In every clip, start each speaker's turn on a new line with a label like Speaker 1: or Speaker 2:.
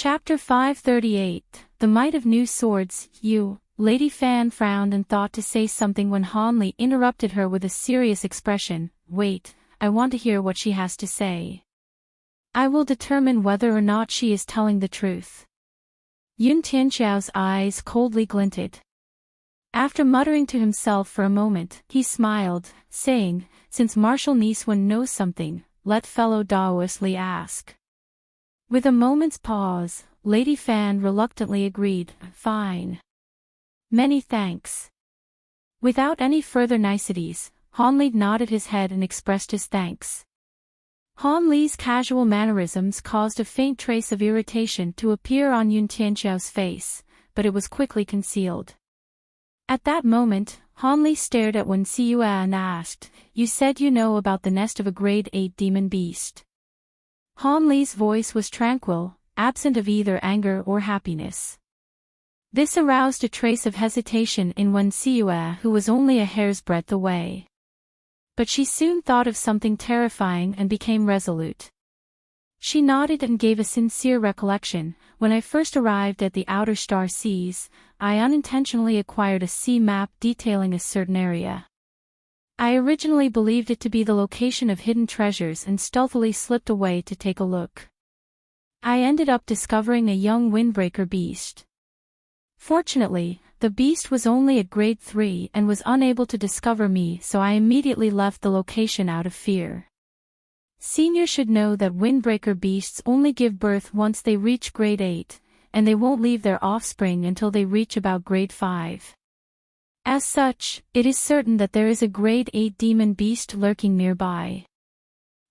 Speaker 1: Chapter 538, The Might of New Swords. Lady Fan frowned and thought to say something when Hanli interrupted her with a serious expression. Wait, I want to hear what she has to say. I will determine whether or not she is telling the truth. Yun Tianxiao's eyes coldly glinted. After muttering to himself for a moment, he smiled, saying, since Marshal Niswan knows something, let fellow Daoist Li ask. With a moment's pause, Lady Fan reluctantly agreed, fine. Many thanks. Without any further niceties, Han Li nodded his head and expressed his thanks. Han Li's casual mannerisms caused a faint trace of irritation to appear on Yun Tianxiao's face, but it was quickly concealed. At that moment, Han Li stared at Wen Siyue and asked, You said you know about the nest of a grade 8 demon beast. Han Li's voice was tranquil, absent of either anger or happiness. This aroused a trace of hesitation in Wen Siyue, who was only a hair's breadth away. But she soon thought of something terrifying and became resolute. She nodded and gave a sincere recollection. When I first arrived at the Outer Star Seas, I unintentionally acquired a sea map detailing a certain area. I originally believed it to be the location of hidden treasures and stealthily slipped away to take a look. I ended up discovering a young windbreaker beast. Fortunately, the beast was only at grade 3 and was unable to discover me, so I immediately left the location out of fear. Senior should know that windbreaker beasts only give birth once they reach grade 8, and they won't leave their offspring until they reach about grade 5. As such, it is certain that there is a grade 8 demon beast lurking nearby.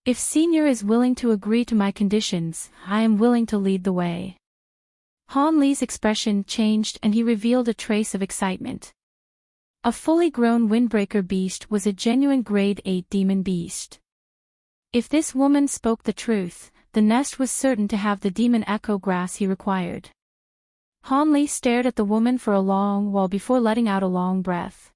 Speaker 1: If Senior is willing to agree to my conditions, I am willing to lead the way. Han Li's expression changed and he revealed a trace of excitement. A fully grown windbreaker beast was a genuine grade 8 demon beast. If this woman spoke the truth, the nest was certain to have the demon echo grass he required. Han Li stared at the woman for a long while before letting out a long breath.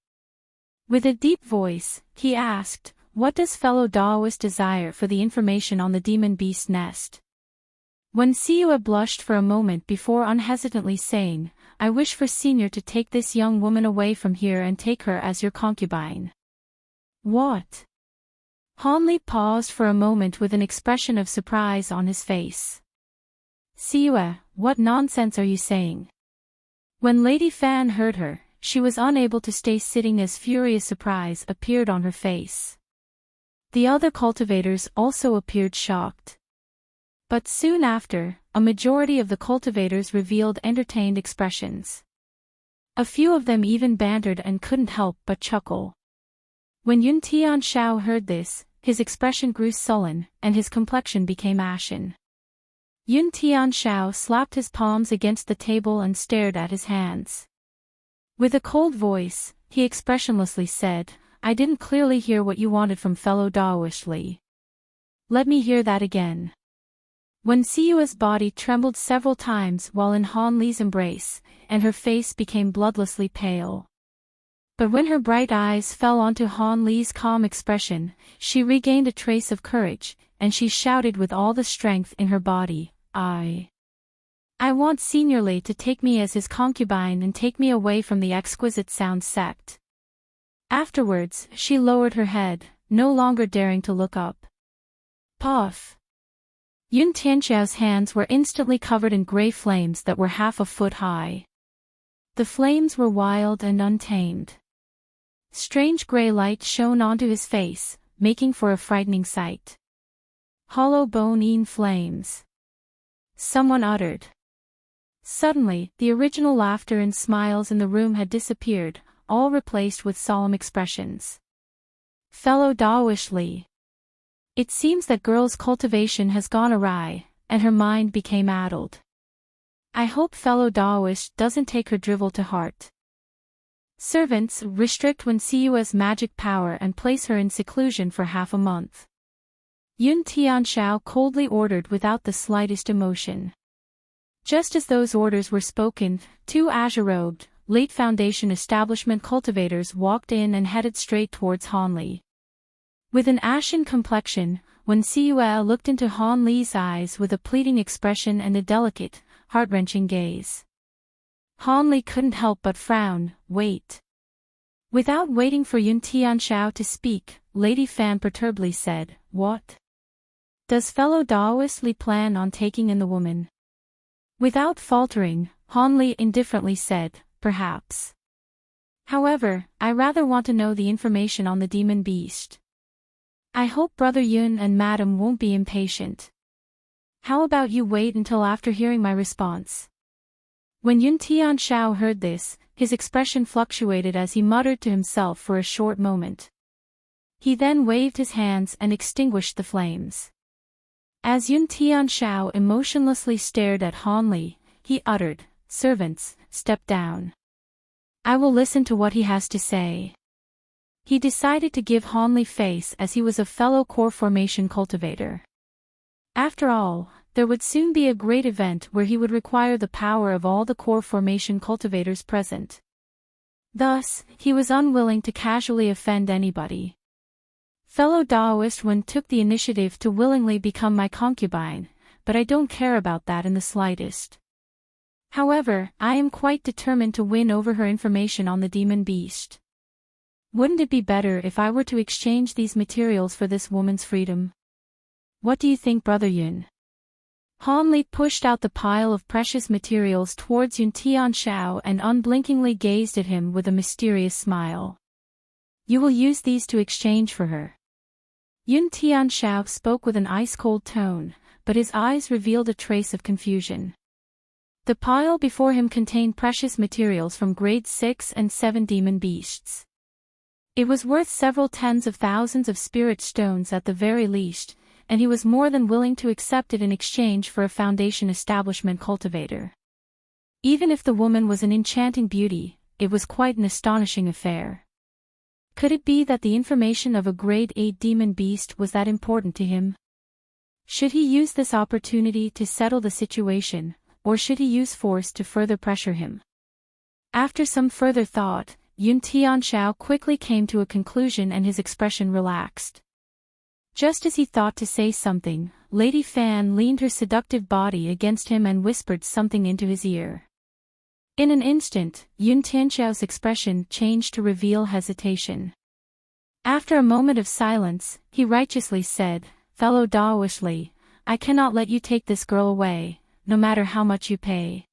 Speaker 1: With a deep voice, he asked, What does fellow Daoist desire for the information on the demon beast nest? Wen Siyue blushed for a moment before unhesitantly saying, I wish for Senior to take this young woman away from here and take her as your concubine. What? Han Li paused for a moment with an expression of surprise on his face. Siyue, what nonsense are you saying? When Lady Fan heard her, she was unable to stay sitting as furious surprise appeared on her face. The other cultivators also appeared shocked. But soon after, a majority of the cultivators revealed entertained expressions. A few of them even bantered and couldn't help but chuckle. When Yun Tianxiao heard this, his expression grew sullen, and his complexion became ashen. Yun Tianxiao slapped his palms against the table and stared at his hands. With a cold voice, he expressionlessly said, I didn't clearly hear what you wanted from fellow Daoist Li. Let me hear that again. Wen Siyue's body trembled several times while in Han Li's embrace, and her face became bloodlessly pale. But when her bright eyes fell onto Han Li's calm expression, she regained a trace of courage, and she shouted with all the strength in her body, I want Senior Li to take me as his concubine and take me away from the exquisite sound sect. Afterwards, she lowered her head, no longer daring to look up. Puff! Yun Tianxiao's hands were instantly covered in gray flames that were half a foot high. The flames were wild and untamed. Strange gray light shone onto his face, making for a frightening sight. Hollow bone-eaten flames. Someone uttered. Suddenly, the original laughter and smiles in the room had disappeared, all replaced with solemn expressions. Fellow Daoist Li. It seems that girl's cultivation has gone awry, and her mind became addled. I hope fellow Daoist doesn't take her drivel to heart. Servants, restrict Wen Siyue's magic power and place her in seclusion for half a month. Yun Tianxiao coldly ordered without the slightest emotion. Just as those orders were spoken, 2 azure-robed, late Foundation establishment cultivators walked in and headed straight towards Han Li. With an ashen complexion, Wen Siyue looked into Han Li's eyes with a pleading expression and a delicate, heart-wrenching gaze. Han Li couldn't help but frown. Wait. Without waiting for Yun Tianxiao to speak, Lady Fan perturbedly said, What? Does fellow Daoist Li plan on taking in the woman? Without faltering, Han Li indifferently said, Perhaps. However, I rather want to know the information on the demon beast. I hope Brother Yun and Madam won't be impatient. How about you wait until after hearing my response? When Yun Tianxiao heard this, his expression fluctuated as he muttered to himself for a short moment. He then waved his hands and extinguished the flames. As Yun Tianxiao emotionlessly stared at Han Li, he uttered, Servants, step down. I will listen to what he has to say. He decided to give Han Li face as he was a fellow core formation cultivator. After all, there would soon be a great event where he would require the power of all the core formation cultivators present. Thus, he was unwilling to casually offend anybody. Fellow Daoist Wen took the initiative to willingly become my concubine, but I don't care about that in the slightest. However, I am quite determined to win over her information on the demon beast. Wouldn't it be better if I were to exchange these materials for this woman's freedom? What do you think, Brother Yun? Han Li pushed out the pile of precious materials towards Yun Tianxiao and unblinkingly gazed at him with a mysterious smile. You will use these to exchange for her. Yun Tianxiao spoke with an ice-cold tone, but his eyes revealed a trace of confusion. The pile before him contained precious materials from grade 6 and 7 demon beasts. It was worth several tens of thousands of spirit stones at the very least, and he was more than willing to accept it in exchange for a foundation establishment cultivator. Even if the woman was an enchanting beauty, it was quite an astonishing affair. Could it be that the information of a grade 8 demon beast was that important to him? Should he use this opportunity to settle the situation, or should he use force to further pressure him? After some further thought, Yun Tianxiao quickly came to a conclusion and his expression relaxed. Just as he thought to say something, Lady Fan leaned her seductive body against him and whispered something into his ear. In an instant, Yun Tianxiao's expression changed to reveal hesitation. After a moment of silence, he righteously said, Fellow Daoist Li, I cannot let you take this girl away, no matter how much you pay.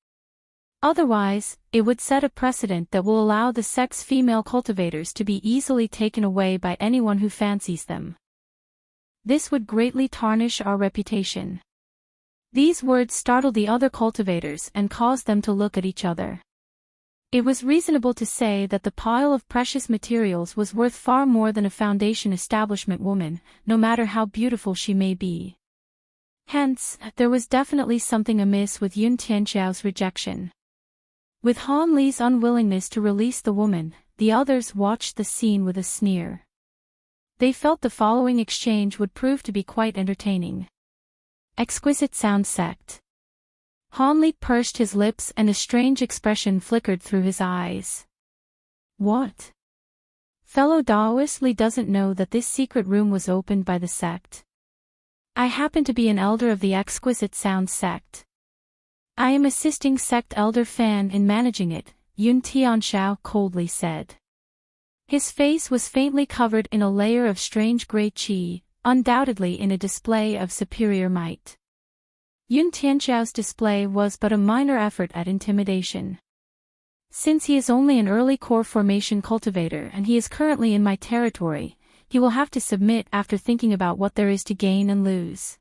Speaker 1: Otherwise, it would set a precedent that will allow the sex female cultivators to be easily taken away by anyone who fancies them. This would greatly tarnish our reputation. These words startled the other cultivators and caused them to look at each other. It was reasonable to say that the pile of precious materials was worth far more than a foundation establishment woman, no matter how beautiful she may be. Hence, there was definitely something amiss with Yun Tianxiao's rejection. With Han Li's unwillingness to release the woman, the others watched the scene with a sneer. They felt the following exchange would prove to be quite entertaining. Exquisite sound sect. Han Li pursed his lips and a strange expression flickered through his eyes. What? Fellow Daoist Li doesn't know that this secret room was opened by the sect. I happen to be an elder of the Exquisite Sound sect. I am assisting sect elder Fan in managing it, Yun Tianxiao coldly said. His face was faintly covered in a layer of strange gray qi, undoubtedly in a display of superior might. Yun Tianxiao's display was but a minor effort at intimidation. Since he is only an early core formation cultivator and he is currently in my territory, he will have to submit after thinking about what there is to gain and lose.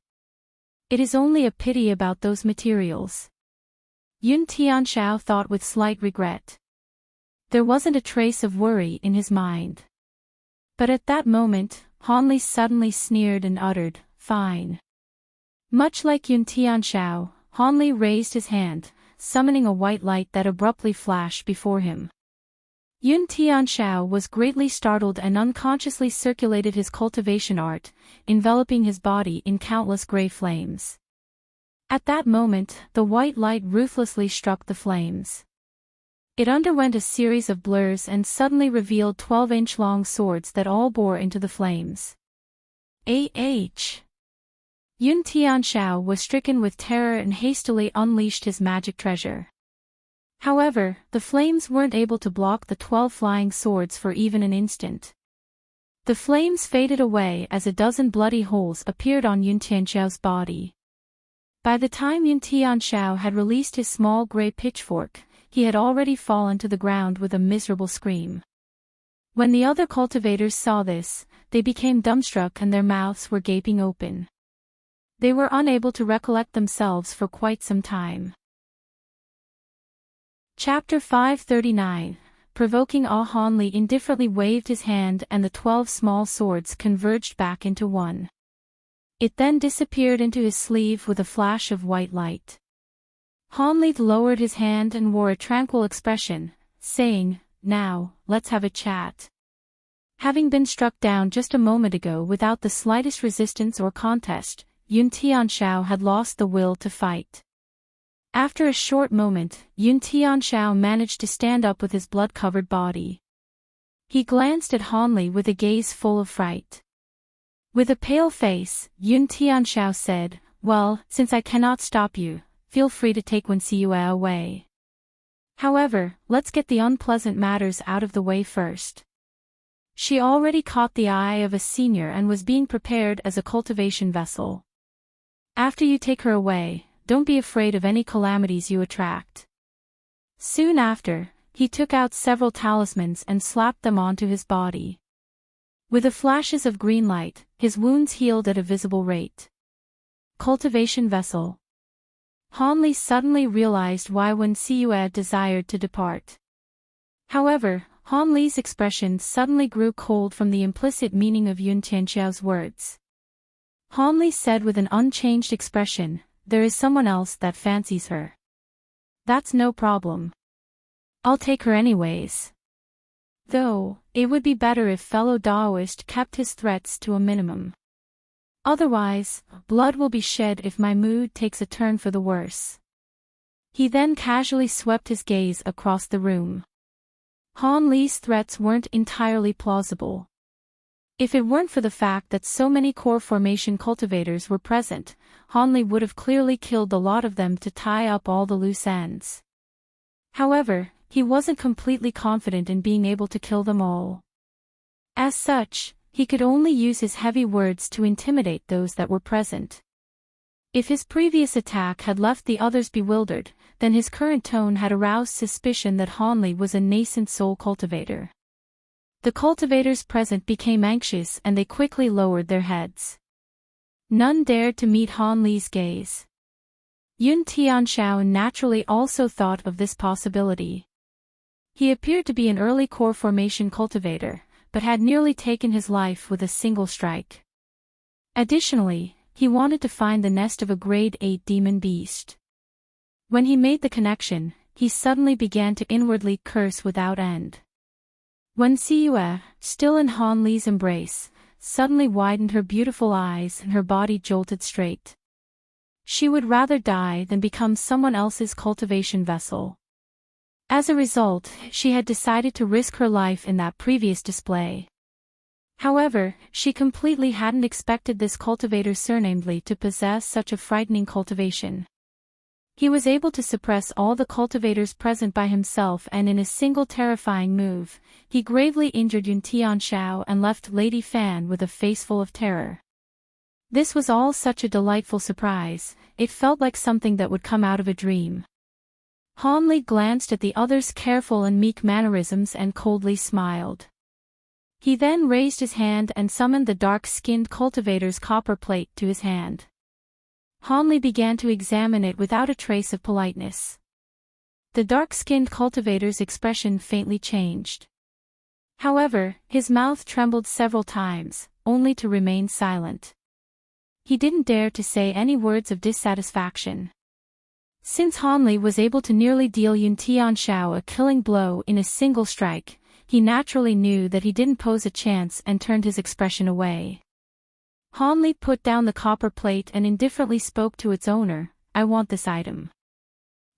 Speaker 1: It is only a pity about those materials. Yun Tianxiao thought with slight regret. There wasn't a trace of worry in his mind. But at that moment, Han Li suddenly sneered and uttered, Fine. Much like Yun Tianxiao, Han Li raised his hand, summoning a white light that abruptly flashed before him. Yun Tianxiao was greatly startled and unconsciously circulated his cultivation art, enveloping his body in countless gray flames. At that moment, the white light ruthlessly struck the flames. It underwent a series of blurs and suddenly revealed 12-inch-long swords that all bore into the flames. Yun Tianxiao was stricken with terror and hastily unleashed his magic treasure. However, the flames weren't able to block the 12 flying swords for even an instant. The flames faded away as a dozen bloody holes appeared on Yun Tianxiao's body. By the time Yun Tianxiao had released his small gray pitchfork, he had already fallen to the ground with a miserable scream. When the other cultivators saw this, they became dumbstruck and their mouths were gaping open. They were unable to recollect themselves for quite some time. Chapter 539. Provoking Hanli indifferently waved his hand and the 12 small swords converged back into one. It then disappeared into his sleeve with a flash of white light. Hanli lowered his hand and wore a tranquil expression, saying, "Now, let's have a chat." Having been struck down just a moment ago without the slightest resistance or contest, Yun Tianxiao had lost the will to fight. After a short moment, Yun Tianxiao managed to stand up with his blood-covered body. He glanced at Hanli with a gaze full of fright. With a pale face, Yun Tianxiao said, "Well, since I cannot stop you, feel free to take Wen Siyue away. However, let's get the unpleasant matters out of the way first." She already caught the eye of a senior and was being prepared as a cultivation vessel. After you take her away, don't be afraid of any calamities you attract. Soon after, he took out several talismans and slapped them onto his body. With the flashes of green light, his wounds healed at a visible rate. Cultivation vessel. Hanli suddenly realized why Wen Siyue desired to depart. However, Hanli's expression suddenly grew cold from the implicit meaning of Yun Tianxiao's words. Hanli said with an unchanged expression, "There is someone else that fancies her. That's no problem. I'll take her anyways. Though, it would be better if fellow Daoist kept his threats to a minimum. Otherwise, blood will be shed if my mood takes a turn for the worse." He then casually swept his gaze across the room. Hanli's threats weren't entirely plausible. If it weren't for the fact that so many core formation cultivators were present, Hanli would have clearly killed the lot of them to tie up all the loose ends. However, he wasn't completely confident in being able to kill them all. As such, he could only use his heavy words to intimidate those that were present. If his previous attack had left the others bewildered, then his current tone had aroused suspicion that Hanli was a nascent soul cultivator. The cultivators present became anxious and they quickly lowered their heads. None dared to meet Hanli's gaze. Yun Tianxiao naturally also thought of this possibility. He appeared to be an early core formation cultivator, but had nearly taken his life with a single strike. Additionally, he wanted to find the nest of a grade 8 demon beast. When he made the connection, he suddenly began to inwardly curse without end. Wen Siyue, still in Hanli's embrace, suddenly widened her beautiful eyes and her body jolted straight. She would rather die than become someone else's cultivation vessel. As a result, she had decided to risk her life in that previous display. However, she completely hadn't expected this cultivator surnamedly to possess such a frightening cultivation. He was able to suppress all the cultivators present by himself and in a single terrifying move, he gravely injured Yun Tianxiao and left Lady Fan with a face full of terror. This was all such a delightful surprise, it felt like something that would come out of a dream. Hanli glanced at the other's careful and meek mannerisms and coldly smiled. He then raised his hand and summoned the dark-skinned cultivator's copper plate to his hand. Hanli began to examine it without a trace of politeness. The dark-skinned cultivator's expression faintly changed. However, his mouth trembled several times, only to remain silent. He didn't dare to say any words of dissatisfaction. Since Hanli was able to nearly deal Yun Tianxiao a killing blow in a single strike, he naturally knew that he didn't pose a chance and turned his expression away. Hanli put down the copper plate and indifferently spoke to its owner, "I want this item.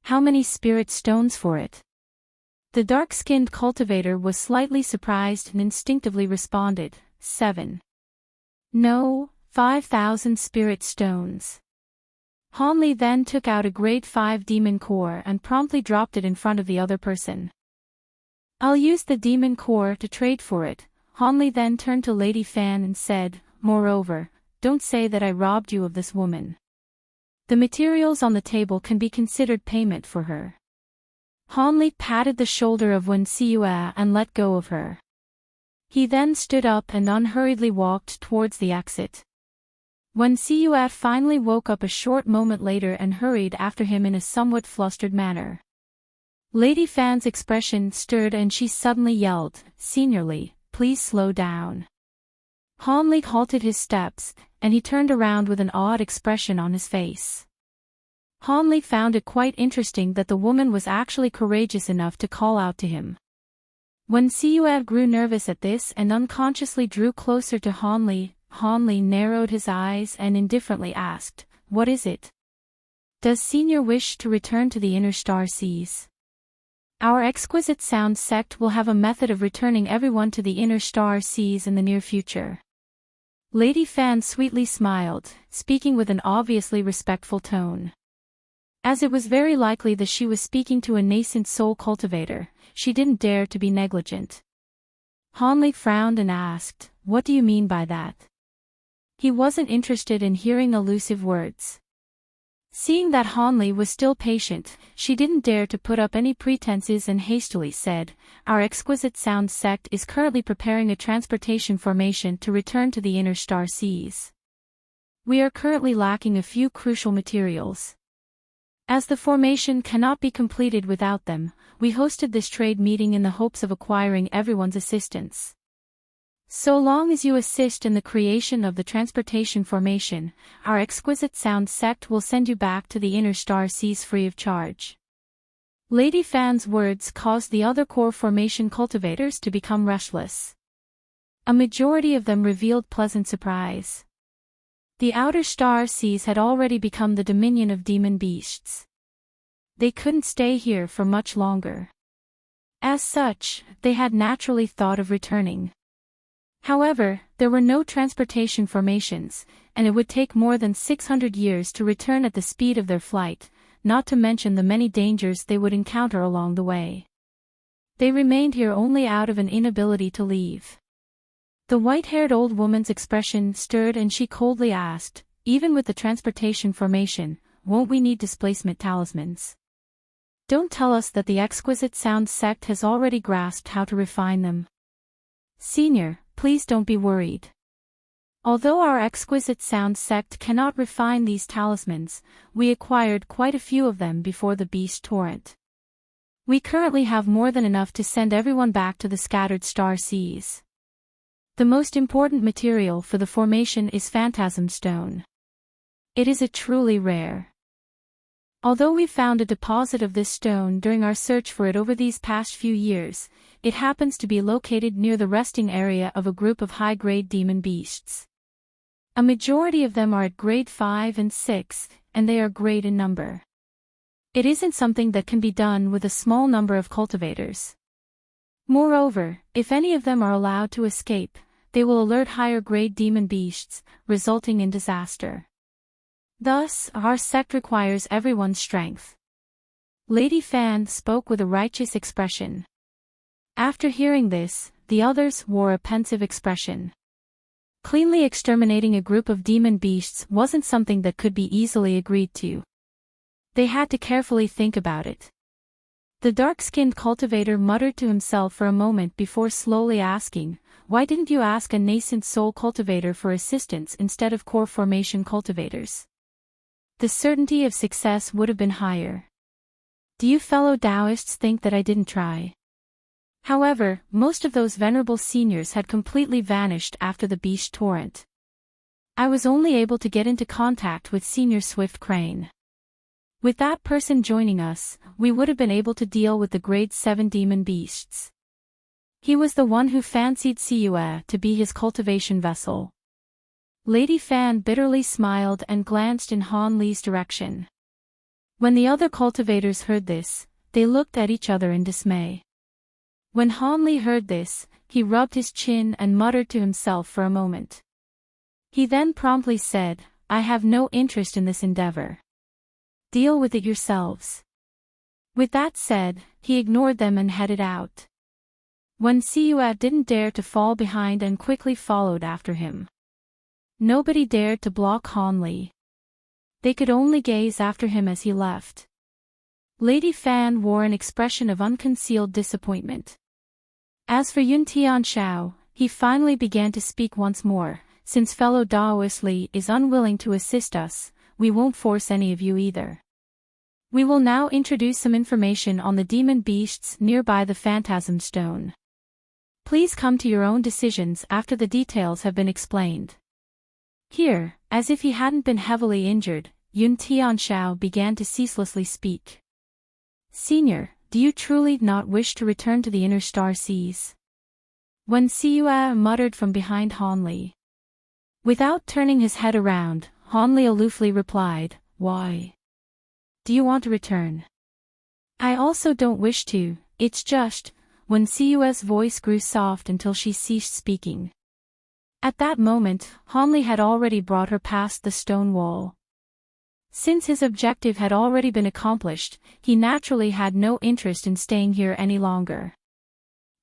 Speaker 1: How many spirit stones for it?" The dark-skinned cultivator was slightly surprised and instinctively responded, 7. "No, 5,000 spirit stones. Han Li then took out a grade 5 demon core and promptly dropped it in front of the other person. I'll use the demon core to trade for it. Han Li then turned to Lady Fan and said, moreover, don't say that I robbed you of this woman. The materials on the table can be considered payment for her. Han Li patted the shoulder of Wen Xiyue and let go of her. He then stood up and unhurriedly walked towards the exit. Wen Xiyue finally woke up a short moment later and hurried after him in a somewhat flustered manner. Lady Fan's expression stirred and she suddenly yelled, "Senior Li, please slow down." Han Li halted his steps, and he turned around with an odd expression on his face. Han Li found it quite interesting that the woman was actually courageous enough to call out to him. When Xiyue grew nervous at this and unconsciously drew closer to Han Li narrowed his eyes and indifferently asked, "What is it? Does Senior wish to return to the inner star seas? Our exquisite sound sect will have a method of returning everyone to the inner star seas in the near future." Lady Fan sweetly smiled, speaking with an obviously respectful tone. As it was very likely that she was speaking to a nascent soul cultivator, she didn't dare to be negligent. Han Li frowned and asked, "What do you mean by that?" He wasn't interested in hearing elusive words. Seeing that Han Li was still patient, she didn't dare to put up any pretenses and hastily said, "Our exquisite sound sect is currently preparing a transportation formation to return to the inner star seas. We are currently lacking a few crucial materials. As the formation cannot be completed without them, we hosted this trade meeting in the hopes of acquiring everyone's assistance. So long as you assist in the creation of the transportation formation, our exquisite sound sect will send you back to the inner star seas free of charge." Lady Fan's words caused the other core formation cultivators to become restless. A majority of them revealed pleasant surprise. The outer star seas had already become the dominion of demon beasts. They couldn't stay here for much longer. As such, they had naturally thought of returning. However, there were no transportation formations, and it would take more than 600 years to return at the speed of their flight, not to mention the many dangers they would encounter along the way. They remained here only out of an inability to leave. The white-haired old woman's expression stirred and she coldly asked, "Even with the transportation formation, won't we need displacement talismans? Don't tell us that the exquisite sound sect has already grasped how to refine them. Senior, please don't be worried. Although our exquisite sound sect cannot refine these talismans, we acquired quite a few of them before the beast torrent. We currently have more than enough to send everyone back to the scattered star seas. The most important material for the formation is Phantasm Stone. It is a truly rare. Although we found a deposit of this stone during our search for it over these past few years, it happens to be located near the resting area of a group of high-grade demon beasts. A majority of them are at grade 5 and 6, and they are great in number. It isn't something that can be done with a small number of cultivators. Moreover, if any of them are allowed to escape, they will alert higher-grade demon beasts, resulting in disaster. Thus, our sect requires everyone's strength." Lady Fan spoke with a righteous expression. After hearing this, the others wore a pensive expression. Cleanly exterminating a group of demon beasts wasn't something that could be easily agreed to. They had to carefully think about it. The dark-skinned cultivator muttered to himself for a moment before slowly asking, "Why didn't you ask a nascent soul cultivator for assistance instead of core formation cultivators? The certainty of success would have been higher. Do you fellow Taoists think that I didn't try?" However, most of those venerable seniors had completely vanished after the beast torrent. I was only able to get into contact with Senior Swift Crane. With that person joining us, we would have been able to deal with the grade 7 demon beasts. He was the one who fancied Xiyue to be his cultivation vessel. Lady Fan bitterly smiled and glanced in Han Li's direction. When the other cultivators heard this, they looked at each other in dismay. When Han Li heard this, he rubbed his chin and muttered to himself for a moment. He then promptly said, I have no interest in this endeavor. Deal with it yourselves. With that said, he ignored them and headed out. Wen Siyue didn't dare to fall behind and quickly followed after him. Nobody dared to block Han Li. They could only gaze after him as he left. Lady Fan wore an expression of unconcealed disappointment. As for Yun Tianxiao, he finally began to speak once more. Since fellow Daoist Li is unwilling to assist us, we won't force any of you either. We will now introduce some information on the demon beasts nearby the Phantasm Stone. Please come to your own decisions after the details have been explained. Here, as if he hadn't been heavily injured, Yun Tianxiao began to ceaselessly speak. Senior, do you truly not wish to return to the inner star seas? Wen Siyue muttered from behind Han Li. Without turning his head around, Han Li aloofly replied, Why? Do you want to return? I also don't wish to, it's just, Wen Siyue's voice grew soft until she ceased speaking. At that moment, Han Li had already brought her past the stone wall. Since his objective had already been accomplished, he naturally had no interest in staying here any longer.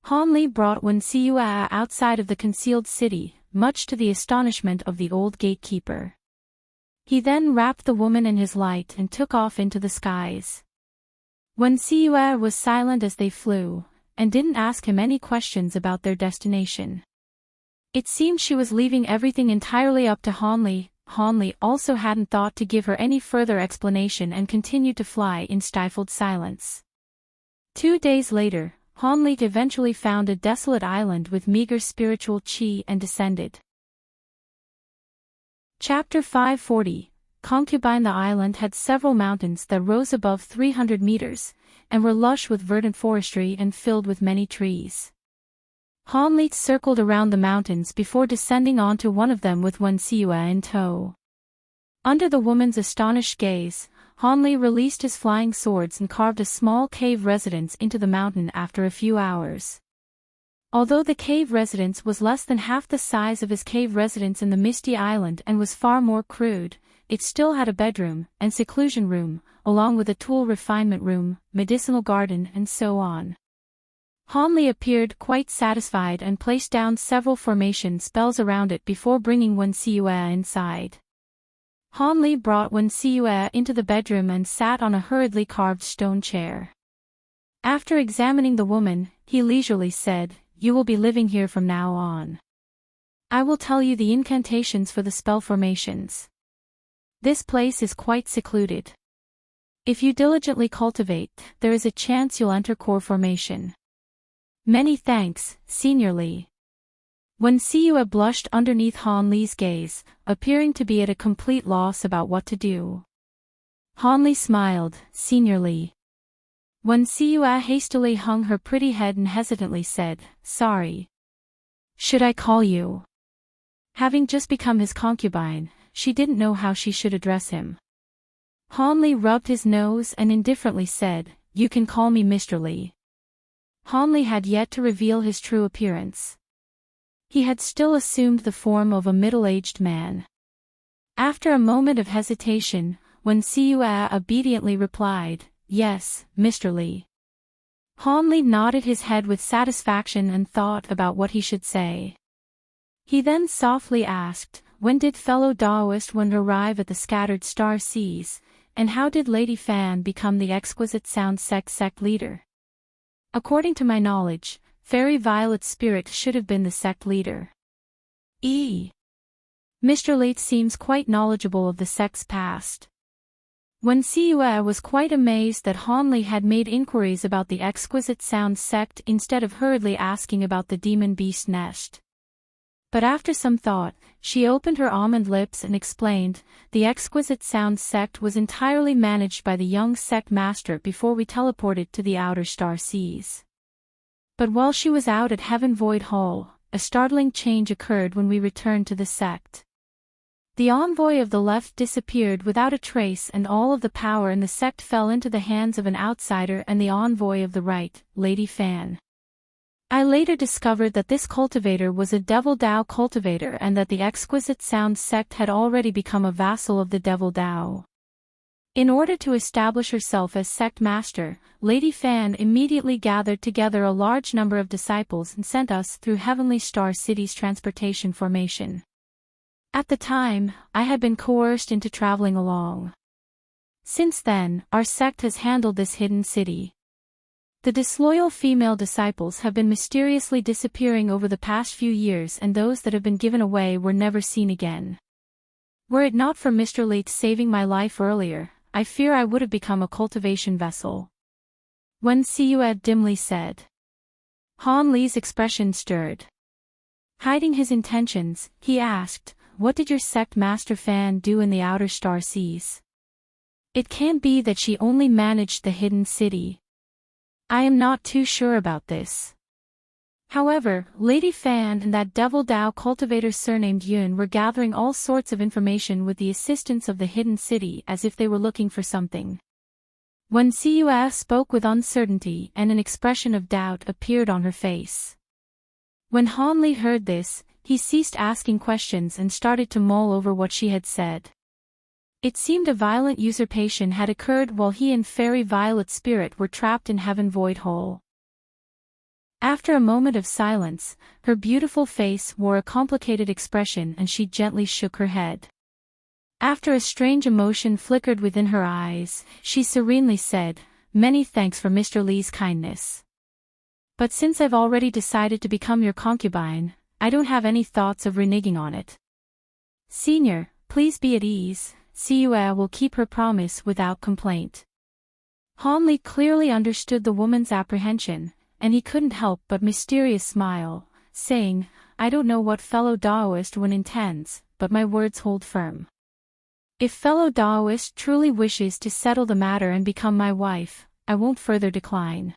Speaker 1: Han Li brought Wen Siyue outside of the concealed city, much to the astonishment of the old gatekeeper. He then wrapped the woman in his light and took off into the skies. Wen Siyue was silent as they flew, and didn't ask him any questions about their destination. It seemed she was leaving everything entirely up to Han Li. Han Li also hadn't thought to give her any further explanation and continued to fly in stifled silence. 2 days later, Han Li eventually found a desolate island with meager spiritual qi and descended. Chapter 540, Concubine. The island had several mountains that rose above 300 meters, and were lush with verdant forestry and filled with many trees. Han Li circled around the mountains before descending onto one of them with Wen Siyue in tow. Under the woman's astonished gaze, Han Li released his flying swords and carved a small cave residence into the mountain after a few hours. Although the cave residence was less than half the size of his cave residence in the Misty Island and was far more crude, it still had a bedroom and seclusion room, along with a tool refinement room, medicinal garden and so on. Han Li appeared quite satisfied and placed down several formation spells around it before bringing Wen Siyue inside. Han Li brought Wen Siyue into the bedroom and sat on a hurriedly carved stone chair. After examining the woman, he leisurely said, You will be living here from now on. I will tell you the incantations for the spell formations. This place is quite secluded. If you diligently cultivate, there is a chance you'll enter core formation. Many thanks, Senior Li. Wen Siyue blushed underneath Han Li's gaze, appearing to be at a complete loss about what to do. Han Li smiled, Senior Li. Wen Siyue hastily hung her pretty head and hesitantly said, Sorry. Should I call you? Having just become his concubine, she didn't know how she should address him. Han Li rubbed his nose and indifferently said, You can call me Mr. Li. Han Li had yet to reveal his true appearance. He had still assumed the form of a middle-aged man. After a moment of hesitation, Wen Siyue obediently replied, Yes, Mr. Li. Han Li nodded his head with satisfaction and thought about what he should say. He then softly asked, When did fellow Daoist Wen arrive at the scattered star seas, and how did Lady Fan become the exquisite sound sect leader? According to my knowledge, Fairy Violet's spirit should have been the sect leader. Mr. Li seems quite knowledgeable of the sect's past. Wen Siyue was quite amazed that Han Li had made inquiries about the exquisite sound sect instead of hurriedly asking about the demon beast nest. But after some thought, she opened her almond lips and explained, The exquisite sound sect was entirely managed by the young sect master before we teleported to the outer star seas. But while she was out at Heaven Void Hall, a startling change occurred when we returned to the sect. The envoy of the left disappeared without a trace and all of the power in the sect fell into the hands of an outsider and the envoy of the right, Lady Fan. I later discovered that this cultivator was a Devil Dao cultivator and that the exquisite sound sect had already become a vassal of the Devil Dao. In order to establish herself as sect master, Lady Fan immediately gathered together a large number of disciples and sent us through Heavenly Star City's transportation formation. At the time, I had been coerced into traveling along. Since then, our sect has handled this hidden city. The disloyal female disciples have been mysteriously disappearing over the past few years, and those that have been given away were never seen again. Were it not for Mr. Late saving my life earlier, I fear I would have become a cultivation vessel. Wen Siyue dimly said. Han Li's expression stirred. Hiding his intentions, he asked, "What did your sect master Fan do in the outer star seas? It can't be that she only managed the hidden city. I am not too sure about this." However, Lady Fan and that Devil Dao cultivator surnamed Yun were gathering all sorts of information with the assistance of the hidden city as if they were looking for something. When Siyue spoke with uncertainty and an expression of doubt appeared on her face. When Han Li heard this, he ceased asking questions and started to mull over what she had said. It seemed a violent usurpation had occurred while he and Fairy Violet Spirit were trapped in Heaven Void Hole. After a moment of silence, her beautiful face wore a complicated expression and she gently shook her head. After a strange emotion flickered within her eyes, she serenely said, "Many thanks for Mr. Li's kindness. But since I've already decided to become your concubine, I don't have any thoughts of reneging on it. Senior, please be at ease. Siyue will keep her promise without complaint." Han Li clearly understood the woman's apprehension, and he couldn't help but mysterious smile, saying, "I don't know what fellow Daoist one intends, but my words hold firm. If fellow Daoist truly wishes to settle the matter and become my wife, I won't further decline.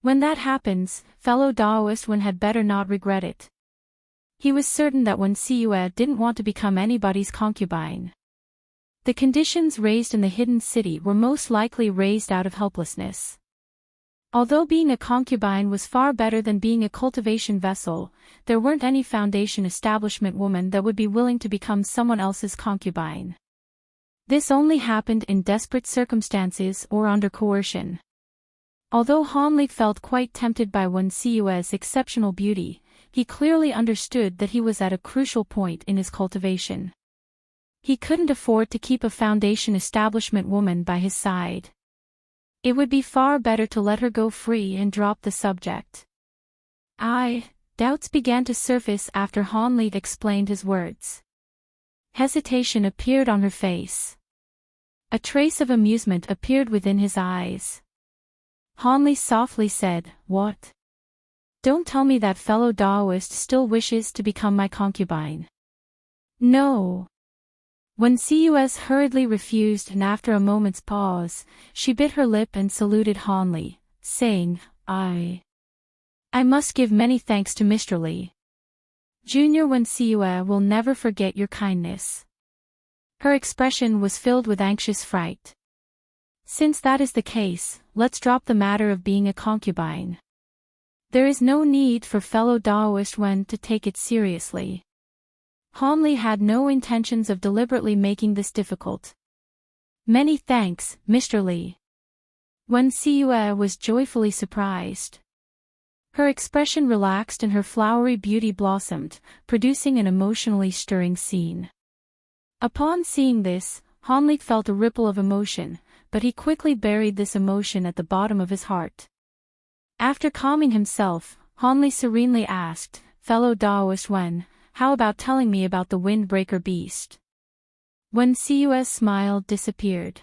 Speaker 1: When that happens, fellow Daoist one had better not regret it." He was certain that Wen Siyue didn't want to become anybody's concubine. The conditions raised in the hidden city were most likely raised out of helplessness. Although being a concubine was far better than being a cultivation vessel, there weren't any foundation establishment woman that would be willing to become someone else's concubine. This only happened in desperate circumstances or under coercion. Although Han Li felt quite tempted by Wen Siyue's exceptional beauty, he clearly understood that he was at a crucial point in his cultivation. He couldn't afford to keep a foundation establishment woman by his side. It would be far better to let her go free and drop the subject. Doubts began to surface after Han Li explained his words. Hesitation appeared on her face. A trace of amusement appeared within his eyes. Han Li softly said, "What? Don't tell me that fellow Daoist still wishes to become my concubine." "No." When Siyue hurriedly refused and after a moment's pause, she bit her lip and saluted Han Li, saying, I must give many thanks to Mr. Li. Junior Wen Siyue will never forget your kindness." Her expression was filled with anxious fright. "Since that is the case, let's drop the matter of being a concubine. There is no need for fellow Daoist Wen to take it seriously." Han Li had no intentions of deliberately making this difficult. "Many thanks, Mr. Li." Wen Siyue was joyfully surprised. Her expression relaxed and her flowery beauty blossomed, producing an emotionally stirring scene. Upon seeing this, Han Li felt a ripple of emotion, but he quickly buried this emotion at the bottom of his heart. After calming himself, Han Li serenely asked, "Fellow Daoist Wen, how about telling me about the windbreaker beast?" When Siyue's smile disappeared,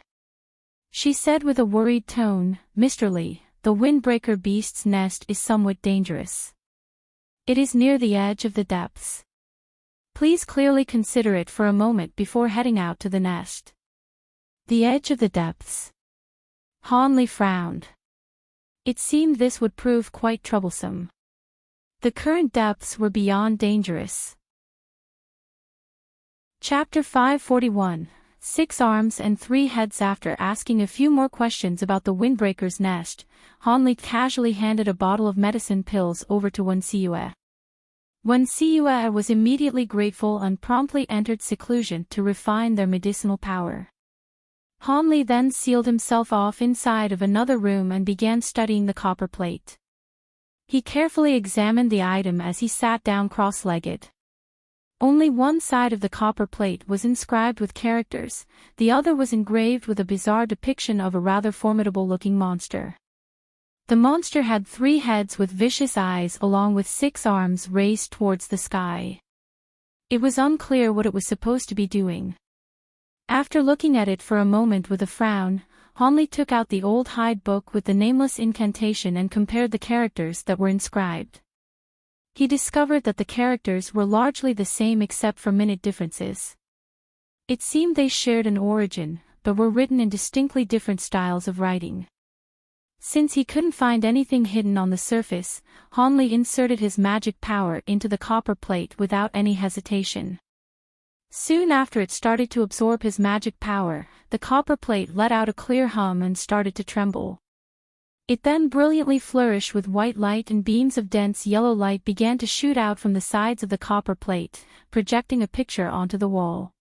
Speaker 1: she said with a worried tone, "Mr. Li, the windbreaker beast's nest is somewhat dangerous. It is near the edge of the depths. Please clearly consider it for a moment before heading out to the nest." The edge of the depths. Han Li frowned. It seemed this would prove quite troublesome. The current depths were beyond dangerous. Chapter 541, 6 arms and 3 heads. After asking a few more questions about the windbreaker's nest, Hanli casually handed a bottle of medicine pills over to Wen Xiue. Wen Xiue was immediately grateful and promptly entered seclusion to refine their medicinal power. Hanli then sealed himself off inside of another room and began studying the copper plate. He carefully examined the item as he sat down cross-legged. Only one side of the copper plate was inscribed with characters, the other was engraved with a bizarre depiction of a rather formidable-looking monster. The monster had 3 heads with vicious eyes along with 6 arms raised towards the sky. It was unclear what it was supposed to be doing. After looking at it for a moment with a frown, Hanli took out the old hide book with the nameless incantation and compared the characters that were inscribed. He discovered that the characters were largely the same except for minute differences. It seemed they shared an origin, but were written in distinctly different styles of writing. Since he couldn't find anything hidden on the surface, Hanli inserted his magic power into the copper plate without any hesitation. Soon after it started to absorb his magic power, the copper plate let out a clear hum and started to tremble. It then brilliantly flourished with white light, and beams of dense yellow light began to shoot out from the sides of the copper plate, projecting a picture onto the wall.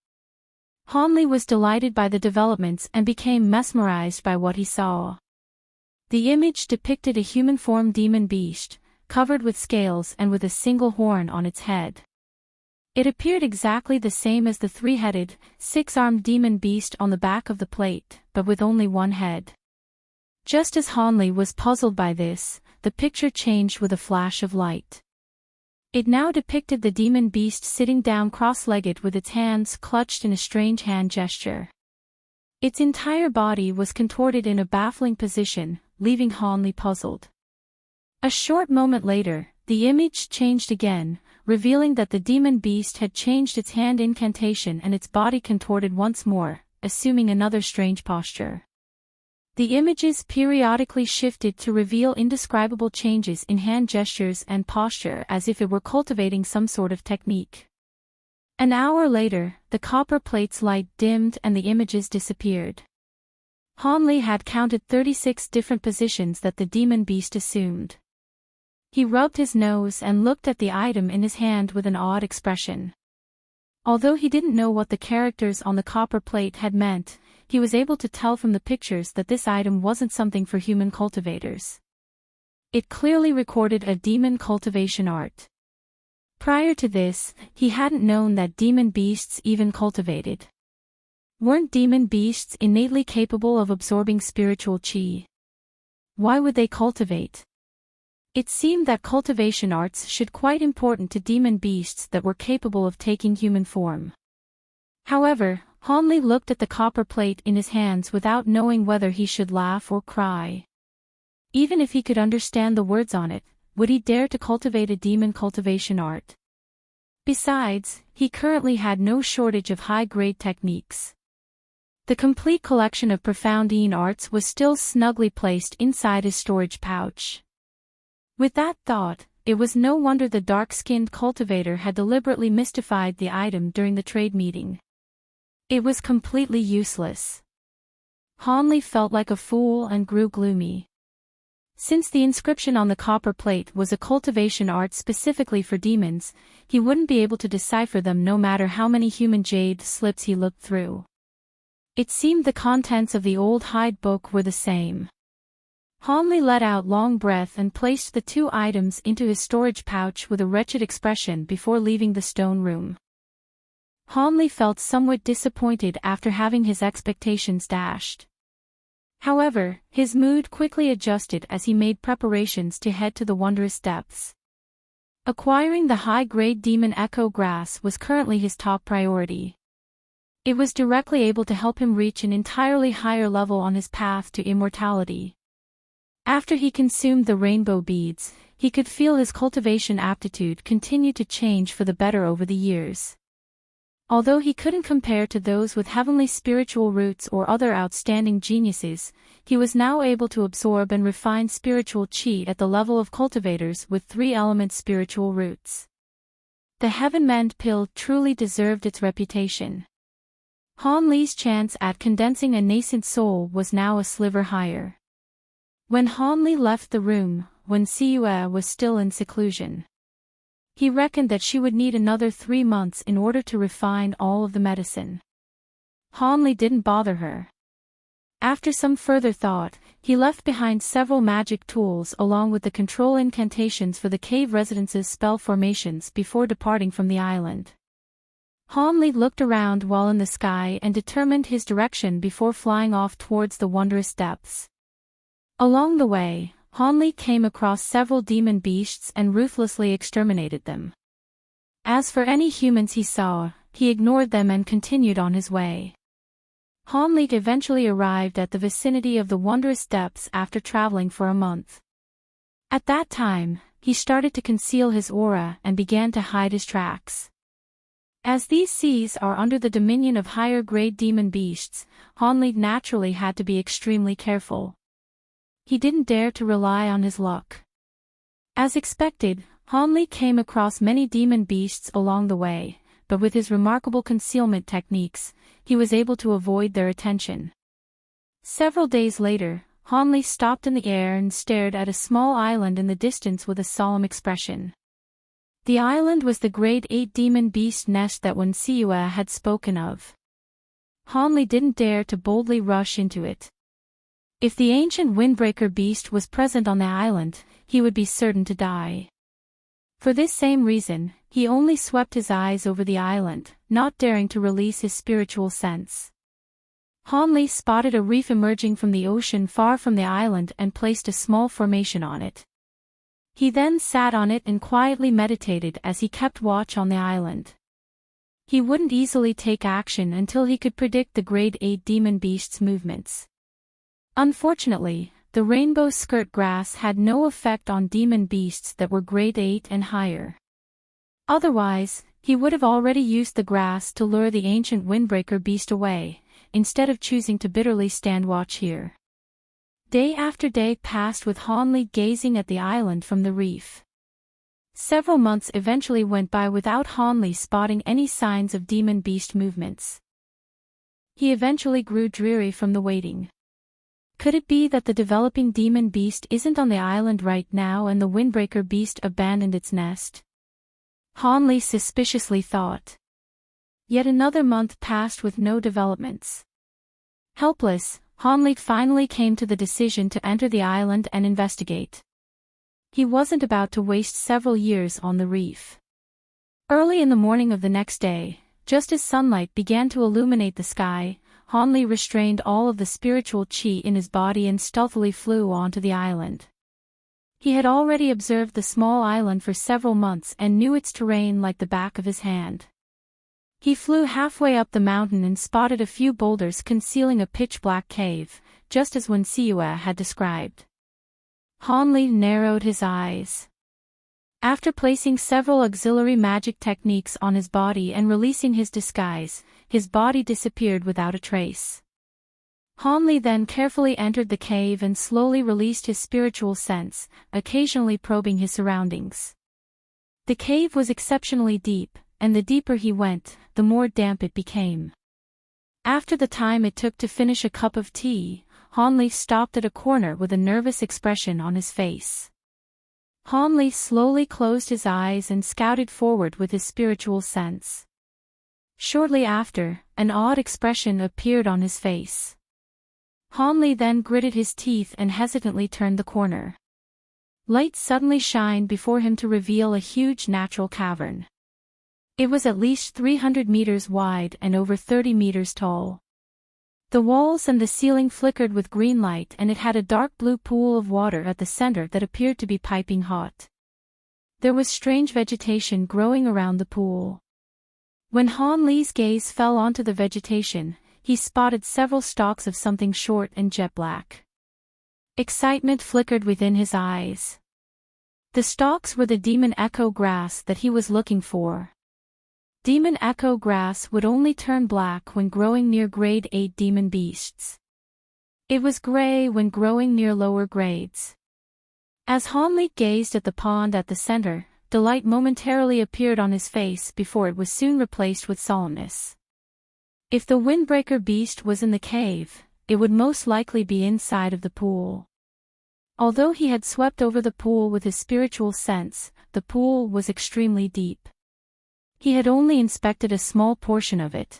Speaker 1: Hanli was delighted by the developments and became mesmerized by what he saw. The image depicted a human-formed demon beast, covered with scales and with a single horn on its head. It appeared exactly the same as the 3-headed, 6-armed demon beast on the back of the plate, but with only one head. Just as Hanli was puzzled by this, the picture changed with a flash of light. It now depicted the demon beast sitting down cross-legged with its hands clutched in a strange hand gesture. Its entire body was contorted in a baffling position, leaving Hanli puzzled. A short moment later, the image changed again, revealing that the demon beast had changed its hand incantation and its body contorted once more, assuming another strange posture. The images periodically shifted to reveal indescribable changes in hand gestures and posture as if it were cultivating some sort of technique. An hour later, the copper plate's light dimmed and the images disappeared. Hanli had counted 36 different positions that the demon beast assumed. He rubbed his nose and looked at the item in his hand with an odd expression. Although he didn't know what the characters on the copper plate had meant, he was able to tell from the pictures that this item wasn't something for human cultivators. It clearly recorded a demon cultivation art. Prior to this, he hadn't known that demon beasts even cultivated. Weren't demon beasts innately capable of absorbing spiritual qi? Why would they cultivate? It seemed that cultivation arts should quite important to demon beasts that were capable of taking human form. However, Hanli looked at the copper plate in his hands without knowing whether he should laugh or cry. Even if he could understand the words on it, would he dare to cultivate a demon cultivation art? Besides, he currently had no shortage of high-grade techniques. The complete collection of profound Yin arts was still snugly placed inside his storage pouch. With that thought, it was no wonder the dark-skinned cultivator had deliberately mystified the item during the trade meeting. It was completely useless. Hanli felt like a fool and grew gloomy. Since the inscription on the copper plate was a cultivation art specifically for demons, he wouldn't be able to decipher them no matter how many human jade slips he looked through. It seemed the contents of the old hide book were the same. Hanli let out a long breath and placed the 2 items into his storage pouch with a wretched expression before leaving the stone room. Hanli felt somewhat disappointed after having his expectations dashed. However, his mood quickly adjusted as he made preparations to head to the wondrous depths. Acquiring the high-grade demon echo grass was currently his top priority. It was directly able to help him reach an entirely higher level on his path to immortality. After he consumed the rainbow beads, he could feel his cultivation aptitude continue to change for the better over the years. Although he couldn't compare to those with heavenly spiritual roots or other outstanding geniuses, he was now able to absorb and refine spiritual qi at the level of cultivators with 3-element spiritual roots. The Heaven Mend pill truly deserved its reputation. Han Li's chance at condensing a nascent soul was now a sliver higher. When Han Li left the room, when Siyue was still in seclusion, he reckoned that she would need another 3 months in order to refine all of the medicine. Han Li didn't bother her. After some further thought, he left behind several magic tools along with the control incantations for the cave residence's spell formations before departing from the island. Han Li looked around while in the sky and determined his direction before flying off towards the wondrous depths. Along the way, Han Li came across several demon beasts and ruthlessly exterminated them. As for any humans he saw, he ignored them and continued on his way. Han Li eventually arrived at the vicinity of the wondrous depths after traveling for a month. At that time, he started to conceal his aura and began to hide his tracks. As these seas are under the dominion of higher-grade demon beasts, Han Li naturally had to be extremely careful. He didn't dare to rely on his luck. As expected, Han Li came across many demon beasts along the way, but with his remarkable concealment techniques, he was able to avoid their attention. Several days later, Han Li stopped in the air and stared at a small island in the distance with a solemn expression. The island was the grade 8 demon beast nest that Wen Siyue had spoken of. Han Li didn't dare to boldly rush into it. If the ancient windbreaker beast was present on the island, he would be certain to die. For this same reason, he only swept his eyes over the island, not daring to release his spiritual sense. Han Li spotted a reef emerging from the ocean far from the island and placed a small formation on it. He then sat on it and quietly meditated as he kept watch on the island. He wouldn't easily take action until he could predict the grade 8 demon beast's movements. Unfortunately, the rainbow skirt grass had no effect on demon beasts that were grade 8 and higher. Otherwise, he would have already used the grass to lure the ancient windbreaker beast away, instead of choosing to bitterly stand watch here. Day after day passed with Han Li gazing at the island from the reef. Several months eventually went by without Han Li spotting any signs of demon beast movements. He eventually grew dreary from the waiting. Could it be that the developing demon beast isn't on the island right now and the windbreaker beast abandoned its nest? Han Li suspiciously thought. Yet another month passed with no developments. Helpless, Han Li finally came to the decision to enter the island and investigate. He wasn't about to waste several years on the reef. Early in the morning of the next day, just as sunlight began to illuminate the sky, Han Li restrained all of the spiritual qi in his body and stealthily flew onto the island. He had already observed the small island for several months and knew its terrain like the back of his hand. He flew halfway up the mountain and spotted a few boulders concealing a pitch-black cave, just as Wen Siyue had described. Han Li narrowed his eyes. After placing several auxiliary magic techniques on his body and releasing his disguise, his body disappeared without a trace. Han Li then carefully entered the cave and slowly released his spiritual sense, occasionally probing his surroundings. The cave was exceptionally deep, and the deeper he went, the more damp it became. After the time it took to finish a cup of tea, Han Li stopped at a corner with a nervous expression on his face. Han Li slowly closed his eyes and scouted forward with his spiritual sense. Shortly after, an odd expression appeared on his face. Han Li then gritted his teeth and hesitantly turned the corner. Light suddenly shined before him to reveal a huge natural cavern. It was at least 300 meters wide and over 30 meters tall. The walls and the ceiling flickered with green light and it had a dark blue pool of water at the center that appeared to be piping hot. There was strange vegetation growing around the pool. When Han Li's gaze fell onto the vegetation, he spotted several stalks of something short and jet black. Excitement flickered within his eyes. The stalks were the demon echo grass that he was looking for. Demon echo grass would only turn black when growing near grade 8 demon beasts. It was gray when growing near lower grades. As Han Li gazed at the pond at the center, delight momentarily appeared on his face before it was soon replaced with solemnness. If the windbreaker beast was in the cave, it would most likely be inside of the pool. Although he had swept over the pool with his spiritual sense, the pool was extremely deep. He had only inspected a small portion of it.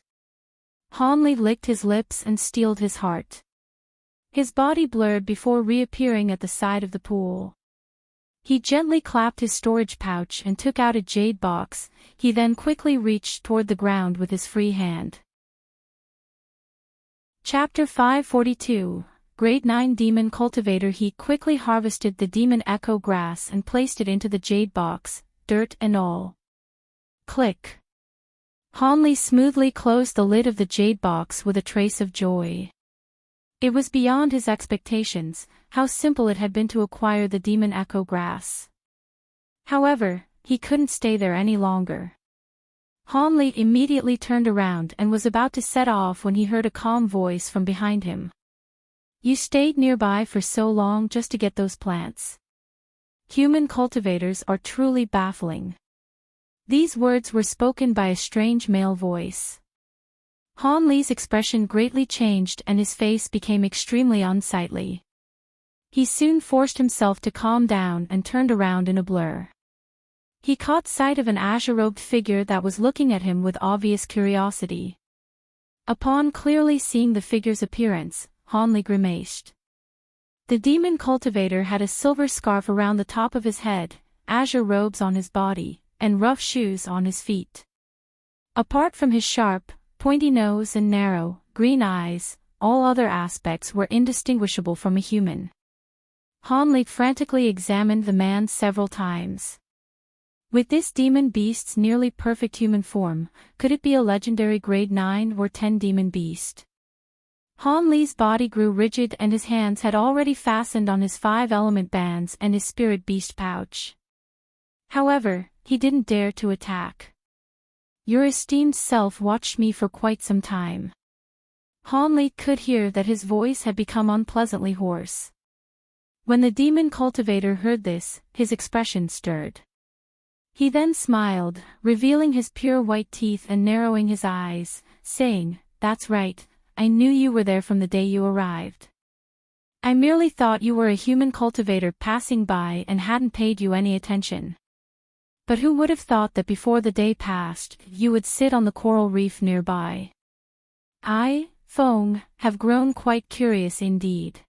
Speaker 1: Hanli licked his lips and steeled his heart. His body blurred before reappearing at the side of the pool. He gently clapped his storage pouch and took out a jade box. He then quickly reached toward the ground with his free hand. Chapter 542, Grade 9 Demon Cultivator. He quickly harvested the demon echo grass and placed it into the jade box, dirt and all. Click. Hanli smoothly closed the lid of the jade box with a trace of joy. It was beyond his expectations, how simple it had been to acquire the demon echo grass. However, he couldn't stay there any longer. Hanli immediately turned around and was about to set off when he heard a calm voice from behind him. You stayed nearby for so long just to get those plants. Human cultivators are truly baffling. These words were spoken by a strange male voice. Hanli's expression greatly changed and his face became extremely unsightly. He soon forced himself to calm down and turned around in a blur. He caught sight of an azure-robed figure that was looking at him with obvious curiosity. Upon clearly seeing the figure's appearance, Hanli grimaced. The demon cultivator had a silver scarf around the top of his head, azure robes on his body, and rough shoes on his feet. Apart from his sharp, pointy nose and narrow, green eyes, all other aspects were indistinguishable from a human. Hanli frantically examined the man several times. With this demon beast's nearly perfect human form, could it be a legendary grade 9 or 10 demon beast? Hanli's body grew rigid and his hands had already fastened on his 5-element bands and his spirit beast pouch. However, he didn't dare to attack. Your esteemed self watched me for quite some time. Hanli could hear that his voice had become unpleasantly hoarse. When the demon cultivator heard this, his expression stirred. He then smiled, revealing his pure white teeth and narrowing his eyes, saying, "That's right, I knew you were there from the day you arrived. I merely thought you were a human cultivator passing by and hadn't paid you any attention. But who would have thought that before the day passed, you would sit on the coral reef nearby? I, Feng, have grown quite curious indeed."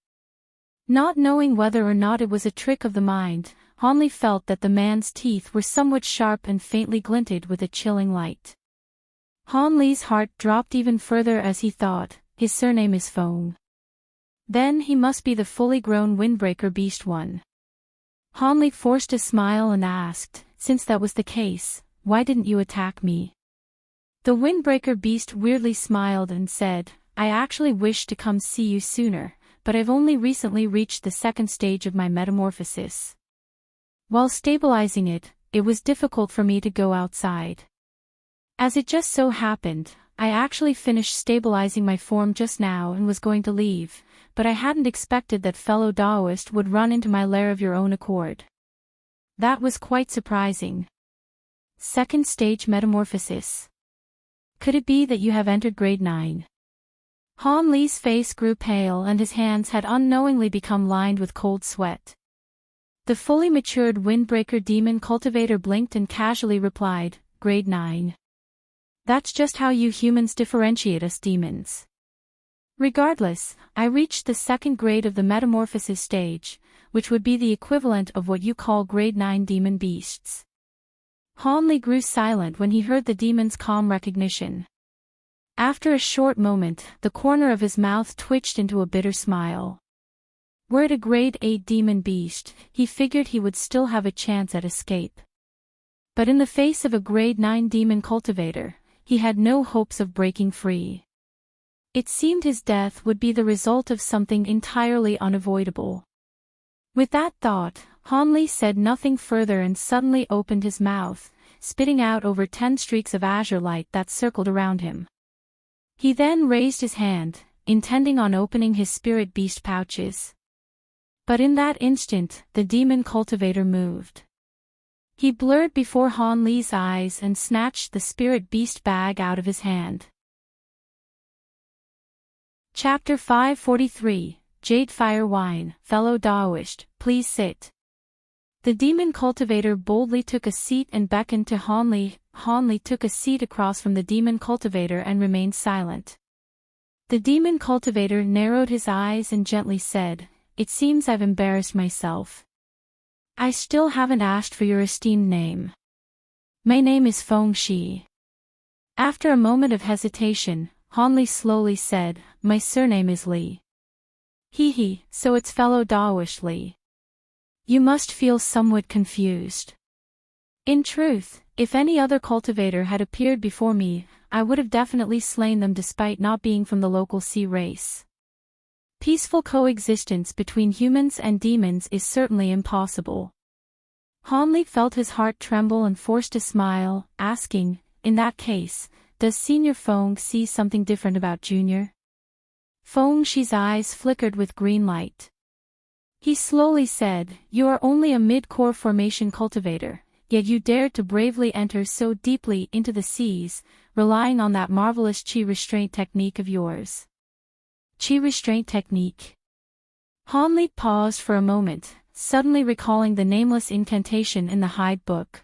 Speaker 1: Not knowing whether or not it was a trick of the mind, Hanli felt that the man's teeth were somewhat sharp and faintly glinted with a chilling light. Hanli's heart dropped even further as he thought, his surname is Feng. Then he must be the fully grown windbreaker beast one. Hanli forced a smile and asked, "Since that was the case, why didn't you attack me?" The windbreaker beast weirdly smiled and said, "I actually wished to come see you sooner, but I've only recently reached the second stage of my metamorphosis. While stabilizing it, it was difficult for me to go outside. As it just so happened, I actually finished stabilizing my form just now and was going to leave, but I hadn't expected that fellow Daoist would run into my lair of your own accord. That was quite surprising. Second stage metamorphosis. Could it be that you have entered grade 9? Hanli's face grew pale and his hands had unknowingly become lined with cold sweat. The fully matured windbreaker demon cultivator blinked and casually replied, "Grade 9. That's just how you humans differentiate us demons. Regardless, I reached the second grade of the metamorphosis stage, which would be the equivalent of what you call grade 9 demon beasts." Hanli grew silent when he heard the demon's calm recognition. After a short moment, the corner of his mouth twitched into a bitter smile. Were it a grade 8 demon beast, he figured he would still have a chance at escape. But in the face of a grade 9 demon cultivator, he had no hopes of breaking free. It seemed his death would be the result of something entirely unavoidable. With that thought, Hanli said nothing further and suddenly opened his mouth, spitting out over 10 streaks of azure light that circled around him. He then raised his hand, intending on opening his spirit beast pouches. But in that instant, the demon cultivator moved. He blurred before Hanli's eyes and snatched the spirit beast bag out of his hand. Chapter 543, Jade Fire Wine. Fellow Daoist, please sit. The demon cultivator boldly took a seat and beckoned to Hanli. Hanli took a seat across from the demon cultivator and remained silent. The demon cultivator narrowed his eyes and gently said, "It seems I've embarrassed myself. I still haven't asked for your esteemed name." "My name is Feng Shi." After a moment of hesitation, Hanli slowly said, "My surname is Li." "He, so it's fellow Daoist Li. You must feel somewhat confused." "In truth, if any other cultivator had appeared before me, I would have definitely slain them despite not being from the local sea race. Peaceful coexistence between humans and demons is certainly impossible." Hanli felt his heart tremble and forced a smile, asking, "In that case, does Senior Feng see something different about Junior?" Feng Shi's eyes flickered with green light. He slowly said, "You are only a mid-core formation cultivator, yet you dared to bravely enter so deeply into the seas, relying on that marvelous qi restraint technique of yours." Qi restraint technique. Hanli paused for a moment, suddenly recalling the nameless incantation in the Hyde book.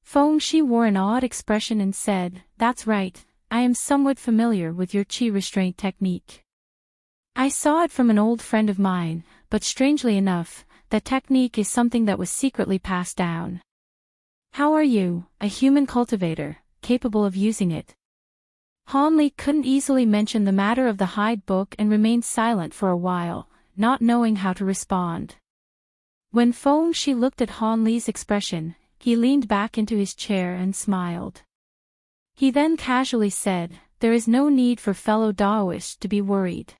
Speaker 1: Feng Shi wore an odd expression and said, "That's right, I am somewhat familiar with your qi restraint technique. I saw it from an old friend of mine, but strangely enough, that technique is something that was secretly passed down. How are you, a human cultivator, capable of using it?" Hanli couldn't easily mention the matter of the Hyde book and remained silent for a while, not knowing how to respond. When Feng Shi looked at Hanli's expression, he leaned back into his chair and smiled. He then casually said, "There is no need for fellow Daoists to be worried.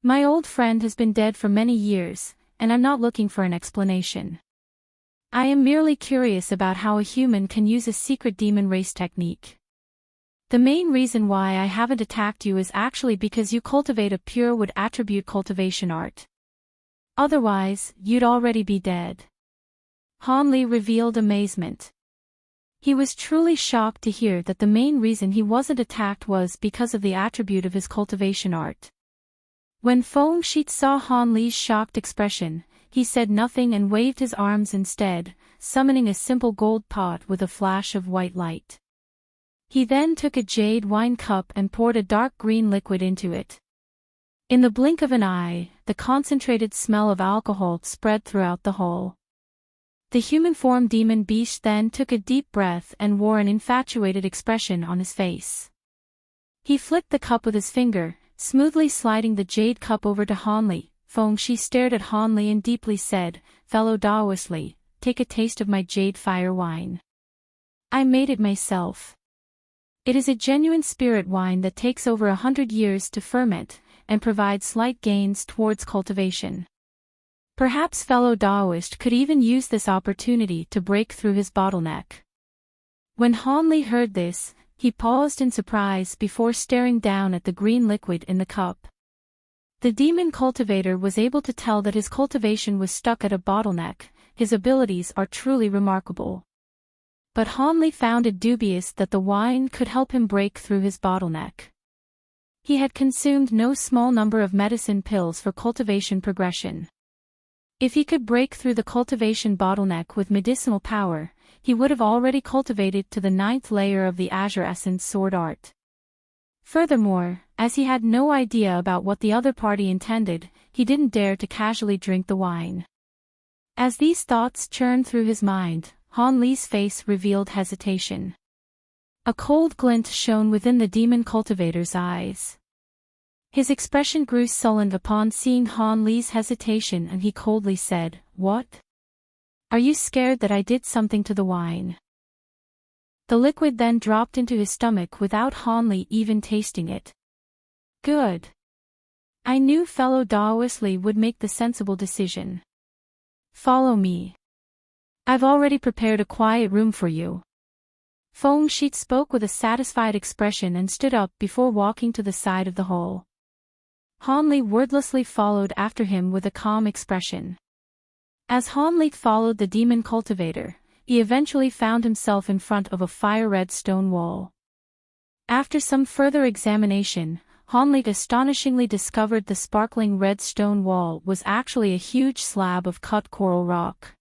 Speaker 1: My old friend has been dead for many years, and I'm not looking for an explanation. I am merely curious about how a human can use a secret demon race technique. The main reason why I haven't attacked you is actually because you cultivate a pure wood attribute cultivation art. Otherwise, you'd already be dead." Hanli revealed amazement. He was truly shocked to hear that the main reason he wasn't attacked was because of the attribute of his cultivation art. When Feng Shi saw Hanli's shocked expression, he said nothing and waved his arms instead, summoning a simple gold pot with a flash of white light. He then took a jade wine cup and poured a dark green liquid into it. In the blink of an eye, the concentrated smell of alcohol spread throughout the whole. The human form demon beast then took a deep breath and wore an infatuated expression on his face. He flicked the cup with his finger, smoothly sliding the jade cup over to Hanli. Feng Shi stared at Hanli and deeply said, "Fellow Daoist Li, take a taste of my jade fire wine. I made it myself. It is a genuine spirit wine that takes over 100 years to ferment, and provides slight gains towards cultivation. Perhaps fellow Daoist could even use this opportunity to break through his bottleneck." When Hanli heard this, he paused in surprise before staring down at the green liquid in the cup. The demon cultivator was able to tell that his cultivation was stuck at a bottleneck. His abilities are truly remarkable. But Hanli found it dubious that the wine could help him break through his bottleneck. He had consumed no small number of medicine pills for cultivation progression. If he could break through the cultivation bottleneck with medicinal power, he would have already cultivated to the 9th layer of the Azure Essence sword art. Furthermore, as he had no idea about what the other party intended, he didn't dare to casually drink the wine. As these thoughts churned through his mind, Hanli's face revealed hesitation. A cold glint shone within the demon cultivator's eyes. His expression grew sullen upon seeing Hanli's hesitation and he coldly said, "What? Are you scared that I did something to the wine?" The liquid then dropped into his stomach without Hanli even tasting it. "Good. I knew fellow Daoist Li would make the sensible decision. Follow me. I've already prepared a quiet room for you." Feng Shi spoke with a satisfied expression and stood up before walking to the side of the hole. Hanli wordlessly followed after him with a calm expression. As Hanli followed the demon cultivator, he eventually found himself in front of a fire-red stone wall. After some further examination, Han Li astonishingly discovered the sparkling red stone wall was actually a huge slab of cut coral rock.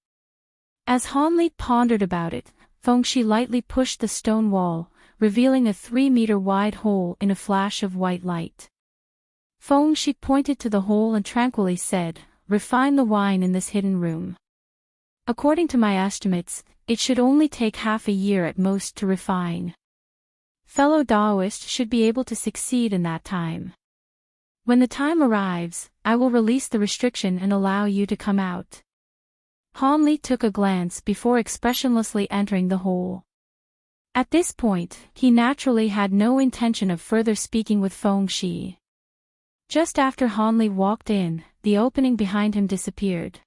Speaker 1: As Han Li pondered about it, Feng Shi lightly pushed the stone wall, revealing a 3-meter-wide hole in a flash of white light. Feng Shi pointed to the hole and tranquilly said, "Refine the wine in this hidden room. According to my estimates, it should only take half a year at most to refine. Fellow Daoists should be able to succeed in that time. When the time arrives, I will release the restriction and allow you to come out." Han Li took a glance before expressionlessly entering the hole. At this point, he naturally had no intention of further speaking with Feng Shi. Just after Han Li walked in, the opening behind him disappeared.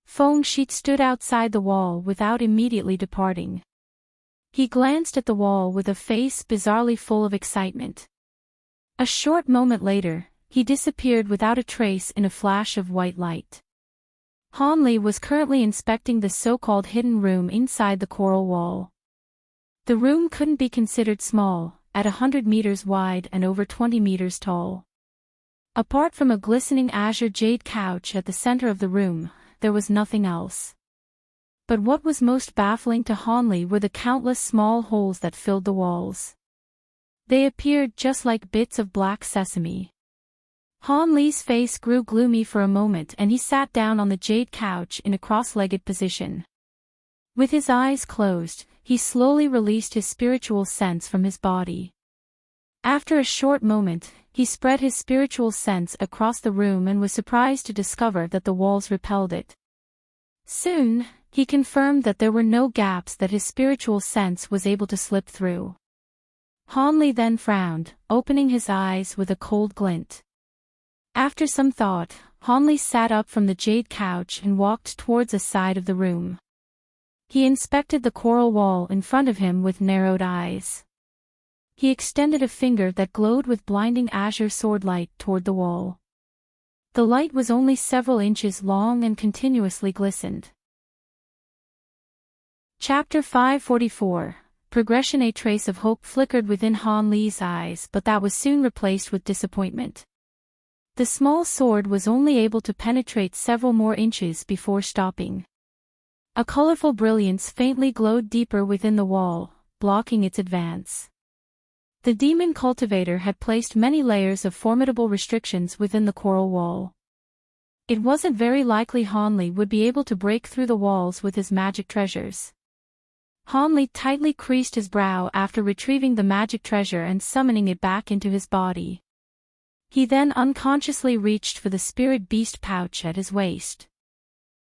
Speaker 1: Feng Shi stood outside the wall without immediately departing. He glanced at the wall with a face bizarrely full of excitement. A short moment later, he disappeared without a trace in a flash of white light. Han Li was currently inspecting the so-called hidden room inside the coral wall. The room couldn't be considered small, at 100 meters wide and over 20 meters tall. Apart from a glistening azure jade couch at the center of the room, there was nothing else. But what was most baffling to Han Li were the countless small holes that filled the walls. They appeared just like bits of black sesame. Han Li's face grew gloomy for a moment and he sat down on the jade couch in a cross-legged position. With his eyes closed, he slowly released his spiritual sense from his body. After a short moment, he spread his spiritual sense across the room and was surprised to discover that the walls repelled it. Soon, he confirmed that there were no gaps that his spiritual sense was able to slip through. Han Li then frowned, opening his eyes with a cold glint. After some thought, Han Li sat up from the jade couch and walked towards a side of the room. He inspected the coral wall in front of him with narrowed eyes. He extended a finger that glowed with blinding azure sword light toward the wall. The light was only several inches long and continuously glistened. Chapter 544. Progression. A trace of hope flickered within Han Li's eyes, but that was soon replaced with disappointment. The small sword was only able to penetrate several more inches before stopping. A colorful brilliance faintly glowed deeper within the wall, blocking its advance. The demon cultivator had placed many layers of formidable restrictions within the coral wall. It wasn't very likely Han Li would be able to break through the walls with his magic treasures. Han Li tightly creased his brow after retrieving the magic treasure and summoning it back into his body. He then unconsciously reached for the spirit beast pouch at his waist.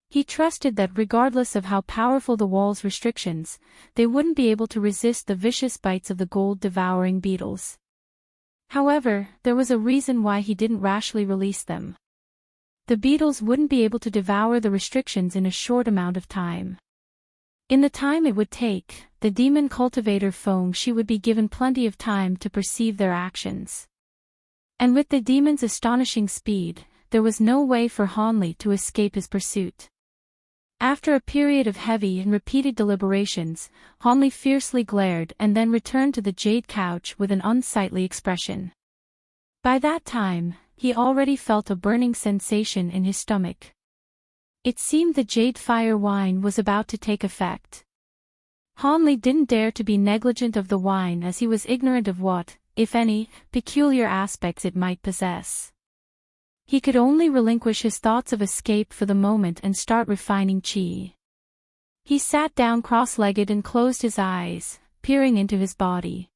Speaker 1: He trusted that regardless of how powerful the wall's restrictions, they wouldn't be able to resist the vicious bites of the gold-devouring beetles. However, there was a reason why he didn't rashly release them. The beetles wouldn't be able to devour the restrictions in a short amount of time. In the time it would take, the demon cultivator Feng Shi would be given plenty of time to perceive their actions. And with the demon's astonishing speed, there was no way for Han Li to escape his pursuit. After a period of heavy and repeated deliberations, Han Li fiercely glared and then returned to the jade couch with an unsightly expression. By that time, he already felt a burning sensation in his stomach. It seemed the jade fire wine was about to take effect. Han Li didn't dare to be negligent of the wine as he was ignorant of what, if any, peculiar aspects it might possess. He could only relinquish his thoughts of escape for the moment and start refining qi. He sat down cross-legged and closed his eyes, peering into his body.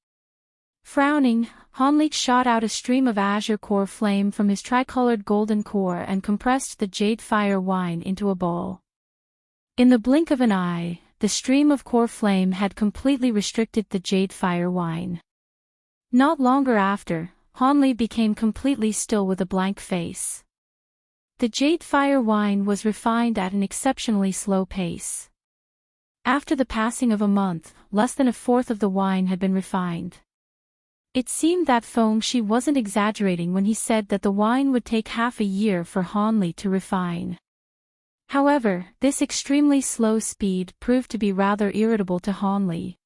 Speaker 1: Frowning, Han Li shot out a stream of azure core flame from his tricolored golden core and compressed the jade fire wine into a ball. In the blink of an eye, the stream of core flame had completely restricted the jade fire wine. Not longer after, Han Li became completely still with a blank face. The jade fire wine was refined at an exceptionally slow pace. After the passing of a month, less than a fourth of the wine had been refined. It seemed that Feng Shi wasn't exaggerating when he said that the wine would take half a year for Han Li to refine. However, this extremely slow speed proved to be rather irritable to Han Li.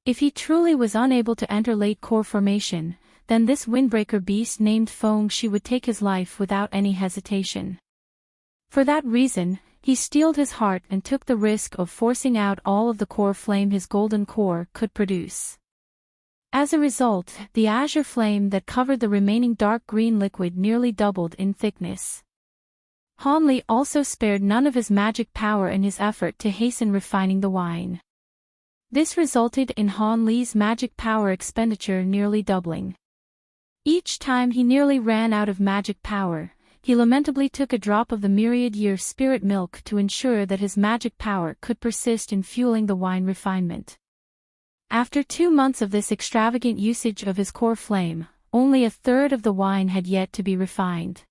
Speaker 1: If he truly was unable to enter late core formation, then this windbreaker beast named Feng Shi would take his life without any hesitation. For that reason, he steeled his heart and took the risk of forcing out all of the core flame his golden core could produce. As a result, the azure flame that covered the remaining dark green liquid nearly doubled in thickness. Han Li also spared none of his magic power in his effort to hasten refining the wine. This resulted in Han Li's magic power expenditure nearly doubling. Each time he nearly ran out of magic power, he lamentably took a drop of the myriad-year spirit milk to ensure that his magic power could persist in fueling the wine refinement. After 2 months of this extravagant usage of his core flame, only a third of the wine had yet to be refined.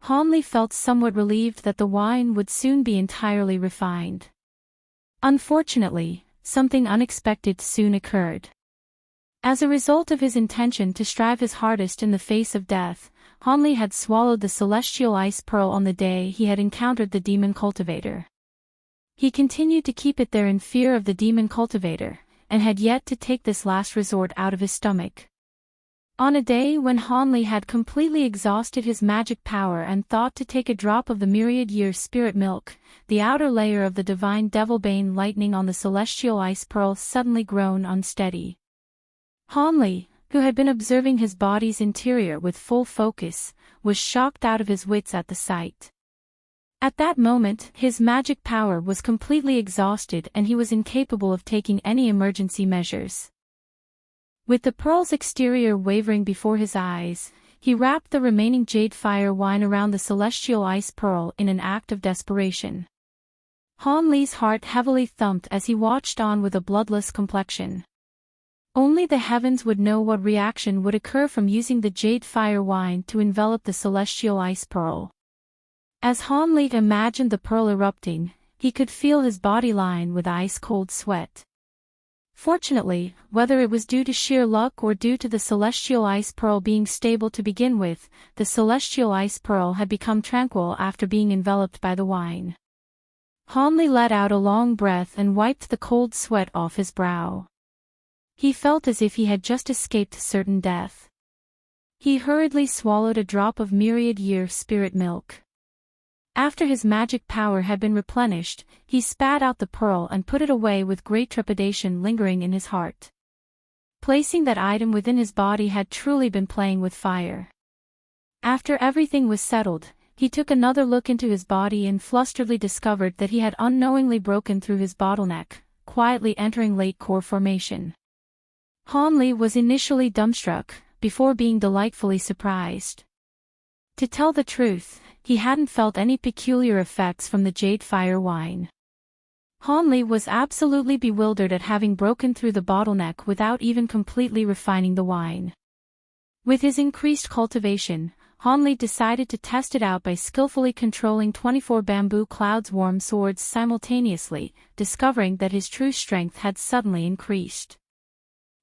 Speaker 1: Han Li felt somewhat relieved that the wine would soon be entirely refined. Unfortunately, something unexpected soon occurred. As a result of his intention to strive his hardest in the face of death, Han Li had swallowed the celestial ice pearl on the day he had encountered the demon cultivator. He continued to keep it there in fear of the demon cultivator, and had yet to take this last resort out of his stomach. On a day when Han Li had completely exhausted his magic power and thought to take a drop of the myriad-year spirit milk, the outer layer of the divine devilbane lightning on the celestial ice pearl suddenly grown unsteady. Han Li, who had been observing his body's interior with full focus, was shocked out of his wits at the sight. At that moment, his magic power was completely exhausted and he was incapable of taking any emergency measures. With the pearl's exterior wavering before his eyes, he wrapped the remaining jade fire wine around the celestial ice pearl in an act of desperation. Han Li's heart heavily thumped as he watched on with a bloodless complexion. Only the heavens would know what reaction would occur from using the jade fire wine to envelop the celestial ice pearl. As Han Li imagined the pearl erupting, he could feel his body line with ice-cold sweat. Fortunately, whether it was due to sheer luck or due to the celestial ice pearl being stable to begin with, the celestial ice pearl had become tranquil after being enveloped by the wine. Han Li let out a long breath and wiped the cold sweat off his brow. He felt as if he had just escaped certain death. He hurriedly swallowed a drop of myriad-year spirit milk. After his magic power had been replenished, he spat out the pearl and put it away with great trepidation lingering in his heart. Placing that item within his body had truly been playing with fire. After everything was settled, he took another look into his body and flusteredly discovered that he had unknowingly broken through his bottleneck, quietly entering late core formation. Han Li was initially dumbstruck, before being delightfully surprised. To tell the truth, he hadn't felt any peculiar effects from the jade fire wine. Han Li was absolutely bewildered at having broken through the bottleneck without even completely refining the wine. With his increased cultivation, Han Li decided to test it out by skillfully controlling 24 bamboo clouds warm swords simultaneously, discovering that his true strength had suddenly increased.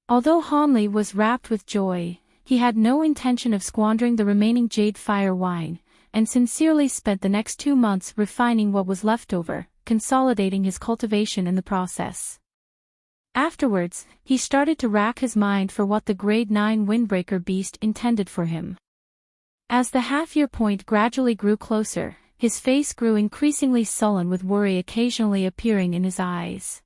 Speaker 1: Although Han Li was rapt with joy, he had no intention of squandering the remaining jade fire wine, and sincerely spent the next 2 months refining what was left over, consolidating his cultivation in the process. Afterwards, he started to rack his mind for what the grade 9 windbreaker beast intended for him. As the half-year point gradually grew closer, his face grew increasingly sullen with worry occasionally appearing in his eyes.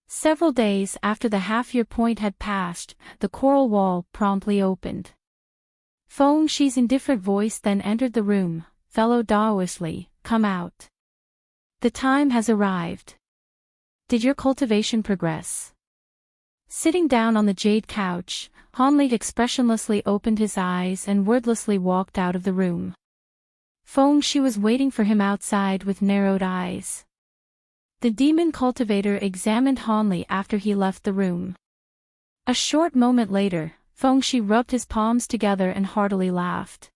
Speaker 1: Several days after the half-year point had passed, the coral wall promptly opened. Feng Shi's indifferent voice then entered the room. "Fellow Daoist Li, come out. The time has arrived. Did your cultivation progress?" Sitting down on the jade couch, Han Li expressionlessly opened his eyes and wordlessly walked out of the room. Feng Shi was waiting for him outside with narrowed eyes. The demon cultivator examined Han Li after he left the room. A short moment later, Feng Shi rubbed his palms together and heartily laughed.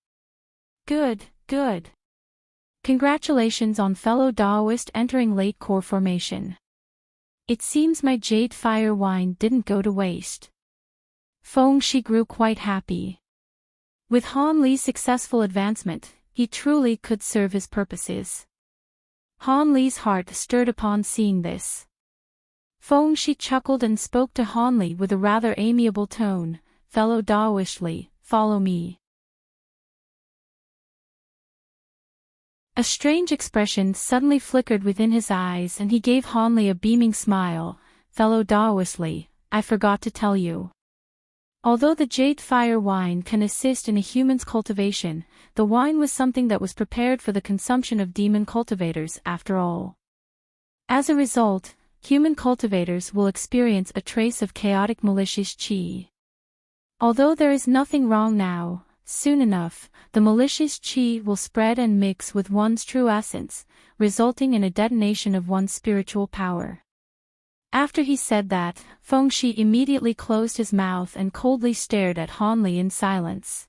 Speaker 1: "Good, good. Congratulations on fellow Daoist entering late core formation. It seems my jade fire wine didn't go to waste." Feng Shi grew quite happy. With Han Li's successful advancement, he truly could serve his purposes. Han Li's heart stirred upon seeing this. Feng Shi chuckled and spoke to Han Li with a rather amiable tone. fellow Dawishli, follow me. A strange expression suddenly flickered within his eyes and he gave Hanli a beaming smile. Fellow Dawishli, I forgot to tell you. Although the jade fire wine can assist in a human's cultivation, the wine was something that was prepared for the consumption of demon cultivators after all. As a result, human cultivators will experience a trace of chaotic malicious chi. Although there is nothing wrong now, soon enough, the malicious chi will spread and mix with one's true essence, resulting in a detonation of one's spiritual power. After he said that, Fengshi immediately closed his mouth and coldly stared at Hanli in silence.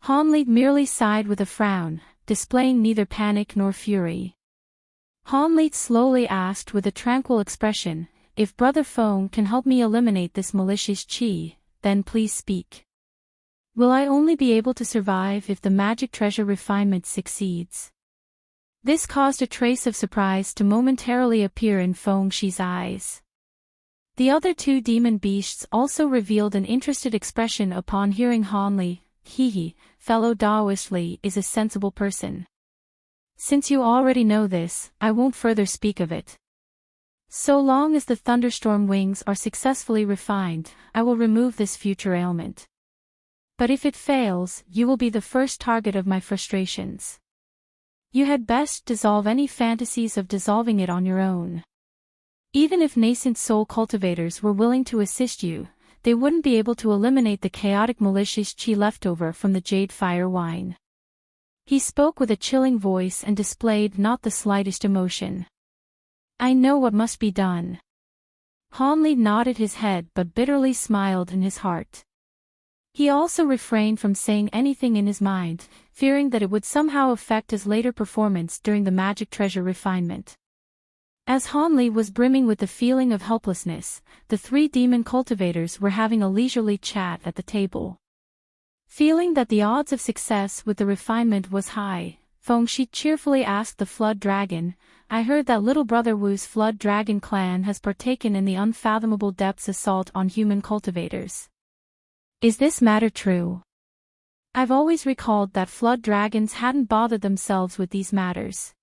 Speaker 1: Hanli merely sighed with a frown, displaying neither panic nor fury. Hanli slowly asked with a tranquil expression, if Brother Feng can help me eliminate this malicious chi, then please speak. Will I only be able to survive if the magic treasure refinement succeeds? This caused a trace of surprise to momentarily appear in Fengshi's eyes. The other two demon beasts also revealed an interested expression upon hearing Hanli. Fellow Dawishli is a sensible person. Since you already know this, I won't further speak of it. So long as the thunderstorm wings are successfully refined, I will remove this future ailment. But if it fails, you will be the first target of my frustrations. You had best dissolve any fantasies of dissolving it on your own. Even if nascent soul cultivators were willing to assist you, they wouldn't be able to eliminate the chaotic malicious chi leftover from the jade fire wine. He spoke with a chilling voice and displayed not the slightest emotion. I know what must be done. Hanli nodded his head but bitterly smiled in his heart. He also refrained from saying anything in his mind, fearing that it would somehow affect his later performance during the magic treasure refinement. As Hanli was brimming with the feeling of helplessness, the three demon cultivators were having a leisurely chat at the table. Feeling that the odds of success with the refinement was high, Fengshi cheerfully asked the Flood Dragon, I heard that little brother Wu's Flood Dragon clan has partaken in the unfathomable depths assault on human cultivators. Is this matter true? I've always recalled that flood dragons hadn't bothered themselves with these matters.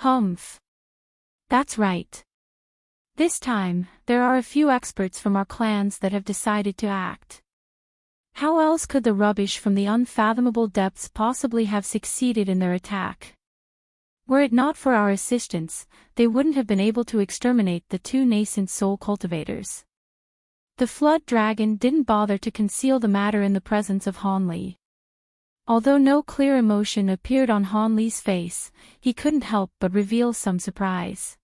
Speaker 1: Humph. That's right. This time, there are a few experts from our clans that have decided to act. How else could the rubbish from the unfathomable depths possibly have succeeded in their attack? Were it not for our assistance, they wouldn't have been able to exterminate the two nascent soul cultivators. The flood dragon didn't bother to conceal the matter in the presence of Hanli. Although no clear emotion appeared on Hanli's face, he couldn't help but reveal some surprise.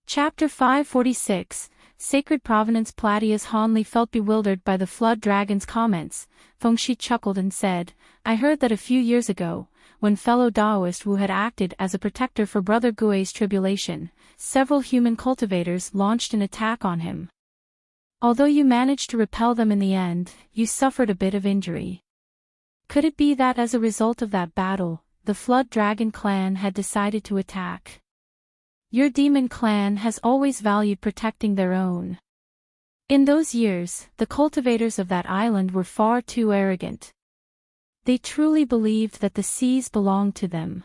Speaker 1: Chapter 546, Sacred Provenance. As Hanli felt bewildered by the flood dragon's comments, Fengshi chuckled and said, I heard that a few years ago, when fellow Daoist Wu had acted as a protector for Brother Gui's tribulation, several human cultivators launched an attack on him. Although you managed to repel them in the end, you suffered a bit of injury. Could it be that as a result of that battle, the Flood Dragon clan had decided to attack? Your demon clan has always valued protecting their own. In those years, the cultivators of that island were far too arrogant. They truly believed that the seas belonged to them.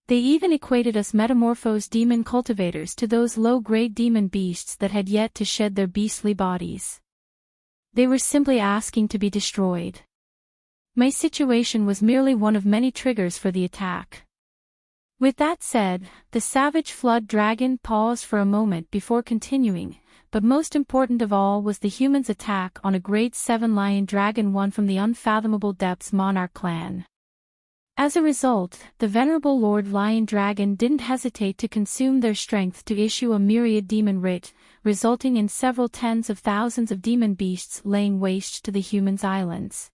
Speaker 1: They even equated us metamorphosed demon cultivators to those low-grade demon beasts that had yet to shed their beastly bodies. They were simply asking to be destroyed. My situation was merely one of many triggers for the attack. With that said, the savage flood dragon paused for a moment before continuing, but most important of all was the humans' attack on a grade 7 lion dragon, one from the unfathomable depths monarch clan. As a result, the venerable Lord Lion Dragon didn't hesitate to consume their strength to issue a myriad demon writ, resulting in several tens of thousands of demon beasts laying waste to the humans' islands.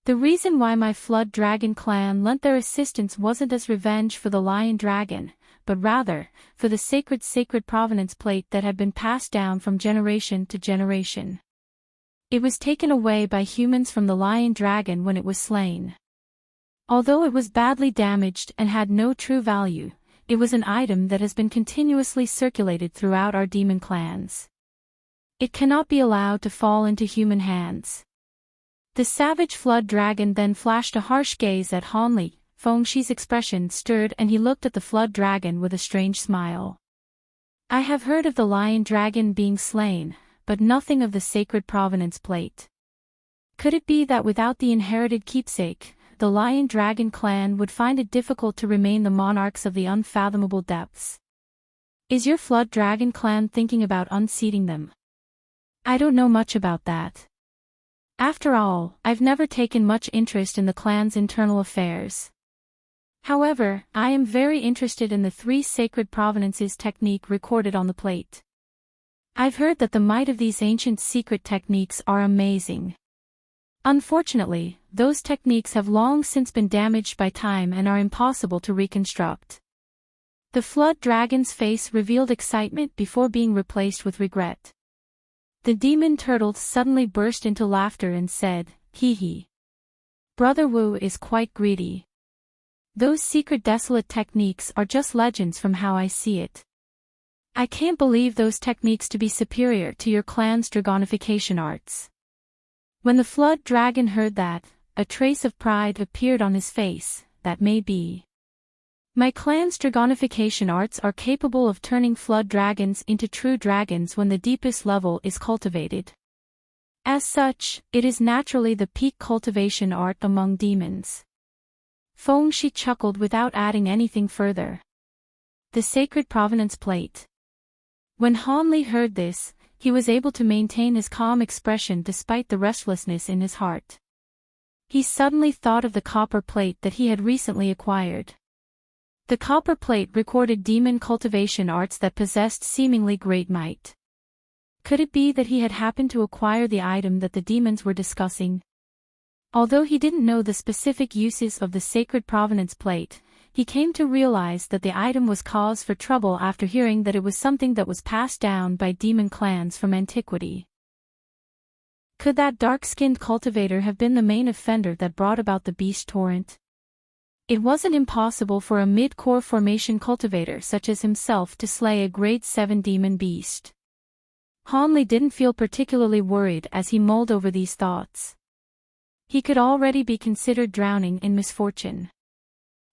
Speaker 1: The reason why my Flood Dragon clan lent their assistance wasn't as revenge for the Lion Dragon, but rather, for the sacred provenance plate that had been passed down from generation to generation. It was taken away by humans from the Lion Dragon when it was slain. Although it was badly damaged and had no true value, it was an item that has been continuously circulated throughout our demon clans. It cannot be allowed to fall into human hands. The savage flood dragon then flashed a harsh gaze at Hanli. Fengshi's expression stirred and he looked at the flood dragon with a strange smile. I have heard of the lion dragon being slain, but nothing of the sacred provenance plate. Could it be that without the inherited keepsake, the lion dragon clan would find it difficult to remain the monarchs of the unfathomable depths? Is your flood dragon clan thinking about unseating them? I don't know much about that. After all, I've never taken much interest in the clan's internal affairs. However, I am very interested in the 3 sacred provenances technique recorded on the plate. I've heard that the might of these ancient secret techniques are amazing. Unfortunately, those techniques have long since been damaged by time and are impossible to reconstruct. The flood dragon's face revealed excitement before being replaced with regret. The demon turtle suddenly burst into laughter and said, "Hee hee. Brother Wu is quite greedy. Those secret desolate techniques are just legends from how I see it. I can't believe those techniques to be superior to your clan's dragonification arts." When the flood dragon heard that, a trace of pride appeared on his face. That may be. My clan's dragonification arts are capable of turning flood dragons into true dragons when the deepest level is cultivated. As such, it is naturally the peak cultivation art among demons. Fengshi chuckled without adding anything further. The sacred provenance plate. When Hanli heard this, he was able to maintain his calm expression despite the restlessness in his heart. He suddenly thought of the copper plate that he had recently acquired. The copper plate recorded demon cultivation arts that possessed seemingly great might. Could it be that he had happened to acquire the item that the demons were discussing? Although he didn't know the specific uses of the sacred provenance plate, he came to realize that the item was cause for trouble after hearing that it was something that was passed down by demon clans from antiquity. Could that dark-skinned cultivator have been the main offender that brought about the beast torrent? It wasn't impossible for a mid-core formation cultivator such as himself to slay a grade 7 demon beast. Hanli didn't feel particularly worried as he mulled over these thoughts. He could already be considered drowning in misfortune.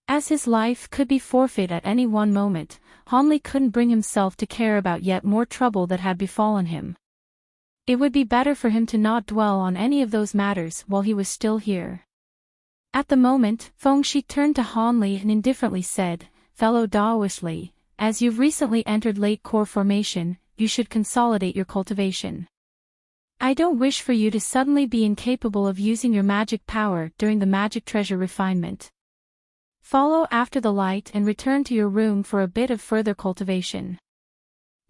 Speaker 1: As his life could be forfeit at any one moment, Hanli couldn't bring himself to care about yet more trouble that had befallen him. It would be better for him to not dwell on any of those matters while he was still here. At the moment, Fengshi turned to Hanli and indifferently said, "Fellow Daoistly, as you've recently entered late core formation, you should consolidate your cultivation. I don't wish for you to suddenly be incapable of using your magic power during the magic treasure refinement. Follow after the light and return to your room for a bit of further cultivation."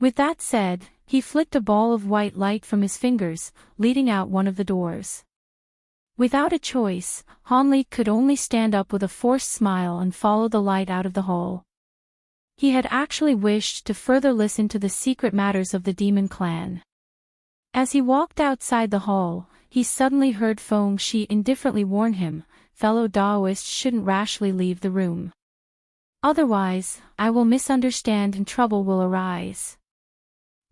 Speaker 1: With that said, he flicked a ball of white light from his fingers, leading out one of the doors. Without a choice, Hanli could only stand up with a forced smile and follow the light out of the hall. He had actually wished to further listen to the secret matters of the demon clan. As he walked outside the hall, he suddenly heard Fengshi indifferently warn him, "Fellow Daoists shouldn't rashly leave the room. Otherwise, I will misunderstand and trouble will arise."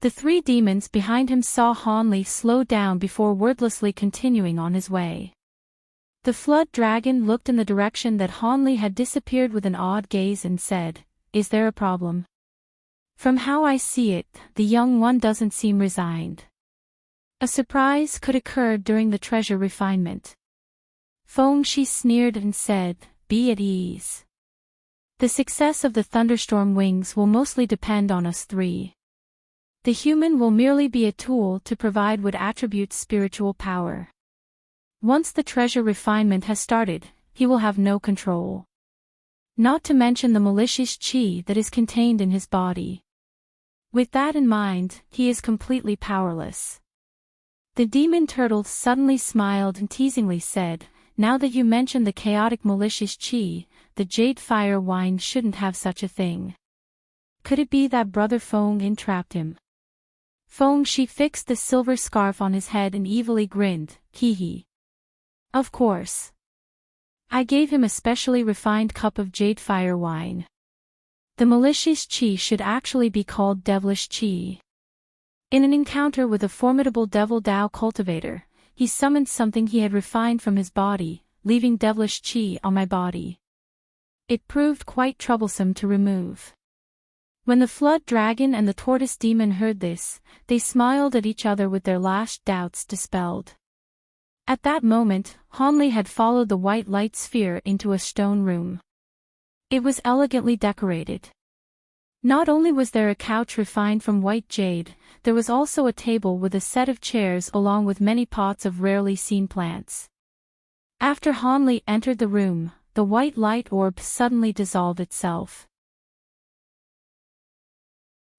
Speaker 1: The 3 demons behind him saw Hanli slow down before wordlessly continuing on his way. The flood dragon looked in the direction that Hanli had disappeared with an odd gaze and said, "Is there a problem? From how I see it, the young one doesn't seem resigned. A surprise could occur during the treasure refinement." Fengshi sneered and said, "Be at ease. The success of the thunderstorm wings will mostly depend on us 3. The human will merely be a tool to provide what attributes spiritual power. Once the treasure refinement has started, he will have no control. Not to mention the malicious chi that is contained in his body. With that in mind, he is completely powerless." The demon turtle suddenly smiled and teasingly said, "Now that you mention the chaotic malicious chi, the jade fire wine shouldn't have such a thing. Could it be that Brother Feng entrapped him?" Fengshi fixed the silver scarf on his head and evilly grinned, "Hee hee. Of course. I gave him a specially refined cup of jade fire wine. The malicious chi should actually be called devilish chi. In an encounter with a formidable devil Dao cultivator, he summoned something he had refined from his body, leaving devilish qi on my body. It proved quite troublesome to remove. When the flood dragon and the tortoise demon heard this, they smiled at each other with their last doubts dispelled. At that moment, Hanli had followed the white light sphere into a stone room. It was elegantly decorated. Not only was there a couch refined from white jade, there was also a table with a set of chairs along with many pots of rarely seen plants. After Hanli entered the room, the white light orb suddenly dissolved itself.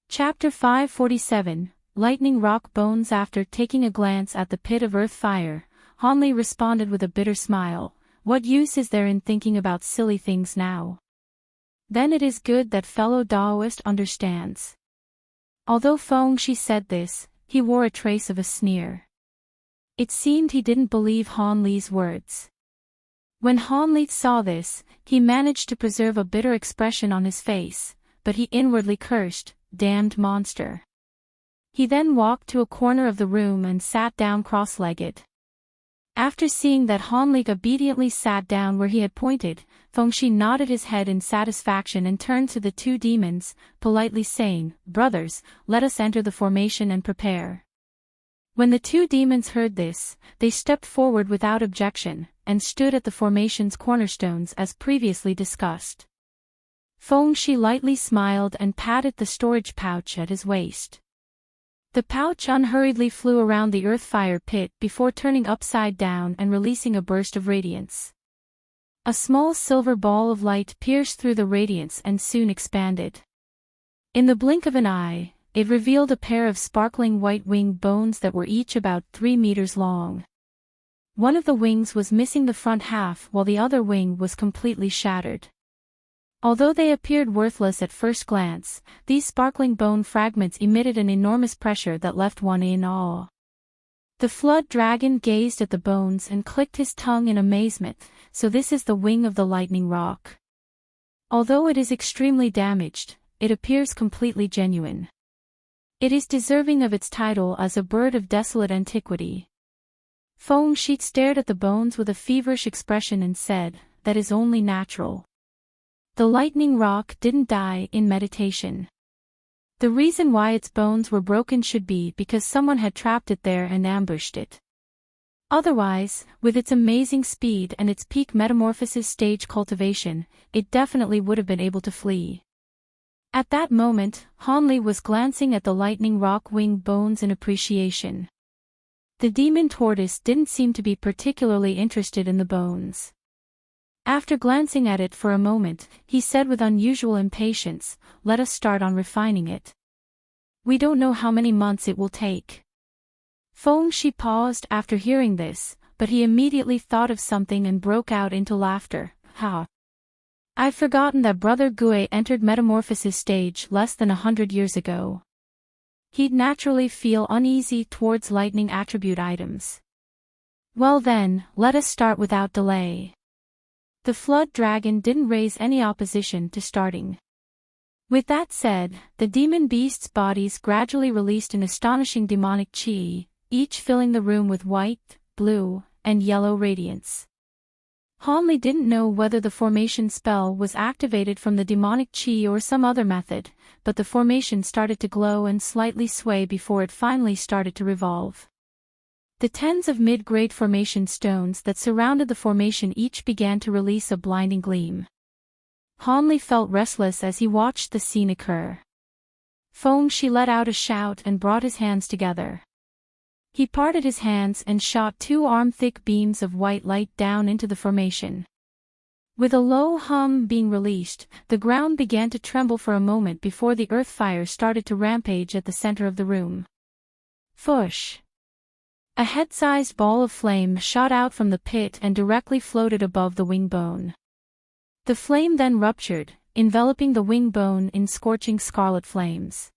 Speaker 1: Chapter 547, Lightning Rock Bones. After taking a glance at the pit of earth fire, Hanli responded with a bitter smile, "What use is there in thinking about silly things now? Then it is good that fellow Daoist understands." Although Feng Shi said this, he wore a trace of a sneer. It seemed he didn't believe Han Li's words. When Han Li saw this, he managed to preserve a bitter expression on his face, but he inwardly cursed, "Damned monster." He then walked to a corner of the room and sat down cross-legged. After seeing that Han Li obediently sat down where he had pointed, Feng Shi nodded his head in satisfaction and turned to the two demons, politely saying, "Brothers, let us enter the formation and prepare." When the two demons heard this, they stepped forward without objection, and stood at the formation's cornerstones as previously discussed. Feng Shi lightly smiled and patted the storage pouch at his waist. The pouch unhurriedly flew around the earth fire pit before turning upside down and releasing a burst of radiance. A small silver ball of light pierced through the radiance and soon expanded. In the blink of an eye, it revealed a pair of sparkling white wing bones that were each about 3 meters long. One of the wings was missing the front half while the other wing was completely shattered. Although they appeared worthless at first glance, these sparkling bone fragments emitted an enormous pressure that left one in awe. The flood dragon gazed at the bones and clicked his tongue in amazement. "So this is the wing of the lightning rock. Although it is extremely damaged, it appears completely genuine. It is deserving of its title as a bird of desolate antiquity." Feng Shi stared at the bones with a feverish expression and said, "That is only natural. The lightning rock didn't die in meditation. The reason why its bones were broken should be because someone had trapped it there and ambushed it. Otherwise, with its amazing speed and its peak metamorphosis stage cultivation, it definitely would have been able to flee." At that moment, Han Li was glancing at the lightning rock wing bones in appreciation. The demon tortoise didn't seem to be particularly interested in the bones. After glancing at it for a moment, he said with unusual impatience, "Let us start on refining it. We don't know how many months it will take." Feng Shi paused after hearing this, but he immediately thought of something and broke out into laughter. "Ha! I've forgotten that Brother Gue entered metamorphosis stage less than 100 years ago. He'd naturally feel uneasy towards lightning attribute items. Well then, let us start without delay." The flood dragon didn't raise any opposition to starting. With that said, the demon beasts' bodies gradually released an astonishing demonic qi, each filling the room with white, blue, and yellow radiance. Han Li didn't know whether the formation spell was activated from the demonic qi or some other method, but the formation started to glow and slightly sway before it finally started to revolve. The tens of mid-grade formation stones that surrounded the formation each began to release a blinding gleam. Han Li felt restless as he watched the scene occur. Feng Shi let out a shout and brought his hands together. He parted his hands and shot 2 arm-thick beams of white light down into the formation. With a low hum being released, the ground began to tremble for a moment before the earth fire started to rampage at the center of the room. Fush! A head-sized ball of flame shot out from the pit and directly floated above the wing bone. The flame then ruptured, enveloping the wing bone in scorching scarlet flames.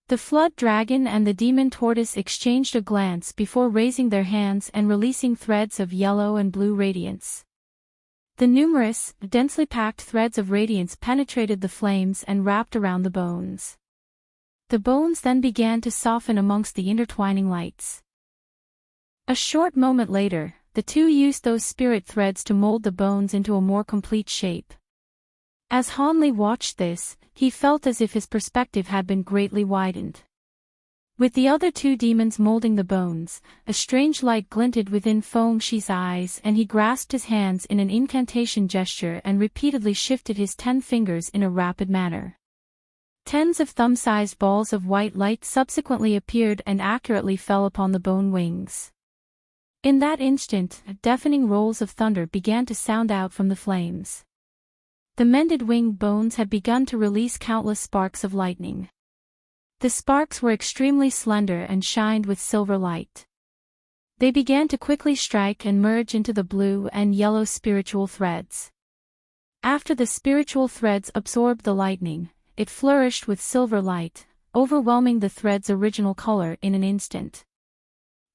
Speaker 1: The flood dragon and the demon tortoise exchanged a glance before raising their hands and releasing threads of yellow and blue radiance. The numerous, densely packed threads of radiance penetrated the flames and wrapped around the bones. The bones then began to soften amongst the intertwining lights. A short moment later, the two used those spirit threads to mold the bones into a more complete shape. As Hanli watched this, he felt as if his perspective had been greatly widened. With the other two demons molding the bones, a strange light glinted within Fengshi's eyes and he grasped his hands in an incantation gesture and repeatedly shifted his 10 fingers in a rapid manner. Tens of thumb-sized balls of white light subsequently appeared and accurately fell upon the bone wings. In that instant, deafening rolls of thunder began to sound out from the flames. The mended wing bones had begun to release countless sparks of lightning. The sparks were extremely slender and shined with silver light. They began to quickly strike and merge into the blue and yellow spiritual threads. After the spiritual threads absorbed the lightning, it flourished with silver light, overwhelming the thread's original color in an instant.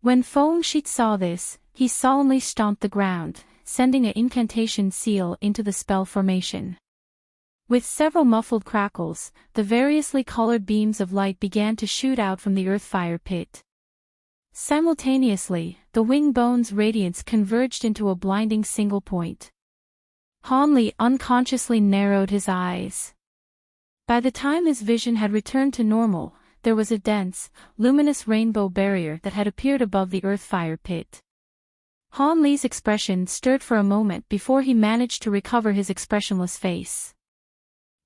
Speaker 1: When Fengshi saw this, he solemnly stomped the ground, sending an incantation seal into the spell formation. With several muffled crackles, the variously colored beams of light began to shoot out from the earth fire pit. Simultaneously, the wing bone's radiance converged into a blinding single point. Hanli unconsciously narrowed his eyes. By the time his vision had returned to normal, there was a dense, luminous rainbow barrier that had appeared above the earth fire pit. Hanli's expression stirred for a moment before he managed to recover his expressionless face.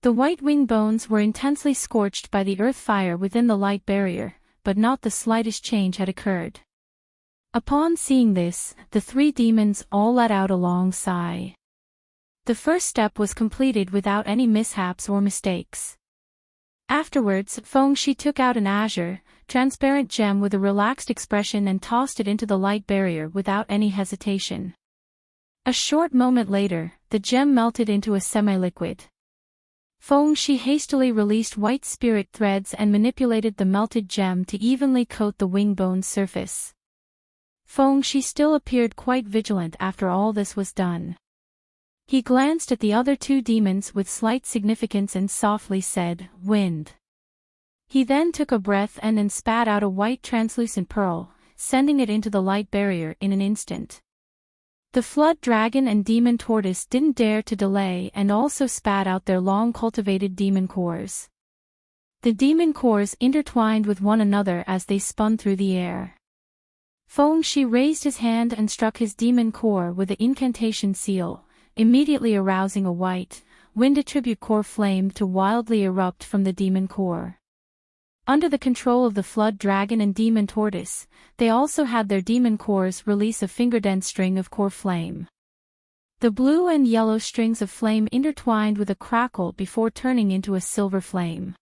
Speaker 1: The white wing bones were intensely scorched by the earth fire within the light barrier, but not the slightest change had occurred. Upon seeing this, the three demons all let out a long sigh. The first step was completed without any mishaps or mistakes. Afterwards, Fengshi took out an azure, transparent gem with a relaxed expression and tossed it into the light barrier without any hesitation. A short moment later, the gem melted into a semi-liquid. Fengshi hastily released white spirit threads and manipulated the melted gem to evenly coat the wing bone's surface. Fengshi still appeared quite vigilant after all this was done. He glanced at the other two demons with slight significance and softly said, "Wind." He then took a breath and spat out a white translucent pearl, sending it into the light barrier in an instant. The flood dragon and demon tortoise didn't dare to delay and also spat out their long-cultivated demon cores. The demon cores intertwined with one another as they spun through the air. Fengshi raised his hand and struck his demon core with the incantation seal, immediately arousing a white, wind-attribute core flame to wildly erupt from the demon core. Under the control of the flood dragon and demon tortoise, they also had their demon cores release a finger-dense string of core flame. The blue and yellow strings of flame intertwined with a crackle before turning into a silver flame.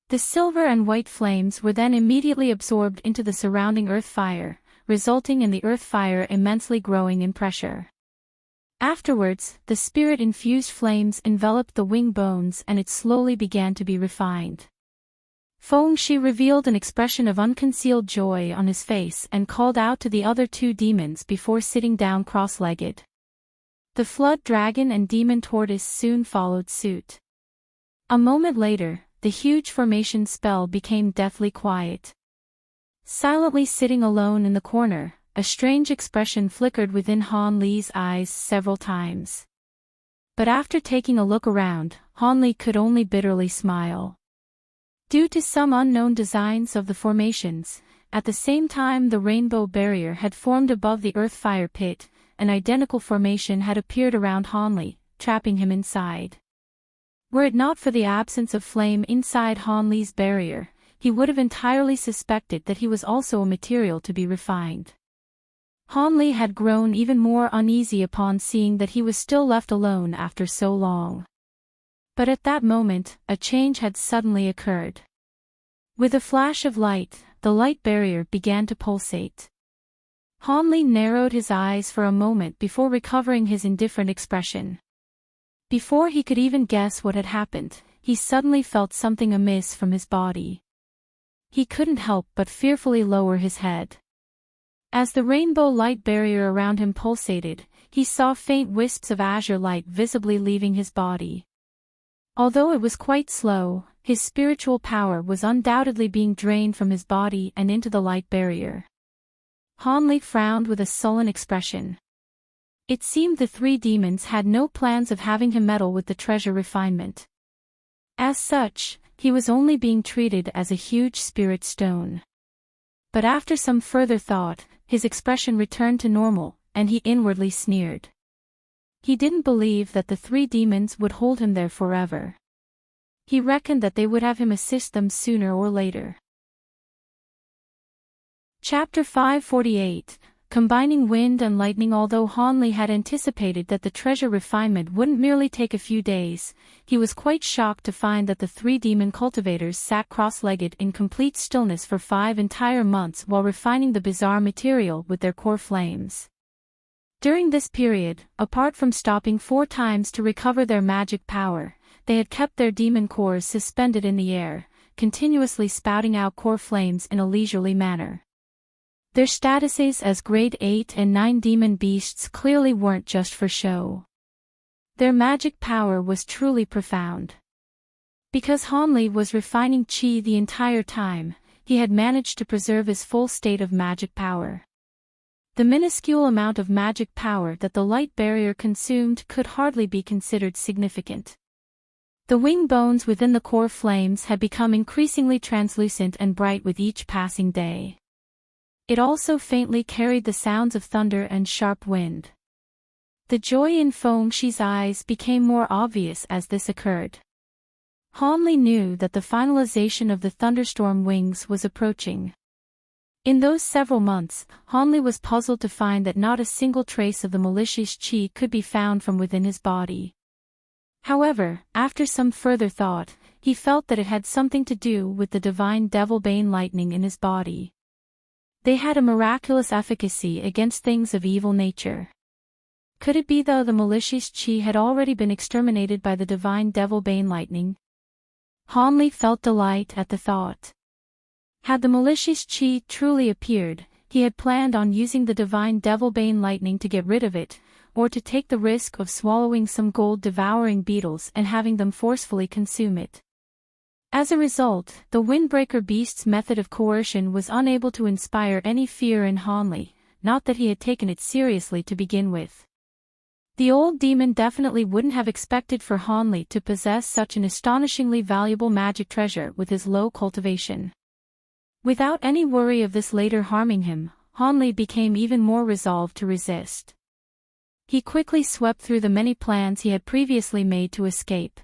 Speaker 1: The silver and white flames were then immediately absorbed into the surrounding earth fire, resulting in the earth fire immensely growing in pressure. Afterwards, the spirit-infused flames enveloped the wing bones and it slowly began to be refined. Fengshi revealed an expression of unconcealed joy on his face and called out to the other two demons before sitting down cross-legged. The flood dragon and demon tortoise soon followed suit. A moment later, the huge formation spell became deathly quiet. Silently sitting alone in the corner, a strange expression flickered within Hanli's eyes several times. But after taking a look around, Hanli could only bitterly smile. Due to some unknown designs of the formations, at the same time the rainbow barrier had formed above the earth fire pit, an identical formation had appeared around Hanli, trapping him inside. Were it not for the absence of flame inside Hanli's barrier, he would have entirely suspected that he was also a material to be refined. Hanli had grown even more uneasy upon seeing that he was still left alone after so long. But at that moment, a change had suddenly occurred. With a flash of light, the light barrier began to pulsate. Hanli narrowed his eyes for a moment before recovering his indifferent expression. Before he could even guess what had happened, he suddenly felt something amiss from his body. He couldn't help but fearfully lower his head. As the rainbow light barrier around him pulsated, he saw faint wisps of azure light visibly leaving his body. Although it was quite slow, his spiritual power was undoubtedly being drained from his body and into the light barrier. Hanli frowned with a sullen expression. It seemed the three demons had no plans of having him meddle with the treasure refinement. As such, he was only being treated as a huge spirit stone. But after some further thought, his expression returned to normal, and he inwardly sneered. He didn't believe that the three demons would hold him there forever. He reckoned that they would have him assist them sooner or later. Chapter 548, Combining Wind and Lightning. Although Hanli had anticipated that the treasure refinement wouldn't merely take a few days, he was quite shocked to find that the three demon cultivators sat cross-legged in complete stillness for 5 entire months while refining the bizarre material with their core flames. During this period, apart from stopping 4 times to recover their magic power, they had kept their demon cores suspended in the air, continuously spouting out core flames in a leisurely manner. Their statuses as grade 8 and 9 demon beasts clearly weren't just for show. Their magic power was truly profound. Because Hanli was refining chi the entire time, he had managed to preserve his full state of magic power. The minuscule amount of magic power that the light barrier consumed could hardly be considered significant. The wing bones within the core flames had become increasingly translucent and bright with each passing day. It also faintly carried the sounds of thunder and sharp wind. The joy in Fengshi's eyes became more obvious as this occurred. Hanli knew that the finalization of the thunderstorm wings was approaching. In those several months, Hanli was puzzled to find that not a single trace of the malicious chi could be found from within his body. However, after some further thought, he felt that it had something to do with the divine devil-bane lightning in his body. They had a miraculous efficacy against things of evil nature. Could it be though the malicious chi had already been exterminated by the divine devil-bane lightning? Hanli felt delight at the thought. Had the malicious chi truly appeared, he had planned on using the divine devil-bane lightning to get rid of it, or to take the risk of swallowing some gold-devouring beetles and having them forcefully consume it. As a result, the Windbreaker Beast's method of coercion was unable to inspire any fear in Hanli, not that he had taken it seriously to begin with. The old demon definitely wouldn't have expected for Hanli to possess such an astonishingly valuable magic treasure with his low cultivation. Without any worry of this later harming him, Hanli became even more resolved to resist. He quickly swept through the many plans he had previously made to escape.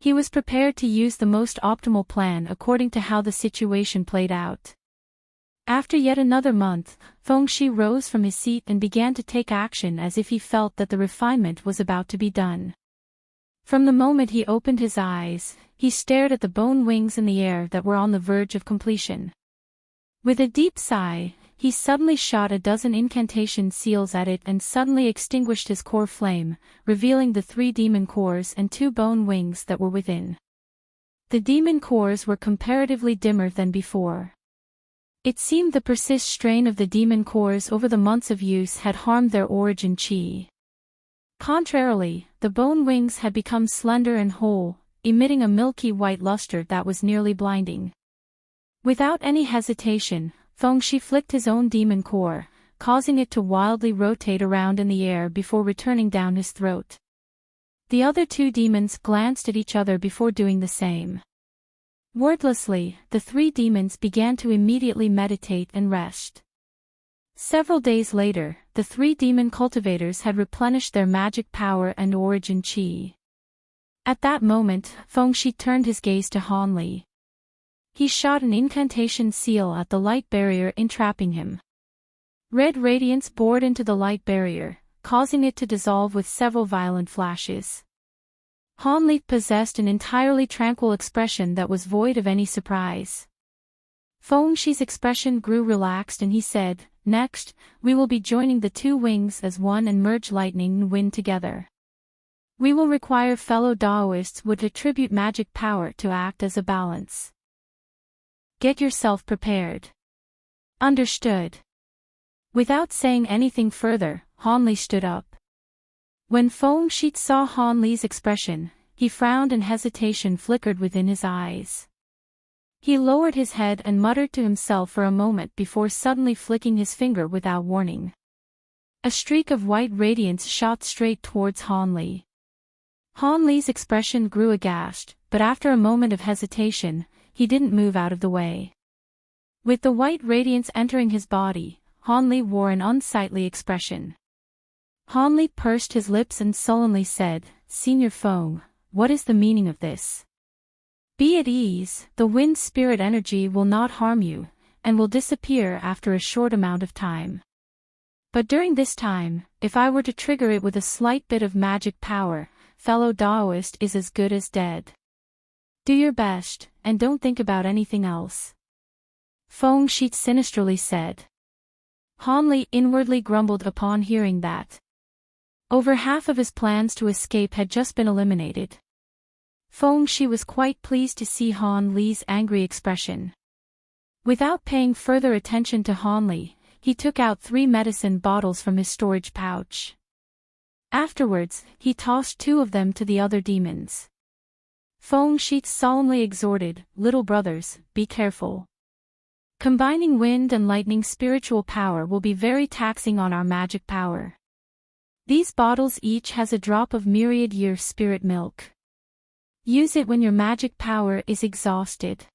Speaker 1: He was prepared to use the most optimal plan according to how the situation played out. After yet another month, Fengshi rose from his seat and began to take action as if he felt that the refinement was about to be done. From the moment he opened his eyes, he stared at the bone wings in the air that were on the verge of completion. With a deep sigh, he suddenly shot a dozen incantation seals at it and suddenly extinguished his core flame, revealing the 3 demon cores and 2 bone wings that were within. The demon cores were comparatively dimmer than before. It seemed the persistent strain of the demon cores over the months of use had harmed their origin chi. Contrarily, the bone wings had become slender and whole, emitting a milky white luster that was nearly blinding. Without any hesitation, Fengshi flicked his own demon core, causing it to wildly rotate around in the air before returning down his throat. The other 2 demons glanced at each other before doing the same. Wordlessly, the 3 demons began to immediately meditate and rest. Several days later, the 3 demon cultivators had replenished their magic power and origin chi. At that moment, Fengshi turned his gaze to Hanli. He shot an incantation seal at the light barrier, entrapping him. Red radiance bored into the light barrier, causing it to dissolve with several violent flashes. Hanli possessed an entirely tranquil expression that was void of any surprise. Fengshi's expression grew relaxed and he said, "Next, we will be joining the 2 wings as one and merge lightning and wind together. We will require fellow Daoists would attribute magic power to act as a balance. Get yourself prepared." Understood. Without saying anything further, Hanli stood up. When Fengshi saw Hanli's expression, He frowned and hesitation flickered within his eyes. He lowered his head and muttered to himself for a moment before suddenly flicking his finger without warning. A streak of white radiance shot straight towards Han Li. Han Li's expression grew aghast, but after a moment of hesitation, he didn't move out of the way. With the white radiance entering his body, Han Li wore an unsightly expression. Han Li pursed his lips and sullenly said, "Senior Feng, what is the meaning of this? Be at ease, the wind spirit energy will not harm you, and will disappear after a short amount of time. But during this time, if I were to trigger it with a slight bit of magic power, fellow Daoist is as good as dead. Do your best, and don't think about anything else." Feng Shi sinisterly said. Han Li inwardly grumbled upon hearing that. Over half of his plans to escape had just been eliminated. Feng Shi was quite pleased to see Han Li's angry expression. Without paying further attention to Han Li, he took out 3 medicine bottles from his storage pouch. Afterwards, he tossed 2 of them to the other demons. Feng Shi solemnly exhorted, "Little brothers, be careful. Combining wind and lightning spiritual power will be very taxing on our magic power. These bottles each has a drop of myriad-year spirit milk. Use it when your magic power is exhausted.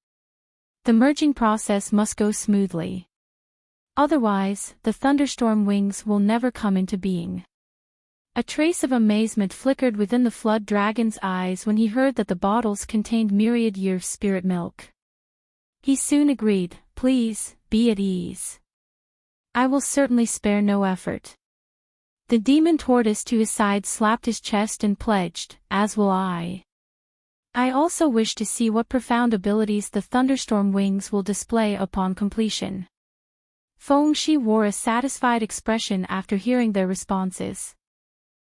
Speaker 1: The merging process must go smoothly. Otherwise, the thunderstorm wings will never come into being." A trace of amazement flickered within the flood dragon's eyes when he heard that the bottles contained myriad-year spirit milk. He soon agreed, "Please, be at ease. I will certainly spare no effort." The demon tortoise to his side slapped his chest and pledged, "As will I. I also wish to see what profound abilities the thunderstorm wings will display upon completion." Feng Shi wore a satisfied expression after hearing their responses.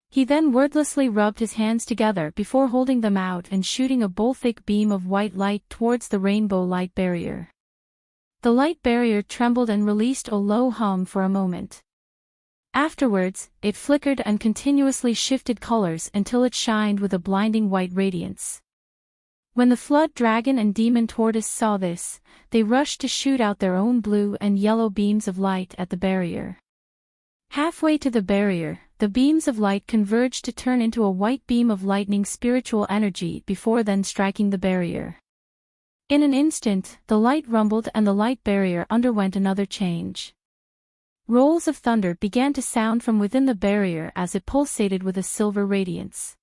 Speaker 1: He then wordlessly rubbed his hands together before holding them out and shooting a bull-thick beam of white light towards the rainbow light barrier. The light barrier trembled and released a low hum for a moment. Afterwards, it flickered and continuously shifted colors until it shined with a blinding white radiance. When the flood dragon and demon tortoise saw this, they rushed to shoot out their own blue and yellow beams of light at the barrier. Halfway to the barrier, the beams of light converged to turn into a white beam of lightning spiritual energy before then striking the barrier. In an instant, the light rumbled and the light barrier underwent another change. Rolls of thunder began to sound from within the barrier as it pulsated with a silver radiance.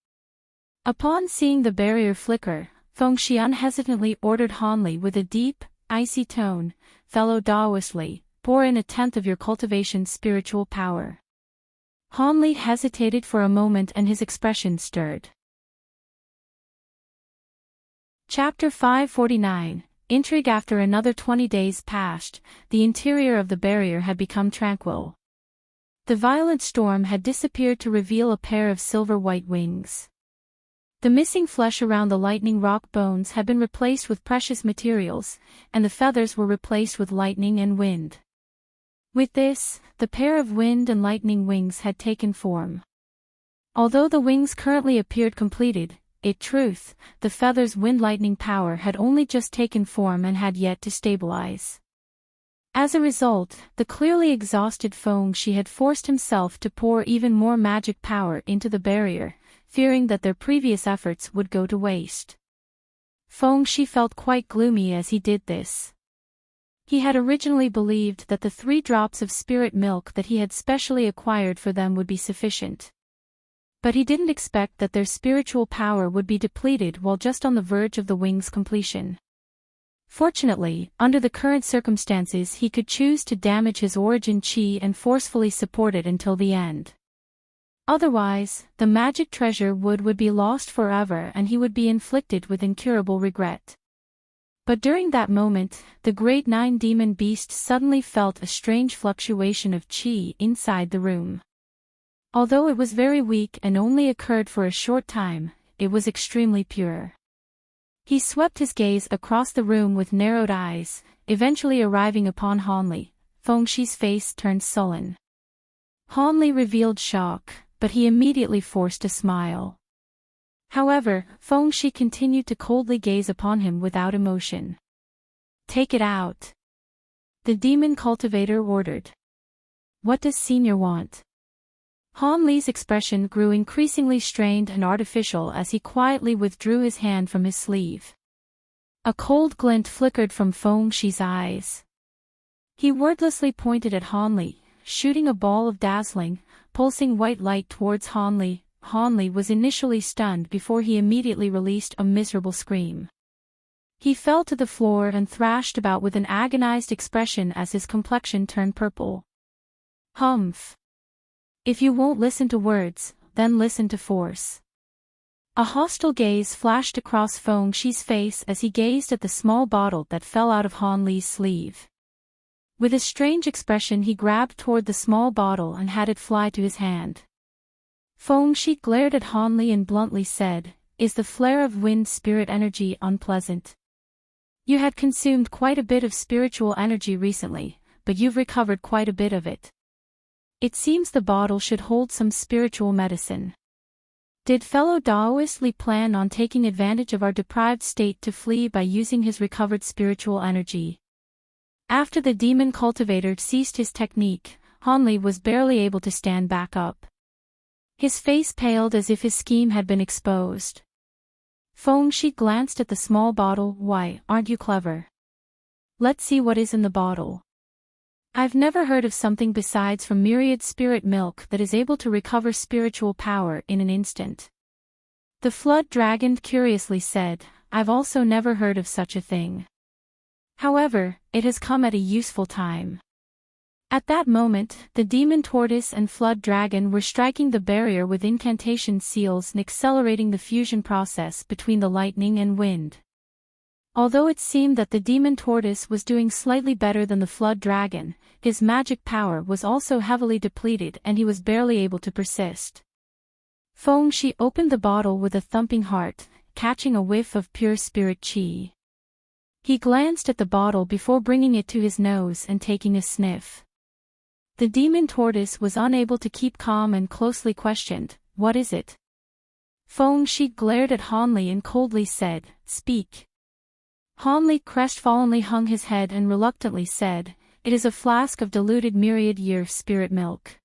Speaker 1: Upon seeing the barrier flicker, Feng Shi unhesitantly ordered Han Li with a deep, icy tone, "Fellow Daoist Li, pour in 1/10 of your cultivation spiritual power." Han Li hesitated for a moment and his expression stirred. Chapter 549, Intrigue. After another 20 days passed, the interior of the barrier had become tranquil. The violent storm had disappeared to reveal a pair of silver-white wings. The missing flesh around the lightning rock bones had been replaced with precious materials, and the feathers were replaced with lightning and wind. With this, the pair of wind and lightning wings had taken form. Although the wings currently appeared completed, in truth, the feathers' wind-lightning power had only just taken form and had yet to stabilize. As a result, the clearly exhausted Feng Shi had forced himself to pour even more magic power into the barrier, fearing that their previous efforts would go to waste. Feng Shi felt quite gloomy as he did this. He had originally believed that the 3 drops of spirit milk that he had specially acquired for them would be sufficient. But he didn't expect that their spiritual power would be depleted while just on the verge of the wing's completion. Fortunately, under the current circumstances he could choose to damage his origin chi and forcefully support it until the end. Otherwise, the magic treasure would be lost forever and he would be inflicted with incurable regret. But during that moment, the great 9 demon beast suddenly felt a strange fluctuation of chi inside the room. Although it was very weak and only occurred for a short time, it was extremely pure. He swept his gaze across the room with narrowed eyes, eventually arriving upon Han Li. Feng Shi's face turned sullen. Han Li revealed shock, but he immediately forced a smile. However, Feng Shi continued to coldly gaze upon him without emotion. "Take it out," the demon cultivator ordered. "What does Senior want?" Han Li's expression grew increasingly strained and artificial as he quietly withdrew his hand from his sleeve. A cold glint flickered from Feng Shi's eyes. He wordlessly pointed at Han Li, shooting a ball of dazzling, pulsing white light towards Han Li. Han Li was initially stunned before he immediately released a miserable scream. He fell to the floor and thrashed about with an agonized expression as his complexion turned purple. "Humph! If you won't listen to words, then listen to force." A hostile gaze flashed across Feng Shi's face as he gazed at the small bottle that fell out of Han Li's sleeve. With a strange expression he grabbed toward the small bottle and had it fly to his hand. Feng Shi glared at Han Li and bluntly said, "Is the flare of wind spirit energy unpleasant? You had consumed quite a bit of spiritual energy recently, but you've recovered quite a bit of it. It seems the bottle should hold some spiritual medicine. Did fellow Daoist Li plan on taking advantage of our deprived state to flee by using his recovered spiritual energy?" After the demon cultivator ceased his technique, Han Li was barely able to stand back up. His face paled as if his scheme had been exposed. Feng Shi glanced at the small bottle. "Why, aren't you clever? Let's see what is in the bottle." "I've never heard of something besides from myriad spirit milk that is able to recover spiritual power in an instant." The flood dragon curiously said, "I've also never heard of such a thing. However, it has come at a useful time." At that moment, the demon tortoise and flood dragon were striking the barrier with incantation seals and accelerating the fusion process between the lightning and wind. Although it seemed that the demon tortoise was doing slightly better than the flood dragon, his magic power was also heavily depleted and he was barely able to persist. Feng Shi opened the bottle with a thumping heart, catching a whiff of pure spirit qi. He glanced at the bottle before bringing it to his nose and taking a sniff. The demon tortoise was unable to keep calm and closely questioned, "What is it?" Feng Shi glared at Han Li and coldly said, "Speak." Han Li crestfallenly hung his head and reluctantly said, "It is a flask of diluted myriad year spirit milk."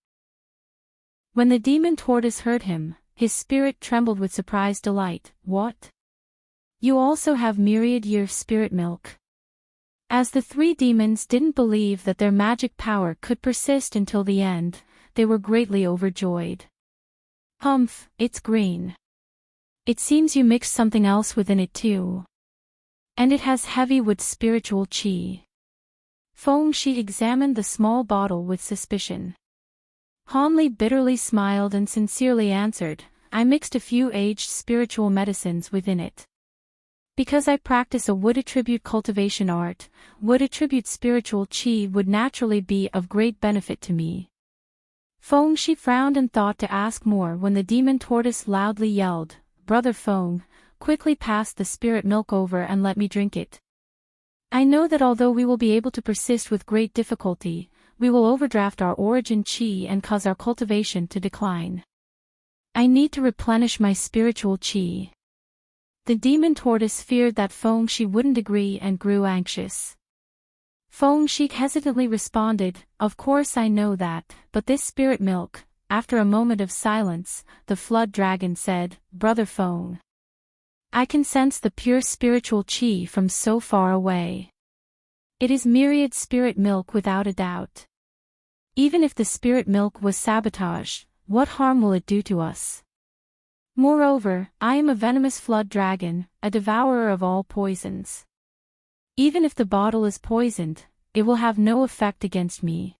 Speaker 1: When the demon tortoise heard him, his spirit trembled with surprised delight. "What? You also have myriad year spirit milk?" As the three demons didn't believe that their magic power could persist until the end, they were greatly overjoyed. "Humph, it's green. It seems you mixed something else within it too. And it has heavy wood spiritual qi." Feng Shi examined the small bottle with suspicion. Han Li bitterly smiled and sincerely answered, "I mixed a few aged spiritual medicines within it. Because I practice a wood attribute cultivation art, wood attribute spiritual qi would naturally be of great benefit to me." Feng Shi frowned and thought to ask more when the demon tortoise loudly yelled, "Brother Feng, quickly pass the spirit milk over and let me drink it. I know that although we will be able to persist with great difficulty, we will overdraft our origin qi and cause our cultivation to decline. I need to replenish my spiritual qi." The demon tortoise feared that Feng Shi wouldn't agree and grew anxious. Feng Shi hesitantly responded, "Of course I know that, but this spirit milk." After a moment of silence, the flood dragon said, "Brother Feng, I can sense the pure spiritual qi from so far away. It is myriad spirit milk without a doubt. Even if the spirit milk was sabotaged, what harm will it do to us? Moreover, I am a venomous flood dragon, a devourer of all poisons. Even if the bottle is poisoned, it will have no effect against me."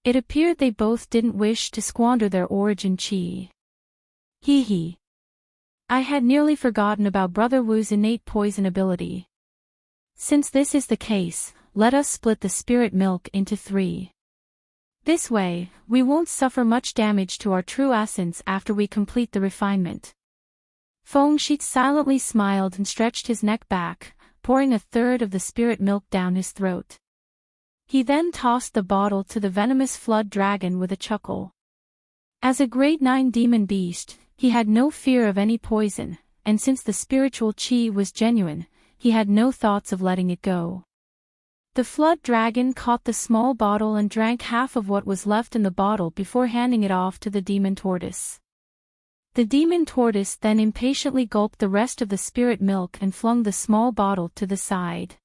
Speaker 1: It appeared they both didn't wish to squander their origin qi. Hee. I had nearly forgotten about Brother Wu's innate poison ability. Since this is the case, let us split the spirit milk into 3. This way, we won't suffer much damage to our true essence after we complete the refinement." Feng Shi silently smiled and stretched his neck back, pouring a third of the spirit milk down his throat. He then tossed the bottle to the venomous flood dragon with a chuckle. As a grade 9 demon beast, He had no fear of any poison, and since the spiritual chi was genuine, he had no thoughts of letting it go. The flood dragon caught the small bottle and drank half of what was left in the bottle before handing it off to the demon tortoise. The demon tortoise then impatiently gulped the rest of the spirit milk and flung the small bottle to the side.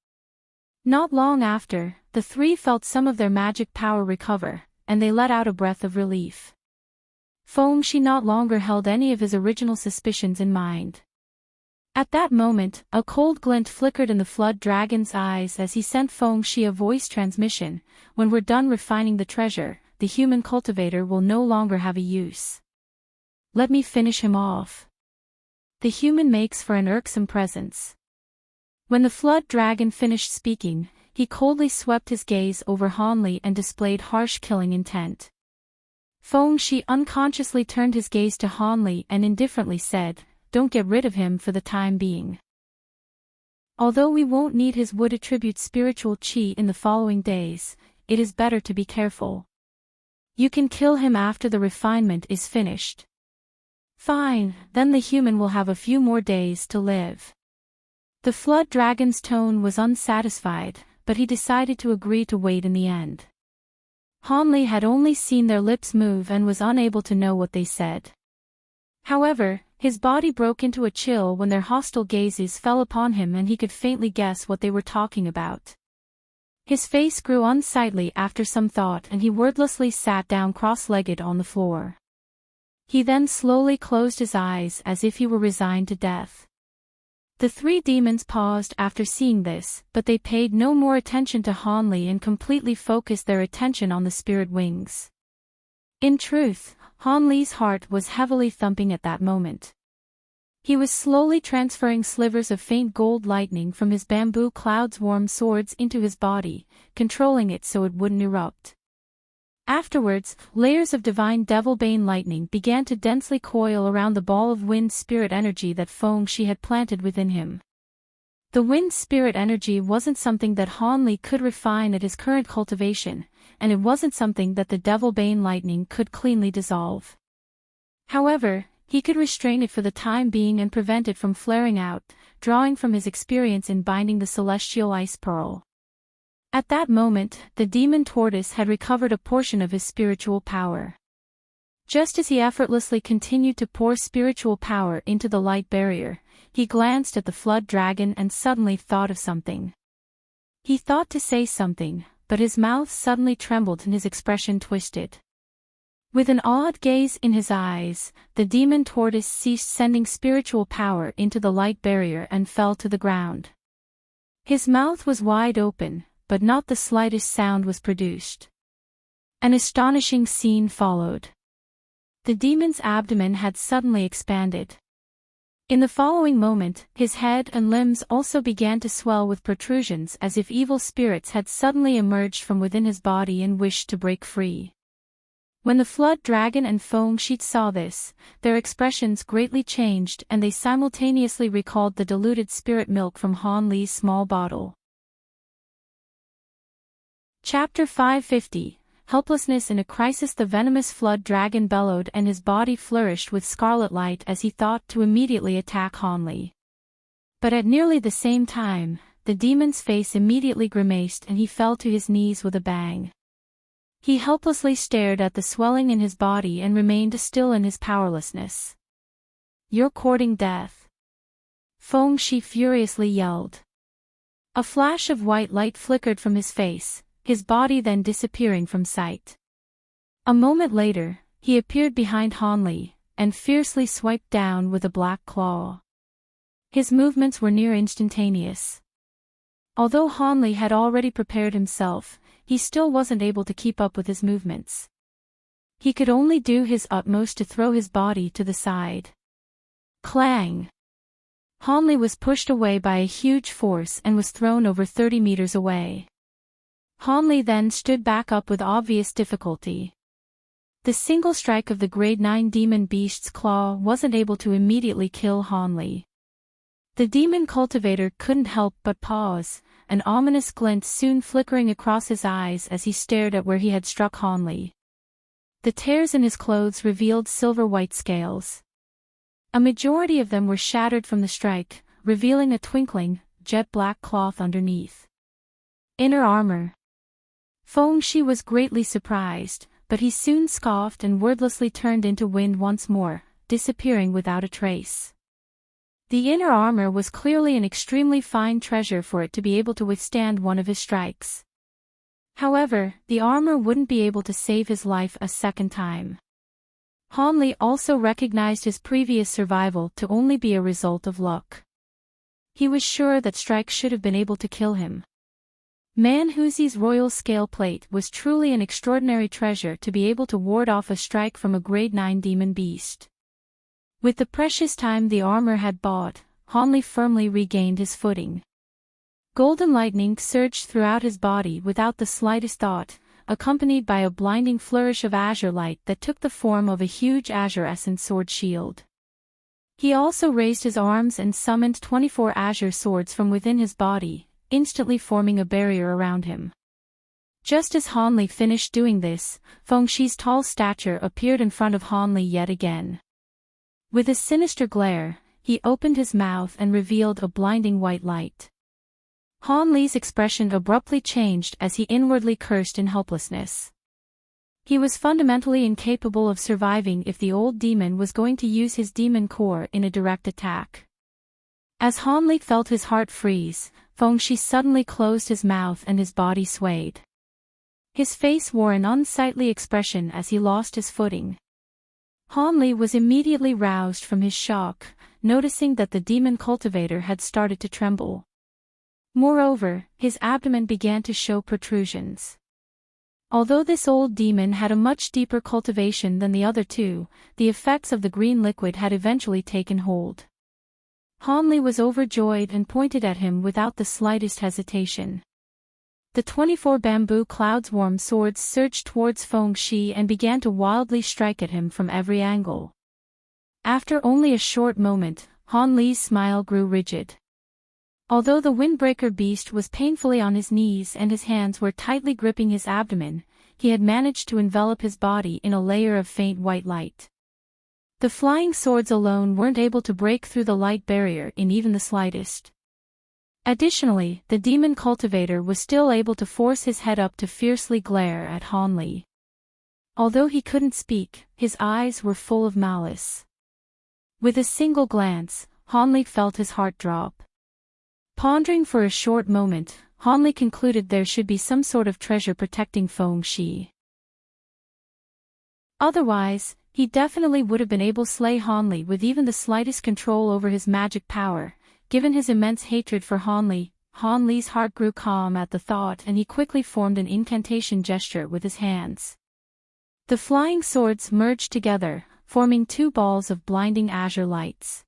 Speaker 1: Not long after, the three felt some of their magic power recover, and they let out a breath of relief. Feng-shi no longer held any of his original suspicions in mind. At that moment, a cold glint flickered in the flood dragon's eyes as he sent Feng-shi a voice transmission: "When we're done refining the treasure, the human cultivator will no longer have a use. Let me finish him off." The human makes for an irksome presence. When the flood dragon finished speaking, he coldly swept his gaze over Hanli and displayed harsh killing intent. Feng-shi unconsciously turned his gaze to Hanli and indifferently said, "Don't get rid of him for the time being. Although we won't need his wood attribute spiritual chi in the following days, it is better to be careful. You can kill him after the refinement is finished." "Fine, then the human will have a few more days to live." The flood dragon's tone was unsatisfied, but he decided to agree to wait in the end. Hanli had only seen their lips move and was unable to know what they said. However, his body broke into a chill when their hostile gazes fell upon him and he could faintly guess what they were talking about. His face grew unsightly after some thought and he wordlessly sat down cross-legged on the floor. He then slowly closed his eyes as if he were resigned to death. The three demons paused after seeing this, but they paid no more attention to Hanli and completely focused their attention on the spirit wings. In truth, Hanli's heart was heavily thumping at that moment. He was slowly transferring slivers of faint gold lightning from his bamboo cloud's warm swords into his body, controlling it so it wouldn't erupt. Afterwards, layers of divine Devilbane lightning began to densely coil around the ball of wind spirit energy that Feng-shi had planted within him. The wind spirit energy wasn't something that Hanli could refine at his current cultivation, and it wasn't something that the Devilbane lightning could cleanly dissolve. However, he could restrain it for the time being and prevent it from flaring out, drawing from his experience in binding the celestial ice pearl. At that moment, the demon tortoise had recovered a portion of his spiritual power. Just as he effortlessly continued to pour spiritual power into the light barrier, he glanced at the flood dragon and suddenly thought of something. He thought to say something, but his mouth suddenly trembled and his expression twisted. With an odd gaze in his eyes, the demon tortoise ceased sending spiritual power into the light barrier and fell to the ground. His mouth was wide open, but not the slightest sound was produced. An astonishing scene followed. The demon's abdomen had suddenly expanded. In the following moment, his head and limbs also began to swell with protrusions as if evil spirits had suddenly emerged from within his body and wished to break free. When the flood dragon and Feng-shi saw this, their expressions greatly changed and they simultaneously recalled the diluted spirit milk from Hanli's small bottle. Chapter 550, Helplessness in a Crisis. The venomous flood dragon bellowed and his body flourished with scarlet light as he thought to immediately attack Hanli. But at nearly the same time, the demon's face immediately grimaced and he fell to his knees with a bang. He helplessly stared at the swelling in his body and remained still in his powerlessness. "You're courting death," Feng-shi furiously yelled. A flash of white light flickered from his face, his body then disappearing from sight. A moment later, he appeared behind Hanli, and fiercely swiped down with a black claw. His movements were near instantaneous. Although Hanli had already prepared himself, he still wasn't able to keep up with his movements. He could only do his utmost to throw his body to the side. Clang! Hanli was pushed away by a huge force and was thrown over 30 meters away. Hanli then stood back up with obvious difficulty. The single strike of the grade 9 demon beast's claw wasn't able to immediately kill Hanli. The demon cultivator couldn't help but pause, an ominous glint soon flickering across his eyes as he stared at where he had struck Hanli. The tears in his clothes revealed silver-white scales. A majority of them were shattered from the strike, revealing a twinkling, jet-black cloth underneath. Inner armor. Feng Shi was greatly surprised, but he soon scoffed and wordlessly turned into wind once more, disappearing without a trace. The inner armor was clearly an extremely fine treasure for it to be able to withstand one of his strikes. However, the armor wouldn't be able to save his life a second time. Han Li also recognized his previous survival to only be a result of luck. He was sure that strike should have been able to kill him. Manhuzi's royal scale plate was truly an extraordinary treasure to be able to ward off a strike from a grade 9 demon beast. With the precious time the armor had bought, Han Li firmly regained his footing. Golden lightning surged throughout his body without the slightest thought, accompanied by a blinding flourish of azure light that took the form of a huge azure-essence sword shield. He also raised his arms and summoned 24 azure swords from within his body, instantly forming a barrier around him. Just as Han Li finished doing this, Feng Shi's tall stature appeared in front of Han Li yet again. With a sinister glare, he opened his mouth and revealed a blinding white light. Han Li's expression abruptly changed as he inwardly cursed in helplessness. He was fundamentally incapable of surviving if the old demon was going to use his demon core in a direct attack. As Han Li felt his heart freeze, Feng Shi suddenly closed his mouth and his body swayed. His face wore an unsightly expression as he lost his footing. Han Li was immediately roused from his shock, noticing that the demon cultivator had started to tremble. Moreover, his abdomen began to show protrusions. Although this old demon had a much deeper cultivation than the other two, the effects of the green liquid had eventually taken hold. Han Li was overjoyed and pointed at him without the slightest hesitation. The 24 bamboo cloudsworm swords surged towards Feng Shi and began to wildly strike at him from every angle. After only a short moment, Han Li's smile grew rigid. Although the windbreaker beast was painfully on his knees and his hands were tightly gripping his abdomen, he had managed to envelop his body in a layer of faint white light. The flying swords alone weren't able to break through the light barrier in even the slightest. Additionally, the demon cultivator was still able to force his head up to fiercely glare at Han Li. Although he couldn't speak, his eyes were full of malice. With a single glance, Han Li felt his heart drop. Pondering for a short moment, Han Li concluded there should be some sort of treasure protecting Feng Shi. Otherwise, he definitely would have been able to slay Han Li with even the slightest control over his magic power. Given his immense hatred for Han Li's heart grew calm at the thought and he quickly formed an incantation gesture with his hands. The flying swords merged together, forming two balls of blinding azure lights.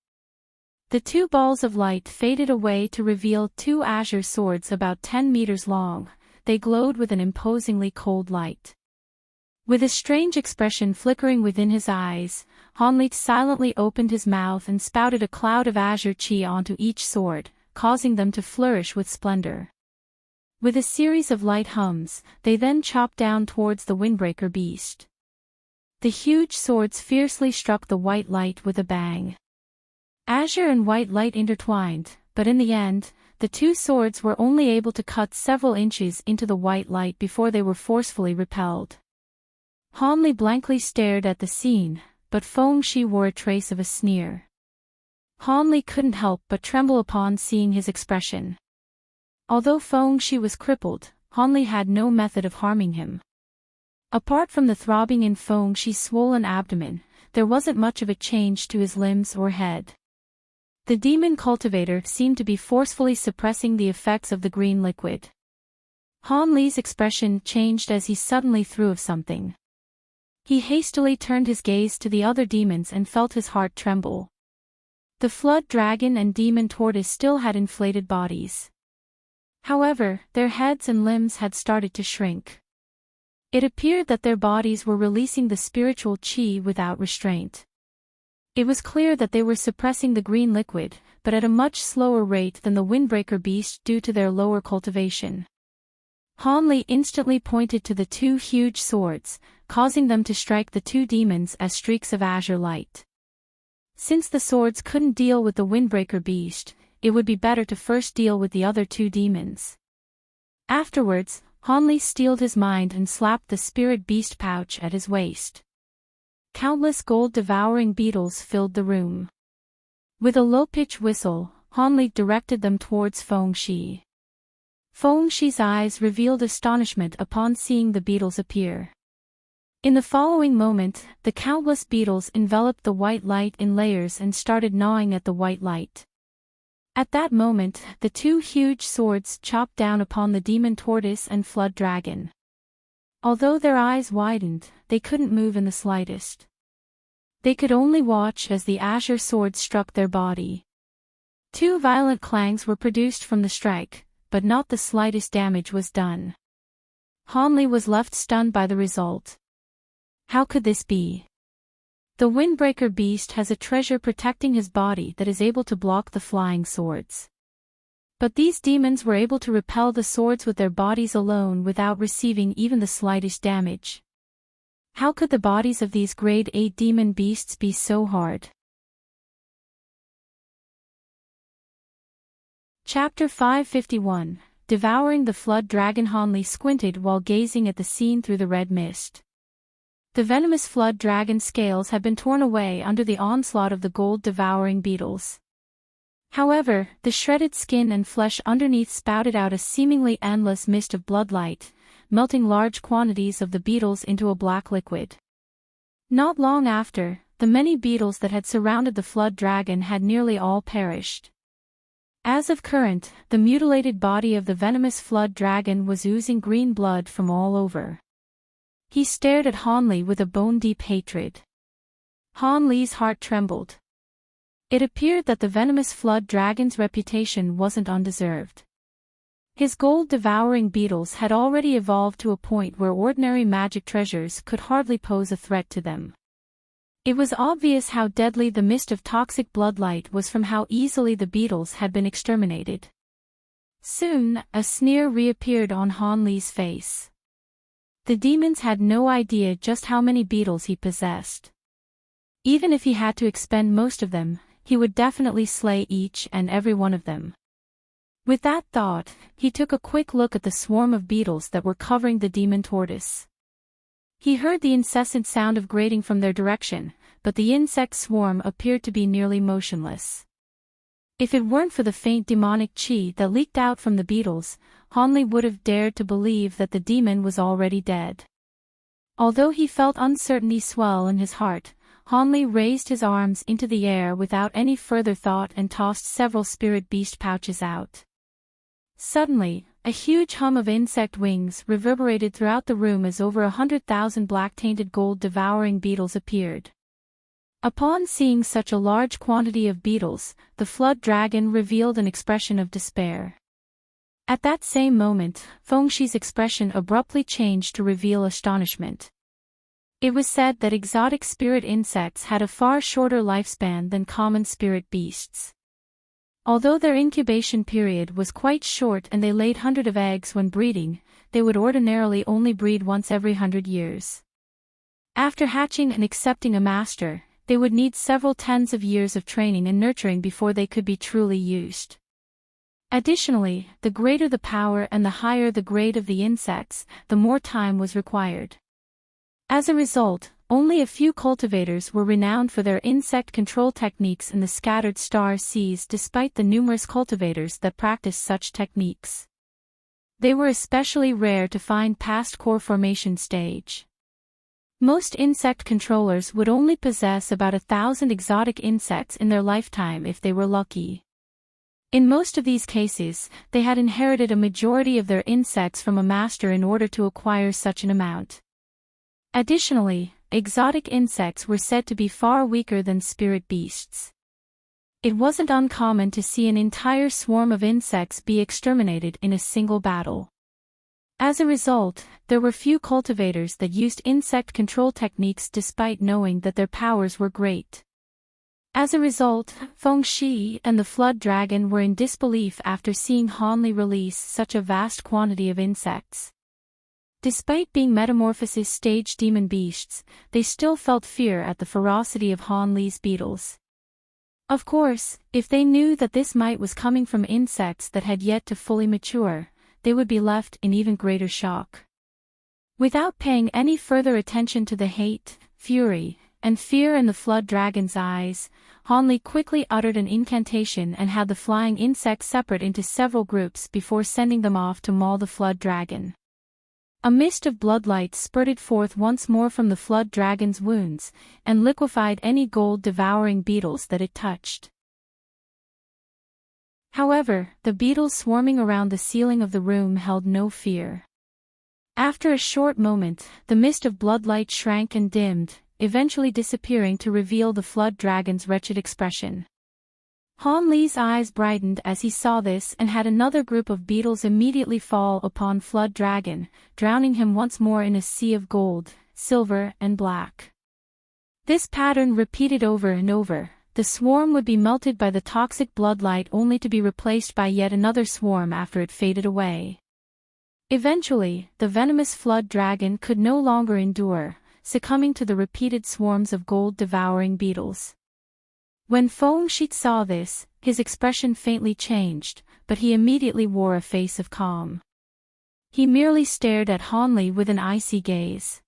Speaker 1: The two balls of light faded away to reveal two azure swords about 10 meters long. They glowed with an imposingly cold light. With a strange expression flickering within his eyes, Han Li silently opened his mouth and spouted a cloud of azure chi onto each sword, causing them to flourish with splendor. With a series of light hums, they then chopped down towards the windbreaker beast. The huge swords fiercely struck the white light with a bang. Azure and white light intertwined, but in the end, the two swords were only able to cut several inches into the white light before they were forcefully repelled. Han Li blankly stared at the scene, but Feng Shi wore a trace of a sneer. Han Li couldn't help but tremble upon seeing his expression. Although Feng Shi was crippled, Han Li had no method of harming him. Apart from the throbbing in Feng Shi's swollen abdomen, there wasn't much of a change to his limbs or head. The demon cultivator seemed to be forcefully suppressing the effects of the green liquid. Han Li's expression changed as he suddenly threw of something. He hastily turned his gaze to the other demons and felt his heart tremble. The flood dragon and demon tortoise still had inflated bodies. However, their heads and limbs had started to shrink. It appeared that their bodies were releasing the spiritual chi without restraint. It was clear that they were suppressing the green liquid, but at a much slower rate than the windbreaker beast due to their lower cultivation. Han Li instantly pointed to the two huge swords, causing them to strike the two demons as streaks of azure light. Since the swords couldn't deal with the Windbreaker beast, it would be better to first deal with the other two demons. Afterwards, Hanli steeled his mind and slapped the spirit beast pouch at his waist. Countless gold-devouring beetles filled the room. With a low-pitched whistle, Hanli directed them towards Fengxi. Fengxi's eyes revealed astonishment upon seeing the beetles appear. In the following moment, the countless beetles enveloped the white light in layers and started gnawing at the white light. At that moment, the two huge swords chopped down upon the demon tortoise and flood dragon. Although their eyes widened, they couldn't move in the slightest. They could only watch as the azure sword struck their body. Two violent clangs were produced from the strike, but not the slightest damage was done. Hanli was left stunned by the result. How could this be? The Windbreaker beast has a treasure protecting his body that is able to block the flying swords. But these demons were able to repel the swords with their bodies alone without receiving even the slightest damage. How could the bodies of these grade 8 demon beasts be so hard? Chapter 551, Devouring the Flood Dragon. Hanli squinted while gazing at the scene through the red mist. The venomous flood dragon scales had been torn away under the onslaught of the gold-devouring beetles. However, the shredded skin and flesh underneath spouted out a seemingly endless mist of bloodlight, melting large quantities of the beetles into a black liquid. Not long after, the many beetles that had surrounded the flood dragon had nearly all perished. As of current, the mutilated body of the venomous flood dragon was oozing green blood from all over. He stared at Hanli with a bone-deep hatred. Hanli's heart trembled. It appeared that the venomous flood dragon's reputation wasn't undeserved. His gold-devouring beetles had already evolved to a point where ordinary magic treasures could hardly pose a threat to them. It was obvious how deadly the mist of toxic bloodlight was from how easily the beetles had been exterminated. Soon, a sneer reappeared on Hanli's face. The demons had no idea just how many beetles he possessed. Even if he had to expend most of them, he would definitely slay each and every one of them. With that thought, he took a quick look at the swarm of beetles that were covering the demon tortoise. He heard the incessant sound of grating from their direction, but the insect swarm appeared to be nearly motionless. If it weren't for the faint demonic chi that leaked out from the beetles, Hanli would have dared to believe that the demon was already dead. Although he felt uncertainty swell in his heart, Hanli raised his arms into the air without any further thought and tossed several spirit beast pouches out. Suddenly, a huge hum of insect wings reverberated throughout the room as over 100,000 black-tainted gold-devouring beetles appeared. Upon seeing such a large quantity of beetles, the flood dragon revealed an expression of despair. At that same moment, Fengxi's expression abruptly changed to reveal astonishment. It was said that exotic spirit insects had a far shorter lifespan than common spirit beasts. Although their incubation period was quite short and they laid hundreds of eggs when breeding, they would ordinarily only breed once every 100 years. After hatching and accepting a master, they would need several tens of years of training and nurturing before they could be truly used. Additionally, the greater the power and the higher the grade of the insects, the more time was required. As a result, only a few cultivators were renowned for their insect control techniques in the scattered star seas despite the numerous cultivators that practiced such techniques. They were especially rare to find past core formation stage. Most insect controllers would only possess about 1,000 exotic insects in their lifetime if they were lucky. In most of these cases, they had inherited a majority of their insects from a master in order to acquire such an amount. Additionally, exotic insects were said to be far weaker than spirit beasts. It wasn't uncommon to see an entire swarm of insects be exterminated in a single battle. As a result, there were few cultivators that used insect control techniques despite knowing that their powers were great. As a result, Fengxi and the flood dragon were in disbelief after seeing Hanli release such a vast quantity of insects. Despite being metamorphosis stage demon beasts, they still felt fear at the ferocity of Hanli's beetles. Of course, if they knew that this might was coming from insects that had yet to fully mature, they would be left in even greater shock. Without paying any further attention to the hate, fury, and fear in the flood dragon's eyes, Hanli quickly uttered an incantation and had the flying insects separate into several groups before sending them off to maul the flood dragon. A mist of bloodlight spurted forth once more from the flood dragon's wounds, and liquefied any gold-devouring beetles that it touched. However, the beetles swarming around the ceiling of the room held no fear. After a short moment, the mist of bloodlight shrank and dimmed, eventually disappearing to reveal the flood dragon's wretched expression. Han Li's eyes brightened as he saw this and had another group of beetles immediately fall upon flood dragon, drowning him once more in a sea of gold, silver, and black. This pattern repeated over and over. The swarm would be melted by the toxic bloodlight only to be replaced by yet another swarm after it faded away. Eventually, the venomous flood dragon could no longer endure, succumbing to the repeated swarms of gold-devouring beetles. When Feng Shih saw this, his expression faintly changed, but he immediately wore a face of calm. He merely stared at Han Li with an icy gaze.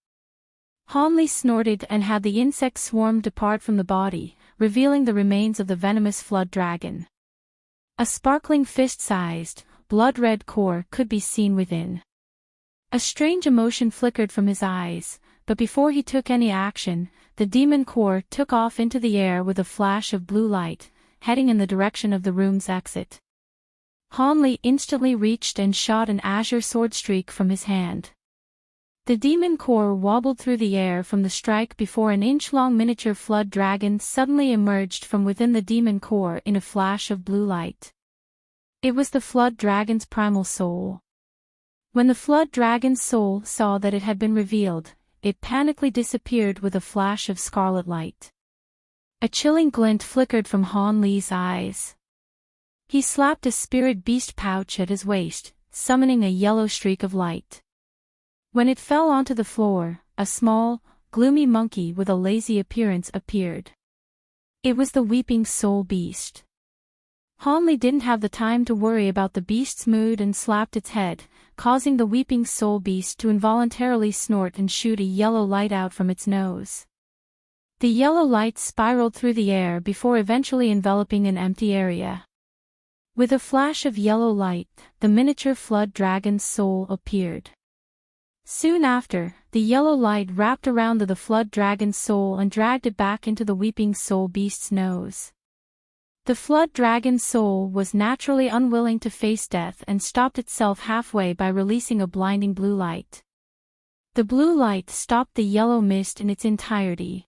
Speaker 1: Han Li snorted and had the insect swarm depart from the body, revealing the remains of the venomous flood dragon. A sparkling fist-sized, blood-red core could be seen within. A strange emotion flickered from his eyes, but before he took any action, the demon core took off into the air with a flash of blue light, heading in the direction of the room's exit. Han Li instantly reached and shot an azure sword streak from his hand. The demon core wobbled through the air from the strike before an inch-long miniature flood dragon suddenly emerged from within the demon core in a flash of blue light. It was the flood dragon's primal soul. When the flood dragon's soul saw that it had been revealed, it panically disappeared with a flash of scarlet light. A chilling glint flickered from Han Li's eyes. He slapped a spirit beast pouch at his waist, summoning a yellow streak of light. When it fell onto the floor, a small, gloomy monkey with a lazy appearance appeared. It was the weeping soul beast. Han Li didn't have the time to worry about the beast's mood and slapped its head, causing the weeping soul beast to involuntarily snort and shoot a yellow light out from its nose. The yellow light spiraled through the air before eventually enveloping an empty area. With a flash of yellow light, the miniature flood dragon's soul appeared. Soon after, the yellow light wrapped around the flood dragon's soul and dragged it back into the weeping soul beast's nose. The flood dragon's soul was naturally unwilling to face death and stopped itself halfway by releasing a blinding blue light. The blue light stopped the yellow mist in its entirety.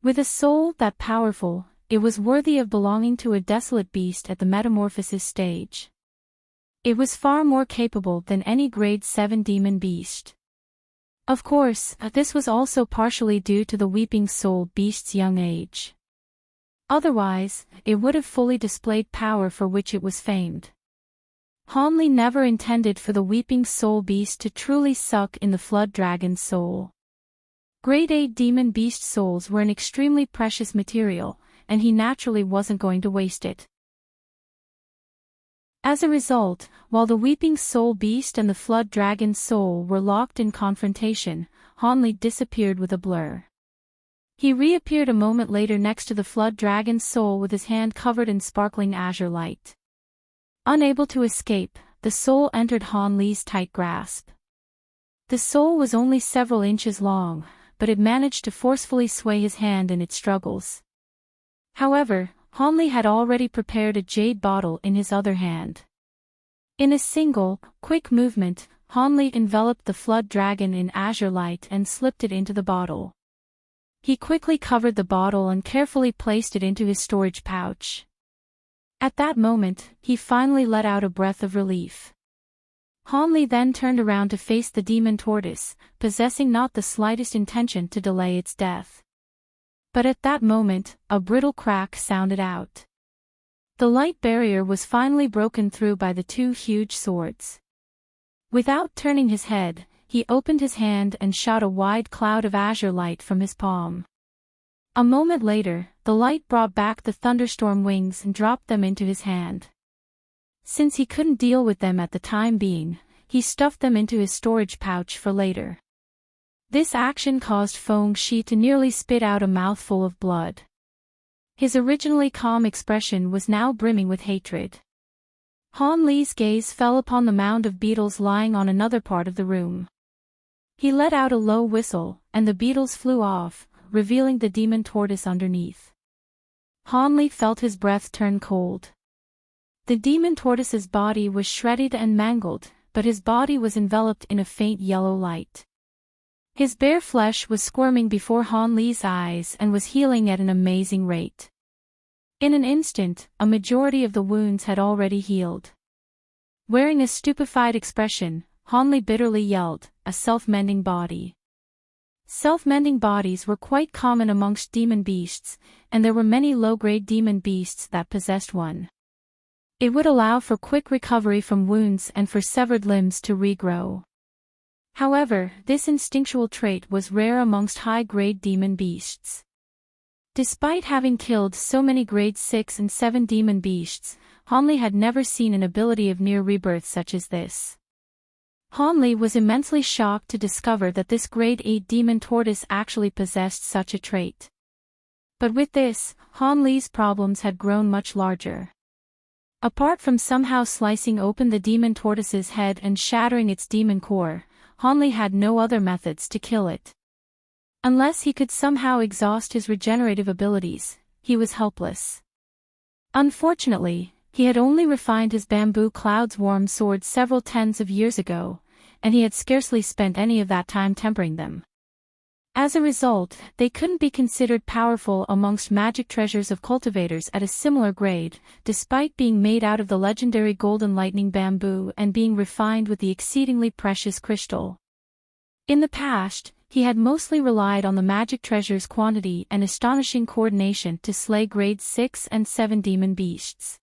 Speaker 1: With a soul that powerful, it was worthy of belonging to a desolate beast at the metamorphosis stage. It was far more capable than any grade 7 demon beast. Of course, this was also partially due to the weeping soul beast's young age. Otherwise, it would have fully displayed power for which it was famed. Han Li never intended for the weeping soul beast to truly suck in the flood dragon's soul. Grade 8 demon beast souls were an extremely precious material, and he naturally wasn't going to waste it. As a result, while the weeping soul beast and the flood dragon's soul were locked in confrontation, Han Li disappeared with a blur. He reappeared a moment later next to the flood dragon's soul with his hand covered in sparkling azure light. Unable to escape, the soul entered Han Li's tight grasp. The soul was only several inches long, but it managed to forcefully sway his hand in its struggles. However, Han Li had already prepared a jade bottle in his other hand. In a single, quick movement, Han Li enveloped the flood dragon in azure light and slipped it into the bottle. He quickly covered the bottle and carefully placed it into his storage pouch. At that moment, he finally let out a breath of relief. Han Li then turned around to face the demon tortoise, possessing not the slightest intention to delay its death. But at that moment, a brittle crack sounded out. The light barrier was finally broken through by the two huge swords. Without turning his head, he opened his hand and shot a wide cloud of azure light from his palm. A moment later, the light brought back the thunderstorm wings and dropped them into his hand. Since he couldn't deal with them at the time being, he stuffed them into his storage pouch for later. This action caused Feng Shi to nearly spit out a mouthful of blood. His originally calm expression was now brimming with hatred. Han Li's gaze fell upon the mound of beetles lying on another part of the room. He let out a low whistle, and the beetles flew off, revealing the demon tortoise underneath. Han Li felt his breath turn cold. The demon tortoise's body was shredded and mangled, but his body was enveloped in a faint yellow light. His bare flesh was squirming before Han Li's eyes and was healing at an amazing rate. In an instant, a majority of the wounds had already healed. Wearing a stupefied expression, Han Li bitterly yelled, "A self-mending body." Self-mending bodies were quite common amongst demon beasts, and there were many low-grade demon beasts that possessed one. It would allow for quick recovery from wounds and for severed limbs to regrow. However, this instinctual trait was rare amongst high-grade demon beasts. Despite having killed so many grade 6 and 7 demon beasts, Han Li had never seen an ability of near rebirth such as this. Han Li was immensely shocked to discover that this grade 8 demon tortoise actually possessed such a trait. But with this, Han Li's problems had grown much larger. Apart from somehow slicing open the demon tortoise's head and shattering its demon core, Han Li had no other methods to kill it. Unless he could somehow exhaust his regenerative abilities, he was helpless. Unfortunately, he had only refined his bamboo cloud's warm sword several tens of years ago, and he had scarcely spent any of that time tempering them. As a result, they couldn't be considered powerful amongst magic treasures of cultivators at a similar grade, despite being made out of the legendary golden lightning bamboo and being refined with the exceedingly precious crystal. In the past, he had mostly relied on the magic treasure's quantity and astonishing coordination to slay grade 6 and 7 demon beasts.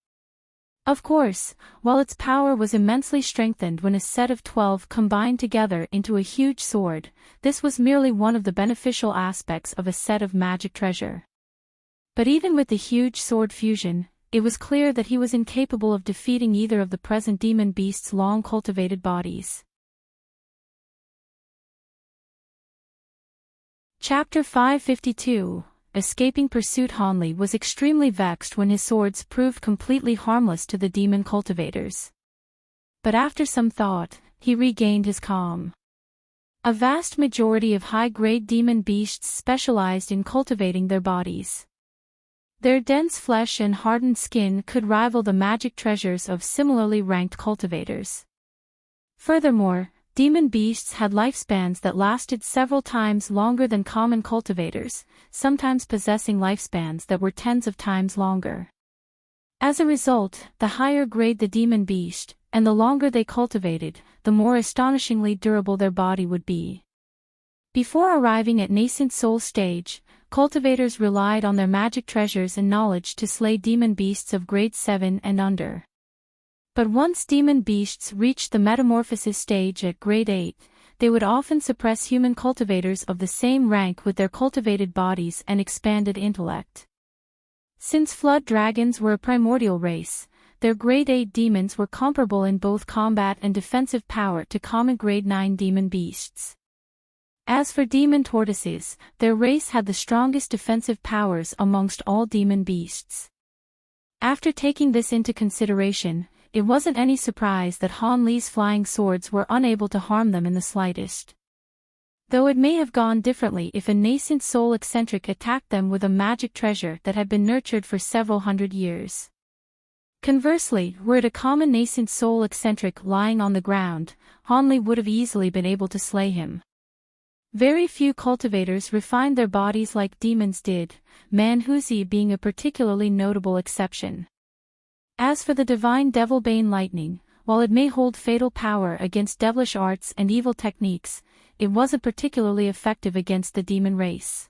Speaker 1: Of course, while its power was immensely strengthened when a set of 12 combined together into a huge sword, this was merely one of the beneficial aspects of a set of magic treasure. But even with the huge sword fusion, it was clear that he was incapable of defeating either of the present demon beasts' long-cultivated bodies. Chapter 552. Escaping pursuit. Han Li was extremely vexed when his swords proved completely harmless to the demon cultivators. But after some thought, he regained his calm. A vast majority of high-grade demon beasts specialized in cultivating their bodies. Their dense flesh and hardened skin could rival the magic treasures of similarly ranked cultivators. Furthermore, demon beasts had lifespans that lasted several times longer than common cultivators, sometimes possessing lifespans that were tens of times longer. As a result, the higher grade the demon beast, and the longer they cultivated, the more astonishingly durable their body would be. Before arriving at nascent soul stage, cultivators relied on their magic treasures and knowledge to slay demon beasts of grade 7 and under. But once demon beasts reached the metamorphosis stage at grade 8, they would often suppress human cultivators of the same rank with their cultivated bodies and expanded intellect. Since flood dragons were a primordial race, their grade 8 demons were comparable in both combat and defensive power to common grade 9 demon beasts. As for demon tortoises, their race had the strongest defensive powers amongst all demon beasts. After taking this into consideration, it wasn't any surprise that Han Li's flying swords were unable to harm them in the slightest. Though it may have gone differently if a nascent soul eccentric attacked them with a magic treasure that had been nurtured for several hundred years. Conversely, were it a common nascent soul eccentric lying on the ground, Han Li would have easily been able to slay him. Very few cultivators refined their bodies like demons did, Manhuzi being a particularly notable exception. As for the divine Devilbane lightning, while it may hold fatal power against devilish arts and evil techniques, it wasn't particularly effective against the demon race.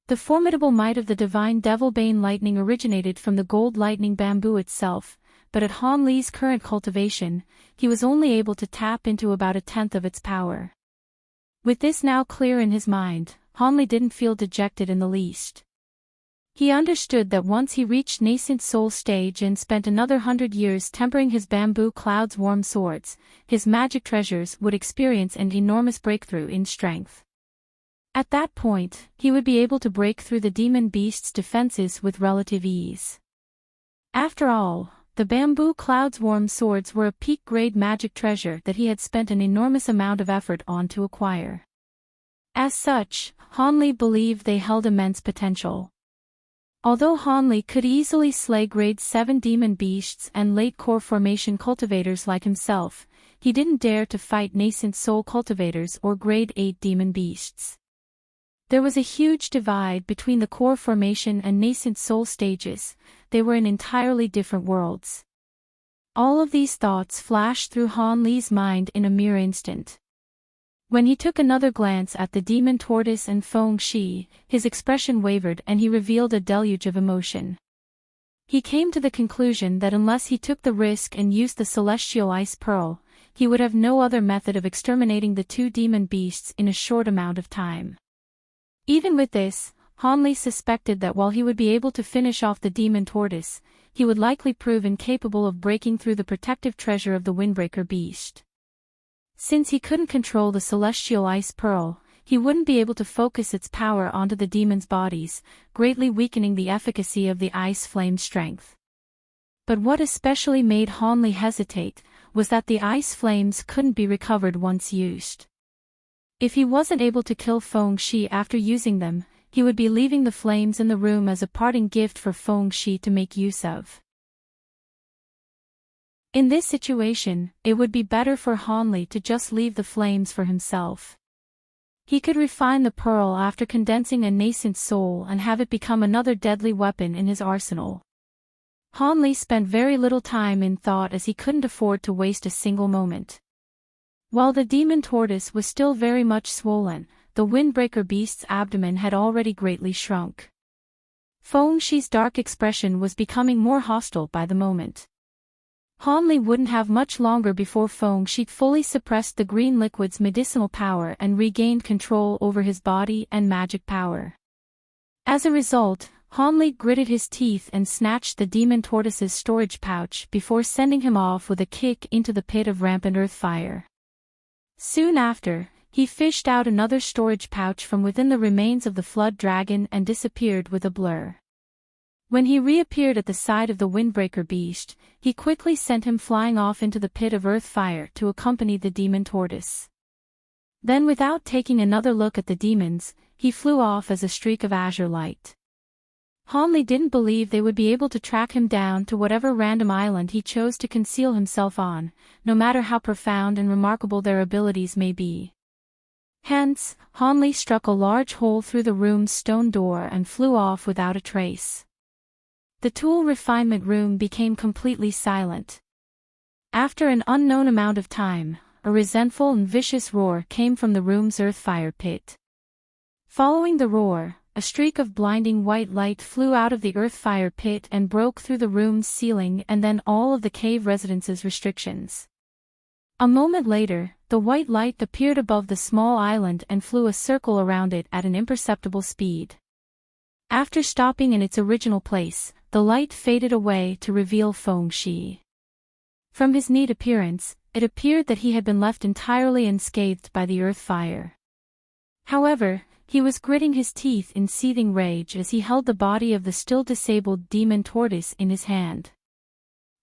Speaker 1: The formidable might of the divine Devilbane lightning originated from the gold lightning bamboo itself, but at Han Li's current cultivation, he was only able to tap into about a tenth of its power. With this now clear in his mind, Han Li didn't feel dejected in the least. He understood that once he reached nascent soul stage and spent another 100 years tempering his bamboo cloud's warm swords, his magic treasures would experience an enormous breakthrough in strength. At that point, he would be able to break through the demon beast's defenses with relative ease. After all, the bamboo cloud's warm swords were a peak-grade magic treasure that he had spent an enormous amount of effort on to acquire. As such, Hanli believed they held immense potential. Although Hanli could easily slay grade 7 demon beasts and late core formation cultivators like himself, he didn't dare to fight nascent soul cultivators or grade 8 demon beasts. There was a huge divide between the core formation and nascent soul stages. They were in entirely different worlds. All of these thoughts flashed through Han Li's mind in a mere instant. When he took another glance at the demon tortoise and Feng Shi, his expression wavered and he revealed a deluge of emotion. He came to the conclusion that unless he took the risk and used the celestial ice pearl, he would have no other method of exterminating the two demon beasts in a short amount of time. Even with this, Han Li suspected that while he would be able to finish off the demon tortoise, he would likely prove incapable of breaking through the protective treasure of the windbreaker beast. Since he couldn't control the celestial ice pearl, he wouldn't be able to focus its power onto the demons' bodies, greatly weakening the efficacy of the ice flame's strength. But what especially made Han Li hesitate was that the ice flames couldn't be recovered once used. If he wasn't able to kill Feng Shi after using them, he would be leaving the flames in the room as a parting gift for Feng Shi to make use of. In this situation, it would be better for Han Li to just leave the flames for himself. He could refine the pearl after condensing a nascent soul and have it become another deadly weapon in his arsenal. Han Li spent very little time in thought as he couldn't afford to waste a single moment. While the demon tortoise was still very much swollen, the windbreaker beast's abdomen had already greatly shrunk. Feng Shi's dark expression was becoming more hostile by the moment. Han Li wouldn't have much longer before Feng Shi fully suppressed the green liquid's medicinal power and regained control over his body and magic power. As a result, Han Li gritted his teeth and snatched the demon tortoise's storage pouch before sending him off with a kick into the pit of rampant earth fire. Soon after, he fished out another storage pouch from within the remains of the flood dragon and disappeared with a blur. When he reappeared at the side of the windbreaker beast, he quickly sent him flying off into the pit of earth fire to accompany the demon tortoise. Then without taking another look at the demons, he flew off as a streak of azure light. Han Li didn't believe they would be able to track him down to whatever random island he chose to conceal himself on, no matter how profound and remarkable their abilities may be. Hence, Han Li struck a large hole through the room's stone door and flew off without a trace. The tool refinement room became completely silent. After an unknown amount of time, a resentful and vicious roar came from the room's earth fire pit. Following the roar, a streak of blinding white light flew out of the earth fire pit and broke through the room's ceiling and then all of the cave residents' restrictions. A moment later, the white light appeared above the small island and flew a circle around it at an imperceptible speed. After stopping in its original place, the light faded away to reveal Feng Shi. From his neat appearance, it appeared that he had been left entirely unscathed by the earth fire. However, he was gritting his teeth in seething rage as he held the body of the still disabled demon tortoise in his hand.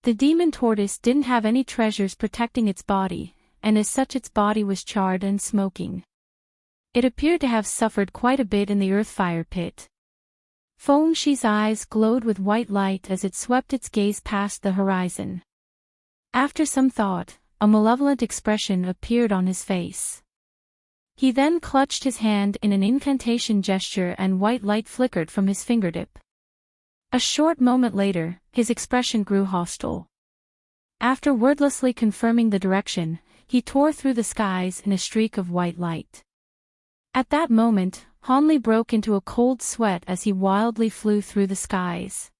Speaker 1: The demon tortoise didn't have any treasures protecting its body, and as such its body was charred and smoking. It appeared to have suffered quite a bit in the earth fire pit. Feng Shi's eyes glowed with white light as it swept its gaze past the horizon. After some thought, a malevolent expression appeared on his face. He then clutched his hand in an incantation gesture and white light flickered from his fingertip. A short moment later, his expression grew hostile. After wordlessly confirming the direction, he tore through the skies in a streak of white light. At that moment, Han Li broke into a cold sweat as he wildly flew through the skies.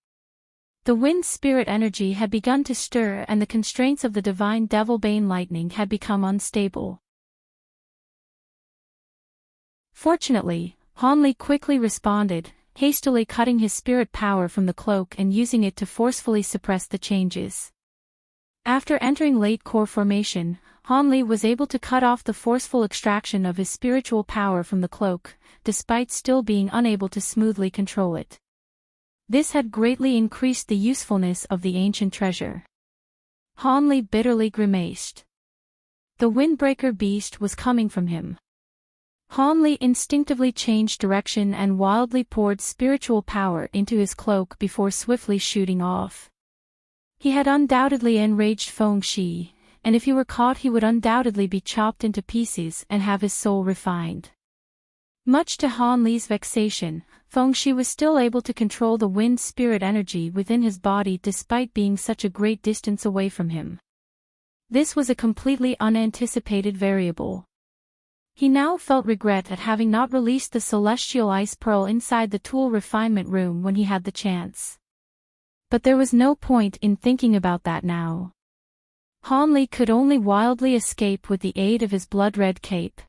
Speaker 1: The wind spirit energy had begun to stir and the constraints of the divine Devilbane lightning had become unstable. Fortunately, Han Li quickly responded, hastily cutting his spirit power from the cloak and using it to forcefully suppress the changes. After entering late core formation, Hanli was able to cut off the forceful extraction of his spiritual power from the cloak, despite still being unable to smoothly control it. This had greatly increased the usefulness of the ancient treasure. Hanli bitterly grimaced. The windbreaker beast was coming from him. Hanli instinctively changed direction and wildly poured spiritual power into his cloak before swiftly shooting off. He had undoubtedly enraged Fengxi, and if he were caught he would undoubtedly be chopped into pieces and have his soul refined. Much to Hanli's vexation, Fengxi was still able to control the wind spirit energy within his body despite being such a great distance away from him. This was a completely unanticipated variable. He now felt regret at having not released the celestial ice pearl inside the tool refinement room when he had the chance. But there was no point in thinking about that now. Hanli could only wildly escape with the aid of his blood-red cape.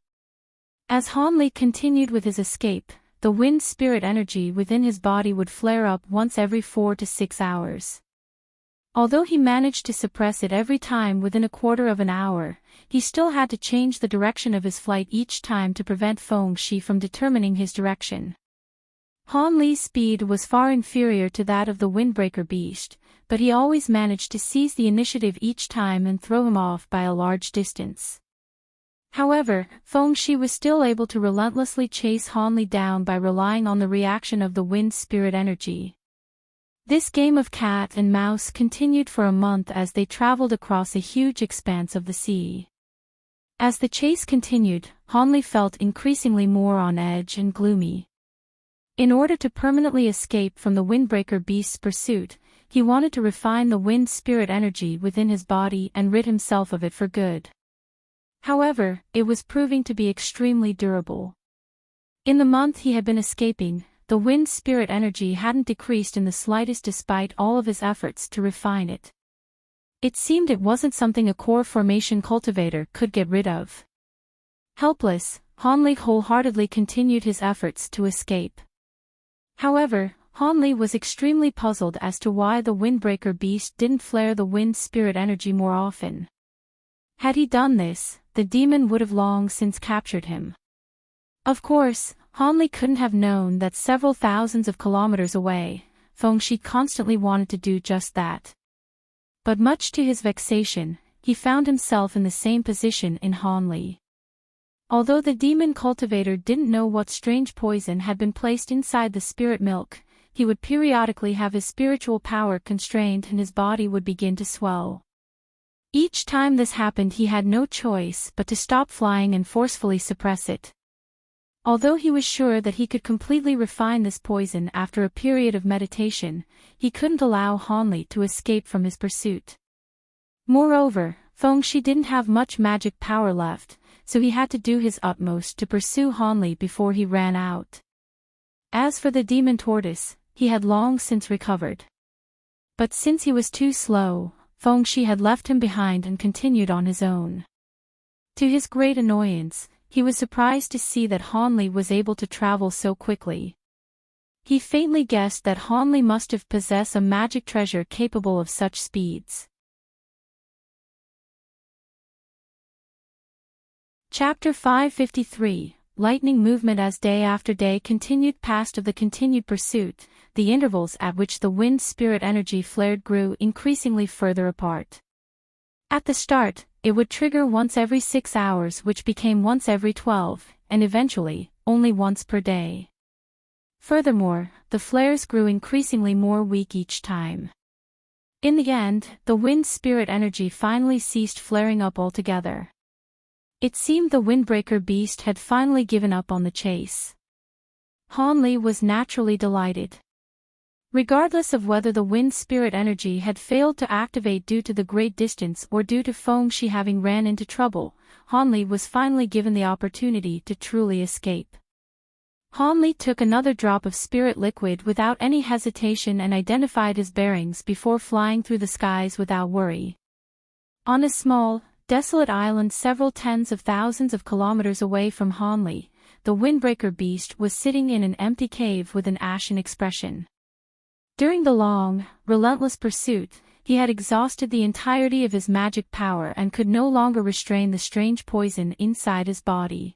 Speaker 1: As Hanli continued with his escape, the wind spirit energy within his body would flare up once every 4 to 6 hours. Although he managed to suppress it every time within a quarter of an hour, he still had to change the direction of his flight each time to prevent Fengxi from determining his direction. Hanli's speed was far inferior to that of the windbreaker beast, but he always managed to seize the initiative each time and throw him off by a large distance. However, Fengxi was still able to relentlessly chase Hanli down by relying on the reaction of the wind spirit energy. This game of cat and mouse continued for a month as they traveled across a huge expanse of the sea. As the chase continued, Hanli felt increasingly more on edge and gloomy. In order to permanently escape from the windbreaker beast's pursuit, he wanted to refine the wind spirit energy within his body and rid himself of it for good. However, it was proving to be extremely durable. In the month he had been escaping, the wind spirit energy hadn't decreased in the slightest despite all of his efforts to refine it. It seemed it wasn't something a core formation cultivator could get rid of. Helpless, Hanli wholeheartedly continued his efforts to escape. However, Hanli was extremely puzzled as to why the windbreaker beast didn't flare the wind spirit energy more often. Had he done this, the demon would have long since captured him. Of course, Hanli couldn't have known that several thousands of kilometers away, Fengxi constantly wanted to do just that. But much to his vexation, he found himself in the same position in Hanli. Although the demon cultivator didn't know what strange poison had been placed inside the spirit milk, he would periodically have his spiritual power constrained and his body would begin to swell. Each time this happened he had no choice but to stop flying and forcefully suppress it. Although he was sure that he could completely refine this poison after a period of meditation, he couldn't allow Hanli to escape from his pursuit. Moreover, Fengxi didn't have much magic power left, so he had to do his utmost to pursue Hanli before he ran out. As for the demon tortoise, he had long since recovered. But since he was too slow, Fengxi had left him behind and continued on his own. To his great annoyance, he was surprised to see that Hanli was able to travel so quickly. He faintly guessed that Hanli must have possessed a magic treasure capable of such speeds. Chapter 553, Lightning Movement. As day after day continued past of the continued pursuit, the intervals at which the wind spirit energy flared grew increasingly further apart. At the start, it would trigger once every 6 hours, which became once every 12, and eventually, only once per day. Furthermore, the flares grew increasingly more weak each time. In the end, the wind spirit energy finally ceased flaring up altogether. It seemed the windbreaker beast had finally given up on the chase. Hanli was naturally delighted. Regardless of whether the wind spirit energy had failed to activate due to the great distance or due to Fengxi having ran into trouble, Hanli was finally given the opportunity to truly escape. Hanli took another drop of spirit liquid without any hesitation and identified his bearings before flying through the skies without worry. On a small, desolate island several tens of thousands of kilometers away from Hanli, the windbreaker beast was sitting in an empty cave with an ashen expression. During the long, relentless pursuit, he had exhausted the entirety of his magic power and could no longer restrain the strange poison inside his body.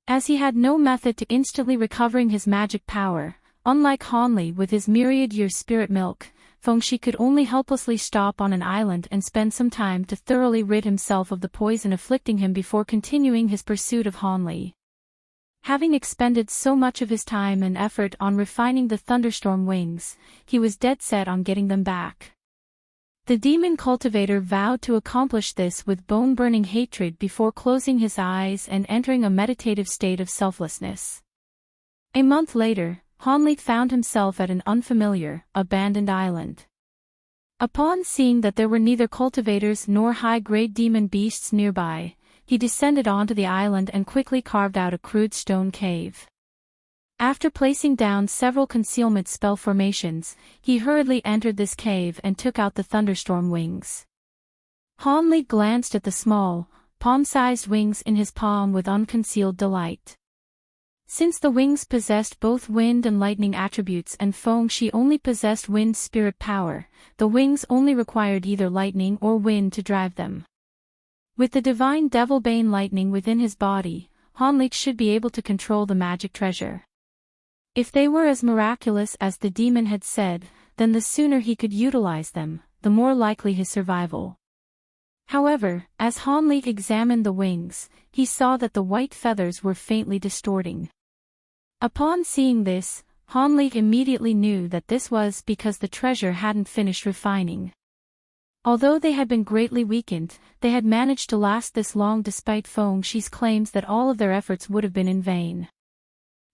Speaker 1: As he had no method to instantly recovering his magic power, unlike Hanli with his myriad-year spirit milk, Fengshi could only helplessly stop on an island and spend some time to thoroughly rid himself of the poison afflicting him before continuing his pursuit of Hanli. Having expended so much of his time and effort on refining the thunderstorm wings, he was dead set on getting them back. The demon cultivator vowed to accomplish this with bone-burning hatred before closing his eyes and entering a meditative state of selflessness. A month later, Hanli found himself at an unfamiliar, abandoned island. Upon seeing that there were neither cultivators nor high-grade demon beasts nearby, he descended onto the island and quickly carved out a crude stone cave. After placing down several concealment spell formations, he hurriedly entered this cave and took out the thunderstorm wings. Hanli glanced at the small, palm-sized wings in his palm with unconcealed delight. Since the wings possessed both wind and lightning attributes and Fengshi only possessed wind spirit power, the wings only required either lightning or wind to drive them. With the divine Devilbane lightning within his body, Hanli should be able to control the magic treasure. If they were as miraculous as the demon had said, then the sooner he could utilize them, the more likely his survival. However, as Hanli examined the wings, he saw that the white feathers were faintly distorting. Upon seeing this, Hanli immediately knew that this was because the treasure hadn't finished refining. Although they had been greatly weakened, they had managed to last this long despite Fengshi's claims that all of their efforts would have been in vain.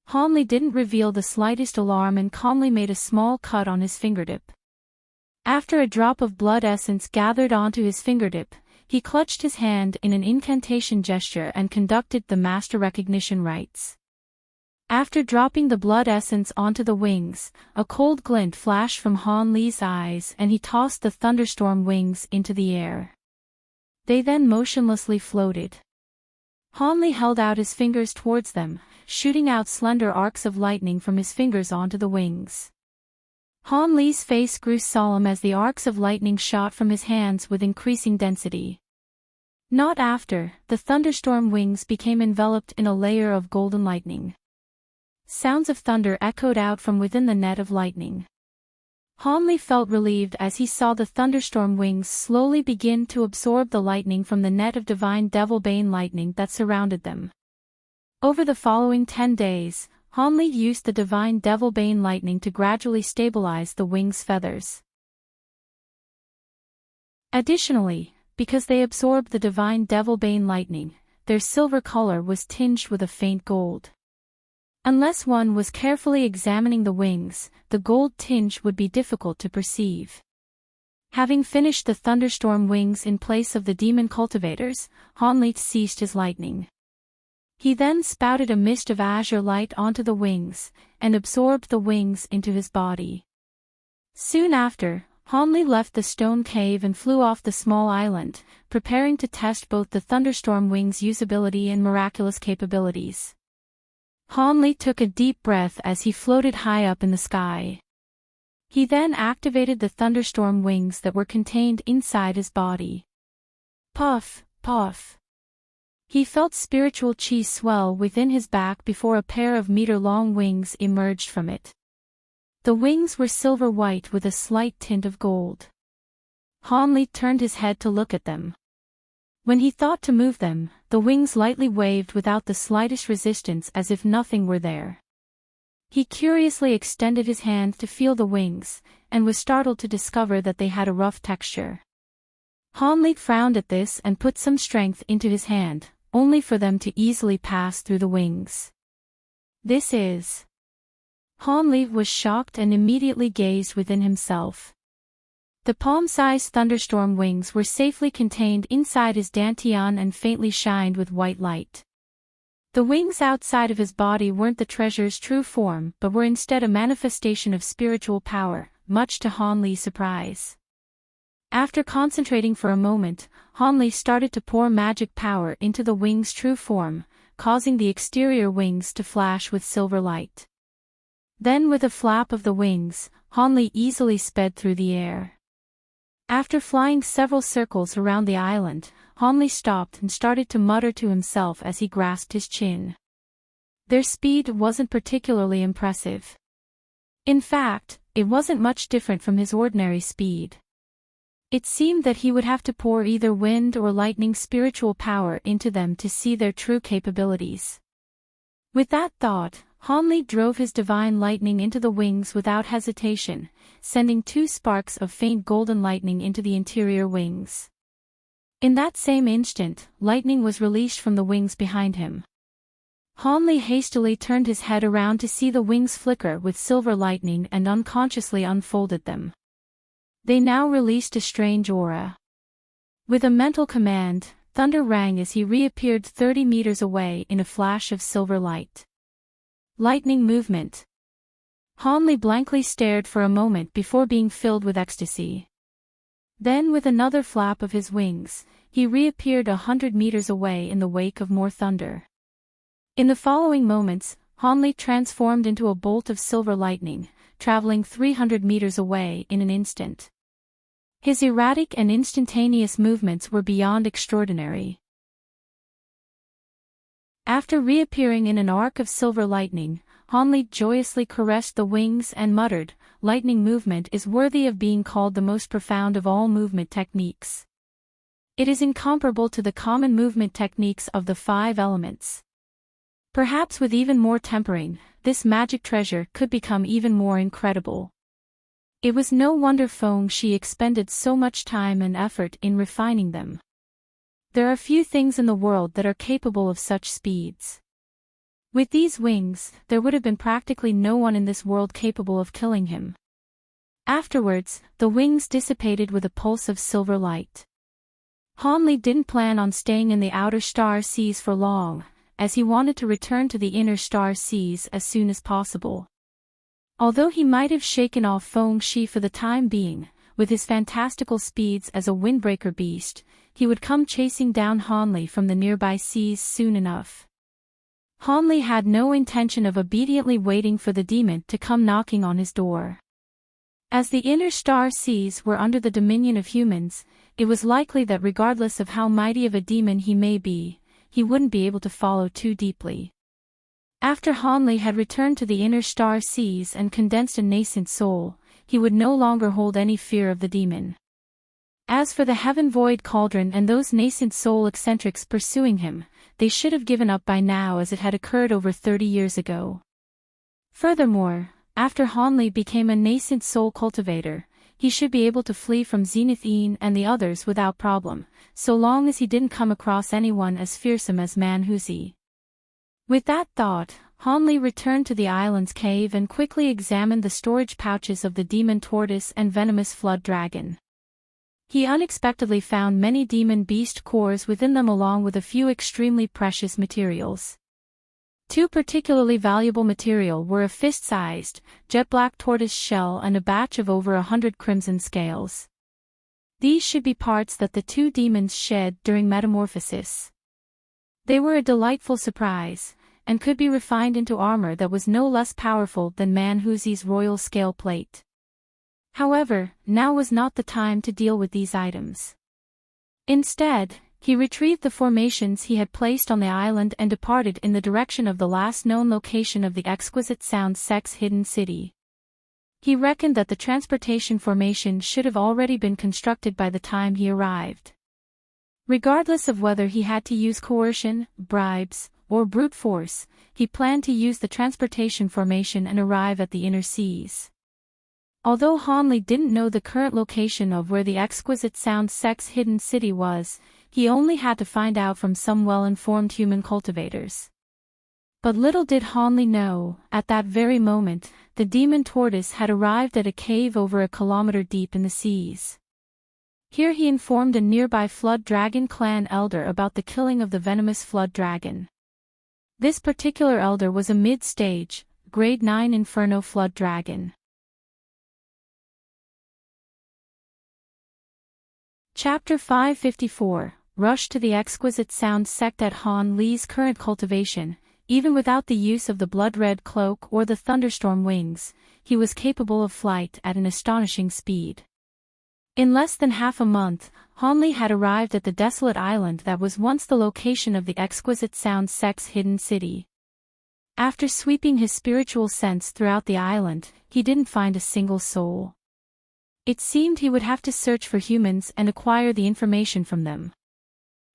Speaker 1: Hanli didn't reveal the slightest alarm and calmly made a small cut on his fingertip. After a drop of blood essence gathered onto his fingertip, he clutched his hand in an incantation gesture and conducted the master recognition rites. After dropping the blood essence onto the wings, a cold glint flashed from Hanli's eyes and he tossed the thunderstorm wings into the air. They then motionlessly floated. Hanli held out his fingers towards them, shooting out slender arcs of lightning from his fingers onto the wings. Hanli's face grew solemn as the arcs of lightning shot from his hands with increasing density. Not after, the thunderstorm wings became enveloped in a layer of golden lightning. Sounds of thunder echoed out from within the net of lightning. Hanli felt relieved as he saw the thunderstorm wings slowly begin to absorb the lightning from the net of divine Devilbane lightning that surrounded them. Over the following 10 days, Hanli used the divine Devilbane lightning to gradually stabilize the wings' feathers. Additionally, because they absorbed the divine Devilbane lightning, their silver color was tinged with a faint gold. Unless one was carefully examining the wings, the gold tinge would be difficult to perceive. Having finished the thunderstorm wings in place of the demon cultivators, Hanli ceased his lightning. He then spouted a mist of azure light onto the wings, and absorbed the wings into his body. Soon after, Hanli left the stone cave and flew off the small island, preparing to test both the thunderstorm wings' usability and miraculous capabilities. Hanli took a deep breath as he floated high up in the sky. He then activated the thunderstorm wings that were contained inside his body. Puff, puff. He felt spiritual chi swell within his back before a pair of meter-long wings emerged from it. The wings were silver white with a slight tint of gold. Hanli turned his head to look at them. When he thought to move them, the wings lightly waved without the slightest resistance as if nothing were there. He curiously extended his hand to feel the wings, and was startled to discover that they had a rough texture. Hanli frowned at this and put some strength into his hand, only for them to easily pass through the wings. This is... Hanli was shocked and immediately gazed within himself. The palm-sized thunderstorm wings were safely contained inside his dantian and faintly shined with white light. The wings outside of his body weren't the treasure's true form but were instead a manifestation of spiritual power, much to Hanli's surprise. After concentrating for a moment, Hanli started to pour magic power into the wings' true form, causing the exterior wings to flash with silver light. Then with a flap of the wings, Hanli easily sped through the air. After flying several circles around the island, Hanli stopped and started to mutter to himself as he grasped his chin. Their speed wasn't particularly impressive. In fact, it wasn't much different from his ordinary speed. It seemed that he would have to pour either wind or lightning spiritual power into them to see their true capabilities. With that thought, Hanli drove his divine lightning into the wings without hesitation, sending 2 sparks of faint golden lightning into the interior wings. In that same instant, lightning was released from the wings behind him. Hanli hastily turned his head around to see the wings flicker with silver lightning and unconsciously unfolded them. They now released a strange aura. With a mental command, thunder rang as he reappeared 30 meters away in a flash of silver light. Lightning movement. Hanli blankly stared for a moment before being filled with ecstasy. Then with another flap of his wings, he reappeared 100 meters away in the wake of more thunder. In the following moments, Hanli transformed into a bolt of silver lightning, traveling 300 meters away in an instant. His erratic and instantaneous movements were beyond extraordinary. After reappearing in an arc of silver lightning, Hanli joyously caressed the wings and muttered, "Lightning movement is worthy of being called the most profound of all movement techniques. It is incomparable to the common movement techniques of the 5 elements. Perhaps with even more tempering, this magic treasure could become even more incredible." It was no wonder Feng Shi expended so much time and effort in refining them. There are few things in the world that are capable of such speeds. With these wings, there would have been practically no one in this world capable of killing him. Afterwards, the wings dissipated with a pulse of silver light. Hanli didn't plan on staying in the outer star seas for long, as he wanted to return to the inner star seas as soon as possible. Although he might have shaken off Feng Shi for the time being, with his fantastical speeds as a windbreaker beast, he would come chasing down Hanli from the nearby seas soon enough. Hanli had no intention of obediently waiting for the demon to come knocking on his door. As the inner star seas were under the dominion of humans, it was likely that regardless of how mighty of a demon he may be, he wouldn't be able to follow too deeply. After Hanli had returned to the inner star seas and condensed a nascent soul, he would no longer hold any fear of the demon. As for the Heaven Void Cauldron and those nascent soul eccentrics pursuing him, they should have given up by now as it had occurred over 30 years ago. Furthermore, after Hanli became a nascent soul cultivator, he should be able to flee from Zenith-Een and the others without problem, so long as he didn't come across anyone as fearsome as Manhuzi. With that thought, Hanli returned to the island's cave and quickly examined the storage pouches of the demon tortoise and venomous flood dragon. He unexpectedly found many demon beast cores within them along with a few extremely precious materials. 2 particularly valuable material were a fist-sized, jet-black tortoise shell and a batch of over 100 crimson scales. These should be parts that the 2 demons shed during metamorphosis. They were a delightful surprise, and could be refined into armor that was no less powerful than Manhuzi's royal scale plate. However, now was not the time to deal with these items. Instead, he retrieved the formations he had placed on the island and departed in the direction of the last known location of the exquisite sound sex hidden city. He reckoned that the transportation formation should have already been constructed by the time he arrived. Regardless of whether he had to use coercion, bribes, or brute force, he planned to use the transportation formation and arrive at the inner seas. Although Hanli didn't know the current location of where the exquisite sound sex hidden city was, he only had to find out from some well-informed human cultivators. But little did Hanli know, at that very moment, the demon tortoise had arrived at a cave over a kilometer deep in the seas. Here he informed a nearby flood dragon clan elder about the killing of the venomous flood dragon. This particular elder was a mid-stage, grade 9 inferno flood dragon. Chapter 554, rushed to the exquisite sound sect at Han Li's current cultivation. Even without the use of the blood-red cloak or the thunderstorm wings, he was capable of flight at an astonishing speed. In less than half a month, Han Li had arrived at the desolate island that was once the location of the exquisite sound sect's hidden city. After sweeping his spiritual sense throughout the island, he didn't find a single soul. It seemed he would have to search for humans and acquire the information from them.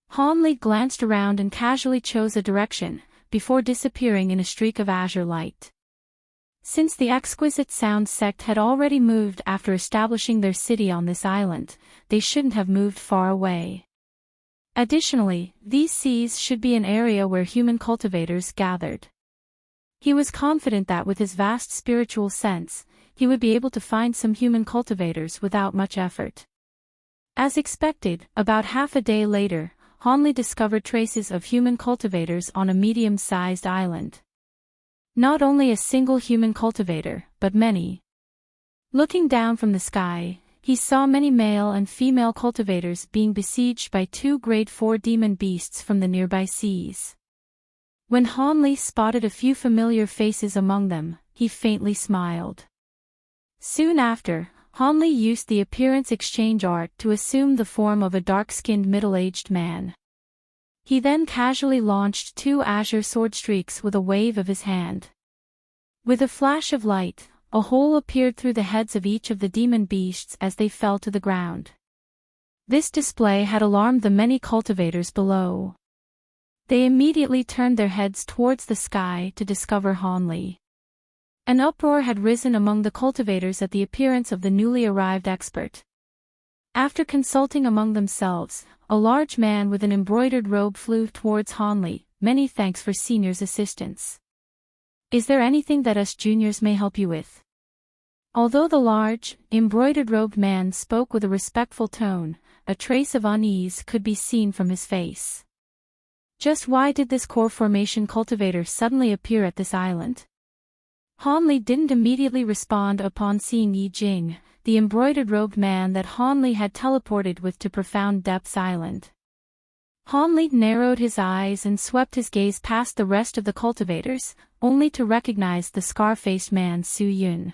Speaker 1: Han Li glanced around and casually chose a direction, before disappearing in a streak of azure light. Since the exquisite sound sect had already moved after establishing their city on this island, they shouldn't have moved far away. Additionally, these seas should be an area where human cultivators gathered. He was confident that with his vast spiritual sense, he would be able to find some human cultivators without much effort. As expected, about half a day later, Han Li discovered traces of human cultivators on a medium-sized island. Not only a single human cultivator, but many. Looking down from the sky, he saw many male and female cultivators being besieged by 2 grade 4 demon beasts from the nearby seas. When Han Li spotted a few familiar faces among them, he faintly smiled. Soon after, Han Li used the appearance exchange art to assume the form of a dark-skinned middle-aged man. He then casually launched 2 azure sword streaks with a wave of his hand. With a flash of light, a hole appeared through the heads of each of the demon beasts as they fell to the ground. This display had alarmed the many cultivators below. They immediately turned their heads towards the sky to discover Han Li. An uproar had risen among the cultivators at the appearance of the newly arrived expert. After consulting among themselves, a large man with an embroidered robe flew towards Han Li. Many thanks for Senior's assistance. Is there anything that us juniors may help you with? Although the large, embroidered-robed man spoke with a respectful tone, a trace of unease could be seen from his face. Just why did this core formation cultivator suddenly appear at this island? Han Li didn't immediately respond upon seeing Yi Jing, the embroidered-robed man that Han Li had teleported with to Profound Depths Island. Han Li narrowed his eyes and swept his gaze past the rest of the cultivators, only to recognize the scar-faced man Su Yun.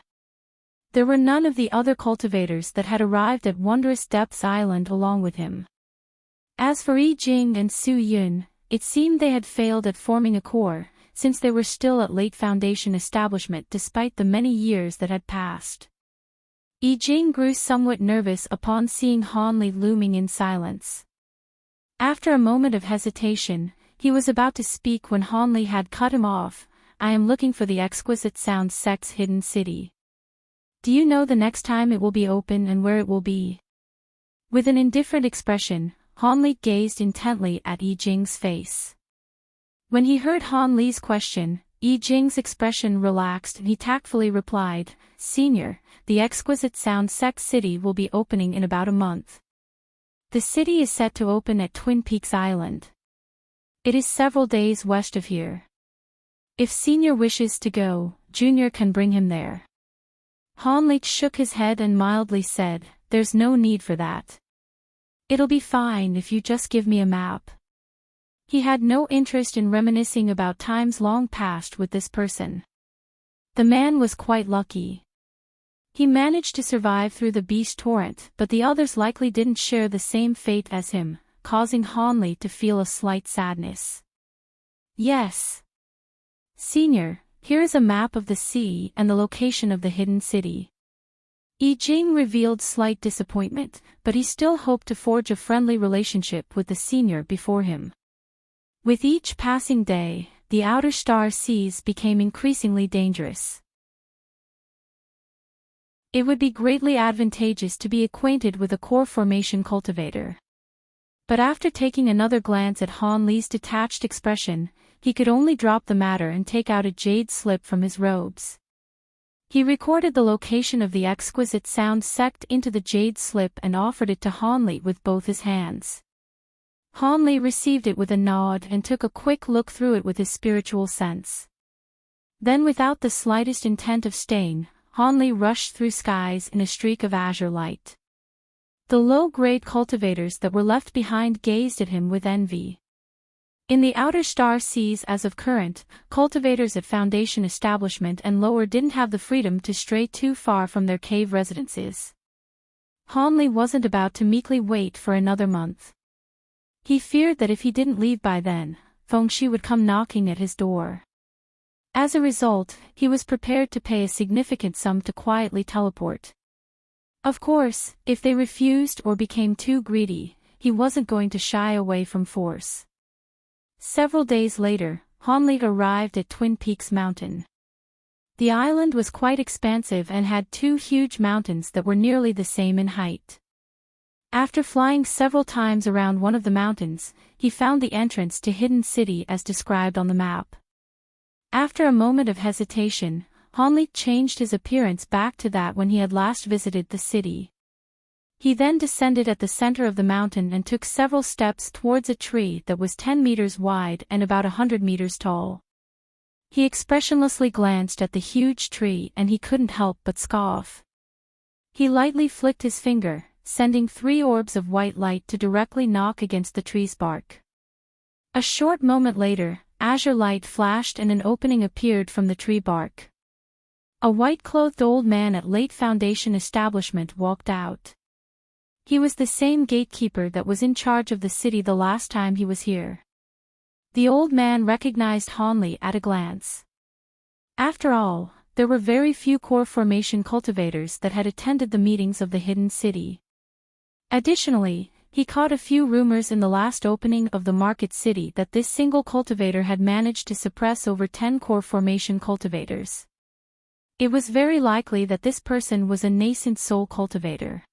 Speaker 1: There were none of the other cultivators that had arrived at Wondrous Depths Island along with him. As for Yi Jing and Su Yun, it seemed they had failed at forming a core, since they were still at late foundation establishment despite the many years that had passed. Yi Jing grew somewhat nervous upon seeing Han Li looming in silence. After a moment of hesitation, he was about to speak when Han Li had cut him off. I am looking for the exquisite sound sect's hidden city. Do you know the next time it will be open and where it will be? With an indifferent expression, Han Li gazed intently at Yi Jing's face. When he heard Han Li's question, Yi Jing's expression relaxed and he tactfully replied, Senior, the exquisite sound sect city will be opening in about a month. The city is set to open at Twin Peaks Island. It is several days west of here. If Senior wishes to go, Junior can bring him there. Han Li shook his head and mildly said, There's no need for that. It'll be fine if you just give me a map. He had no interest in reminiscing about times long past with this person. The man was quite lucky. He managed to survive through the beast torrent, but the others likely didn't share the same fate as him, causing Han Li to feel a slight sadness. Yes. Senior, here is a map of the sea and the location of the hidden city. Yi Jing revealed slight disappointment, but he still hoped to forge a friendly relationship with the senior before him. With each passing day, the outer star seas became increasingly dangerous. It would be greatly advantageous to be acquainted with a core formation cultivator. But after taking another glance at Han Li's detached expression, he could only drop the matter and take out a jade slip from his robes. He recorded the location of the exquisite sound sect into the jade slip and offered it to Han Li with both his hands. Han Li received it with a nod and took a quick look through it with his spiritual sense. Then without the slightest intent of staying, Han Li rushed through skies in a streak of azure light. The low-grade cultivators that were left behind gazed at him with envy. In the outer star seas as of current, cultivators at Foundation establishment and lower didn't have the freedom to stray too far from their cave residences. Hanley wasn't about to meekly wait for another month. He feared that if he didn't leave by then, Fengshi would come knocking at his door. As a result, he was prepared to pay a significant sum to quietly teleport. Of course, if they refused or became too greedy, he wasn't going to shy away from force. Several days later, Hanley arrived at Twin Peaks Mountain. The island was quite expansive and had two huge mountains that were nearly the same in height. After flying several times around one of the mountains, he found the entrance to Hidden City as described on the map. After a moment of hesitation, Hanley changed his appearance back to that when he had last visited the city. He then descended at the center of the mountain and took several steps towards a tree that was 10 meters wide and about 100 meters tall. He expressionlessly glanced at the huge tree and he couldn't help but scoff. He lightly flicked his finger, sending 3 orbs of white light to directly knock against the tree's bark. A short moment later, azure light flashed and an opening appeared from the tree bark. A white-clothed old man at late Foundation establishment walked out. He was the same gatekeeper that was in charge of the city the last time he was here. The old man recognized Hanley at a glance. After all, there were very few core formation cultivators that had attended the meetings of the Hidden City. Additionally, he caught a few rumors in the last opening of the Market City that this single cultivator had managed to suppress over 10 core formation cultivators. It was very likely that this person was a nascent soul cultivator.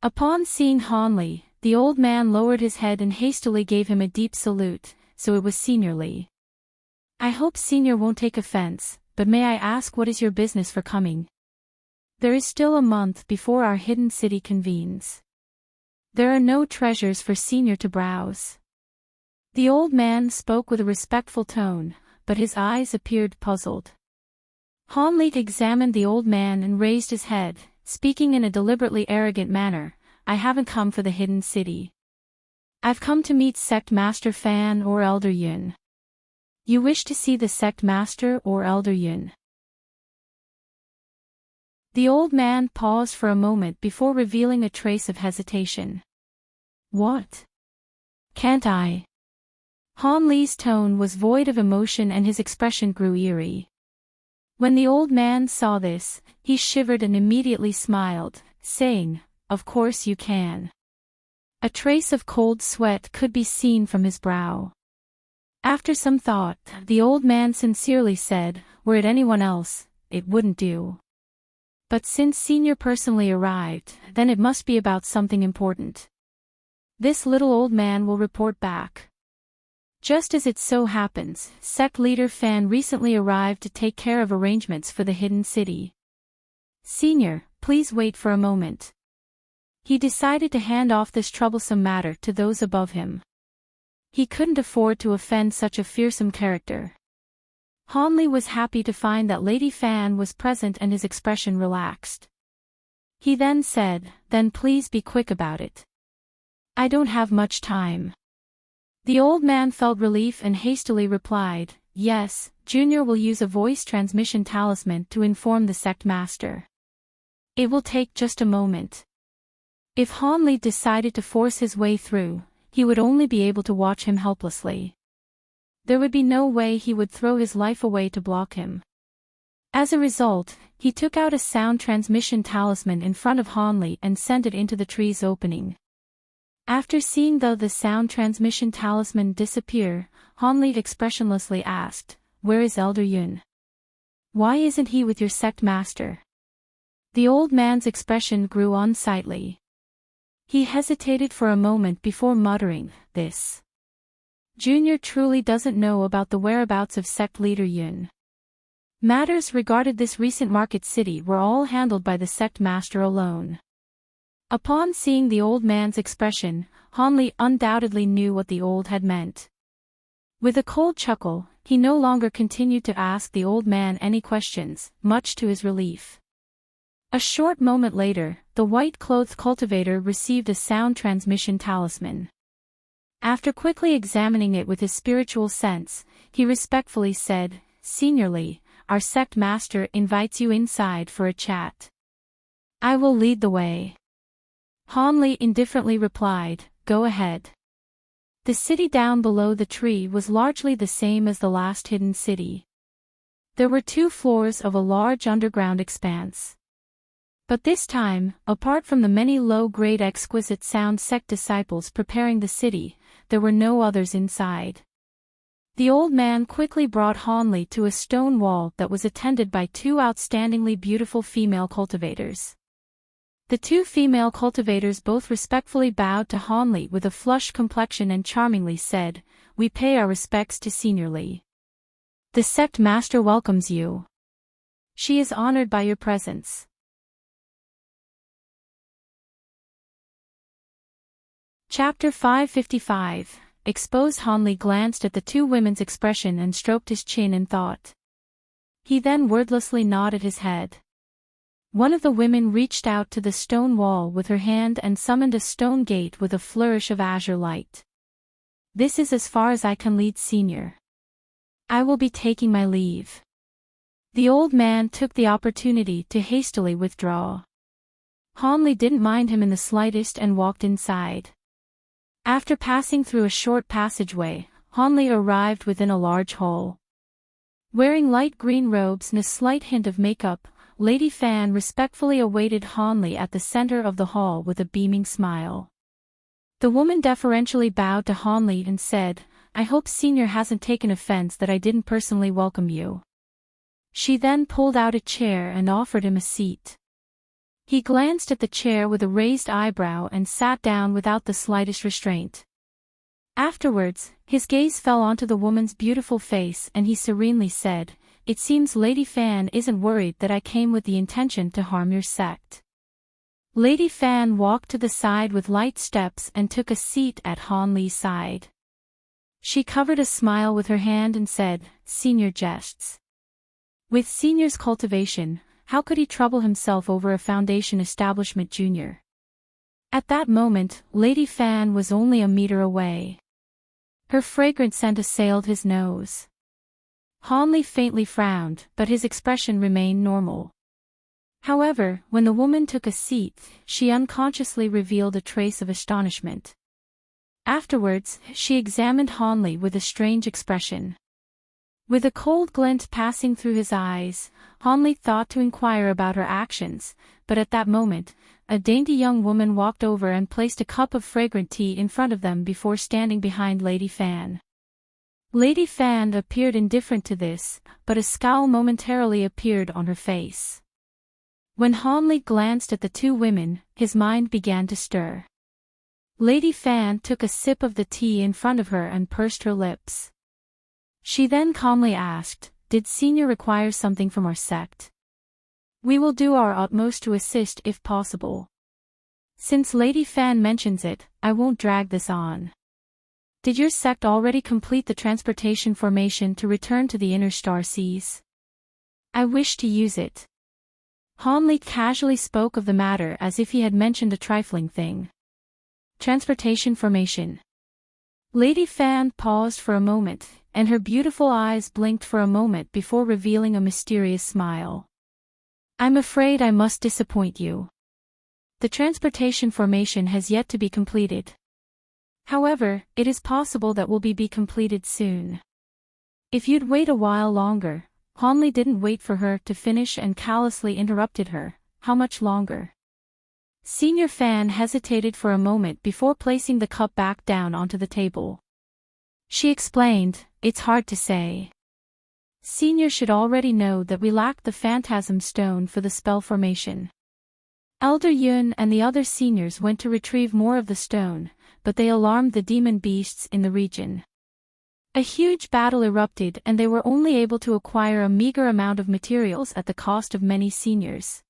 Speaker 1: Upon seeing Hanley, the old man lowered his head and hastily gave him a deep salute, so it was Senior Lee. I hope Senior won't take offense, but may I ask what is your business for coming? There is still a month before our Hidden City convenes. There are no treasures for Senior to browse. The old man spoke with a respectful tone, but his eyes appeared puzzled. Hanley examined the old man and raised his head, speaking in a deliberately arrogant manner. I haven't come for the Hidden City. I've come to meet Sect Master Fan or Elder Yun. You wish to see the Sect Master or Elder Yun? The old man paused for a moment before revealing a trace of hesitation. What? Can't I? Hanley's tone was void of emotion and his expression grew eerie. When the old man saw this, he shivered and immediately smiled, saying, Of course you can. A trace of cold sweat could be seen from his brow. After some thought, the old man sincerely said, Were it anyone else, it wouldn't do. But since Senior personally arrived, then it must be about something important. This little old man will report back. Just as it so happens, Sect Leader Fan recently arrived to take care of arrangements for the Hidden City. Senior, please wait for a moment. He decided to hand off this troublesome matter to those above him. He couldn't afford to offend such a fearsome character. Hanley was happy to find that Lady Fan was present and his expression relaxed. He then said, Then please be quick about it. I don't have much time. The old man felt relief and hastily replied, Yes, Junior will use a voice transmission talisman to inform the Sect Master. It will take just a moment. If Hanley decided to force his way through, he would only be able to watch him helplessly. There would be no way he would throw his life away to block him. As a result, he took out a sound transmission talisman in front of Hanley and sent it into the tree's opening. After seeing the sound transmission talisman disappear, Hanley expressionlessly asked, Where is Elder Yun? Why isn't he with your Sect Master? The old man's expression grew unsightly. He hesitated for a moment before muttering, This Junior truly doesn't know about the whereabouts of Sect Leader Yun. Matters regarding this recent Market City were all handled by the Sect Master alone. Upon seeing the old man's expression, Hanley undoubtedly knew what the old had meant. With a cold chuckle, he no longer continued to ask the old man any questions, much to his relief. A short moment later, the white-clothed cultivator received a sound transmission talisman. After quickly examining it with his spiritual sense, he respectfully said, "Senior Lee, our sect master invites you inside for a chat." "I will lead the way." Han Li indifferently replied, "Go ahead." The city down below the tree was largely the same as the last hidden city. There were 2 floors of a large underground expanse. But this time, apart from the many low-grade exquisite sound sect disciples preparing the city, there were no others inside. The old man quickly brought Han Li to a stone wall that was attended by 2 outstandingly beautiful female cultivators. The 2 female cultivators both respectfully bowed to Han Li with a flushed complexion and charmingly said, "We pay our respects to Senior Li. The sect master welcomes you. She is honored by your presence." Chapter 555. Exposed. Han Li glanced at the 2 women's expression and stroked his chin in thought. He then wordlessly nodded his head. One of the women reached out to the stone wall with her hand and summoned a stone gate with a flourish of azure light. "This is as far as I can lead, Senior. I will be taking my leave." The old man took the opportunity to hastily withdraw. Han Li didn't mind him in the slightest and walked inside. After passing through a short passageway, Han Li arrived within a large hall. Wearing light green robes and a slight hint of makeup, Lady Fan respectfully awaited Han Li at the center of the hall with a beaming smile. The woman deferentially bowed to Han Li and said, "I hope Senior hasn't taken offense that I didn't personally welcome you." She then pulled out a chair and offered him a seat. He glanced at the chair with a raised eyebrow and sat down without the slightest restraint. Afterwards, his gaze fell onto the woman's beautiful face and he serenely said, "It seems Lady Fan isn't worried that I came with the intention to harm your sect." Lady Fan walked to the side with light steps and took a seat at Han Li's side. She covered a smile with her hand and said, "Senior jests. With Senior's cultivation, how could he trouble himself over a foundation establishment junior?" At that moment, Lady Fan was only a meter away. Her fragrant scent assailed his nose. Han Li faintly frowned, but his expression remained normal. However, when the woman took a seat, she unconsciously revealed a trace of astonishment. Afterwards, she examined Han Li with a strange expression. With a cold glint passing through his eyes, Han Li thought to inquire about her actions, but at that moment, a dainty young woman walked over and placed a cup of fragrant tea in front of them before standing behind Lady Fan. Lady Fan appeared indifferent to this, but a scowl momentarily appeared on her face. When Han Li glanced at the 2 women, his mind began to stir. Lady Fan took a sip of the tea in front of her and pursed her lips. She then calmly asked, "Did Senior require something from our sect? We will do our utmost to assist if possible. Since Lady Fan mentions it, I won't drag this on. Did your sect already complete the transportation formation to return to the inner star seas? I wish to use it." Han Li casually spoke of the matter as if he had mentioned a trifling thing. Transportation formation. Lady Fan paused for a moment, and her beautiful eyes blinked for a moment before revealing a mysterious smile. "I'm afraid I must disappoint you. The transportation formation has yet to be completed. However, it is possible that will be completed soon. If you'd wait a while longer." Han Li didn't wait for her to finish and callously interrupted her, "How much longer?" Senior Fan hesitated for a moment before placing the cup back down onto the table. She explained, "It's hard to say. Senior should already know that we lacked the phantasm stone for the spell formation. Elder Yun and the other seniors went to retrieve more of the stone, but they alarmed the demon beasts in the region. A huge battle erupted and they were only able to acquire a meager amount of materials at the cost of many seniors.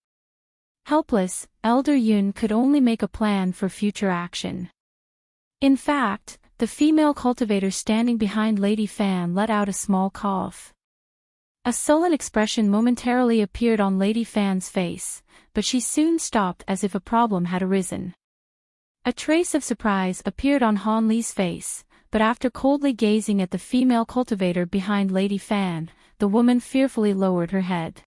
Speaker 1: Helpless, Elder Yun could only make a plan for future action." In fact, the female cultivator standing behind Lady Fan let out a small cough. A sullen expression momentarily appeared on Lady Fan's face, but she soon stopped as if a problem had arisen. A trace of surprise appeared on Han Li's face, but after coldly gazing at the female cultivator behind Lady Fan, the woman fearfully lowered her head.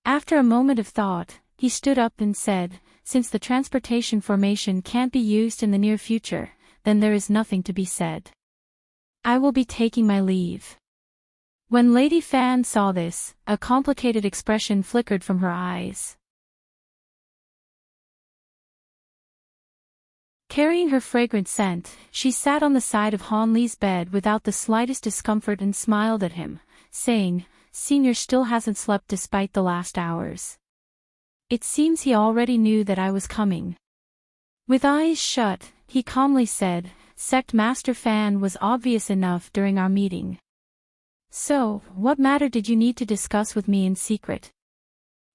Speaker 1: After a moment of thought, he stood up and said, "Since the transportation formation can't be used in the near future, then there is nothing to be said. I will be taking my leave." When Lady Fan saw this, a complicated expression flickered from her eyes. Carrying her fragrant scent, she sat on the side of Han Li's bed without the slightest discomfort and smiled at him, saying, "Senior still hasn't slept despite the last hours. It seems he already knew that I was coming." With eyes shut, he calmly said, "Sect Master Fan was obvious enough during our meeting. So, what matter did you need to discuss with me in secret?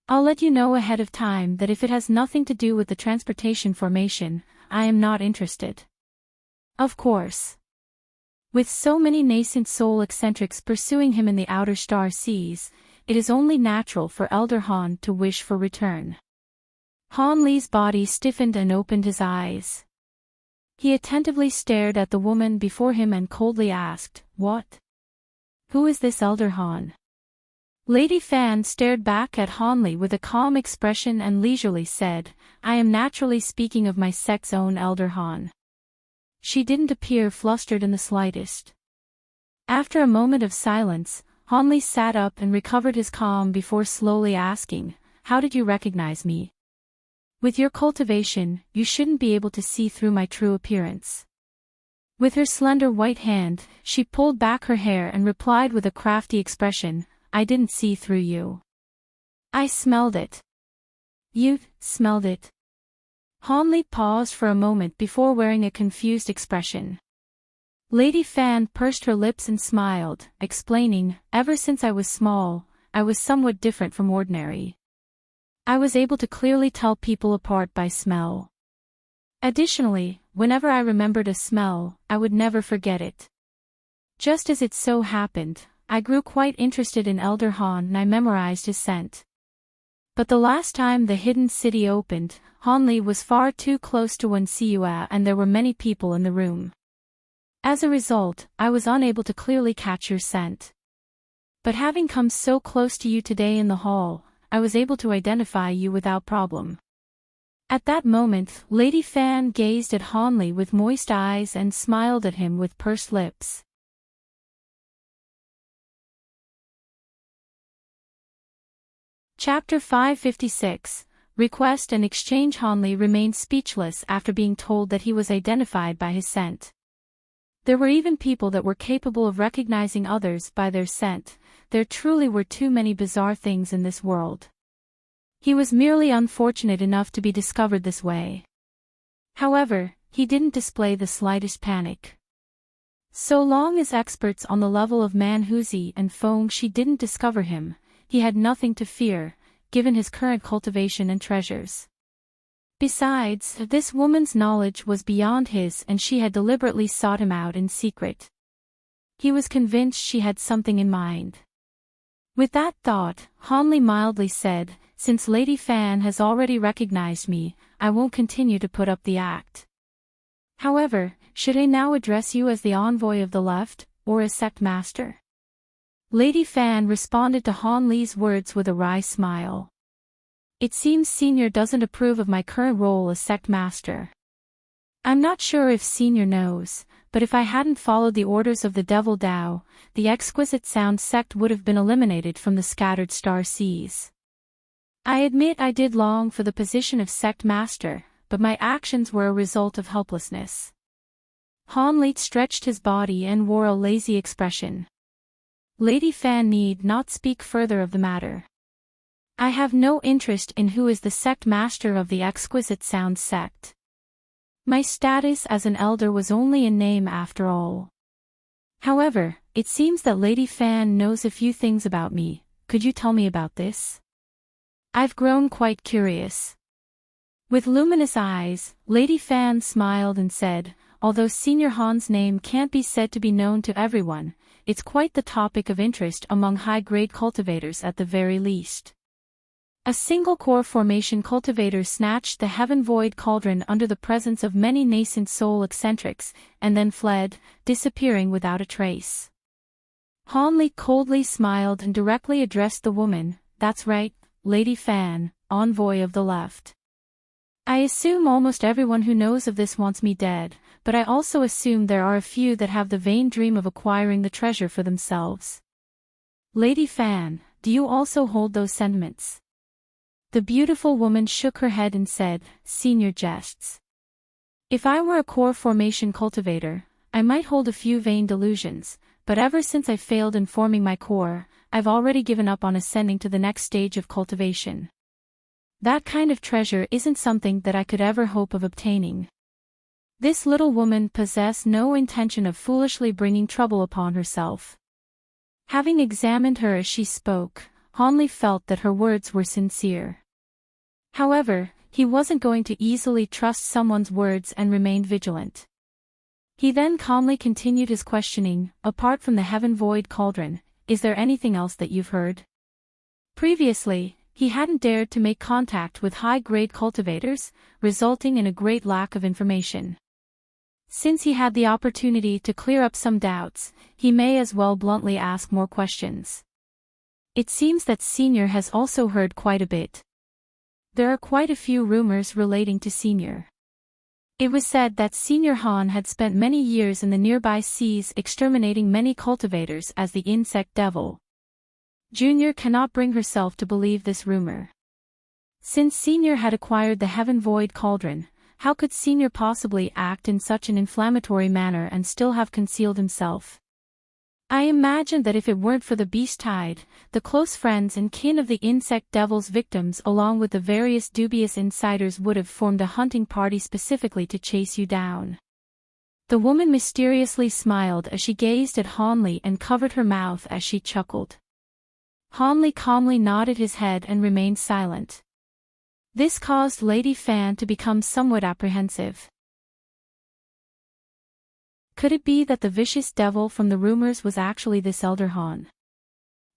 Speaker 1: I'll let you know ahead of time that if it has nothing to do with the transportation formation, I am not interested." Of course. With so many nascent soul eccentrics pursuing him in the outer star seas, it is only natural for Elder Han to wish for return. Han Li's body stiffened and opened his eyes. He attentively stared at the woman before him and coldly asked, "What? Who is this Elder Han?" Lady Fan stared back at Han Li with a calm expression and leisurely said, "I am naturally speaking of my sect's own Elder Han." She didn't appear flustered in the slightest. After a moment of silence, Han Li sat up and recovered his calm before slowly asking, "How did you recognize me? With your cultivation, you shouldn't be able to see through my true appearance." With her slender white hand, she pulled back her hair and replied with a crafty expression, "I didn't see through you. I smelled it." "You smelled it?" Han Li paused for a moment before wearing a confused expression. Lady Fan pursed her lips and smiled, explaining, "Ever since I was small, I was somewhat different from ordinary. I was able to clearly tell people apart by smell. Additionally, whenever I remembered a smell, I would never forget it. Just as it so happened, I grew quite interested in Elder Han and I memorized his scent. But the last time the hidden city opened, Han Li was far too close to Wen Siua and there were many people in the room. As a result, I was unable to clearly catch your scent. But having come so close to you today in the hall, I was able to identify you without problem." At that moment, Lady Fan gazed at Han Li with moist eyes and smiled at him with pursed lips. Chapter 556, Request and Exchange. Han Li remained speechless after being told that he was identified by his scent. There were even people that were capable of recognizing others by their scent. There truly were too many bizarre things in this world. He was merely unfortunate enough to be discovered this way. However, he didn't display the slightest panic. So long as experts on the level of Manhuzi and Feng Shi didn't discover him, he had nothing to fear, given his current cultivation and treasures. Besides, this woman's knowledge was beyond his and she had deliberately sought him out in secret. He was convinced she had something in mind. With that thought, Han Li mildly said, "Since Lady Fan has already recognized me, I won't continue to put up the act. However, should I now address you as the envoy of the left, or as sect master?" Lady Fan responded to Han Li's words with a wry smile. "It seems Senior doesn't approve of my current role as sect master. I'm not sure if Senior knows, but if I hadn't followed the orders of the Devil Tao, the Exquisite Sound sect would have been eliminated from the scattered star seas. I admit I did long for the position of sect master, but my actions were a result of helplessness." Han Li stretched his body and wore a lazy expression. Lady Fan need not speak further of the matter. "I have no interest in who is the sect master of the Exquisite Sound sect. My status as an elder was only in name after all. However, it seems that Lady Fan knows a few things about me. Could you tell me about this? I've grown quite curious." With luminous eyes, Lady Fan smiled and said, "Although Senior Han's name can't be said to be known to everyone, it's quite the topic of interest among high-grade cultivators at the very least. A single core formation cultivator snatched the heaven-void cauldron under the presence of many nascent soul eccentrics, and then fled, disappearing without a trace. Hanley coldly smiled and directly addressed the woman. "That's right, Lady Fan, envoy of the left. I assume almost everyone who knows of this wants me dead, but I also assume there are a few that have the vain dream of acquiring the treasure for themselves. Lady Fan, do you also hold those sentiments?" The beautiful woman shook her head and said, "Senior jests. If I were a core formation cultivator, I might hold a few vain delusions, but ever since I failed in forming my core, I've already given up on ascending to the next stage of cultivation. That kind of treasure isn't something that I could ever hope of obtaining." This little woman possessed no intention of foolishly bringing trouble upon herself. Having examined her as she spoke, Hanley felt that her words were sincere. However, he wasn't going to easily trust someone's words and remained vigilant. He then calmly continued his questioning. "Apart from the heaven-void cauldron, is there anything else that you've heard?" Previously, he hadn't dared to make contact with high-grade cultivators, resulting in a great lack of information. Since he had the opportunity to clear up some doubts, he may as well bluntly ask more questions. It seems that Senior has also heard quite a bit. There are quite a few rumors relating to Senior. It was said that Senior Han had spent many years in the nearby seas exterminating many cultivators as the insect devil. Junior cannot bring herself to believe this rumor. Since Senior had acquired the heaven-void cauldron, how could Senior possibly act in such an inflammatory manner and still have concealed himself? I imagine that if it weren't for the beast tide, the close friends and kin of the insect devil's victims along with the various dubious insiders would have formed a hunting party specifically to chase you down. The woman mysteriously smiled as she gazed at Hanley and covered her mouth as she chuckled. Hanley calmly nodded his head and remained silent. This caused Lady Fan to become somewhat apprehensive. Could it be that the vicious devil from the rumors was actually this Elder Han?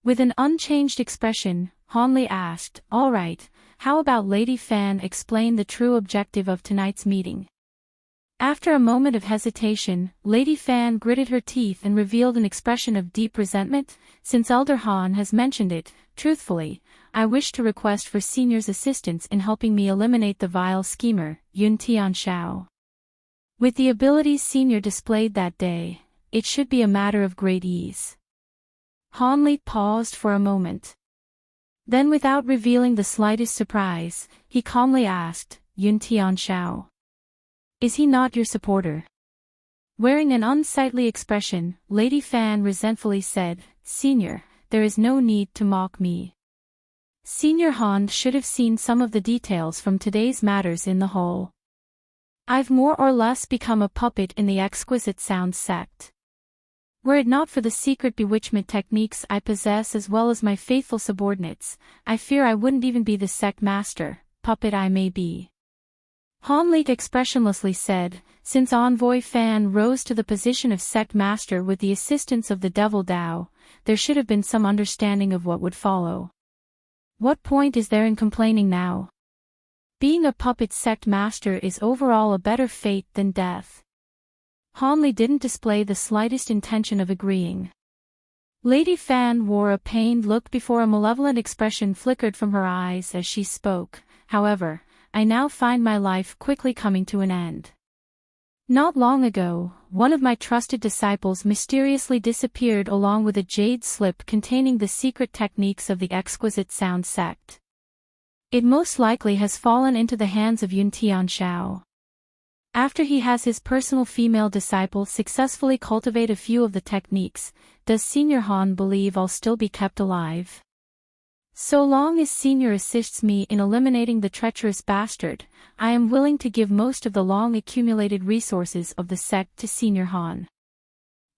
Speaker 1: With an unchanged expression, Hanley asked, "All right, how about Lady Fan explain the true objective of tonight's meeting?" After a moment of hesitation, Lady Fan gritted her teeth and revealed an expression of deep resentment. "Since Elder Han has mentioned it, truthfully, I wish to request for Senior's assistance in helping me eliminate the vile schemer, Yun Tianshao. With the abilities Senior displayed that day, it should be a matter of great ease." Hanley paused for a moment. Then without revealing the slightest surprise, he calmly asked, "Yun Tianshao. Is he not your supporter?" Wearing an unsightly expression, Lady Fan resentfully said, "Senior, there is no need to mock me. Senior Han should have seen some of the details from today's matters in the hall. I've more or less become a puppet in the Exquisite Sound sect. Were it not for the secret bewitchment techniques I possess as well as my faithful subordinates, I fear I wouldn't even be the sect master, puppet I may be." Hanley expressionlessly said, "Since Envoy Fan rose to the position of sect master with the assistance of the Devil Dao, there should have been some understanding of what would follow. What point is there in complaining now? Being a puppet sect master is overall a better fate than death." Hanley didn't display the slightest intention of agreeing. Lady Fan wore a pained look before a malevolent expression flickered from her eyes as she spoke. "However, I now find my life quickly coming to an end. Not long ago, one of my trusted disciples mysteriously disappeared along with a jade slip containing the secret techniques of the Exquisite Sound sect. It most likely has fallen into the hands of Yun Tianshao. After he has his personal female disciple successfully cultivate a few of the techniques, does Senior Han believe I'll still be kept alive? So long as Senior assists me in eliminating the treacherous bastard, I am willing to give most of the long-accumulated resources of the sect to Senior Han.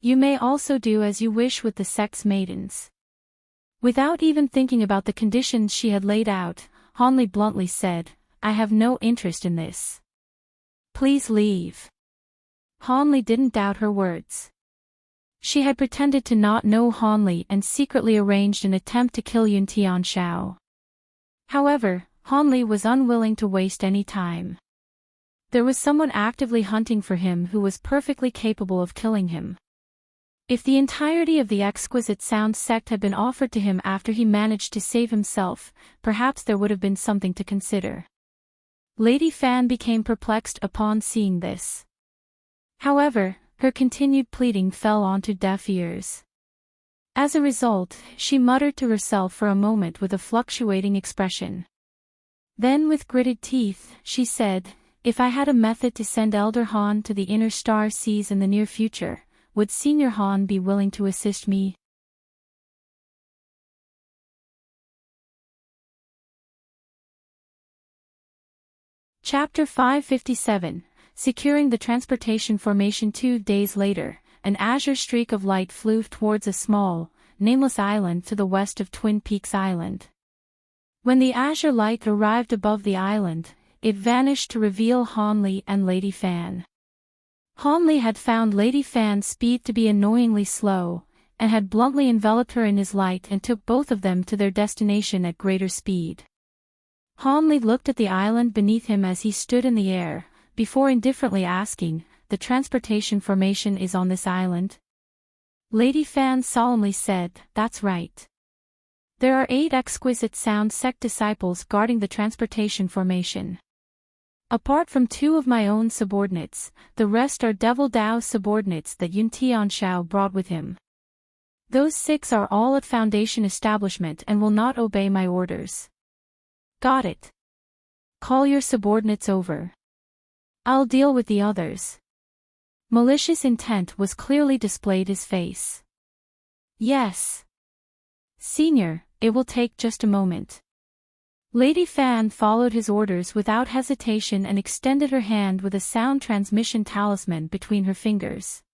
Speaker 1: You may also do as you wish with the sect's maidens." Without even thinking about the conditions she had laid out, Hanley bluntly said, "I have no interest in this. Please leave." Hanley didn't doubt her words. She had pretended to not know Han Li and secretly arranged an attempt to kill Yun Tianxiao. However, Han Li was unwilling to waste any time. There was someone actively hunting for him who was perfectly capable of killing him. If the entirety of the exquisite sound sect had been offered to him after he managed to save himself, perhaps there would have been something to consider. Lady Fan became perplexed upon seeing this. However, her continued pleading fell onto deaf ears. As a result, she muttered to herself for a moment with a fluctuating expression. Then with gritted teeth, she said, "If I had a method to send Elder Han to the inner star seas in the near future, would Senior Han be willing to assist me?" Chapter 557, Securing the Transportation Formation. 2 days later, an azure streak of light flew towards a small, nameless island to the west of Twin Peaks Island. When the azure light arrived above the island, it vanished to reveal Han Li and Lady Fan. Han Li had found Lady Fan's speed to be annoyingly slow, and had bluntly enveloped her in his light and took both of them to their destination at greater speed. Han Li looked at the island beneath him as he stood in the air, before indifferently asking, "The transportation formation is on this island?" Lady Fan solemnly said, "That's right. There are 8 exquisite sound sect disciples guarding the transportation formation. Apart from 2 of my own subordinates, the rest are Devil Dao subordinates that Yun Tianxiao brought with him. Those 6 are all at Foundation establishment and will not obey my orders." "Got it. Call your subordinates over. I'll deal with the others." Malicious intent was clearly displayed his face. "Yes. Senior, it will take just a moment." Lady Fan followed his orders without hesitation and extended her hand with a sound transmission talisman between her fingers.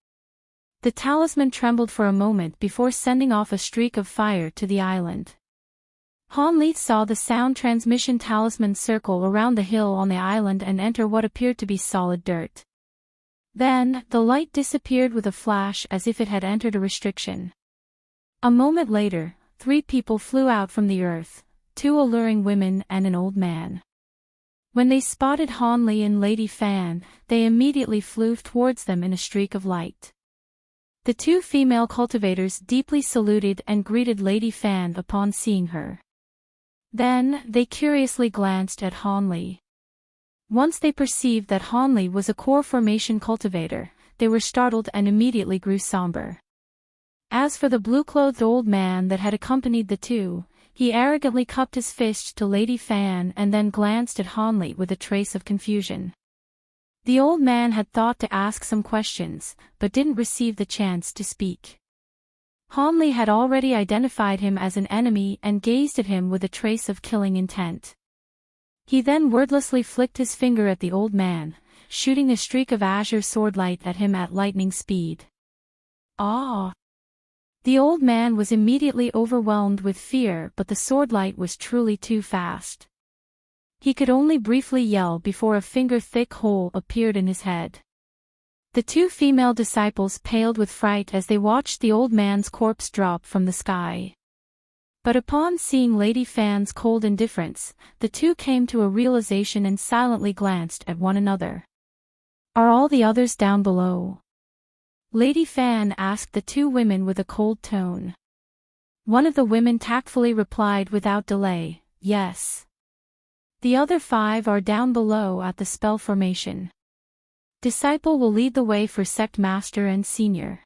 Speaker 1: The talisman trembled for a moment before sending off a streak of fire to the island. Han Li saw the sound transmission talisman circle around the hill on the island and enter what appeared to be solid dirt. Then, the light disappeared with a flash as if it had entered a restriction. A moment later, 3 people flew out from the earth, 2 alluring women and an old man. When they spotted Han Li and Lady Fan, they immediately flew towards them in a streak of light. The 2 female cultivators deeply saluted and greeted Lady Fan upon seeing her. Then, they curiously glanced at Han Li. Once they perceived that Han Li was a core formation cultivator, they were startled and immediately grew somber. As for the blue-clothed old man that had accompanied the 2, he arrogantly cupped his fist to Lady Fan and then glanced at Han Li with a trace of confusion. The old man had thought to ask some questions, but didn't receive the chance to speak. Han Li had already identified him as an enemy and gazed at him with a trace of killing intent. He then wordlessly flicked his finger at the old man, shooting a streak of azure sword light at him at lightning speed. Ah! The old man was immediately overwhelmed with fear, but the sword light was truly too fast. He could only briefly yell before a finger-thick hole appeared in his head. The 2 female disciples paled with fright as they watched the old man's corpse drop from the sky. But upon seeing Lady Fan's cold indifference, the 2 came to a realization and silently glanced at one another. "Are all the others down below?" Lady Fan asked the 2 women with a cold tone. One of the women tactfully replied without delay, "Yes. The other 5 are down below at the spell formation. Disciple will lead the way for Sect Master and Senior."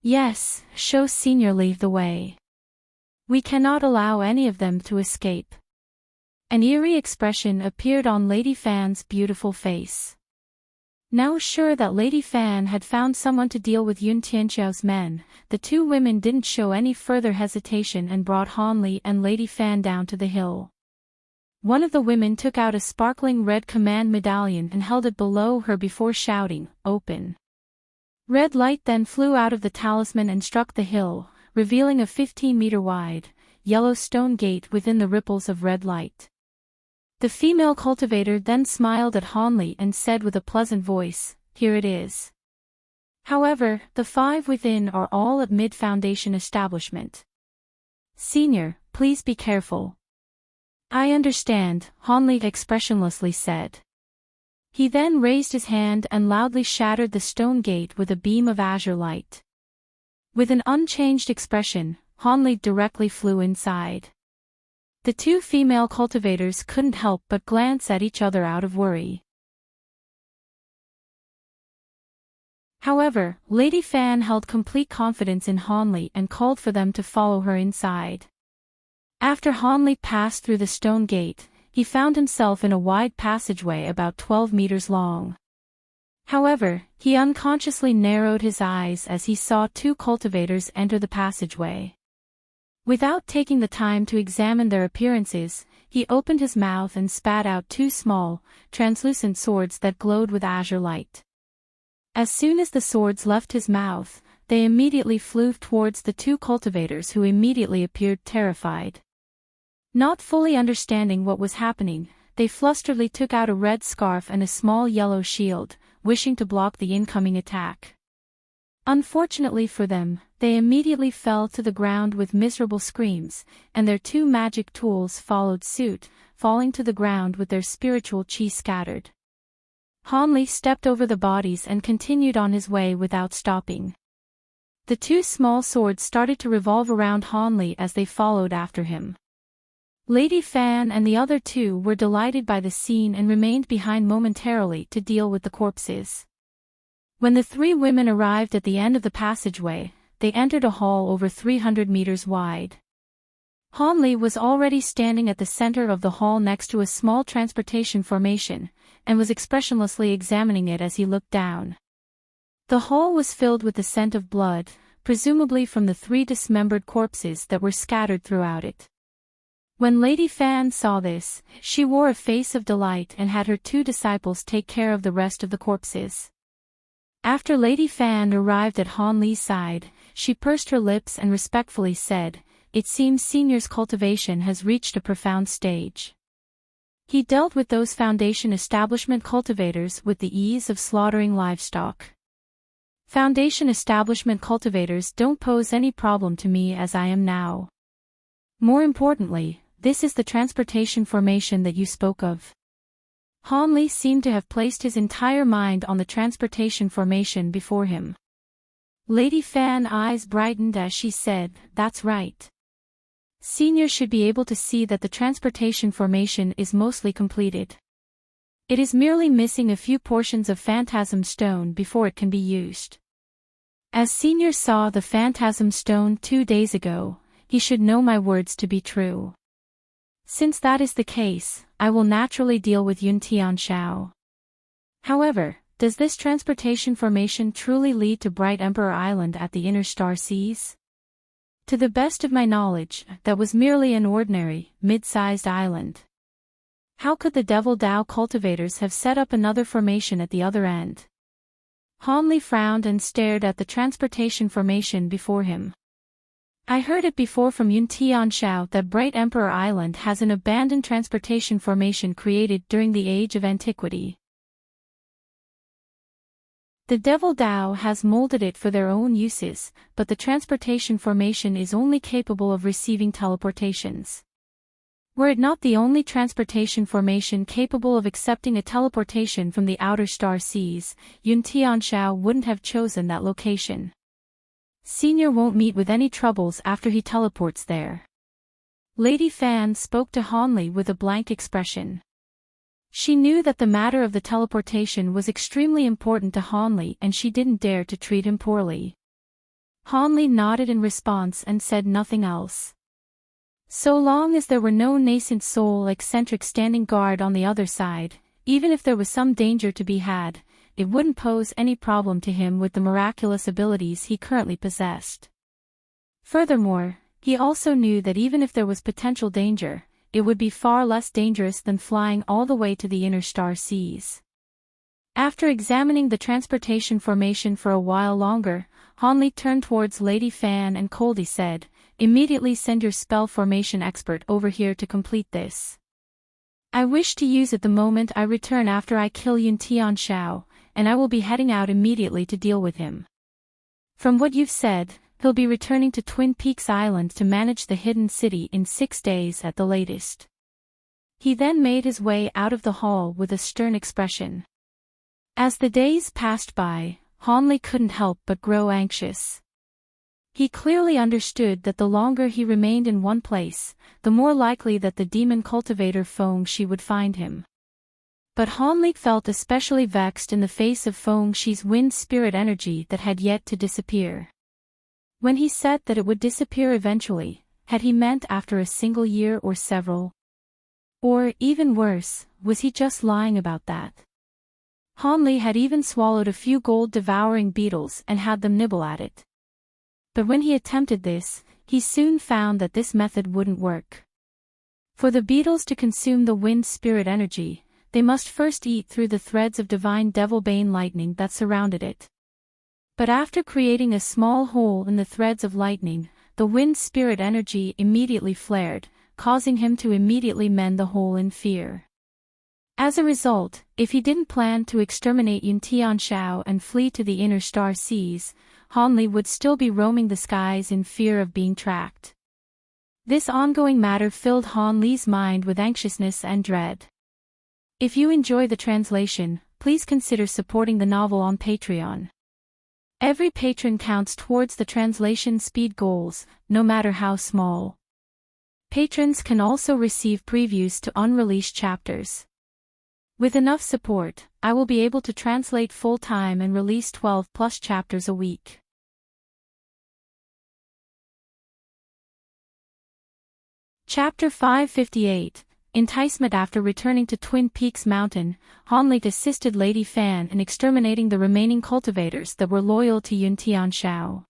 Speaker 1: "Yes, show Senior lead the way. We cannot allow any of them to escape." An eerie expression appeared on Lady Fan's beautiful face. Now sure that Lady Fan had found someone to deal with Yun Tianxiao's men, the 2 women didn't show any further hesitation and brought Han Li and Lady Fan down to the hill. One of the women took out a sparkling red command medallion and held it below her before shouting, "Open." Red light then flew out of the talisman and struck the hill, revealing a 15-meter-wide, yellow stone gate within the ripples of red light. The female cultivator then smiled at Han Li and said with a pleasant voice, "Here it is." However, the 5 within are all at mid-foundation establishment. Senior, please be careful. I understand, Hanli expressionlessly said. He then raised his hand and loudly shattered the stone gate with a beam of azure light. With an unchanged expression, Hanli directly flew inside. The 2 female cultivators couldn't help but glance at each other out of worry. However, Lady Fan held complete confidence in Hanli and called for them to follow her inside. After Hanli passed through the stone gate, he found himself in a wide passageway about 12 meters long. However, he unconsciously narrowed his eyes as he saw 2 cultivators enter the passageway. Without taking the time to examine their appearances, he opened his mouth and spat out 2 small, translucent swords that glowed with azure light. As soon as the swords left his mouth, they immediately flew towards the 2 cultivators, who immediately appeared terrified. Not fully understanding what was happening, they flusteredly took out a red scarf and a small yellow shield, wishing to block the incoming attack. Unfortunately for them, they immediately fell to the ground with miserable screams, and their 2 magic tools followed suit, falling to the ground with their spiritual chi scattered. Hanli stepped over the bodies and continued on his way without stopping. The 2 small swords started to revolve around Hanli as they followed after him. Lady Fan and the other 2 were delighted by the scene and remained behind momentarily to deal with the corpses. When the 3 women arrived at the end of the passageway, they entered a hall over 300 meters wide. Hanli was already standing at the center of the hall next to a small transportation formation, and was expressionlessly examining it as he looked down. The hall was filled with the scent of blood, presumably from the 3 dismembered corpses that were scattered throughout it. When Lady Fan saw this, she wore a face of delight and had her 2 disciples take care of the rest of the corpses. After Lady Fan arrived at Hanli's side, she pursed her lips and respectfully said, "It seems Senior's cultivation has reached a profound stage." He dealt with those foundation establishment cultivators with the ease of slaughtering livestock. Foundation establishment cultivators don't pose any problem to me as I am now. More importantly, this is the transportation formation that you spoke of. Hanli seemed to have placed his entire mind on the transportation formation before him. Lady Fan's eyes brightened as she said, "That's right. Senior should be able to see that the transportation formation is mostly completed. It is merely missing a few portions of phantasm stone before it can be used. As Senior saw the phantasm stone 2 days ago, he should know my words to be true. Since that is the case, I will naturally deal with Yun Tianshao. However, does this transportation formation truly lead to Bright Emperor Island at the Inner Star Seas? To the best of my knowledge, that was merely an ordinary, mid-sized island. How could the Devil Dao cultivators have set up another formation at the other end?" Hanli frowned and stared at the transportation formation before him. "I heard it before from Yun Tianshao that Bright Emperor Island has an abandoned transportation formation created during the Age of Antiquity. The Devil Dao has molded it for their own uses, but the transportation formation is only capable of receiving teleportations. Were it not the only transportation formation capable of accepting a teleportation from the outer star seas, Yun Tianshao wouldn't have chosen that location. Senior won't meet with any troubles after he teleports there." Lady Fan spoke to Hanli with a blank expression. She knew that the matter of the teleportation was extremely important to Hanli and she didn't dare to treat him poorly. Hanli nodded in response and said nothing else. So long as there were no nascent soul eccentric standing guard on the other side, even if there was some danger to be had, it wouldn't pose any problem to him with the miraculous abilities he currently possessed. Furthermore, he also knew that even if there was potential danger, it would be far less dangerous than flying all the way to the inner star seas. After examining the transportation formation for a while longer, Hanli turned towards Lady Fan and coldly said, "Immediately send your spell formation expert over here to complete this. I wish to use it the moment I return after I kill Yun Tianshao, and I will be heading out immediately to deal with him." From what you've said, he'll be returning to Twin Peaks Island to manage the hidden city in 6 days at the latest. He then made his way out of the hall with a stern expression. As the days passed by, Hanley couldn't help but grow anxious. He clearly understood that the longer he remained in one place, the more likely that the demon cultivator Feng-Shi would find him. But Hanley felt especially vexed in the face of Feng-Shi's wind spirit energy that had yet to disappear. When he said that it would disappear eventually, had he meant after a single year or several? Or, even worse, was he just lying about that? Hanley had even swallowed a few gold-devouring beetles and had them nibble at it. But when he attempted this, he soon found that this method wouldn't work. For the beetles to consume the wind spirit energy, they must first eat through the threads of divine devil-bane lightning that surrounded it. But after creating a small hole in the threads of lightning, the wind spirit energy immediately flared, causing him to immediately mend the hole in fear. As a result, if he didn't plan to exterminate Yun Tianxiao and flee to the inner star seas, Hanley would still be roaming the skies in fear of being tracked. This ongoing matter filled Hanley's mind with anxiousness and dread. If you enjoy the translation, please consider supporting the novel on Patreon. Every patron counts towards the translation speed goals, no matter how small. Patrons can also receive previews to unreleased chapters. With enough support, I will be able to translate full-time and release 12+ chapters a week. Chapter 558, Enticement. After returning to Twin Peaks Mountain, Hanley assisted Lady Fan in exterminating the remaining cultivators that were loyal to Yun Tianxiao.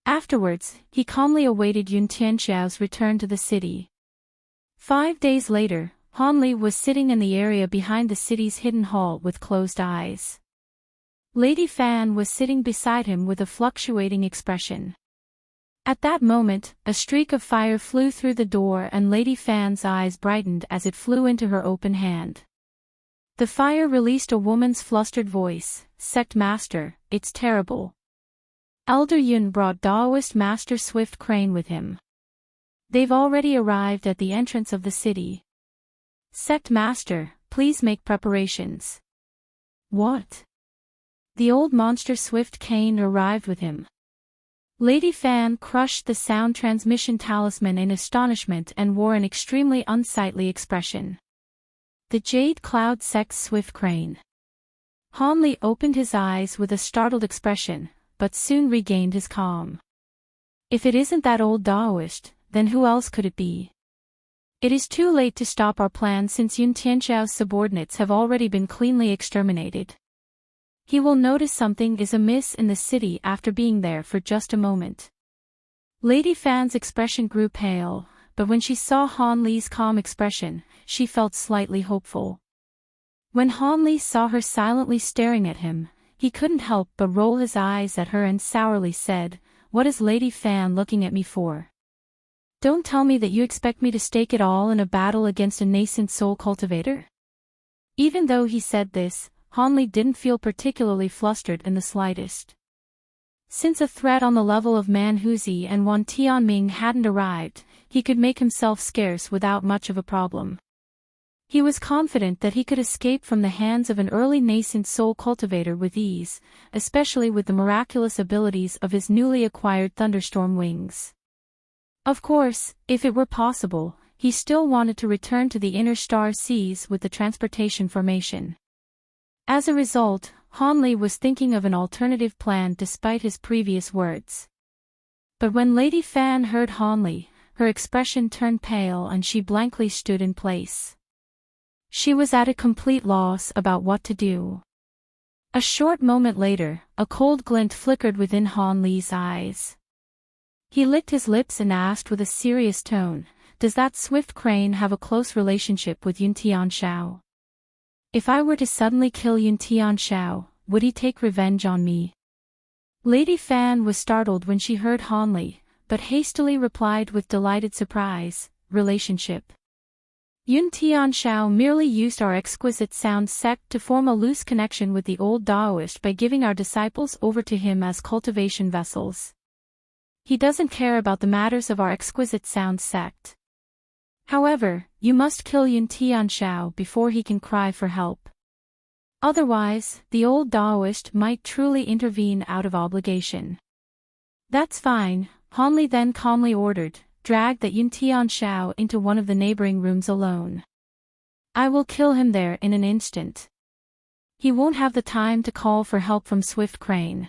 Speaker 1: Afterwards, he calmly awaited Yun Tianxiao's return to the city. 5 days later, Hanley was sitting in the area behind the city's hidden hall with closed eyes. Lady Fan was sitting beside him with a fluctuating expression. At that moment, a streak of fire flew through the door and Lady Fan's eyes brightened as it flew into her open hand. The fire released a woman's flustered voice, "Sect Master, it's terrible." Elder Yun brought Daoist Master Swift Crane with him. They've already arrived at the entrance of the city. Sect Master, please make preparations. What? The old monster Swift Cane arrived with him. Lady Fan crushed the sound transmission talisman in astonishment and wore an extremely unsightly expression. The Jade Cloud Sect's Swift Crane. Hanley opened his eyes with a startled expression, but soon regained his calm. If it isn't that old Daoist, then who else could it be? It is too late to stop our plan since Yun Tianxiao's subordinates have already been cleanly exterminated. He will notice something is amiss in the city after being there for just a moment. Lady Fan's expression grew pale, but when she saw Hanley's calm expression, she felt slightly hopeful. When Hanley saw her silently staring at him, he couldn't help but roll his eyes at her and sourly said, "What is Lady Fan looking at me for? Don't tell me that you expect me to stake it all in a battle against a nascent soul cultivator?" Even though he said this, Hanley didn't feel particularly flustered in the slightest. Since a threat on the level of Manhuzi and Wan Tianming hadn't arrived, he could make himself scarce without much of a problem. He was confident that he could escape from the hands of an early nascent soul cultivator with ease, especially with the miraculous abilities of his newly acquired thunderstorm wings. Of course, if it were possible, he still wanted to return to the inner star seas with the transportation formation. As a result, Hanley was thinking of an alternative plan despite his previous words. But when Lady Fan heard Hanley, her expression turned pale and she blankly stood in place. She was at a complete loss about what to do. A short moment later, a cold glint flickered within Hanley's eyes. He licked his lips and asked with a serious tone, "Does that Swift Crane have a close relationship with Yun Tianxiao? If I were to suddenly kill Yun Tianxiao, would he take revenge on me?" Lady Fan was startled when she heard Hanley, but hastily replied with delighted surprise, "Relationship? Yun Tianxiao merely used our exquisite sound sect to form a loose connection with the old Taoist by giving our disciples over to him as cultivation vessels. He doesn't care about the matters of our exquisite sound sect. However, you must kill Yun Tianxiao before he can cry for help. Otherwise, the old Taoist might truly intervene out of obligation. That's fine, Han Li then calmly ordered. Drag that Yun Tianxiao into one of the neighboring rooms alone. I will kill him there in an instant. He won't have the time to call for help from Swift Crane.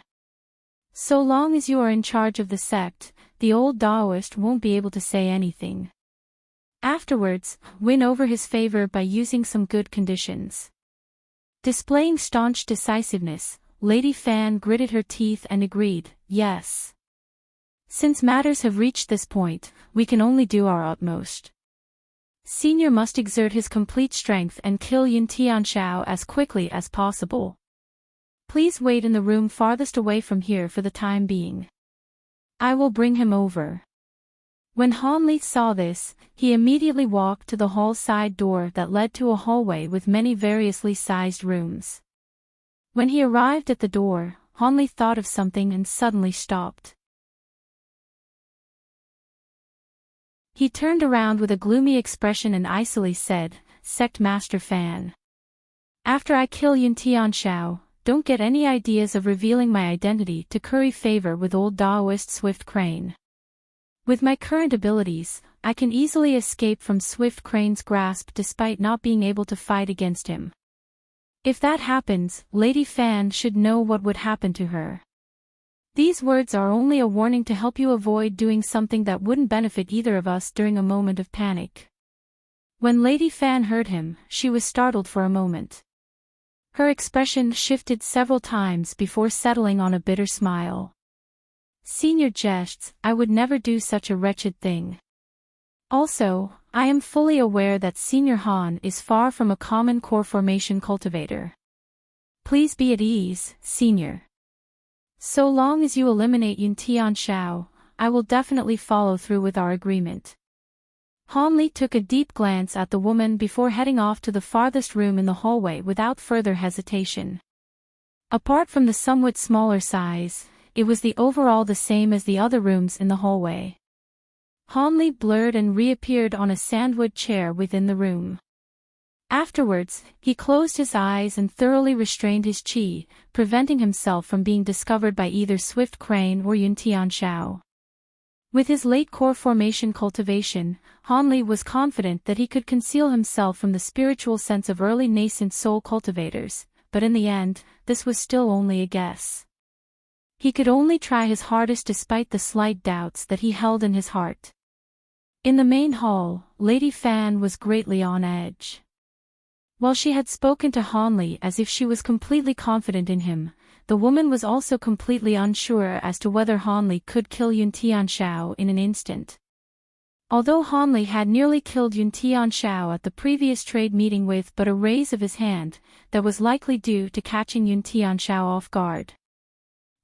Speaker 1: So long as you are in charge of the sect, the old Taoist won't be able to say anything. Afterwards, win over his favor by using some good conditions. Displaying staunch decisiveness, Lady Fan gritted her teeth and agreed, yes. Since matters have reached this point, we can only do our utmost. Senior must exert his complete strength and kill Yun Tianxiao as quickly as possible. Please wait in the room farthest away from here for the time being. I will bring him over. When Han Li saw this, he immediately walked to the hall side door that led to a hallway with many variously sized rooms. When he arrived at the door, Han Li thought of something and suddenly stopped. He turned around with a gloomy expression and icily said, Sect Master Fan. After I kill Yun Tianxiao, don't get any ideas of revealing my identity to curry favor with old Taoist Swift Crane. With my current abilities, I can easily escape from Swift Crane's grasp despite not being able to fight against him. If that happens, Lady Fan should know what would happen to her. These words are only a warning to help you avoid doing something that wouldn't benefit either of us during a moment of panic. When Lady Fan heard him, she was startled for a moment. Her expression shifted several times before settling on a bitter smile. Senior jests, I would never do such a wretched thing. Also, I am fully aware that Senior Han is far from a common core formation cultivator. Please be at ease, Senior. So long as you eliminate Yun Tianxiao, I will definitely follow through with our agreement. Han Li took a deep glance at the woman before heading off to the farthest room in the hallway without further hesitation. Apart from the somewhat smaller size, it was overall the same as the other rooms in the hallway. Han Li blurred and reappeared on a sandwood chair within the room. Afterwards, he closed his eyes and thoroughly restrained his qi, preventing himself from being discovered by either Swift Crane or Yun Tianxiao. With his late core formation cultivation, Han Li was confident that he could conceal himself from the spiritual sense of early nascent soul cultivators, but in the end, this was still only a guess. He could only try his hardest despite the slight doubts that he held in his heart. In the main hall, Lady Fan was greatly on edge. While she had spoken to Han Li as if she was completely confident in him, the woman was also completely unsure as to whether Han Li could kill Yun Tianxiao in an instant. Although Han Li had nearly killed Yun Tianxiao at the previous trade meeting with but a raise of his hand, that was likely due to catching Yun Tianxiao off guard.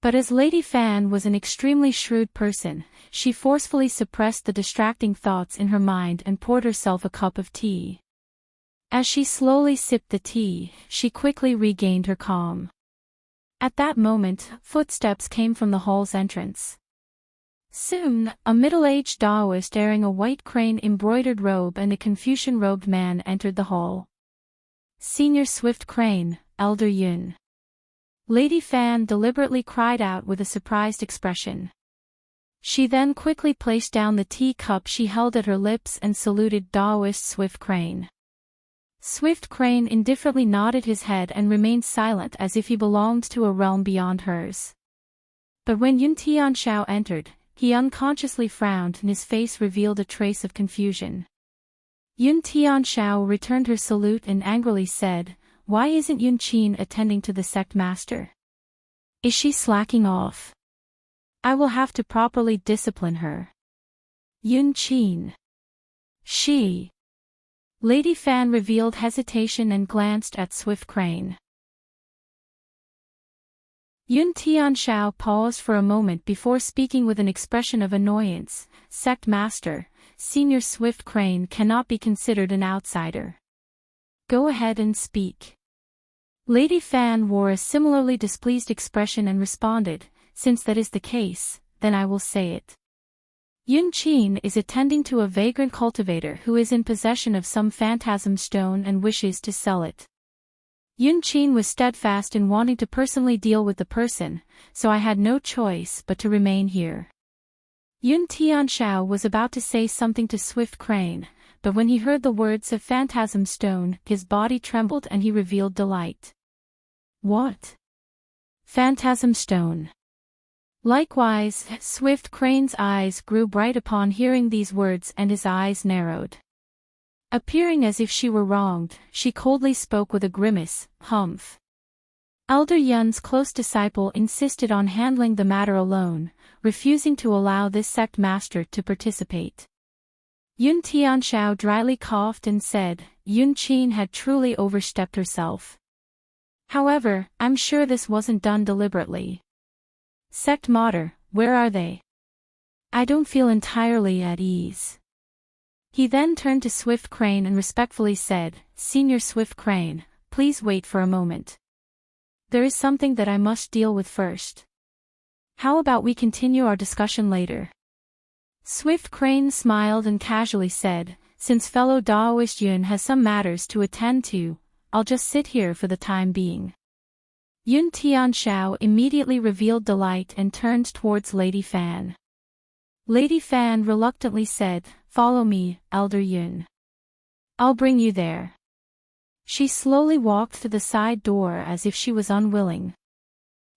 Speaker 1: But as Lady Fan was an extremely shrewd person, she forcefully suppressed the distracting thoughts in her mind and poured herself a cup of tea. As she slowly sipped the tea, she quickly regained her calm. At that moment, footsteps came from the hall's entrance. Soon, a middle-aged Taoist wearing a white crane-embroidered robe and a Confucian-robed man entered the hall. Senior Swift Crane, Elder Yun. Lady Fan deliberately cried out with a surprised expression. She then quickly placed down the tea cup she held at her lips and saluted Taoist Swift Crane. Swift Crane indifferently nodded his head and remained silent as if he belonged to a realm beyond hers. But when Yun Tianxiao entered, he unconsciously frowned and his face revealed a trace of confusion. Yun Tianxiao returned her salute and angrily said, "Why isn't Yun Qin attending to the sect master? Is she slacking off? I will have to properly discipline her." Yun Qin. She. Lady Fan revealed hesitation and glanced at Swift Crane. Yun Tianxiao paused for a moment before speaking with an expression of annoyance. "Sect master, Senior Swift Crane cannot be considered an outsider. Go ahead and speak. Lady Fan wore a similarly displeased expression and responded, since that is the case, then I will say it. Yun Qin is attending to a vagrant cultivator who is in possession of some phantasm stone and wishes to sell it. Yun Qin was steadfast in wanting to personally deal with the person, so I had no choice but to remain here. Yun Tianxiao was about to say something to Swift Crane, but when he heard the words of phantasm stone, his body trembled and he revealed delight. What? Phantasm stone. Likewise, Swift Crane's eyes grew bright upon hearing these words and his eyes narrowed. Appearing as if she were wronged, she coldly spoke with a grimace, humph. Elder Yun's close disciple insisted on handling the matter alone, refusing to allow this sect master to participate. Yun Tianxiao dryly coughed and said, Yun Qin had truly overstepped herself. However, I'm sure this wasn't done deliberately. Sect Mater, where are they? I don't feel entirely at ease. He then turned to Swift Crane and respectfully said, Senior Swift Crane, please wait for a moment. There is something that I must deal with first. How about we continue our discussion later? Swift Crane smiled and casually said, since fellow Daoist Yun has some matters to attend to, I'll just sit here for the time being. Yun Tianxiao immediately revealed delight and turned towards Lady Fan. Lady Fan reluctantly said, Follow me, Elder Yun. I'll bring you there. She slowly walked to the side door as if she was unwilling.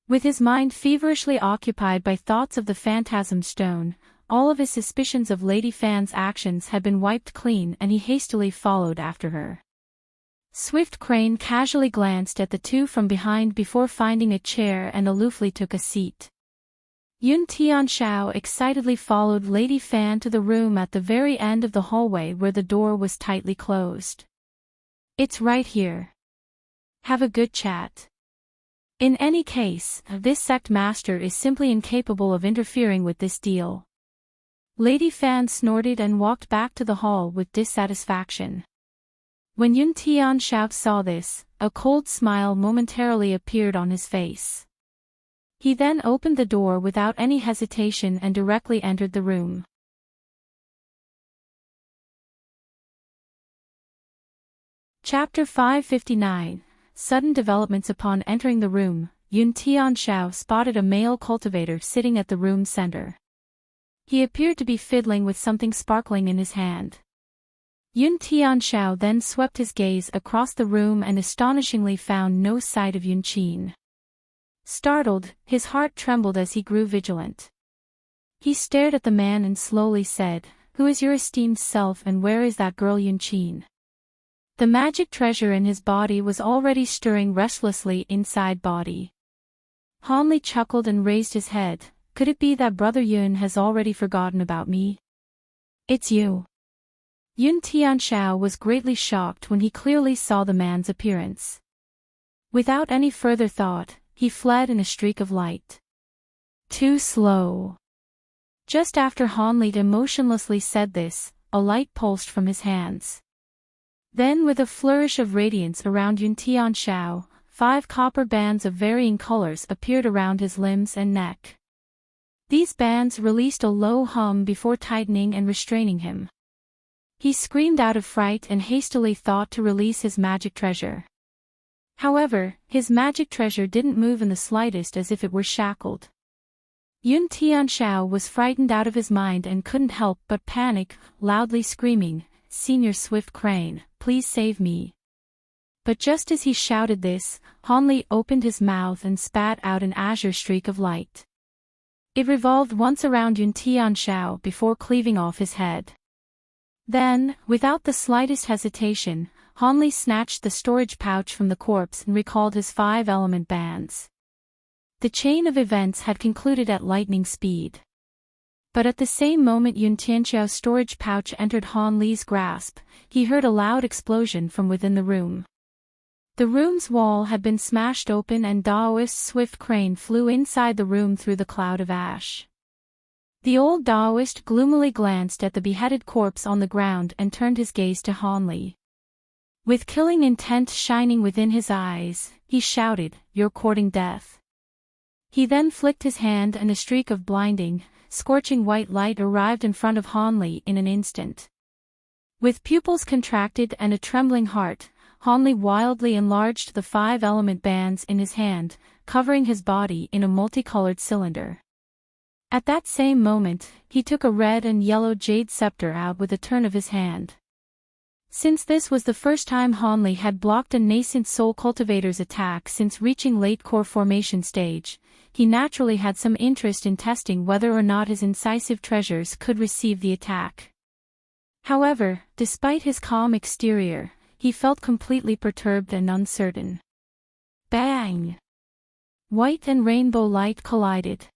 Speaker 1: With his mind feverishly occupied by thoughts of the phantasm stone, all of his suspicions of Lady Fan's actions had been wiped clean and he hastily followed after her. Swift Crane casually glanced at the two from behind before finding a chair and aloofly took a seat. Yun Tianxiao excitedly followed Lady Fan to the room at the very end of the hallway where the door was tightly closed. It's right here. Have a good chat. In any case, this sect master is simply incapable of interfering with this deal. Lady Fan snorted and walked back to the hall with dissatisfaction. When Yun Tianxiao saw this, a cold smile momentarily appeared on his face. He then opened the door without any hesitation and directly entered the room. Chapter 559. Sudden developments. Upon entering the room, Yun Tianxiao spotted a male cultivator sitting at the room's center. He appeared to be fiddling with something sparkling in his hand. Yun Tianxiao then swept his gaze across the room and astonishingly found no sight of Yun Qin. Startled, his heart trembled as he grew vigilant. He stared at the man and slowly said, Who is your esteemed self and where is that girl Yun Qin? The magic treasure in his body was already stirring restlessly inside body. Han Li chuckled and raised his head. Could it be that Brother Yun has already forgotten about me? It's you. Yun Tianxiao was greatly shocked when he clearly saw the man's appearance. Without any further thought, he fled in a streak of light. Too slow. Just after Han Li emotionlessly said this, a light pulsed from his hands. Then with a flourish of radiance around Yun Tianxiao, 5 copper bands of varying colors appeared around his limbs and neck. These bands released a low hum before tightening and restraining him. He screamed out of fright and hastily thought to release his magic treasure. However, his magic treasure didn't move in the slightest as if it were shackled. Yun Tianxiao was frightened out of his mind and couldn't help but panic, loudly screaming, Senior Swift Crane, please save me. But just as he shouted this, Han Li opened his mouth and spat out an azure streak of light. It revolved once around Yun Tianxiao before cleaving off his head. Then, without the slightest hesitation, Han Li snatched the storage pouch from the corpse and recalled his 5 element bands. The chain of events had concluded at lightning speed. But at the same moment Yun Tianxiao's storage pouch entered Han Li's grasp, he heard a loud explosion from within the room. The room's wall had been smashed open and Daoist Swift Crane flew inside the room through the cloud of ash. The old Taoist gloomily glanced at the beheaded corpse on the ground and turned his gaze to Hanli. With killing intent shining within his eyes, he shouted, "You're courting death." He then flicked his hand and a streak of blinding, scorching white light arrived in front of Hanli in an instant. With pupils contracted and a trembling heart, Hanli wildly enlarged the 5-element bands in his hand, covering his body in a multicolored cylinder. At that same moment, he took a red and yellow jade scepter out with a turn of his hand. Since this was the first time Hanli had blocked a nascent soul cultivator's attack since reaching late core formation stage, he naturally had some interest in testing whether or not his incisive treasures could receive the attack. However, despite his calm exterior, he felt completely perturbed and uncertain. Bang! White and rainbow light collided.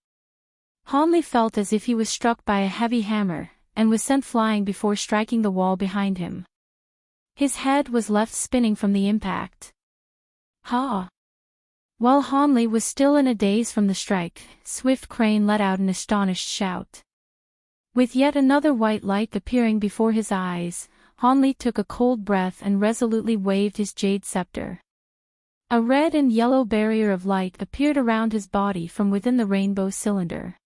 Speaker 1: Hanli felt as if he was struck by a heavy hammer, and was sent flying before striking the wall behind him. His head was left spinning from the impact. Ha! While Hanli was still in a daze from the strike, Swift Crane let out an astonished shout. With yet another white light appearing before his eyes, Hanli took a cold breath and resolutely waved his jade scepter. A red and yellow barrier of light appeared around his body from within the rainbow cylinder.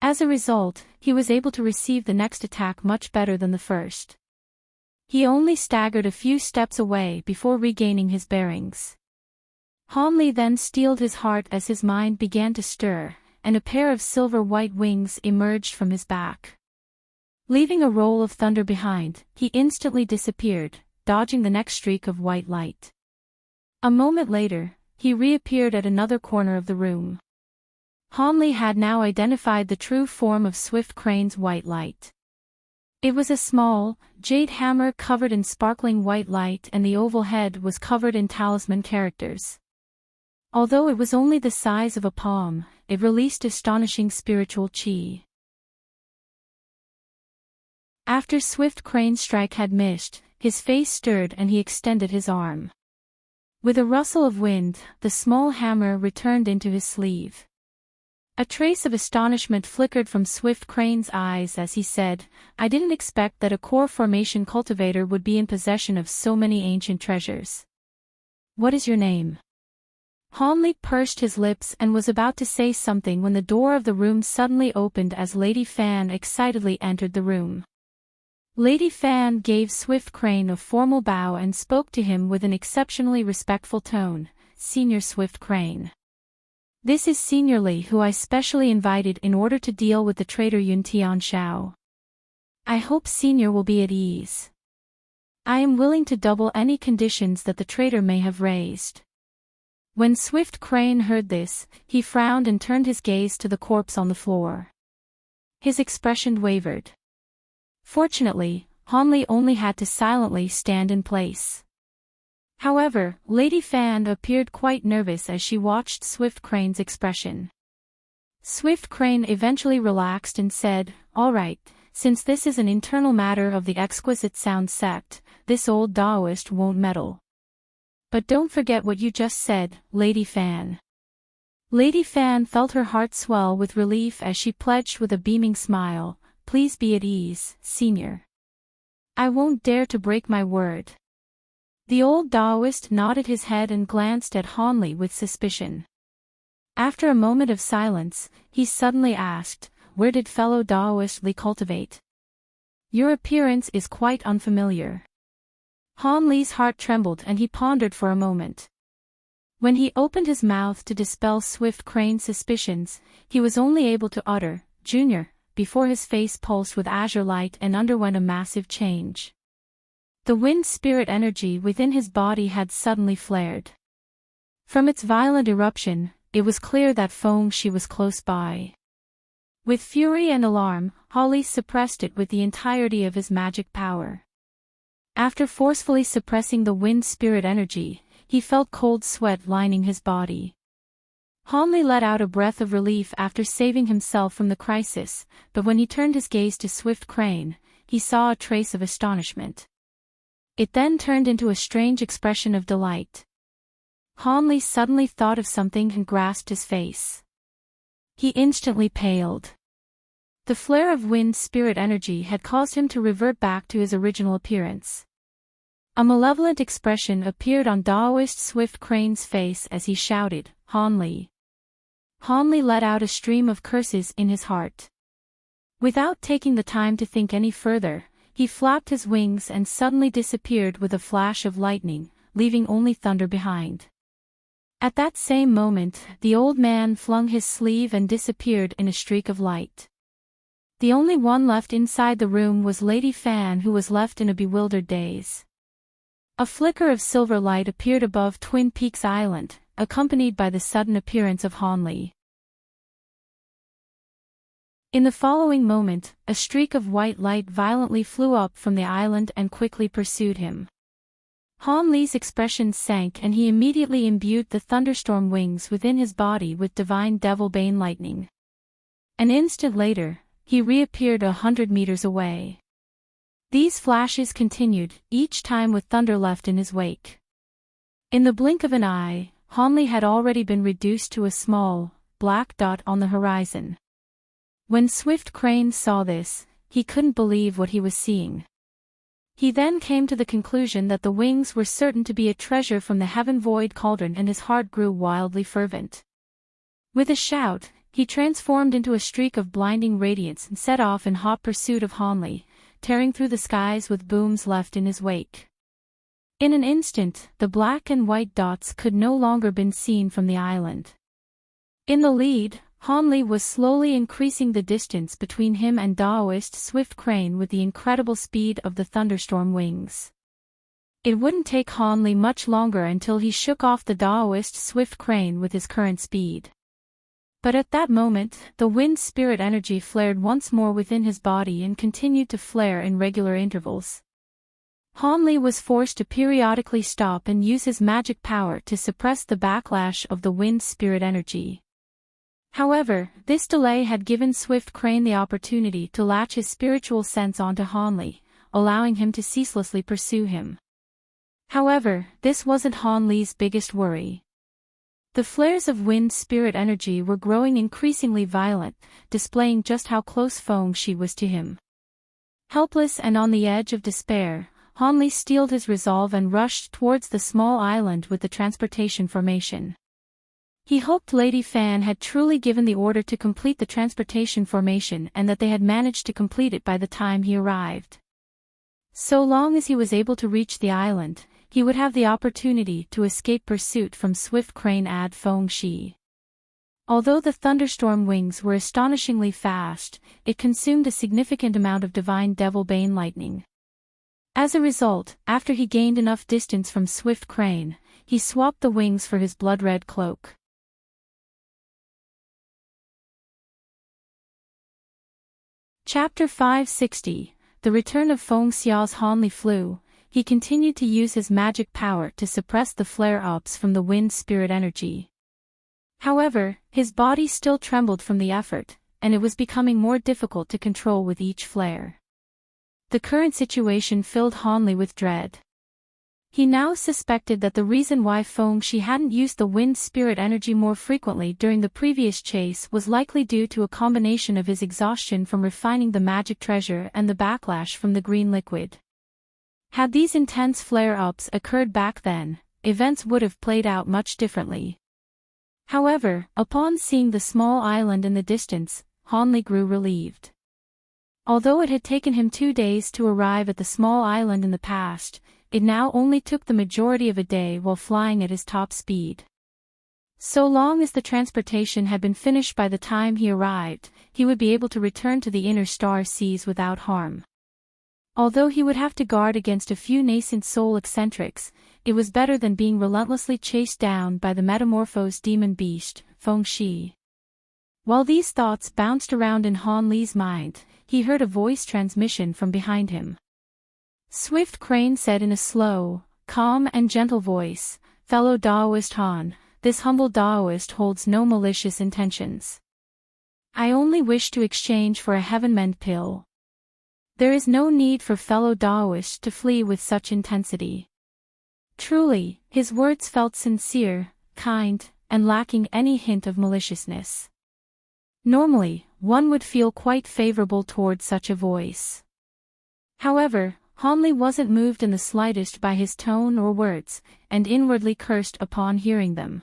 Speaker 1: As a result, he was able to receive the next attack much better than the first. He only staggered a few steps away before regaining his bearings. Hanli then steeled his heart as his mind began to stir, and a pair of silver-white wings emerged from his back. Leaving a roll of thunder behind, he instantly disappeared, dodging the next streak of white light. A moment later, he reappeared at another corner of the room. Hanli had now identified the true form of Swift Crane's white light. It was a small, jade hammer covered in sparkling white light, and the oval head was covered in talisman characters. Although it was only the size of a palm, it released astonishing spiritual chi. After Swift Crane's strike had missed, his face stirred and he extended his arm. With a rustle of wind, the small hammer returned into his sleeve. A trace of astonishment flickered from Swift Crane's eyes as he said, "I didn't expect that a core formation cultivator would be in possession of so many ancient treasures. What is your name?" Hanli pursed his lips and was about to say something when the door of the room suddenly opened as Lady Fan excitedly entered the room. Lady Fan gave Swift Crane a formal bow and spoke to him with an exceptionally respectful tone, "Senior Swift Crane. This is Senior Li, who I specially invited in order to deal with the traitor Yun Tianxiao. I hope Senior will be at ease. I am willing to double any conditions that the traitor may have raised." When Swift Crane heard this, he frowned and turned his gaze to the corpse on the floor. His expression wavered. Fortunately, Hanli only had to silently stand in place. However, Lady Fan appeared quite nervous as she watched Swift Crane's expression. Swift Crane eventually relaxed and said, "All right, since this is an internal matter of the Exquisite Sound sect, this old Taoist won't meddle. But don't forget what you just said, Lady Fan." Lady Fan felt her heart swell with relief as she pledged with a beaming smile, "Please be at ease, Senior. I won't dare to break my word." The old Taoist nodded his head and glanced at Hanli with suspicion. After a moment of silence, he suddenly asked, "Where did fellow Taoist Li cultivate? Your appearance is quite unfamiliar." Hanli's heart trembled and he pondered for a moment. When he opened his mouth to dispel Swift Crane's suspicions, he was only able to utter, "Junior," before his face pulsed with azure light and underwent a massive change. The wind spirit energy within his body had suddenly flared. From its violent eruption, it was clear that Feng Shi was close by. With fury and alarm, Hanli suppressed it with the entirety of his magic power. After forcefully suppressing the wind spirit energy, he felt cold sweat lining his body. Hanli let out a breath of relief after saving himself from the crisis, but when he turned his gaze to Swift Crane, he saw a trace of astonishment. It then turned into a strange expression of delight. Hanli suddenly thought of something and grasped his face. He instantly paled. The flare of wind spirit energy had caused him to revert back to his original appearance. A malevolent expression appeared on Daoist Swift Crane's face as he shouted, "Hanli." Hanli let out a stream of curses in his heart. Without taking the time to think any further, he flapped his wings and suddenly disappeared with a flash of lightning, leaving only thunder behind. At that same moment, the old man flung his sleeve and disappeared in a streak of light. The only one left inside the room was Lady Fan, who was left in a bewildered daze. A flicker of silver light appeared above Twin Peaks Island, accompanied by the sudden appearance of Hanli. In the following moment, a streak of white light violently flew up from the island and quickly pursued him. Hanli's expression sank and he immediately imbued the thunderstorm wings within his body with divine devil-bane lightning. An instant later, he reappeared 100 meters away. These flashes continued, each time with thunder left in his wake. In the blink of an eye, Hanli had already been reduced to a small, black dot on the horizon. When Swift Crane saw this, he couldn't believe what he was seeing. He then came to the conclusion that the wings were certain to be a treasure from the Heaven Void Cauldron, and his heart grew wildly fervent. With a shout, he transformed into a streak of blinding radiance and set off in hot pursuit of Hanli, tearing through the skies with booms left in his wake. In an instant, the black and white dots could no longer be seen from the island. In the lead, Hanli was slowly increasing the distance between him and Daoist Swift Crane with the incredible speed of the thunderstorm wings. It wouldn't take Hanli much longer until he shook off the Daoist Swift Crane with his current speed. But at that moment, the wind spirit energy flared once more within his body and continued to flare in regular intervals. Hanli was forced to periodically stop and use his magic power to suppress the backlash of the wind spirit energy. However, this delay had given Swift Crane the opportunity to latch his spiritual sense onto Hanli, allowing him to ceaselessly pursue him. However, this wasn't Hanli's biggest worry. The flares of wind spirit energy were growing increasingly violent, displaying just how close Feng-Shi was to him. Helpless and on the edge of despair, Hanli steeled his resolve and rushed towards the small island with the transportation formation. He hoped Lady Fan had truly given the order to complete the transportation formation and that they had managed to complete it by the time he arrived. So long as he was able to reach the island, he would have the opportunity to escape pursuit from Swift Crane and Feng-Shi. Although the thunderstorm wings were astonishingly fast, it consumed a significant amount of divine devil-bane lightning. As a result, after he gained enough distance from Swift Crane, he swapped the wings for his blood-red cloak. Chapter 560, The Return of Feng-Xia's Hanli flew. He continued to use his magic power to suppress the flare-ups from the wind spirit energy. However, his body still trembled from the effort, and it was becoming more difficult to control with each flare. The current situation filled Hanli with dread. He now suspected that the reason why Feng-Shi hadn't used the wind spirit energy more frequently during the previous chase was likely due to a combination of his exhaustion from refining the magic treasure and the backlash from the green liquid. Had these intense flare-ups occurred back then, events would have played out much differently. However, upon seeing the small island in the distance, Hanli grew relieved. Although it had taken him 2 days to arrive at the small island in the past, it now only took the majority of a day while flying at his top speed. So long as the transportation had been finished by the time he arrived, he would be able to return to the inner star seas without harm. Although he would have to guard against a few nascent soul eccentrics, it was better than being relentlessly chased down by the metamorphosed demon beast, Feng-Shi. While these thoughts bounced around in Hanli's mind, he heard a voice transmission from behind him. Swift Crane said in a slow, calm and gentle voice, "Fellow Daoist Han, this humble Daoist holds no malicious intentions. I only wish to exchange for a heaven-mend pill. There is no need for fellow Daoists to flee with such intensity." Truly, his words felt sincere, kind, and lacking any hint of maliciousness. Normally, one would feel quite favorable toward such a voice. However, Hanli wasn't moved in the slightest by his tone or words, and inwardly cursed upon hearing them.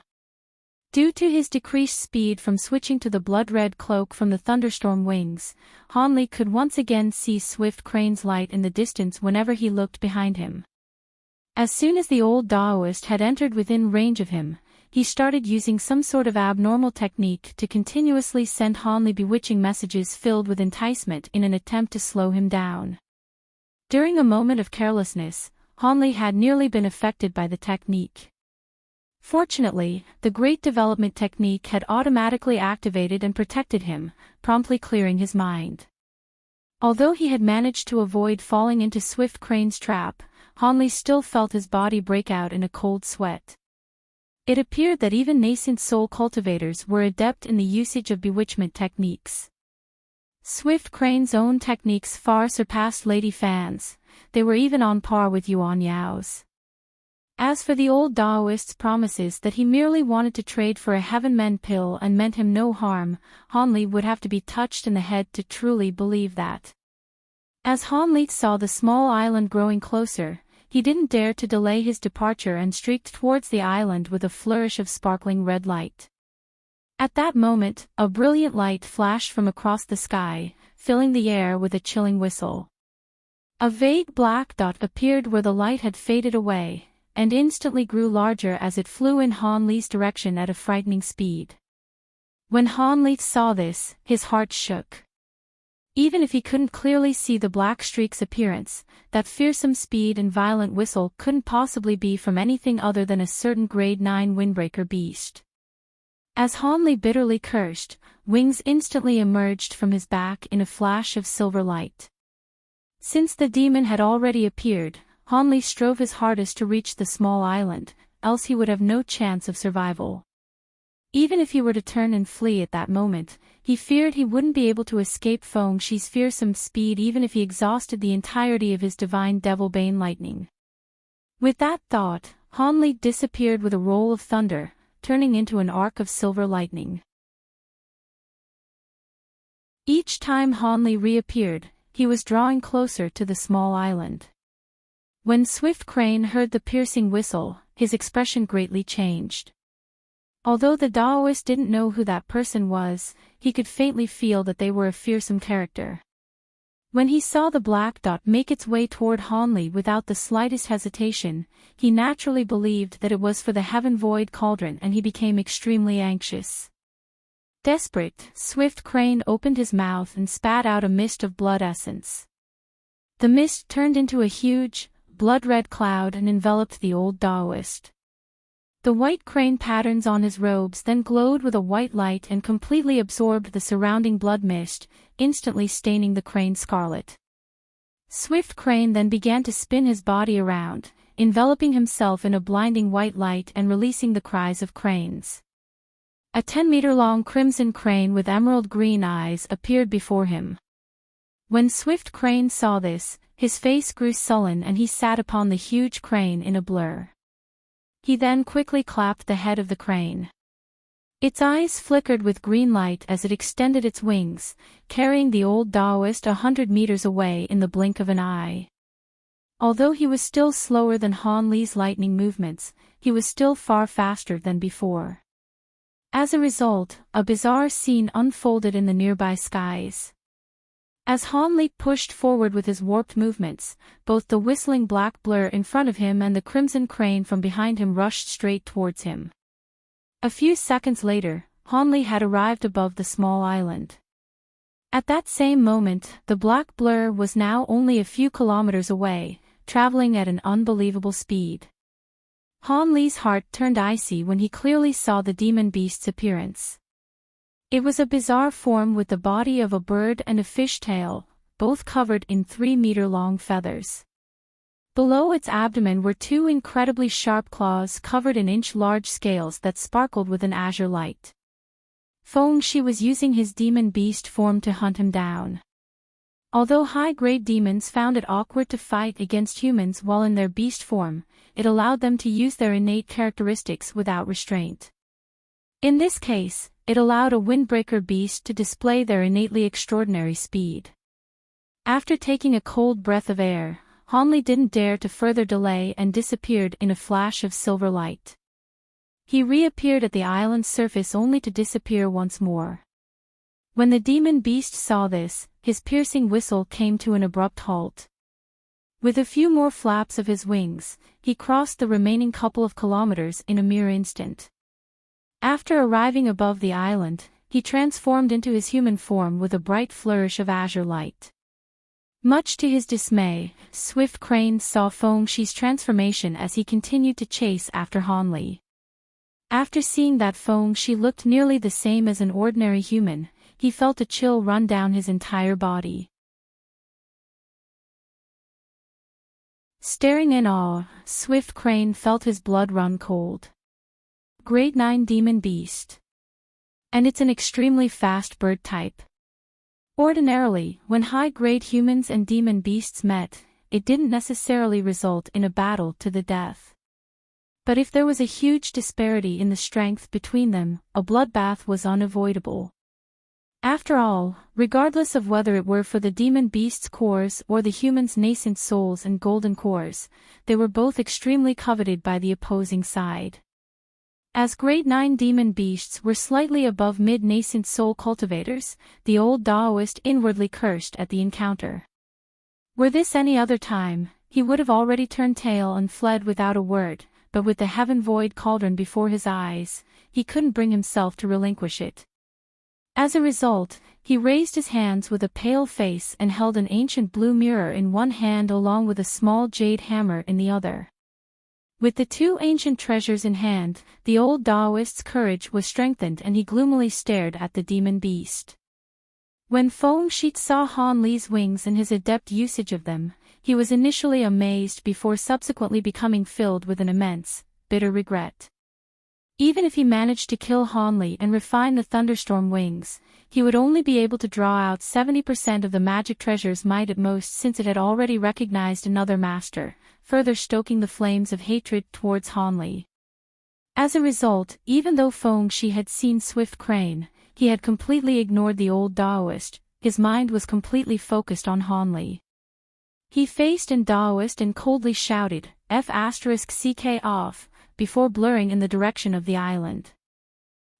Speaker 1: Due to his decreased speed from switching to the blood-red cloak from the thunderstorm wings, Hanli could once again see Swift Crane's light in the distance whenever he looked behind him. As soon as the old Daoist had entered within range of him, he started using some sort of abnormal technique to continuously send Hanli bewitching messages filled with enticement in an attempt to slow him down. During a moment of carelessness, Hanli had nearly been affected by the technique. Fortunately, the Great Development technique had automatically activated and protected him, promptly clearing his mind. Although he had managed to avoid falling into Swift Crane's trap, Hanli still felt his body break out in a cold sweat. It appeared that even nascent soul cultivators were adept in the usage of bewitchment techniques. Swift Crane's own techniques far surpassed Lady Fan's, they were even on par with Yuan Yao's. As for the old Daoist's promises that he merely wanted to trade for a heaven-mend pill and meant him no harm, Hanli would have to be touched in the head to truly believe that. As Hanli saw the small island growing closer, he didn't dare to delay his departure and streaked towards the island with a flourish of sparkling red light. At that moment, a brilliant light flashed from across the sky, filling the air with a chilling whistle. A vague black dot appeared where the light had faded away, and instantly grew larger as it flew in Hanli's direction at a frightening speed. When Hanli saw this, his heart shook. Even if he couldn't clearly see the black streak's appearance, that fearsome speed and violent whistle couldn't possibly be from anything other than a certain grade 9 windbreaker beast. As Hanli bitterly cursed, wings instantly emerged from his back in a flash of silver light. Since the demon had already appeared, Hanli strove his hardest to reach the small island, else he would have no chance of survival. Even if he were to turn and flee at that moment, he feared he wouldn't be able to escape Feng Shi's fearsome speed even if he exhausted the entirety of his divine Devilbane lightning. With that thought, Hanli disappeared with a roll of thunder, turning into an arc of silver lightning. Each time Hanli reappeared, he was drawing closer to the small island. When Swift Crane heard the piercing whistle, his expression greatly changed. Although the Daoist didn't know who that person was, he could faintly feel that they were a fearsome character. When he saw the black dot make its way toward Hanli without the slightest hesitation, he naturally believed that it was for the Heaven Void Cauldron and he became extremely anxious. Desperate, Swift Crane opened his mouth and spat out a mist of blood essence. The mist turned into a huge, blood-red cloud and enveloped the old Daoist. The white crane patterns on his robes then glowed with a white light and completely absorbed the surrounding blood mist, instantly staining the crane scarlet. Swift Crane then began to spin his body around, enveloping himself in a blinding white light and releasing the cries of cranes. A 10-meter-long crimson crane with emerald green eyes appeared before him. When Swift Crane saw this, his face grew sullen and he sat upon the huge crane in a blur. He then quickly clapped the head of the crane. Its eyes flickered with green light as it extended its wings, carrying the old Daoist 100 meters away in the blink of an eye. Although he was still slower than Hanli's lightning movements, he was still far faster than before. As a result, a bizarre scene unfolded in the nearby skies. As Hanli pushed forward with his warped movements, both the whistling black blur in front of him and the crimson crane from behind him rushed straight towards him. A few seconds later, Hanli had arrived above the small island. At that same moment, the black blur was now only a few kilometers away, traveling at an unbelievable speed. Hanli's heart turned icy when he clearly saw the demon beast's appearance. It was a bizarre form with the body of a bird and a fish tail, both covered in 3-meter-long feathers. Below its abdomen were 2 incredibly sharp claws covered in inch-large scales that sparkled with an azure light. Feng Shi was using his demon beast form to hunt him down. Although high-grade demons found it awkward to fight against humans while in their beast form, it allowed them to use their innate characteristics without restraint. In this case, it allowed a windbreaker beast to display their innately extraordinary speed. After taking a cold breath of air, Hanli didn't dare to further delay and disappeared in a flash of silver light. He reappeared at the island's surface only to disappear once more. When the demon beast saw this, his piercing whistle came to an abrupt halt. With a few more flaps of his wings, he crossed the remaining couple of kilometers in a mere instant. After arriving above the island, he transformed into his human form with a bright flourish of azure light. Much to his dismay, Swift Crane saw Fengshi's transformation as he continued to chase after Hanli. After seeing that Fengshi looked nearly the same as an ordinary human, he felt a chill run down his entire body. Staring in awe, Swift Crane felt his blood run cold. Grade 9 Demon Beast. And it's an extremely fast bird type. Ordinarily, when high-grade humans and demon beasts met, it didn't necessarily result in a battle to the death. But if there was a huge disparity in the strength between them, a bloodbath was unavoidable. After all, regardless of whether it were for the demon beast's cores or the human's nascent souls and golden cores, they were both extremely coveted by the opposing side. As grade 9 demon beasts were slightly above mid-nascent soul cultivators, the old Daoist inwardly cursed at the encounter. Were this any other time, he would have already turned tail and fled without a word, but with the heaven void cauldron before his eyes, he couldn't bring himself to relinquish it. As a result, he raised his hands with a pale face and held an ancient blue mirror in one hand along with a small jade hammer in the other. With the two ancient treasures in hand, the old Daoist's courage was strengthened and he gloomily stared at the demon beast. When Fengshi saw Hanli's wings and his adept usage of them, he was initially amazed before subsequently becoming filled with an immense, bitter regret. Even if he managed to kill Hanli and refine the thunderstorm wings, he would only be able to draw out 70% of the magic treasure's might at most, since it had already recognized another master, further stoking the flames of hatred towards Hanli. As a result, even though Fengshi had seen Swift Crane, he had completely ignored the old Daoist. His mind was completely focused on Hanli. He faced in Daoist and coldly shouted, F***ck off, before blurring in the direction of the island.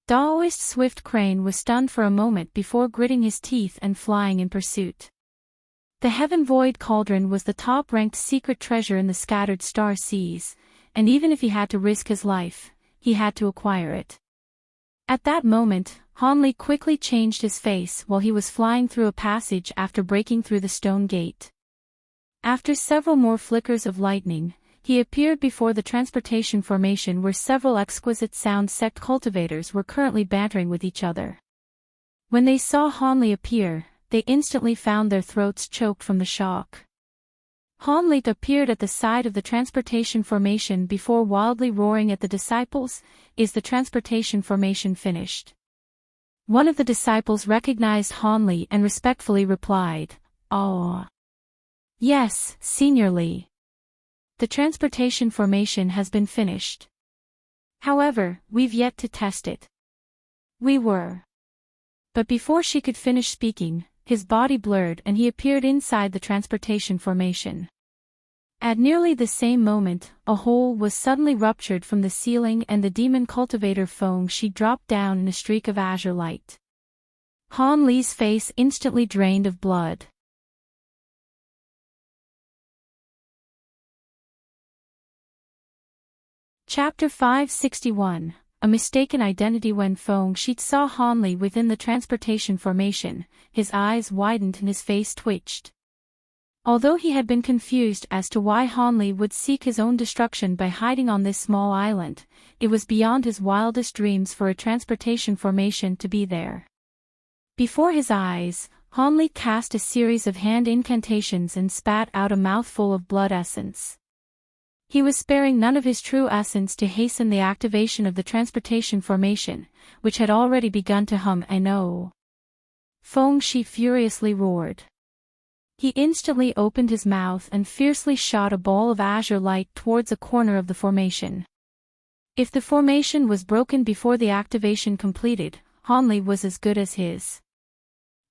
Speaker 1: Daoist Swift Crane was stunned for a moment before gritting his teeth and flying in pursuit. The Heaven Void Cauldron was the top-ranked secret treasure in the scattered star seas, and even if he had to risk his life, he had to acquire it. At that moment, Hanli quickly changed his face while he was flying through a passage after breaking through the stone gate. After several more flickers of lightning, he appeared before the transportation formation where several exquisite sound sect cultivators were currently bantering with each other. When they saw Hanli appear, they instantly found their throats choked from the shock. Hanli appeared at the side of the transportation formation before wildly roaring at the disciples, "Is the transportation formation finished?" One of the disciples recognized Hanli and respectfully replied, "Oh. Yes, Senior Lee. The transportation formation has been finished. However, we've yet to test it." "We were." But before she could finish speaking, his body blurred and he appeared inside the transportation formation. At nearly the same moment, a hole was suddenly ruptured from the ceiling and the demon cultivator Fengshi dropped down in a streak of azure light. Hanli's face instantly drained of blood. Chapter 561, A Mistaken Identity. When Fengshi saw Hanli within the transportation formation, his eyes widened and his face twitched. Although he had been confused as to why Hanli would seek his own destruction by hiding on this small island, it was beyond his wildest dreams for a transportation formation to be there. Before his eyes, Hanli cast a series of hand incantations and spat out a mouthful of blood essence. He was sparing none of his true essence to hasten the activation of the transportation formation, which had already begun to hum. "I know." Fengshi furiously roared. He instantly opened his mouth and fiercely shot a ball of azure light towards a corner of the formation. If the formation was broken before the activation completed, Hanli was as good as his.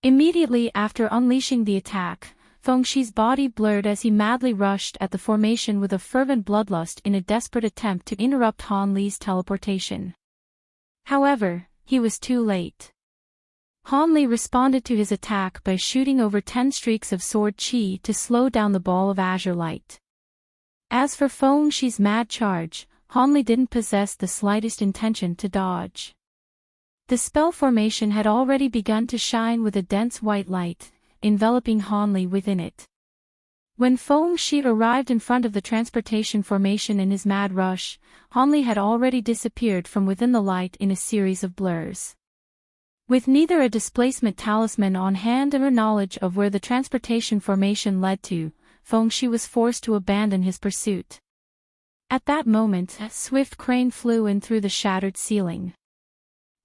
Speaker 1: Immediately after unleashing the attack, Fengshi's body blurred as he madly rushed at the formation with a fervent bloodlust in a desperate attempt to interrupt Han Li's teleportation. However, he was too late. Han Li responded to his attack by shooting over 10 streaks of sword chi to slow down the ball of azure light. As for Fengshi's mad charge, Han Li didn't possess the slightest intention to dodge. The spell formation had already begun to shine with a dense white light, enveloping Han Li within it. When Fengshi arrived in front of the transportation formation in his mad rush, Han Li had already disappeared from within the light in a series of blurs. With neither a displacement talisman on hand nor knowledge of where the transportation formation led to, Fengshi was forced to abandon his pursuit. At that moment, a swift crane flew in through the shattered ceiling.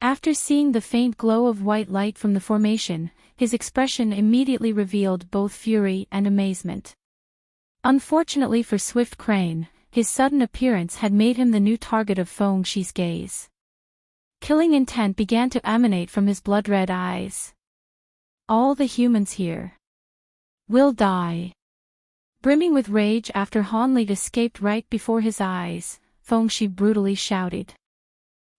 Speaker 1: After seeing the faint glow of white light from the formation, his expression immediately revealed both fury and amazement. Unfortunately for Swift Crane, his sudden appearance had made him the new target of Fengshi's gaze. Killing intent began to emanate from his blood-red eyes. All the humans here will die. Brimming with rage after Han Li escaped right before his eyes, Fengshi brutally shouted.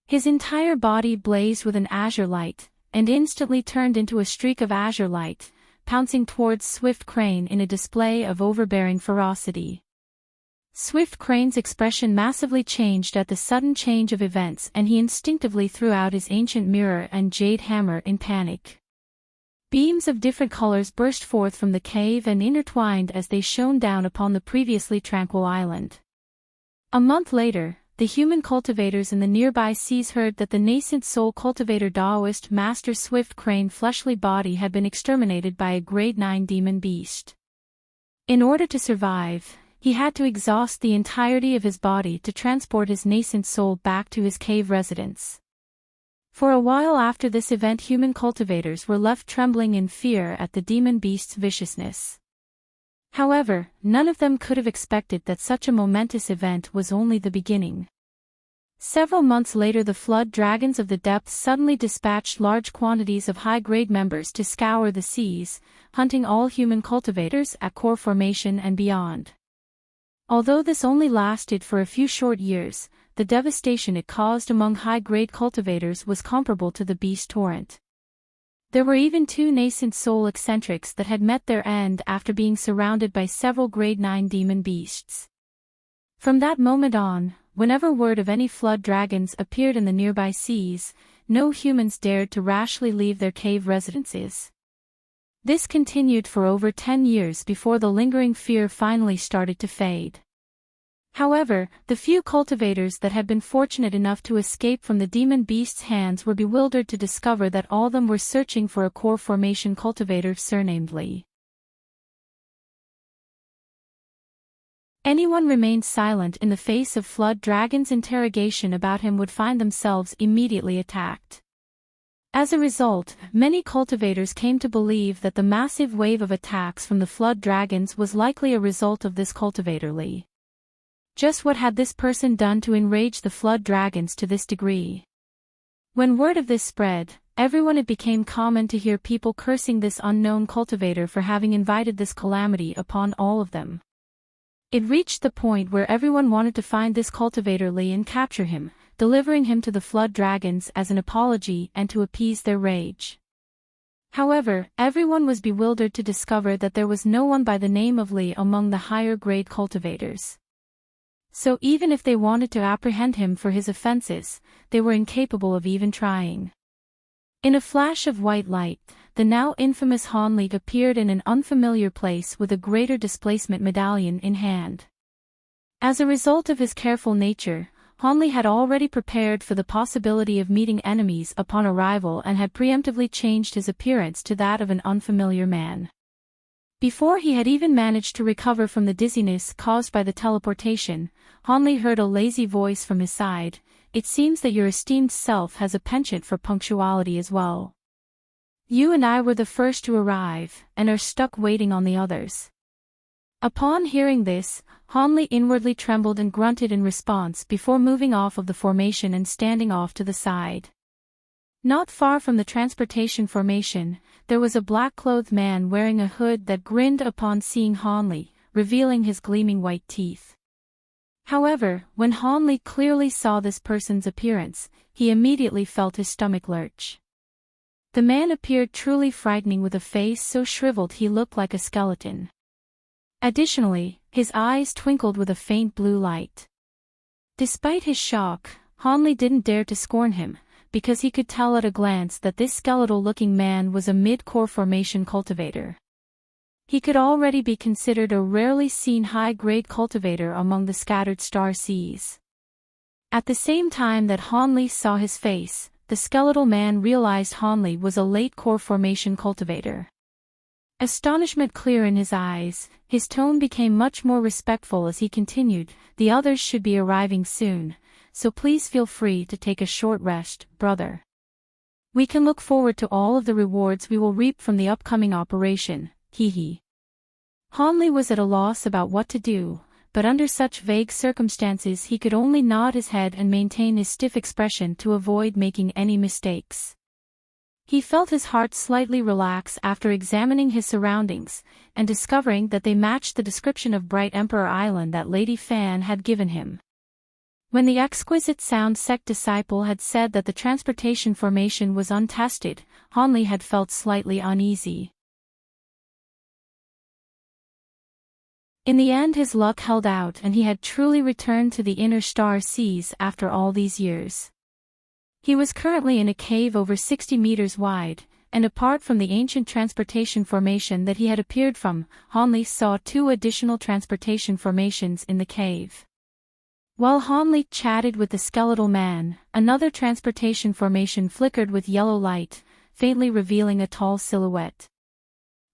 Speaker 1: His entire body blazed with an azure light, and instantly turned into a streak of azure light, pouncing towards Swift Crane in a display of overbearing ferocity. Swift Crane's expression massively changed at the sudden change of events, and he instinctively threw out his ancient mirror and jade hammer in panic. Beams of different colors burst forth from the cave and intertwined as they shone down upon the previously tranquil island. A month later, the human cultivators in the nearby seas heard that the nascent soul cultivator Daoist Master Swift Crane fleshly body had been exterminated by a grade 9 demon beast. In order to survive, he had to exhaust the entirety of his body to transport his nascent soul back to his cave residence. For a while after this event, human cultivators were left trembling in fear at the demon beast's viciousness. However, none of them could have expected that such a momentous event was only the beginning. Several months later, the flood dragons of the depths suddenly dispatched large quantities of high-grade members to scour the seas, hunting all human cultivators at core formation and beyond. Although this only lasted for a few short years, the devastation it caused among high-grade cultivators was comparable to the beast torrent. There were even 2 nascent soul eccentrics that had met their end after being surrounded by several grade 9 demon beasts. From that moment on, whenever word of any flood dragons appeared in the nearby seas, no humans dared to rashly leave their cave residences. This continued for over 10 years before the lingering fear finally started to fade. However, the few cultivators that had been fortunate enough to escape from the demon beast's hands were bewildered to discover that all of them were searching for a core formation cultivator surnamed Li. Anyone remained silent in the face of Flood Dragon's interrogation about him would find themselves immediately attacked. As a result, many cultivators came to believe that the massive wave of attacks from the Flood Dragons was likely a result of this cultivator Li. Just what had this person done to enrage the Flood Dragons to this degree? When word of this spread, it became common to hear people cursing this unknown cultivator for having invited this calamity upon all of them. It reached the point where everyone wanted to find this cultivator Li and capture him, delivering him to the Flood Dragons as an apology and to appease their rage. However, everyone was bewildered to discover that there was no one by the name of Li among the higher-grade cultivators. So even if they wanted to apprehend him for his offenses, they were incapable of even trying. In a flash of white light, the now infamous Han Li appeared in an unfamiliar place with a greater displacement medallion in hand. As a result of his careful nature, Han Li had already prepared for the possibility of meeting enemies upon arrival and had preemptively changed his appearance to that of an unfamiliar man. Before he had even managed to recover from the dizziness caused by the teleportation, Han Li heard a lazy voice from his side. "It seems that your esteemed self has a penchant for punctuality as well. You and I were the first to arrive, and are stuck waiting on the others." Upon hearing this, Han Li inwardly trembled and grunted in response before moving off of the formation and standing off to the side. Not far from the transportation formation, there was a black-clothed man wearing a hood that grinned upon seeing Hanley, revealing his gleaming white teeth. However, when Hanley clearly saw this person's appearance, he immediately felt his stomach lurch. The man appeared truly frightening with a face so shriveled he looked like a skeleton. Additionally, his eyes twinkled with a faint blue light. Despite his shock, Hanley didn't dare to scorn him, because he could tell at a glance that this skeletal-looking man was a mid-core formation cultivator. He could already be considered a rarely seen high-grade cultivator among the scattered star seas. At the same time that Hanley saw his face, the skeletal man realized Hanley was a late-core formation cultivator. Astonishment clear in his eyes, his tone became much more respectful as he continued, "The others should be arriving soon, so please feel free to take a short rest, brother. We can look forward to all of the rewards we will reap from the upcoming operation, hee." Hanley was at a loss about what to do, but under such vague circumstances he could only nod his head and maintain his stiff expression to avoid making any mistakes. He felt his heart slightly relax after examining his surroundings, and discovering that they matched the description of Bright Emperor Island that Lady Fan had given him. When the exquisite sound sect disciple had said that the transportation formation was untested, Hanley had felt slightly uneasy. In the end his luck held out and he had truly returned to the inner star seas after all these years. He was currently in a cave over 60 meters wide, and apart from the ancient transportation formation that he had appeared from, Hanley saw 2 additional transportation formations in the cave. While Hanley chatted with the skeletal man, another transportation formation flickered with yellow light, faintly revealing a tall silhouette.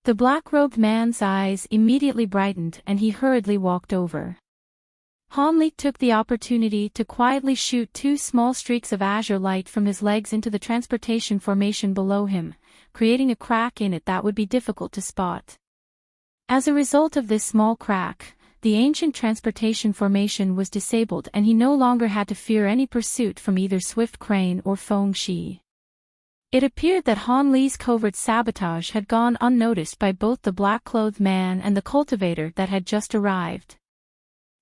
Speaker 1: The black-robed man's eyes immediately brightened and he hurriedly walked over. Hanley took the opportunity to quietly shoot 2 small streaks of azure light from his legs into the transportation formation below him, creating a crack in it that would be difficult to spot. As a result of this small crack, the ancient transportation formation was disabled and he no longer had to fear any pursuit from either Swift Crane or Feng Shi. It appeared that Hanley's covert sabotage had gone unnoticed by both the black-clothed man and the cultivator that had just arrived.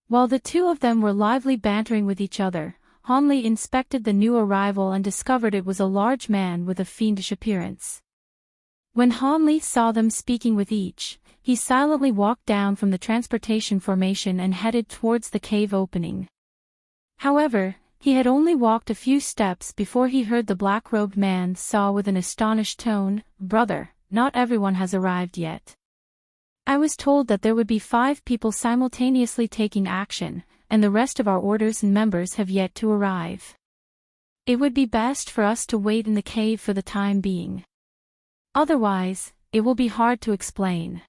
Speaker 1: While the two of them were lively bantering with each other, Hanley inspected the new arrival and discovered it was a large man with a fiendish appearance. When Hanley saw them speaking with each, he silently walked down from the transportation formation and headed towards the cave opening. However, he had only walked a few steps before he heard the black-robed man say with an astonished tone, "Brother, not everyone has arrived yet. I was told that there would be 5 people simultaneously taking action, and the rest of our orders and members have yet to arrive. It would be best for us to wait in the cave for the time being. Otherwise, it will be hard to explain.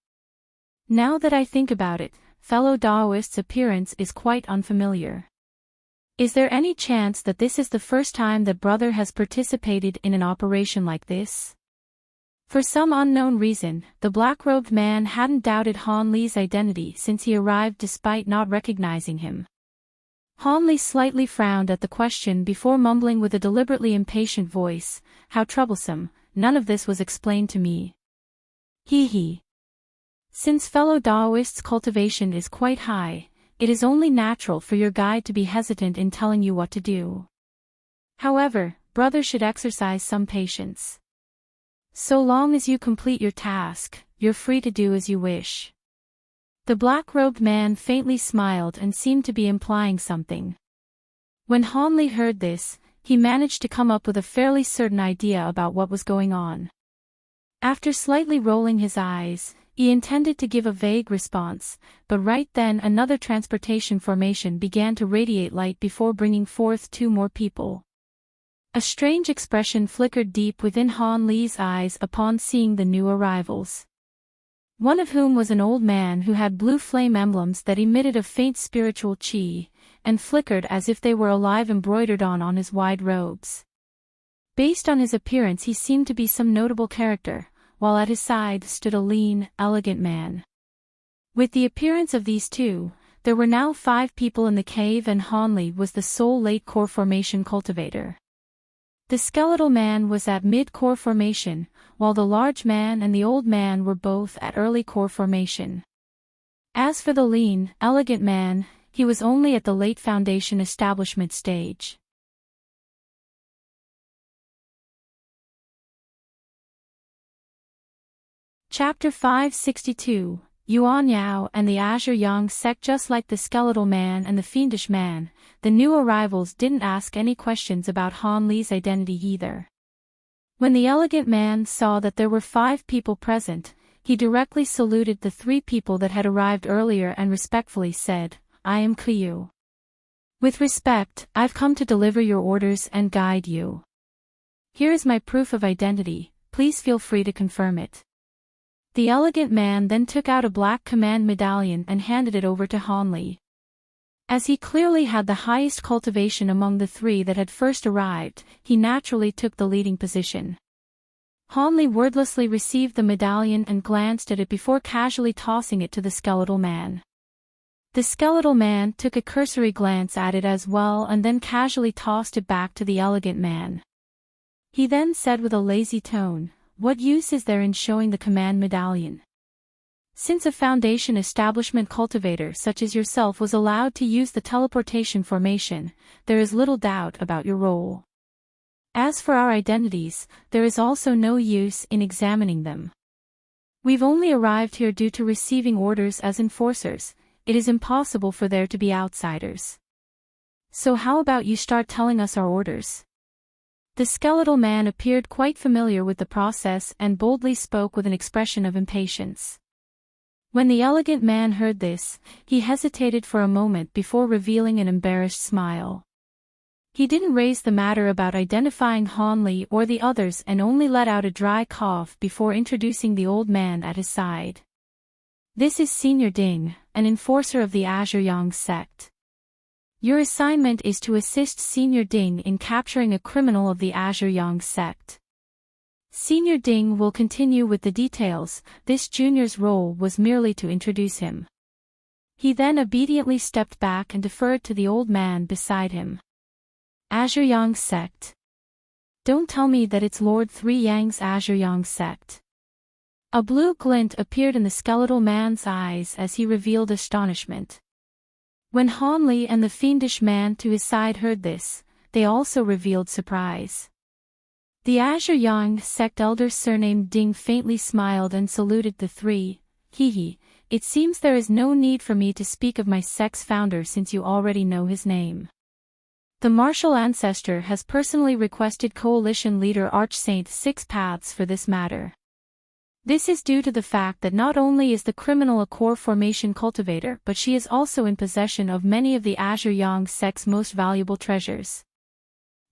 Speaker 1: Now that I think about it, fellow Daoist's appearance is quite unfamiliar. Is there any chance that this is the first time that brother has participated in an operation like this?" For some unknown reason, the black-robed man hadn't doubted Hanley's identity since he arrived despite not recognizing him. Hanley slightly frowned at the question before mumbling with a deliberately impatient voice, "How troublesome, none of this was explained to me. Hee. Since fellow Daoist's cultivation is quite high, it is only natural for your guide to be hesitant in telling you what to do. However, brother should exercise some patience. So long as you complete your task, you're free to do as you wish." The black-robed man faintly smiled and seemed to be implying something. When Hanley heard this, he managed to come up with a fairly certain idea about what was going on. After slightly rolling his eyes, he intended to give a vague response, but right then another transportation formation began to radiate light before bringing forth 2 more people. A strange expression flickered deep within Hanley's eyes upon seeing the new arrivals. One of whom was an old man who had blue flame emblems that emitted a faint spiritual chi, and flickered as if they were alive embroidered on his wide robes. Based on his appearance he seemed to be some notable character, while at his side stood a lean, elegant man. With the appearance of these 2, there were now 5 people in the cave and Hanley was the sole late core formation cultivator. The skeletal man was at mid-core formation, while the large man and the old man were both at early core formation. As for the lean, elegant man, he was only at the late foundation establishment stage. Chapter 562, Yuan Yao and the Azure Yang sect. Just like the skeletal man and the fiendish man, the new arrivals didn't ask any questions about Han Li's identity either. When the elegant man saw that there were 5 people present, he directly saluted the 3 people that had arrived earlier and respectfully said, "I am Kuyu. With respect, I've come to deliver your orders and guide you. Here is my proof of identity, please feel free to confirm it." The elegant man then took out a black command medallion and handed it over to Han Li. As he clearly had the highest cultivation among the 3 that had first arrived, he naturally took the leading position. Han Li wordlessly received the medallion and glanced at it before casually tossing it to the skeletal man. The skeletal man took a cursory glance at it as well and then casually tossed it back to the elegant man. He then said with a lazy tone, "What use is there in showing the command medallion? Since a foundation establishment cultivator such as yourself was allowed to use the teleportation formation, there is little doubt about your role. As for our identities, there is also no use in examining them. We've only arrived here due to receiving orders as enforcers. It is impossible for there to be outsiders. So how about you start telling us our orders?" The skeletal man appeared quite familiar with the process and boldly spoke with an expression of impatience. When the elegant man heard this, he hesitated for a moment before revealing an embarrassed smile. He didn't raise the matter about identifying Han Li or the others and only let out a dry cough before introducing the old man at his side. "This is Senior Ding, an enforcer of the Azure Yang sect. Your assignment is to assist Senior Ding in capturing a criminal of the Azure Yang sect." Senior Ding will continue with the details. This junior's role was merely to introduce him. He then obediently stepped back and deferred to the old man beside him. "Azure Yang sect. Don't tell me that it's Lord Three Yang's Azure Yang sect." A blue glint appeared in the skeletal man's eyes as he revealed astonishment. When Han Li and the fiendish man to his side heard this, they also revealed surprise. The Azure Yang sect elder surnamed Ding faintly smiled and saluted the 3. "Hee, it seems there is no need for me to speak of my sect's founder since you already know his name. The martial ancestor has personally requested coalition leader Archsaint Six Paths for this matter. This is due to the fact that not only is the criminal a core formation cultivator but she is also in possession of many of the Azure Yang sect's most valuable treasures.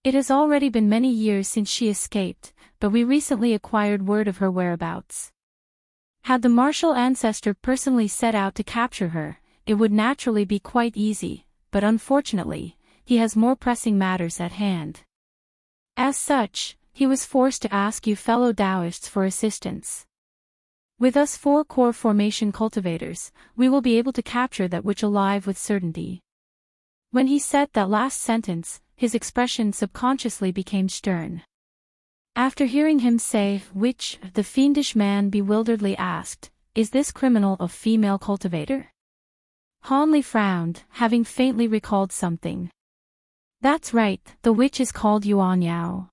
Speaker 1: It has already been many years since she escaped, but we recently acquired word of her whereabouts. Had the martial ancestor personally set out to capture her, it would naturally be quite easy, but unfortunately, he has more pressing matters at hand. As such, he was forced to ask you fellow Taoists for assistance. With us 4 core formation cultivators, we will be able to capture that which alive with certainty." When he said that last sentence, his expression subconsciously became stern. After hearing him say "which," the fiendish man bewilderedly asked, "Is this criminal a female cultivator?" Han Li frowned, having faintly recalled something. "That's right, the witch is called Yuan Yao.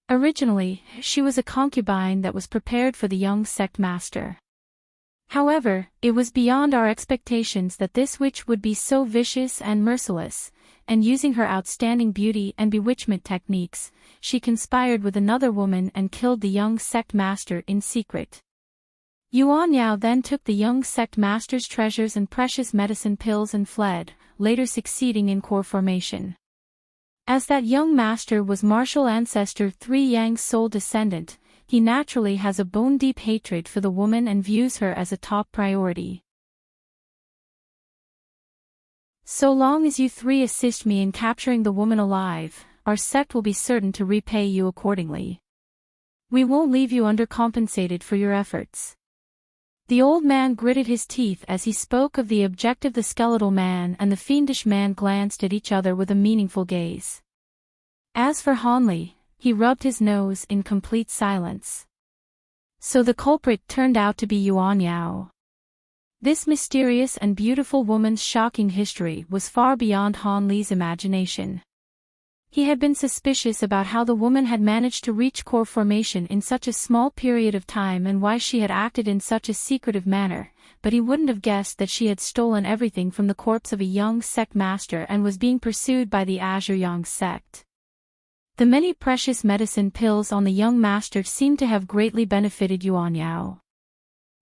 Speaker 1: Originally, she was a concubine that was prepared for the young sect master. However, it was beyond our expectations that this witch would be so vicious and merciless, and using her outstanding beauty and bewitchment techniques, she conspired with another woman and killed the young sect master in secret. Yuan Yao then took the young sect master's treasures and precious medicine pills and fled, later succeeding in core formation. As that young master was martial ancestor Three Yang's sole descendant, he naturally has a bone-deep hatred for the woman and views her as a top priority. So long as you 3 assist me in capturing the woman alive, our sect will be certain to repay you accordingly. We won't leave you undercompensated for your efforts." The old man gritted his teeth as he spoke of the objective. The skeletal man and the fiendish man glanced at each other with a meaningful gaze. As for Han Li, he rubbed his nose in complete silence. So the culprit turned out to be Yuan Yao. This mysterious and beautiful woman's shocking history was far beyond Han Li's imagination. He had been suspicious about how the woman had managed to reach core formation in such a small period of time and why she had acted in such a secretive manner, but he wouldn't have guessed that she had stolen everything from the corpse of a young sect master and was being pursued by the Azure Yang sect. The many precious medicine pills on the young master seemed to have greatly benefited Yuan Yao.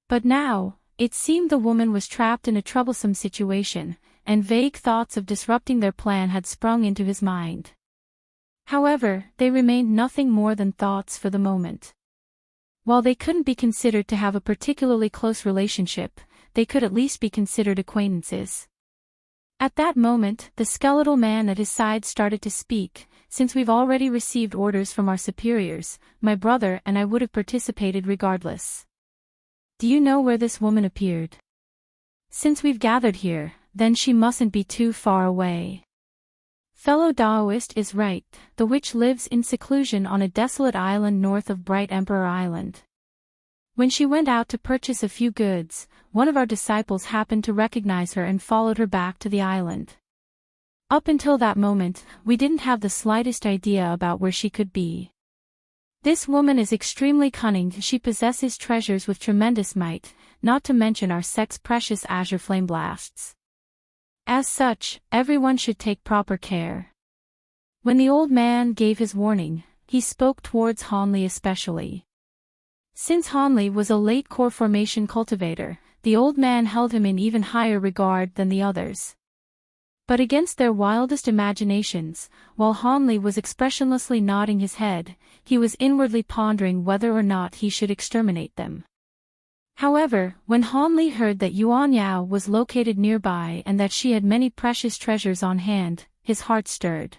Speaker 1: But now, it seemed the woman was trapped in a troublesome situation, and vague thoughts of disrupting their plan had sprung into his mind. However, they remained nothing more than thoughts for the moment. While they couldn't be considered to have a particularly close relationship, they could at least be considered acquaintances. At that moment, the skeletal man at his side started to speak. Since we've already received orders from our superiors, my brother and I would have participated regardless. Do you know where this woman appeared? Since we've gathered here, then she mustn't be too far away. Fellow Daoist is right, the witch lives in seclusion on a desolate island north of Bright Emperor Island. When she went out to purchase a few goods, one of our disciples happened to recognize her and followed her back to the island. Up until that moment, we didn't have the slightest idea about where she could be. This woman is extremely cunning. She possesses treasures with tremendous might, not to mention our sect's precious azure flame blasts. As such, everyone should take proper care. When the old man gave his warning, he spoke towards Han Li especially. Since Han Li was a late core formation cultivator, the old man held him in even higher regard than the others. But against their wildest imaginations, while Han Li was expressionlessly nodding his head, he was inwardly pondering whether or not he should exterminate them. However, when Han Li heard that Yuan Yao was located nearby and that she had many precious treasures on hand, his heart stirred.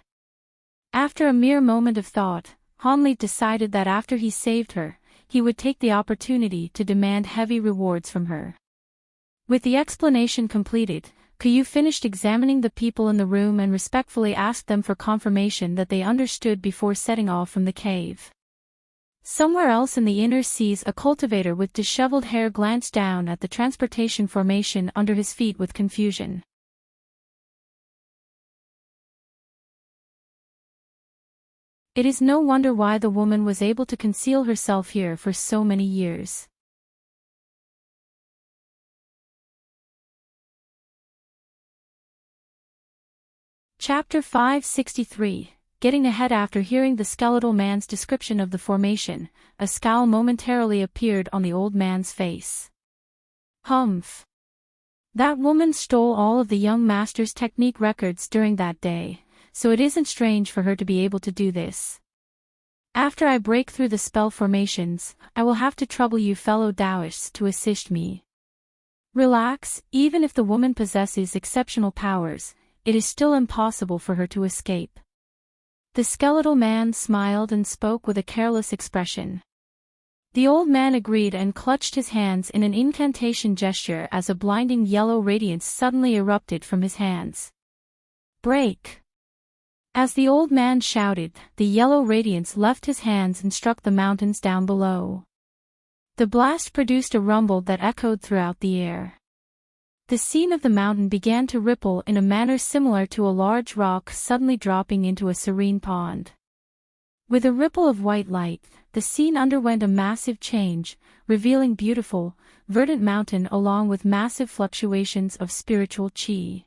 Speaker 1: After a mere moment of thought, Han Li decided that after he saved her, he would take the opportunity to demand heavy rewards from her. With the explanation completed, Kuyu finished examining the people in the room and respectfully asked them for confirmation that they understood before setting off from the cave. Somewhere else in the inner seas, a cultivator with disheveled hair glanced down at the transportation formation under his feet with confusion. It is no wonder why the woman was able to conceal herself here for so many years. Chapter 563. Getting ahead. After hearing the skeletal man's description of the formation, a scowl momentarily appeared on the old man's face. Humph. That woman stole all of the young master's technique records during that day, so it isn't strange for her to be able to do this. After I break through the spell formations, I will have to trouble you fellow Taoists to assist me. Relax, even if the woman possesses exceptional powers, it is still impossible for her to escape. The skeletal man smiled and spoke with a careless expression. The old man agreed and clutched his hands in an incantation gesture as a blinding yellow radiance suddenly erupted from his hands. Break! As the old man shouted, the yellow radiance left his hands and struck the mountains down below. The blast produced a rumble that echoed throughout the air. The scene of the mountain began to ripple in a manner similar to a large rock suddenly dropping into a serene pond. With a ripple of white light, the scene underwent a massive change, revealing beautiful, verdant mountain along with massive fluctuations of spiritual qi.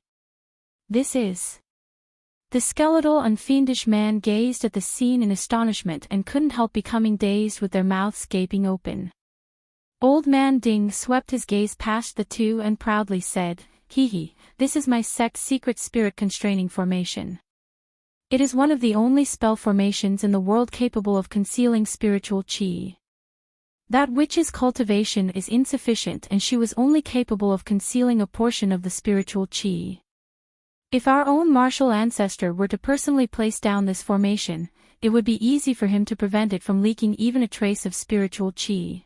Speaker 1: This is... The skeletal and fiendish man gazed at the scene in astonishment and couldn't help becoming dazed with their mouths gaping open. Old Man Ding swept his gaze past the two and proudly said, "Hee, this is my sect's secret spirit constraining formation. It is one of the only spell formations in the world capable of concealing spiritual qi. That witch's cultivation is insufficient and she was only capable of concealing a portion of the spiritual qi. If our own martial ancestor were to personally place down this formation, it would be easy for him to prevent it from leaking even a trace of spiritual qi."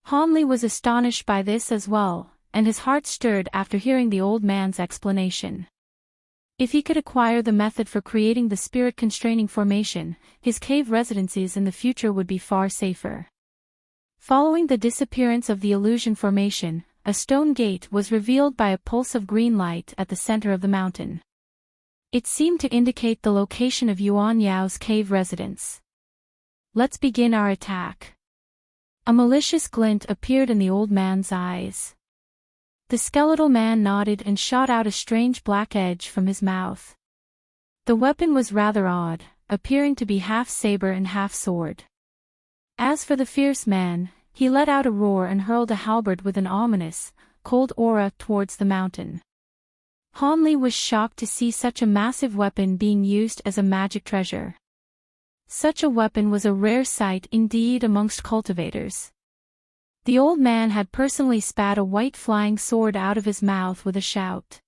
Speaker 1: Han Li was astonished by this as well, and his heart stirred after hearing the old man's explanation. If he could acquire the method for creating the spirit-constraining formation, his cave residencies in the future would be far safer. Following the disappearance of the illusion formation, a stone gate was revealed by a pulse of green light at the center of the mountain. It seemed to indicate the location of Yuan Yao's cave residence. Let's begin our attack. A malicious glint appeared in the old man's eyes. The skeletal man nodded and shot out a strange black edge from his mouth. The weapon was rather odd, appearing to be half saber and half sword. As for the fierce man, he let out a roar and hurled a halberd with an ominous, cold aura towards the mountain. Han Li was shocked to see such a massive weapon being used as a magic treasure. Such a weapon was a rare sight indeed amongst cultivators. The old man had personally spat a white flying sword out of his mouth with a shout.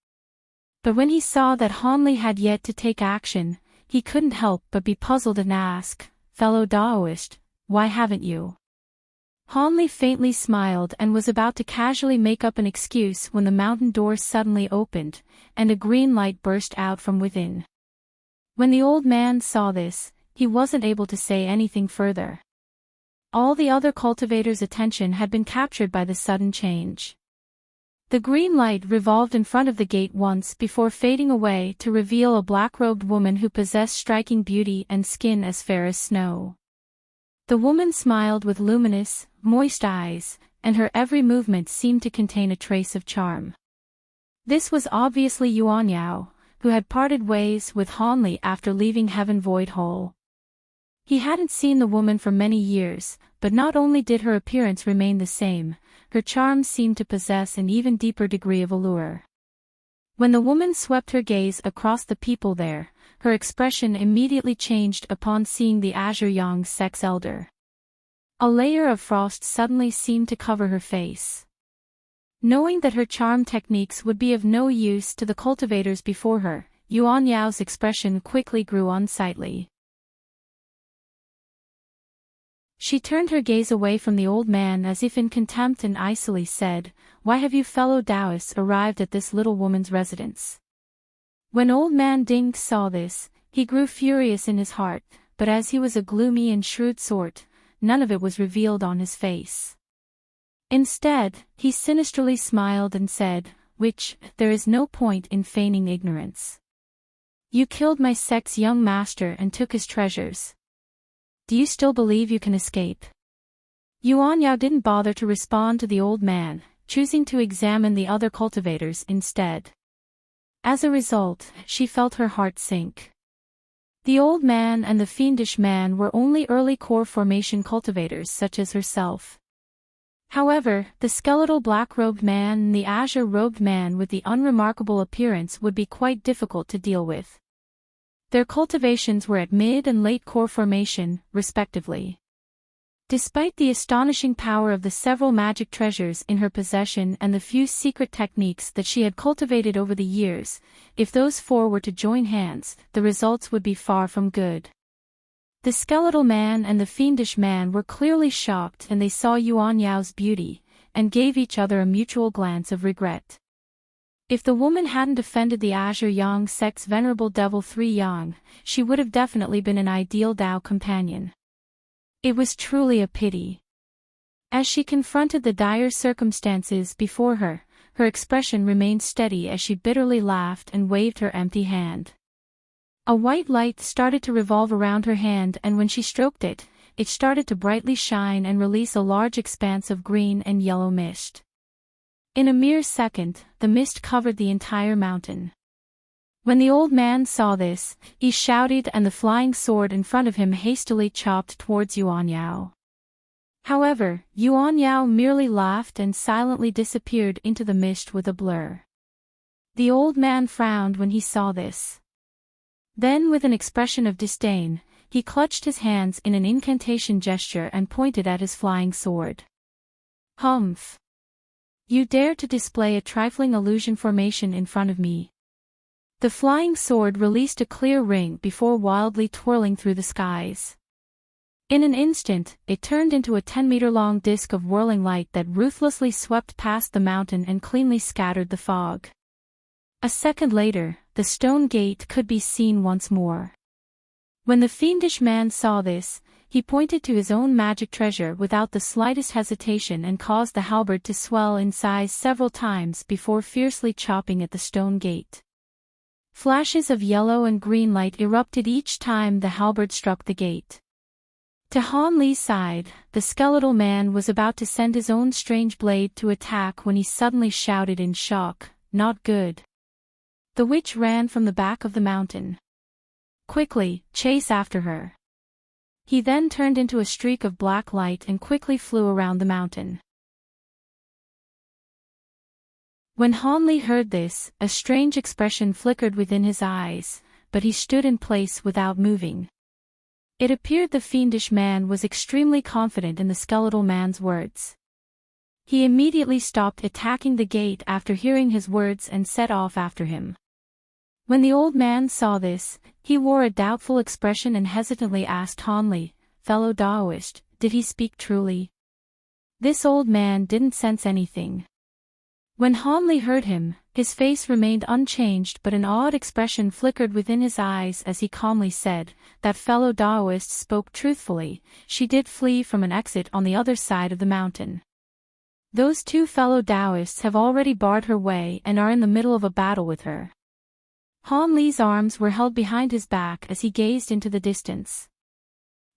Speaker 1: But when he saw that Han Li had yet to take action, he couldn't help but be puzzled and ask, "Fellow Daoist, why haven't you?" Han Li faintly smiled and was about to casually make up an excuse when the mountain door suddenly opened, and a green light burst out from within. When the old man saw this, he wasn't able to say anything further. All the other cultivators' attention had been captured by the sudden change. The green light revolved in front of the gate once before fading away to reveal a black-robed woman who possessed striking beauty and skin as fair as snow. The woman smiled with luminous, moist eyes, and her every movement seemed to contain a trace of charm. This was obviously Yuan Yao, who had parted ways with Han Li after leaving Heaven Void Hole. He hadn't seen the woman for many years, but not only did her appearance remain the same, her charm seemed to possess an even deeper degree of allure. When the woman swept her gaze across the people there, her expression immediately changed upon seeing the Azure Yang sex elder. A layer of frost suddenly seemed to cover her face. Knowing that her charm techniques would be of no use to the cultivators before her, Yuan Yao's expression quickly grew unsightly. She turned her gaze away from the old man as if in contempt and icily said, "Why have you fellow Taoists arrived at this little woman's residence?" When old man Ding saw this, he grew furious in his heart, but as he was a gloomy and shrewd sort, none of it was revealed on his face. Instead, he sinisterly smiled and said, there is no point in feigning ignorance. You killed my sect's young master and took his treasures. Do you still believe you can escape? Yuan Yao didn't bother to respond to the old man, choosing to examine the other cultivators instead. As a result, she felt her heart sink. The old man and the fiendish man were only early core formation cultivators such as herself. However, the skeletal black-robed man and the azure-robed man with the unremarkable appearance would be quite difficult to deal with. Their cultivations were at mid and late core formation, respectively. Despite the astonishing power of the several magic treasures in her possession and the few secret techniques that she had cultivated over the years, if those four were to join hands, the results would be far from good. The skeletal man and the fiendish man were clearly shocked, and they saw Yuan Yao's beauty, and gave each other a mutual glance of regret. If the woman hadn't offended the Azure Yang sect's venerable Devil 3 Yang, she would have definitely been an ideal Dao companion. It was truly a pity. As she confronted the dire circumstances before her, her expression remained steady as she bitterly laughed and waved her empty hand. A white light started to revolve around her hand, and when she stroked it, it started to brightly shine and release a large expanse of green and yellow mist. In a mere second, the mist covered the entire mountain. When the old man saw this, he shouted, and the flying sword in front of him hastily chopped towards Yuan Yao. However, Yuan Yao merely laughed and silently disappeared into the mist with a blur. The old man frowned when he saw this. Then, with an expression of disdain, he clutched his hands in an incantation gesture and pointed at his flying sword. "Humph! You dare to display a trifling illusion formation in front of me." The flying sword released a clear ring before wildly twirling through the skies. In an instant, it turned into a 10-meter-long disc of whirling light that ruthlessly swept past the mountain and cleanly scattered the fog. A second later, the stone gate could be seen once more. When the fiendish man saw this, he pointed to his own magic treasure without the slightest hesitation and caused the halberd to swell in size several times before fiercely chopping at the stone gate. Flashes of yellow and green light erupted each time the halberd struck the gate. To Han Li's side, the skeletal man was about to send his own strange blade to attack when he suddenly shouted in shock, "Not good." The witch ran from the back of the mountain. "Quickly, chase after her." He then turned into a streak of black light and quickly flew around the mountain. When Han Li heard this, a strange expression flickered within his eyes, but he stood in place without moving. It appeared the fiendish man was extremely confident in the skeletal man's words. He immediately stopped attacking the gate after hearing his words and set off after him. When the old man saw this, he wore a doubtful expression and hesitantly asked Han Li, "Fellow Daoist, did he speak truly?" This old man didn't sense anything. When Han Li heard him, his face remained unchanged but an odd expression flickered within his eyes as he calmly said, "That fellow Daoist spoke truthfully, she did flee from an exit on the other side of the mountain. Those two fellow Daoists have already barred her way and are in the middle of a battle with her." Han Li's arms were held behind his back as he gazed into the distance.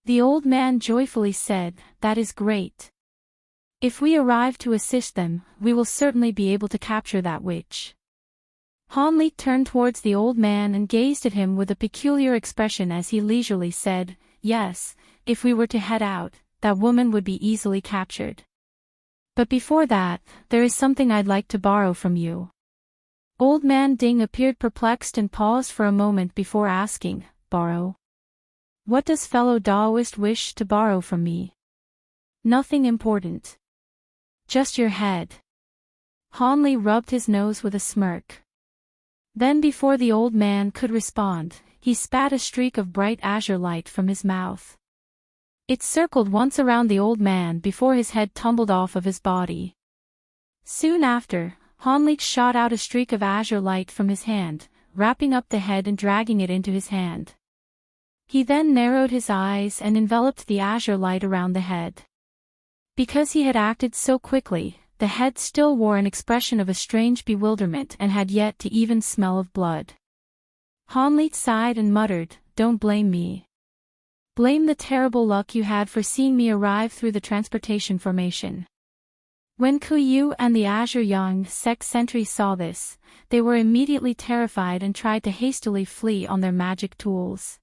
Speaker 1: The old man joyfully said, "That is great. If we arrive to assist them, we will certainly be able to capture that witch." Han Li turned towards the old man and gazed at him with a peculiar expression as he leisurely said, "Yes, if we were to head out, that woman would be easily captured. But before that, there is something I'd like to borrow from you." Old man Ding appeared perplexed and paused for a moment before asking, "Borrow? What does fellow Daoist wish to borrow from me?" "Nothing important. Just your head." Han Li rubbed his nose with a smirk. Then before the old man could respond, he spat a streak of bright azure light from his mouth. It circled once around the old man before his head tumbled off of his body. Soon after, Han Li shot out a streak of azure light from his hand, wrapping up the head and dragging it into his hand. He then narrowed his eyes and enveloped the azure light around the head. Because he had acted so quickly, the head still wore an expression of a strange bewilderment and had yet to even smell of blood. Han Li sighed and muttered, "Don't blame me. Blame the terrible luck you had for seeing me arrive through the transportation formation." When Kuyu and the Azure Yang sect sentries saw this, they were immediately terrified and tried to hastily flee on their magic tools.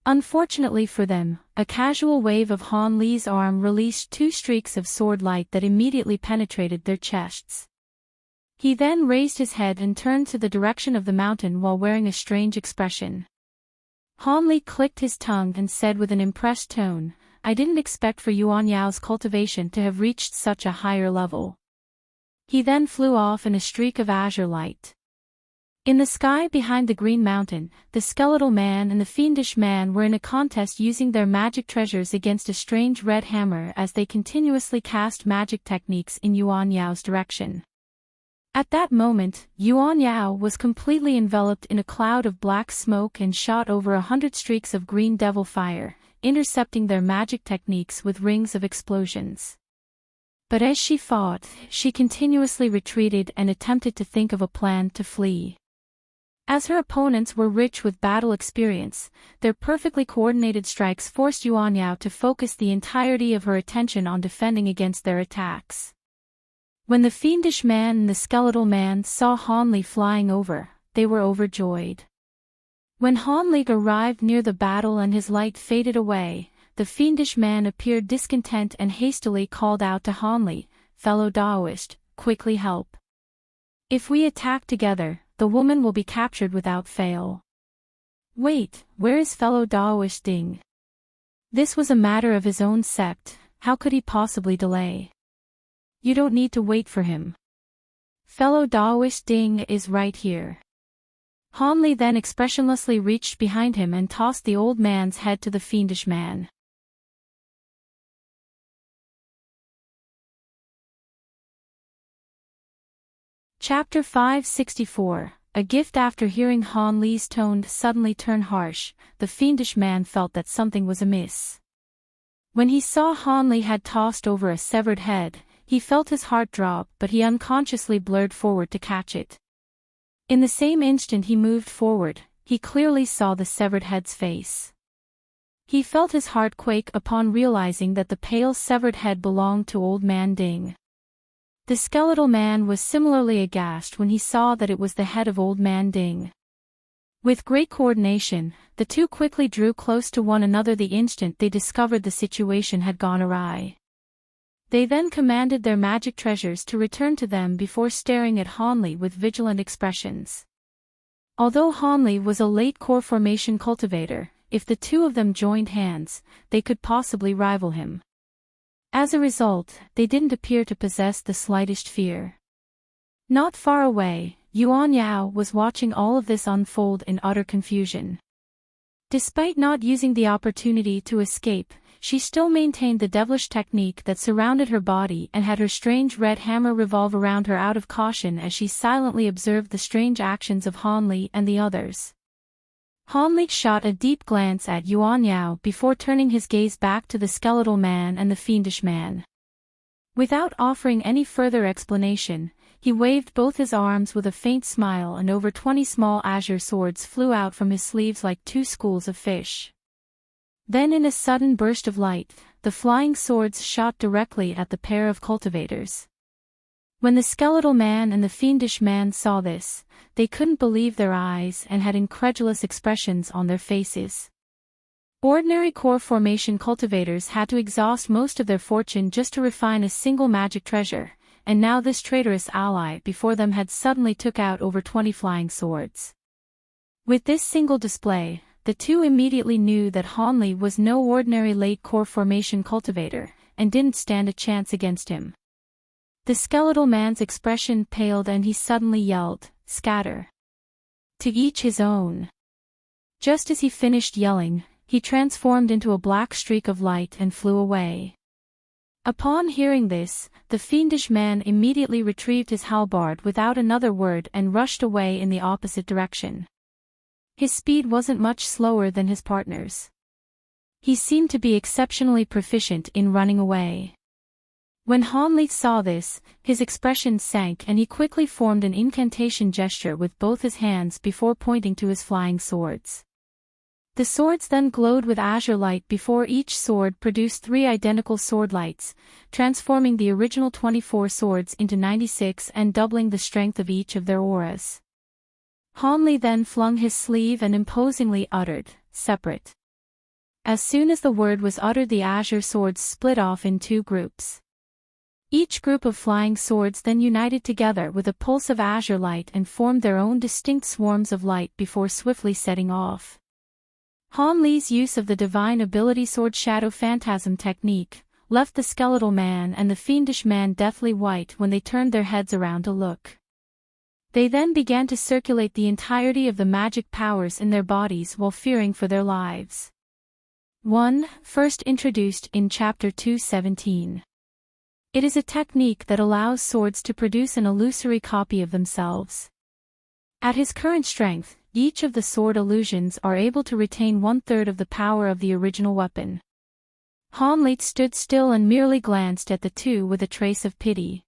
Speaker 1: Unfortunately for them, a casual wave of Han Li's arm released two streaks of sword light that immediately penetrated their chests. He then raised his head and turned to the direction of the mountain while wearing a strange expression. Han Li clicked his tongue and said with an impressed tone, "I didn't expect for Yuan Yao's cultivation to have reached such a higher level." He then flew off in a streak of azure light. In the sky behind the Green Mountain, the skeletal man and the fiendish man were in a contest using their magic treasures against a strange red hammer as they continuously cast magic techniques in Yuan Yao's direction. At that moment, Yuan Yao was completely enveloped in a cloud of black smoke and shot over 100 streaks of green devil fire, intercepting their magic techniques with rings of explosions. But as she fought, she continuously retreated and attempted to think of a plan to flee. As her opponents were rich with battle experience, their perfectly coordinated strikes forced Yuan Yao to focus the entirety of her attention on defending against their attacks. When the fiendish man and the skeletal man saw Han Li flying over, they were overjoyed. When Han Li arrived near the battle and his light faded away, the fiendish man appeared discontent and hastily called out to Han Li, "Fellow Daoist, quickly help. If we attack together, the woman will be captured without fail." "Wait, where is fellow Daoist Ding?" This was a matter of his own sect, how could he possibly delay? "You don't need to wait for him. Fellow Daoist Ding is right here." Han Li then expressionlessly reached behind him and tossed the old man's head to the fiendish man. Chapter 564, a gift. After hearing Han Li's tone suddenly turn harsh, the fiendish man felt that something was amiss. When he saw Han Li had tossed over a severed head, he felt his heart drop, but he unconsciously blurred forward to catch it. In the same instant he moved forward, he clearly saw the severed head's face. He felt his heart quake upon realizing that the pale severed head belonged to Old Man Ding. The skeletal man was similarly aghast when he saw that it was the head of Old Man Ding. With great coordination, the two quickly drew close to one another the instant they discovered the situation had gone awry. They then commanded their magic treasures to return to them before staring at Han Li with vigilant expressions. Although Han Li was a late core formation cultivator, if the two of them joined hands, they could possibly rival him. As a result, they didn't appear to possess the slightest fear. Not far away, Yuan Yao was watching all of this unfold in utter confusion. Despite not using the opportunity to escape, she still maintained the devilish technique that surrounded her body and had her strange red hammer revolve around her out of caution as she silently observed the strange actions of Han Li and the others. Han Li shot a deep glance at Yuan Yao before turning his gaze back to the skeletal man and the fiendish man. Without offering any further explanation, he waved both his arms with a faint smile and over 20 small azure swords flew out from his sleeves like two schools of fish. Then in a sudden burst of light, the flying swords shot directly at the pair of cultivators. When the skeletal man and the fiendish man saw this, they couldn't believe their eyes and had incredulous expressions on their faces. Ordinary core formation cultivators had to exhaust most of their fortune just to refine a single magic treasure, and now this traitorous ally before them had suddenly took out over 20 flying swords. With this single display, the two immediately knew that Han Li was no ordinary late core formation cultivator, and didn't stand a chance against him. The skeletal man's expression paled and he suddenly yelled, "Scatter! To each his own!" Just as he finished yelling, he transformed into a black streak of light and flew away. Upon hearing this, the fiendish man immediately retrieved his halberd without another word and rushed away in the opposite direction. His speed wasn't much slower than his partner's. He seemed to be exceptionally proficient in running away. When Han Li saw this, his expression sank and he quickly formed an incantation gesture with both his hands before pointing to his flying swords. The swords then glowed with azure light before each sword produced 3 identical sword lights, transforming the original 24 swords into 96 and doubling the strength of each of their auras. Han Li then flung his sleeve and imposingly uttered, "Separate." As soon as the word was uttered, the azure swords split off in 2 groups. Each group of flying swords then united together with a pulse of azure light and formed their own distinct swarms of light before swiftly setting off. Han Li's use of the divine ability Sword Shadow Phantasm technique left the skeletal man and the fiendish man deathly white when they turned their heads around to look. They then began to circulate the entirety of the magic powers in their bodies while fearing for their lives. 1. First introduced in Chapter 217. It is a technique that allows swords to produce an illusory copy of themselves. At his current strength, each of the sword illusions are able to retain 1/3 of the power of the original weapon. Han Li stood still and merely glanced at the two with a trace of pity.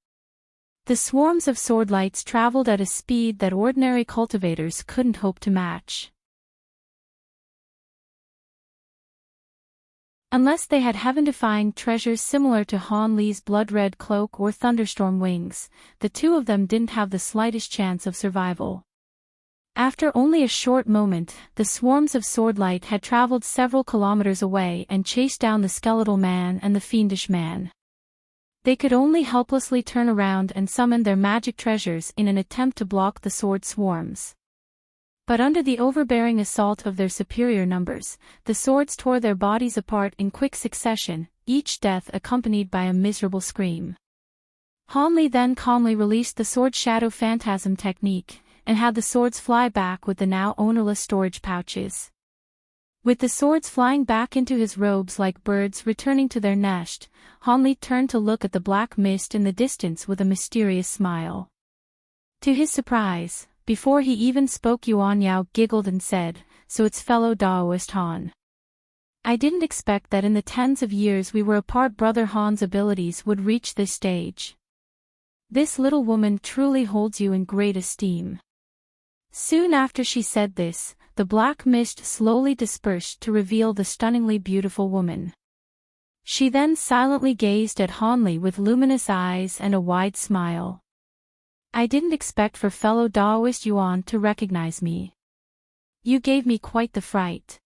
Speaker 1: The swarms of sword lights traveled at a speed that ordinary cultivators couldn't hope to match. Unless they had heaven-defying treasures similar to Han Li's blood-red cloak or thunderstorm wings, the two of them didn't have the slightest chance of survival. After only a short moment, the swarms of swordlight had traveled several kilometers away and chased down the skeletal man and the fiendish man. They could only helplessly turn around and summon their magic treasures in an attempt to block the sword swarms. But under the overbearing assault of their superior numbers, the swords tore their bodies apart in quick succession, each death accompanied by a miserable scream. Han Li then calmly released the Sword Shadow Phantasm technique, and had the swords fly back with the now ownerless storage pouches. With the swords flying back into his robes like birds returning to their nest, Han Li turned to look at the black mist in the distance with a mysterious smile. To his surprise, Before he even spoke, Yuan Yao giggled and said, "So it's fellow Daoist Han. I didn't expect that in the tens of years we were apart Brother Han's abilities would reach this stage. This little woman truly holds you in great esteem." Soon after she said this, the black mist slowly dispersed to reveal the stunningly beautiful woman. She then silently gazed at Hanli with luminous eyes and a wide smile. "I didn't expect for fellow Daoist Yuan to recognize me. You gave me quite the fright."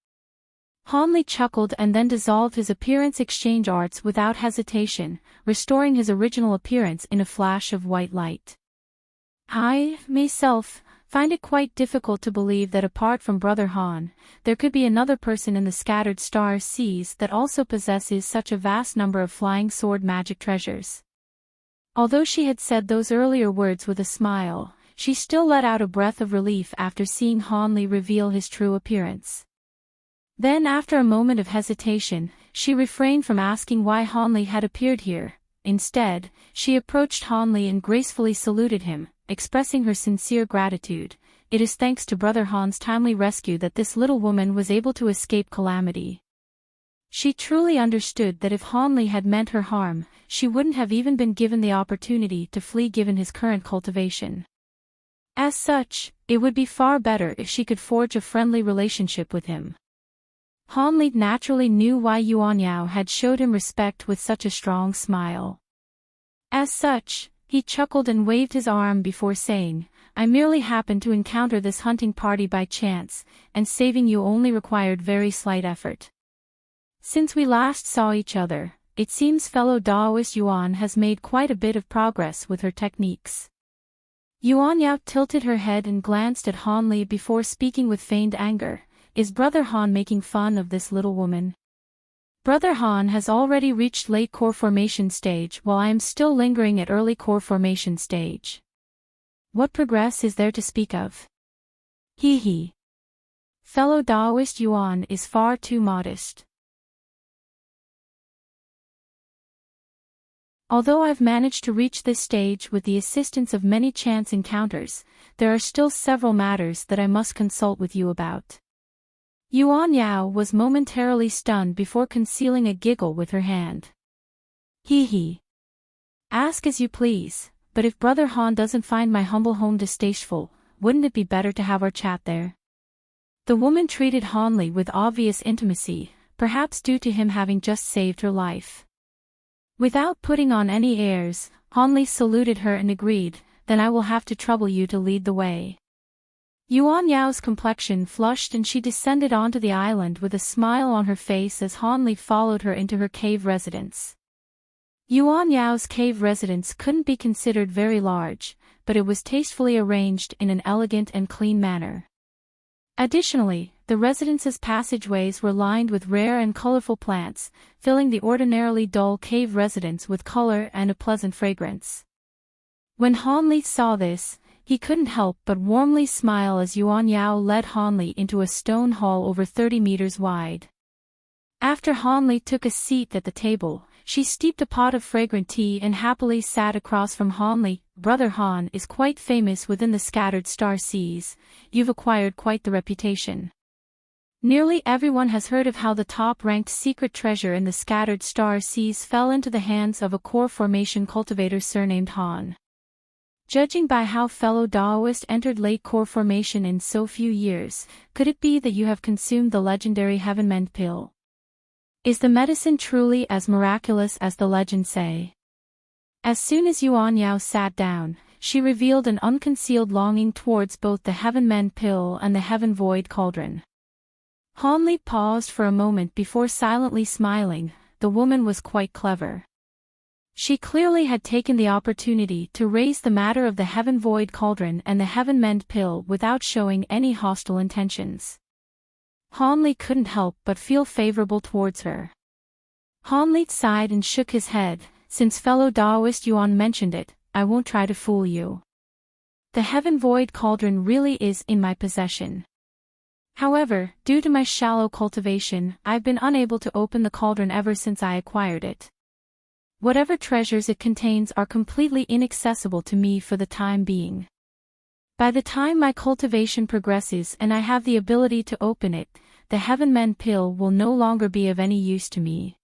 Speaker 1: Hanli chuckled and then dissolved his appearance exchange arts without hesitation, restoring his original appearance in a flash of white light. "I, myself, find it quite difficult to believe that apart from Brother Han, there could be another person in the scattered star seas that also possesses such a vast number of flying sword magic treasures." Although she had said those earlier words with a smile, she still let out a breath of relief after seeing Hanli reveal his true appearance. Then after a moment of hesitation, she refrained from asking why Hanli had appeared here. Instead, she approached Hanli and gracefully saluted him, expressing her sincere gratitude. "It is thanks to Brother Han's timely rescue that this little woman was able to escape calamity." She truly understood that if Hanli had meant her harm, she wouldn't have even been given the opportunity to flee given his current cultivation. As such, it would be far better if she could forge a friendly relationship with him. Hanli naturally knew why Yuan Yao had showed him respect with such a strong smile. As such, he chuckled and waved his arm before saying, "I merely happened to encounter this hunting party by chance, and saving you only required very slight effort. Since we last saw each other, it seems fellow Daoist Yuan has made quite a bit of progress with her techniques." Yuan Yao tilted her head and glanced at Hanli before speaking with feigned anger. "Is Brother Han making fun of this little woman? Brother Han has already reached late core formation stage while I am still lingering at early core formation stage. What progress is there to speak of? He. Fellow Daoist Yuan is far too modest. Although I've managed to reach this stage with the assistance of many chance encounters, there are still several matters that I must consult with you about." Yuan Yao was momentarily stunned before concealing a giggle with her hand. He. "Ask as you please, but if Brother Han doesn't find my humble home distasteful, wouldn't it be better to have our chat there?" The woman treated Hanli with obvious intimacy, perhaps due to him having just saved her life. Without putting on any airs, Hanli saluted her and agreed, "Then I will have to trouble you to lead the way." Yuan Yao's complexion flushed and she descended onto the island with a smile on her face as Hanli followed her into her cave residence. Yuan Yao's cave residence couldn't be considered very large, but it was tastefully arranged in an elegant and clean manner. Additionally, the residence's passageways were lined with rare and colorful plants, filling the ordinarily dull cave residence with color and a pleasant fragrance. When Hanli saw this, he couldn't help but warmly smile as Yuan Yao led Hanli into a stone hall over 30 meters wide. After Hanli took a seat at the table, she steeped a pot of fragrant tea and happily sat across from Hanli. "Brother Han is quite famous within the scattered star seas. You've acquired quite the reputation. Nearly everyone has heard of how the top-ranked secret treasure in the scattered star seas fell into the hands of a core formation cultivator surnamed Han. Judging by how fellow Daoist entered late core formation in so few years, could it be that you have consumed the legendary Heaven Mend pill? Is the medicine truly as miraculous as the legends say?" As soon as Yuan Yao sat down, she revealed an unconcealed longing towards both the Heaven Mend pill and the Heaven Void cauldron. Hanli paused for a moment before silently smiling. The woman was quite clever. She clearly had taken the opportunity to raise the matter of the Heaven Void cauldron and the Heaven Mend pill without showing any hostile intentions. Hanli couldn't help but feel favorable towards her. Hanli sighed and shook his head. "Since fellow Daoist Yuan mentioned it, I won't try to fool you. The Heaven Void cauldron really is in my possession. However, due to my shallow cultivation, I've been unable to open the cauldron ever since I acquired it. Whatever treasures it contains are completely inaccessible to me for the time being. By the time my cultivation progresses and I have the ability to open it, the Heavenman pill will no longer be of any use to me.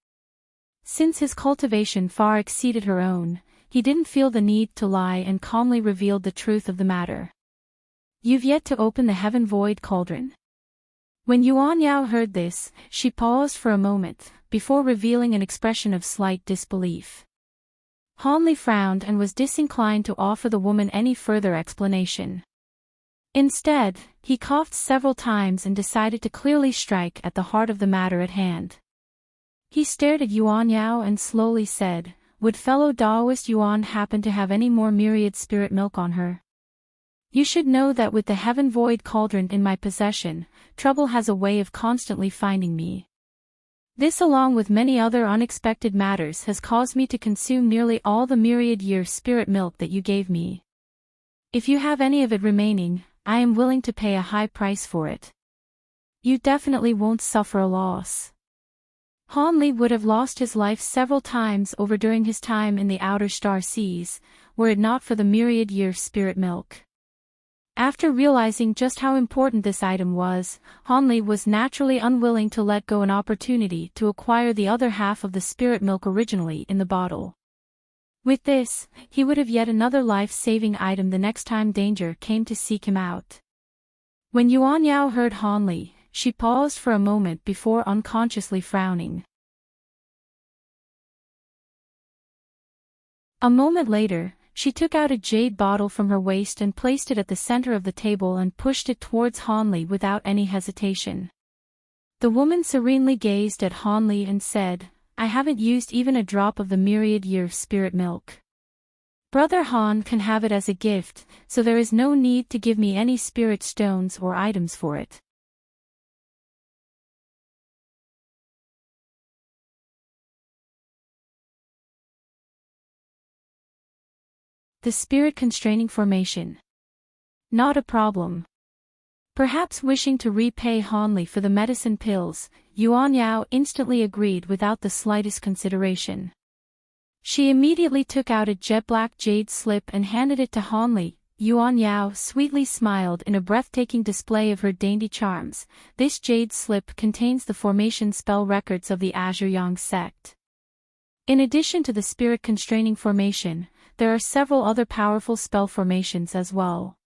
Speaker 1: Since his cultivation far exceeded her own, he didn't feel the need to lie and calmly revealed the truth of the matter. You've yet to open the Heaven Void Cauldron. When Yuan Yao heard this, she paused for a moment, before revealing an expression of slight disbelief. Han Li frowned and was disinclined to offer the woman any further explanation. Instead, he coughed several times and decided to clearly strike at the heart of the matter at hand. He stared at Yuan Yao and slowly said, "Would fellow Taoist Yuan happen to have any more myriad spirit milk on her? You should know that with the Heaven Void Cauldron in my possession, trouble has a way of constantly finding me. This along with many other unexpected matters has caused me to consume nearly all the myriad year spirit milk that you gave me. If you have any of it remaining, I am willing to pay a high price for it. You definitely won't suffer a loss." Han Li would have lost his life several times over during his time in the outer star seas, were it not for the myriad year spirit milk. After realizing just how important this item was, Han Li was naturally unwilling to let go an opportunity to acquire the other half of the spirit milk originally in the bottle. With this, he would have yet another life-saving item the next time danger came to seek him out. When Yuan Yao heard Han Li, she paused for a moment before unconsciously frowning. A moment later, she took out a jade bottle from her waist and placed it at the center of the table and pushed it towards Han Li without any hesitation. The woman serenely gazed at Han Li and said, "I haven't used even a drop of the myriad year spirit milk. Brother Han can have it as a gift, so there is no need to give me any spirit stones or items for it." The spirit constraining formation. Not a problem. Perhaps wishing to repay Han Li for the medicine pills, Yuan Yao instantly agreed without the slightest consideration. She immediately took out a jet-black jade slip and handed it to Han Li. Yuan Yao sweetly smiled in a breathtaking display of her dainty charms. This jade slip contains the formation spell records of the Azure Yang sect. In addition to the spirit constraining formation, there are several other powerful spell formations as well.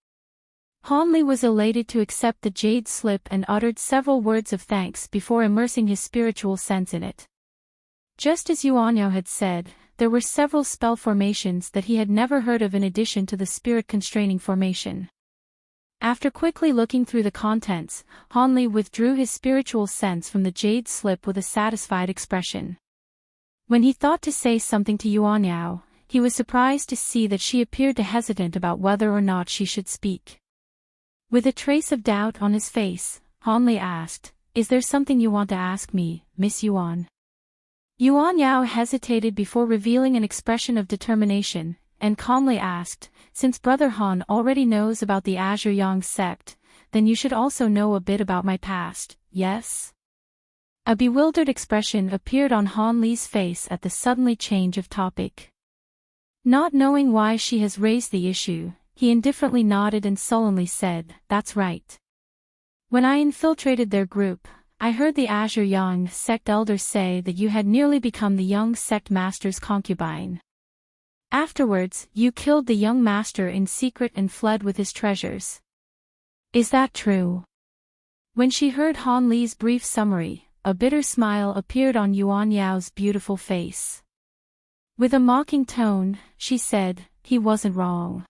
Speaker 1: Han Li was elated to accept the jade slip and uttered several words of thanks before immersing his spiritual sense in it. Just as Yuan Yao had said, there were several spell formations that he had never heard of in addition to the spirit-constraining formation. After quickly looking through the contents, Han Li withdrew his spiritual sense from the jade slip with a satisfied expression. When he thought to say something to Yuan Yao, he was surprised to see that she appeared to hesitant about whether or not she should speak. With a trace of doubt on his face, Han Li asked, "Is there something you want to ask me, Miss Yuan?" Yuan Yao hesitated before revealing an expression of determination, and calmly asked, "Since Brother Han already knows about the Azure Yang sect, then you should also know a bit about my past, yes?" A bewildered expression appeared on Han Li's face at the suddenly change of topic. Not knowing why she has raised the issue, he indifferently nodded and sullenly said, "That's right. When I infiltrated their group, I heard the Azure Yang sect elders say that you had nearly become the young sect master's concubine. Afterwards, you killed the young master in secret and fled with his treasures. Is that true?" When she heard Han Li's brief summary, a bitter smile appeared on Yuan Yao's beautiful face. With a mocking tone, she said, "He wasn't wrong.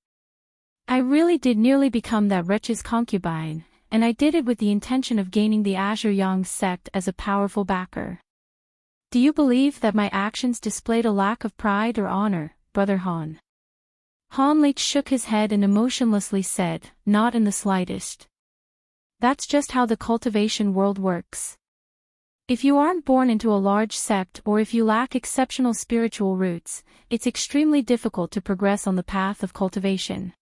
Speaker 1: I really did nearly become that wretch's concubine, and I did it with the intention of gaining the Azure Yang sect as a powerful backer. Do you believe that my actions displayed a lack of pride or honor, Brother Han?" Han Li shook his head and emotionlessly said, "Not in the slightest. That's just how the cultivation world works. If you aren't born into a large sect or if you lack exceptional spiritual roots, it's extremely difficult to progress on the path of cultivation.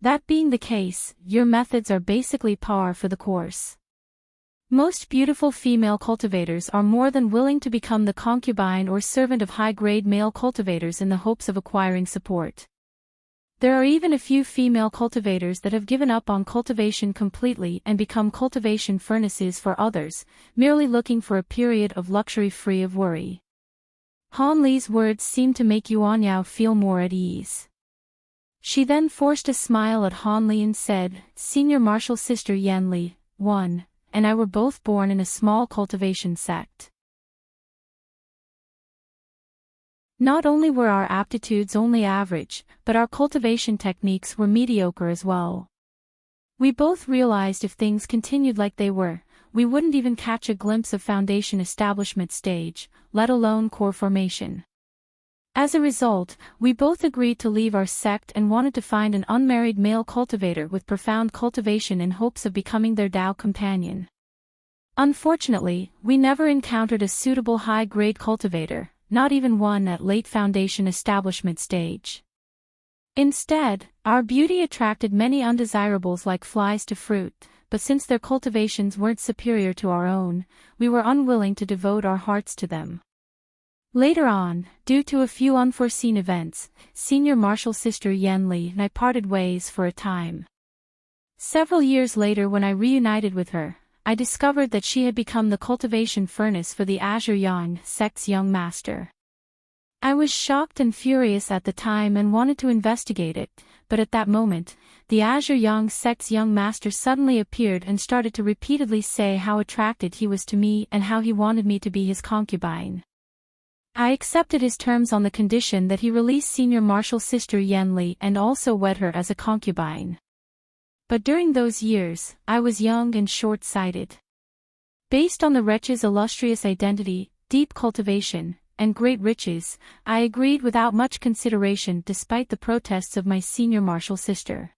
Speaker 1: That being the case, your methods are basically par for the course. Most beautiful female cultivators are more than willing to become the concubine or servant of high-grade male cultivators in the hopes of acquiring support. There are even a few female cultivators that have given up on cultivation completely and become cultivation furnaces for others, merely looking for a period of luxury free of worry. Han Li's words seemed to make Yuan Yao feel more at ease. She then forced a smile at Han Li and said, "Senior Marshal Sister Yan Li, 1, and I were both born in a small cultivation sect. Not only were our aptitudes only average, but our cultivation techniques were mediocre as well. We both realized if things continued like they were, we wouldn't even catch a glimpse of foundation establishment stage, let alone core formation. As a result, we both agreed to leave our sect and wanted to find an unmarried male cultivator with profound cultivation in hopes of becoming their Tao companion. Unfortunately, we never encountered a suitable high-grade cultivator, not even one at late foundation establishment stage. Instead, our beauty attracted many undesirables like flies to fruit, but since their cultivations weren't superior to our own, we were unwilling to devote our hearts to them. Later on, due to a few unforeseen events, Senior Marshal Sister Yan Li and I parted ways for a time. Several years later, when I reunited with her, I discovered that she had become the cultivation furnace for the Azure Yang sect's young master. I was shocked and furious at the time and wanted to investigate it, but at that moment, the Azure Yang sect's young master suddenly appeared and started to repeatedly say how attracted he was to me and how he wanted me to be his concubine. I accepted his terms on the condition that he release Senior Marshal Sister Yan Li and also wed her as a concubine. But during those years, I was young and short-sighted. Based on the wretch's illustrious identity, deep cultivation, and great riches, I agreed without much consideration despite the protests of my senior marshal sister.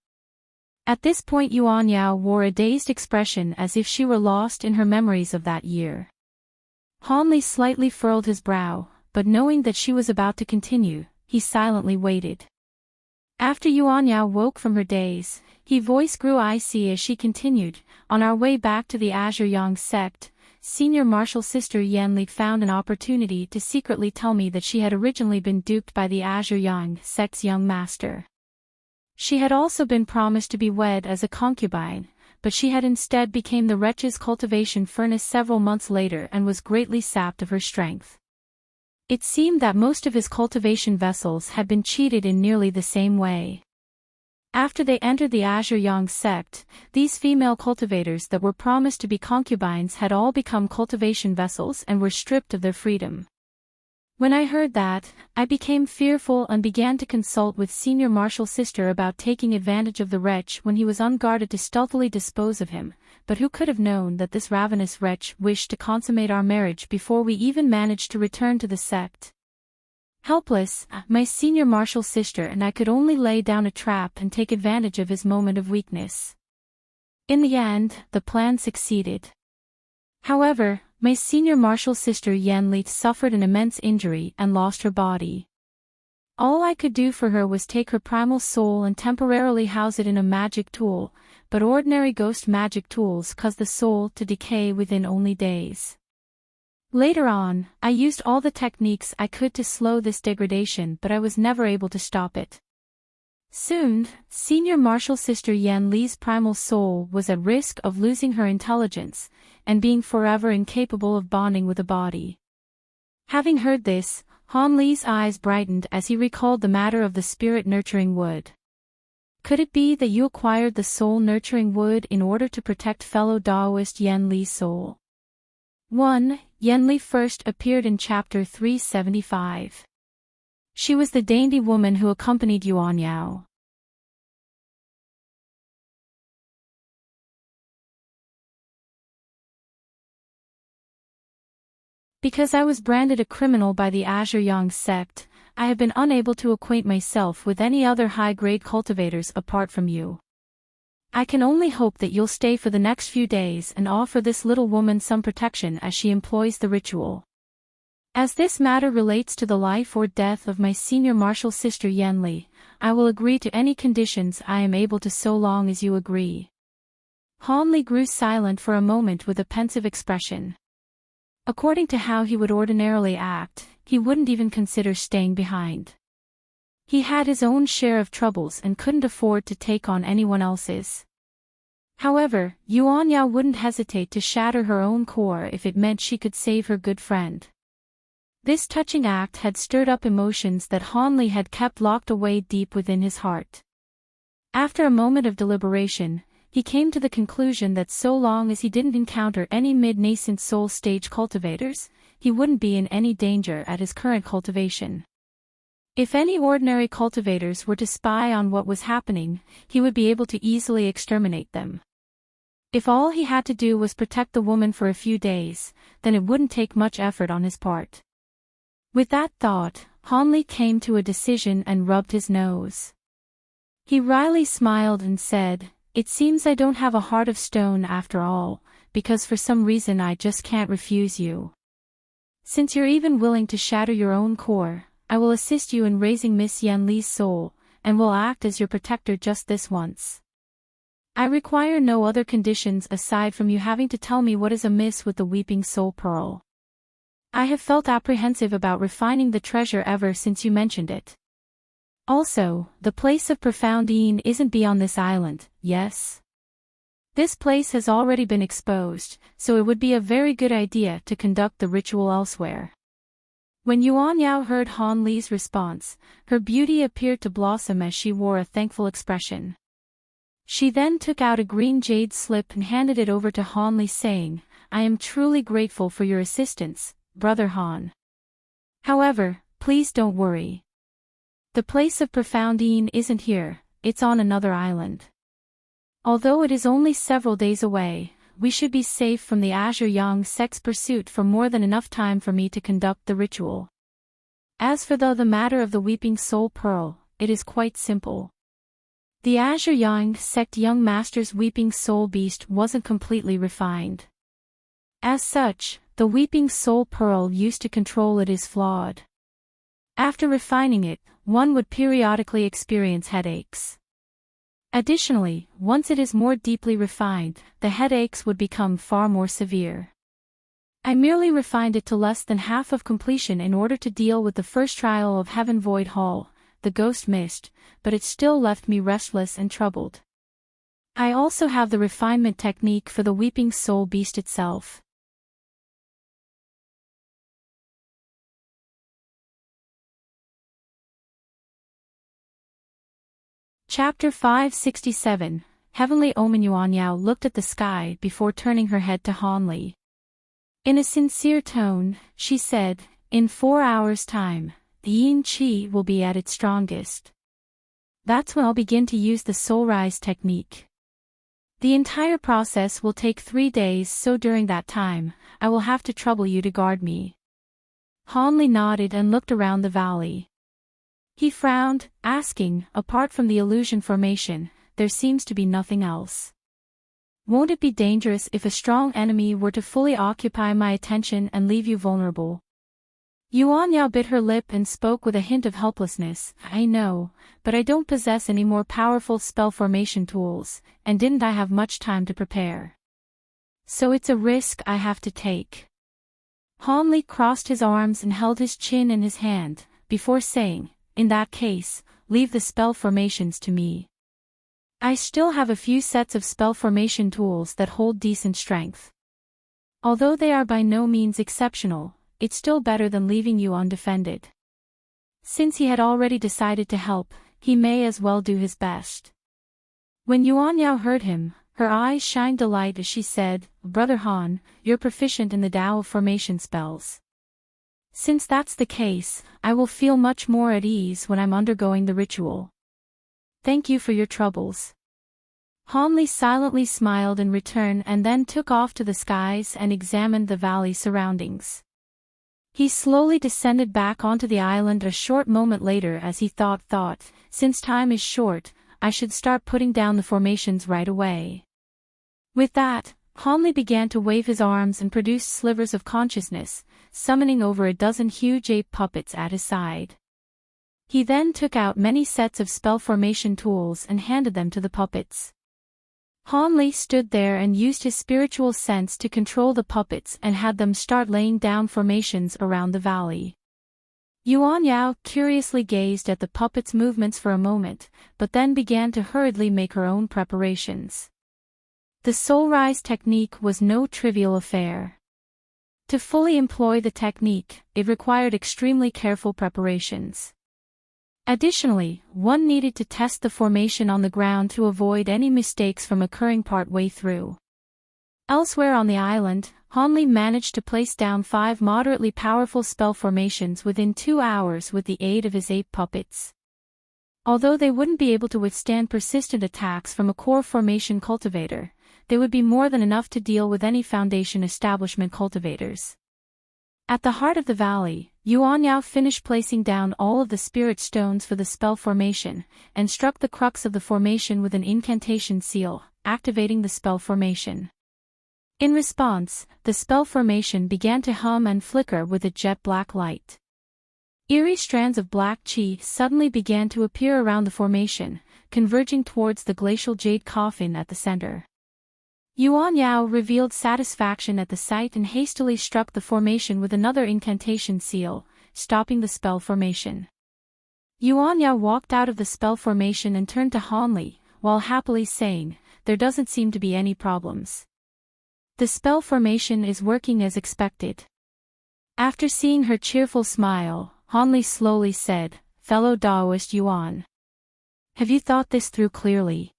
Speaker 1: At this point Yuan Yao wore a dazed expression as if she were lost in her memories of that year. Han Li slightly furrowed his brow, but knowing that she was about to continue, he silently waited. After Yuan Yao woke from her daze, his voice grew icy as she continued, "On our way back to the Azure Yang sect, Senior Marshal Sister Yan Li found an opportunity to secretly tell me that she had originally been duped by the Azure Yang sect's young master. She had also been promised to be wed as a concubine, but she had instead become the wretch's cultivation furnace several months later and was greatly sapped of her strength. It seemed that most of his cultivation vessels had been cheated in nearly the same way. After they entered the Azure Yang sect, these female cultivators that were promised to be concubines had all become cultivation vessels and were stripped of their freedom. When I heard that, I became fearful and began to consult with Senior Marshal Sister about taking advantage of the wretch when he was unguarded to stealthily dispose of him, but who could have known that this ravenous wretch wished to consummate our marriage before we even managed to return to the sect? Helpless, my senior marshal sister and I could only lay down a trap and take advantage of his moment of weakness. In the end, the plan succeeded. However, my senior marshal sister Yan Li suffered an immense injury and lost her body. All I could do for her was take her primal soul and temporarily house it in a magic tool, but ordinary ghost magic tools cause the soul to decay within only days. Later on, I used all the techniques I could to slow this degradation, but I was never able to stop it. Soon, Senior Marshal Sister Yan Li's primal soul was at risk of losing her intelligence, and being forever incapable of bonding with a body. Having heard this, Han Li's eyes brightened as he recalled the matter of the spirit-nurturing wood. Could it be that you acquired the soul-nurturing wood in order to protect fellow Daoist Yan Li's soul? 1. Yan Li first appeared in chapter 375. She was the dainty woman who accompanied Yuan Yao. Because I was branded a criminal by the Azure Yang sect, I have been unable to acquaint myself with any other high-grade cultivators apart from you. I can only hope that you'll stay for the next few days and offer this little woman some protection as she employs the ritual. As this matter relates to the life or death of my senior marshal sister Yan Li, I will agree to any conditions I am able to so long as you agree." Han Li grew silent for a moment with a pensive expression. According to how he would ordinarily act, he wouldn't even consider staying behind. He had his own share of troubles and couldn't afford to take on anyone else's. However, Yuan Yao wouldn't hesitate to shatter her own core if it meant she could save her good friend. This touching act had stirred up emotions that Han Li had kept locked away deep within his heart. After a moment of deliberation, he came to the conclusion that so long as he didn't encounter any mid-nascent soul stage cultivators, he wouldn't be in any danger at his current cultivation. If any ordinary cultivators were to spy on what was happening, he would be able to easily exterminate them. If all he had to do was protect the woman for a few days, then it wouldn't take much effort on his part. With that thought, Han Li came to a decision and rubbed his nose. He wryly smiled and said, "It seems I don't have a heart of stone after all, because for some reason I just can't refuse you. Since you're even willing to shatter your own core, I will assist you in raising Miss Yan Li's soul, and will act as your protector just this once. I require no other conditions aside from you having to tell me what is amiss with the Weeping Soul Pearl. I have felt apprehensive about refining the treasure ever since you mentioned it. Also, the place of profound Yin isn't beyond this island, yes? This place has already been exposed, so it would be a very good idea to conduct the ritual elsewhere." When Yuan Yao heard Han Li's response, her beauty appeared to blossom as she wore a thankful expression. She then took out a green jade slip and handed it over to Han Li saying, "I am truly grateful for your assistance, Brother Han. However, please don't worry. The place of profound Yin isn't here, it's on another island. Although it is only several days away, we should be safe from the Azure Yang sect's pursuit for more than enough time for me to conduct the ritual. As for the matter of the Weeping Soul Pearl, it is quite simple. The Azure Yang sect young master's Weeping Soul Beast wasn't completely refined. As such, the Weeping Soul Pearl used to control it is flawed. After refining it, one would periodically experience headaches. Additionally, once it is more deeply refined, the headaches would become far more severe. I merely refined it to less than half of completion in order to deal with the first trial of Heaven Void Hall, the Ghost Mist, but it still left me restless and troubled. I also have the refinement technique for the Weeping Soul Beast itself. Chapter 567, Heavenly Omen. Yuan Yao looked at the sky before turning her head to Han Li. In a sincere tone, she said, "In 4 hours' time, the Yin Qi will be at its strongest. That's when I'll begin to use the Soul Rise technique. The entire process will take 3 days, so during that time, I will have to trouble you to guard me." Han Li nodded and looked around the valley. He frowned, asking, "Apart from the illusion formation, there seems to be nothing else. Won't it be dangerous if a strong enemy were to fully occupy my attention and leave you vulnerable?" Yuan Yao bit her lip and spoke with a hint of helplessness. "I know, but I don't possess any more powerful spell formation tools, and didn't I have much time to prepare? So it's a risk I have to take." Han Li crossed his arms and held his chin in his hand, before saying, "In that case, leave the spell formations to me. I still have a few sets of spell formation tools that hold decent strength. Although they are by no means exceptional, it's still better than leaving you undefended." Since he had already decided to help, he may as well do his best. When Yuan Yao heard him, her eyes shined delight as she said, "Brother Han, you're proficient in the Tao of formation spells. Since that's the case, I will feel much more at ease when I'm undergoing the ritual. Thank you for your troubles." Han Li silently smiled in return and then took off to the skies and examined the valley surroundings. He slowly descended back onto the island a short moment later as he thought, "Since time is short, I should start putting down the formations right away." With that, Han Li began to wave his arms and produce slivers of consciousness, summoning over a dozen huge ape puppets at his side. He then took out many sets of spell formation tools and handed them to the puppets. Han Li stood there and used his spiritual sense to control the puppets and had them start laying down formations around the valley. Yuan Yao curiously gazed at the puppet's movements for a moment, but then began to hurriedly make her own preparations. The soul rise technique was no trivial affair. To fully employ the technique, it required extremely careful preparations. Additionally, one needed to test the formation on the ground to avoid any mistakes from occurring partway through. Elsewhere on the island, Hanli managed to place down 5 moderately powerful spell formations within 2 hours with the aid of his 8 puppets. Although they wouldn't be able to withstand persistent attacks from a core formation cultivator, they would be more than enough to deal with any Foundation establishment cultivators. At the heart of the valley, Yuan Yao finished placing down all of the spirit stones for the spell formation, and struck the crux of the formation with an incantation seal, activating the spell formation. In response, the spell formation began to hum and flicker with a jet-black light. Eerie strands of black chi suddenly began to appear around the formation, converging towards the glacial jade coffin at the center. Yuan Yao revealed satisfaction at the sight and hastily struck the formation with another incantation seal, stopping the spell formation. Yuan Yao walked out of the spell formation and turned to Hanli, while happily saying, "There doesn't seem to be any problems. The spell formation is working as expected." After seeing her cheerful smile, Hanli slowly said, "Fellow Daoist Yuan, have you thought this through clearly?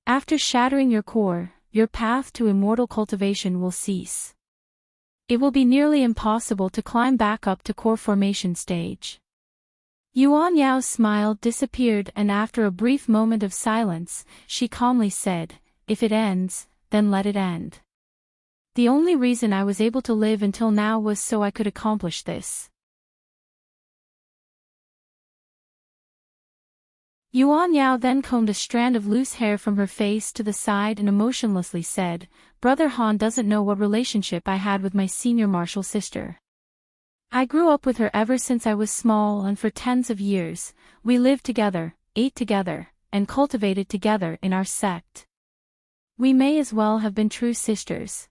Speaker 1: After shattering your core, your path to immortal cultivation will cease. It will be nearly impossible to climb back up to core formation stage." Yuan Yao's smile disappeared, and after a brief moment of silence, she calmly said, "If it ends, then let it end. The only reason I was able to live until now was so I could accomplish this." Yuan Yao then combed a strand of loose hair from her face to the side and emotionlessly said, "Brother Han doesn't know what relationship I had with my senior martial sister. I grew up with her ever since I was small, and for tens of years, we lived together, ate together, and cultivated together in our sect. We may as well have been true sisters.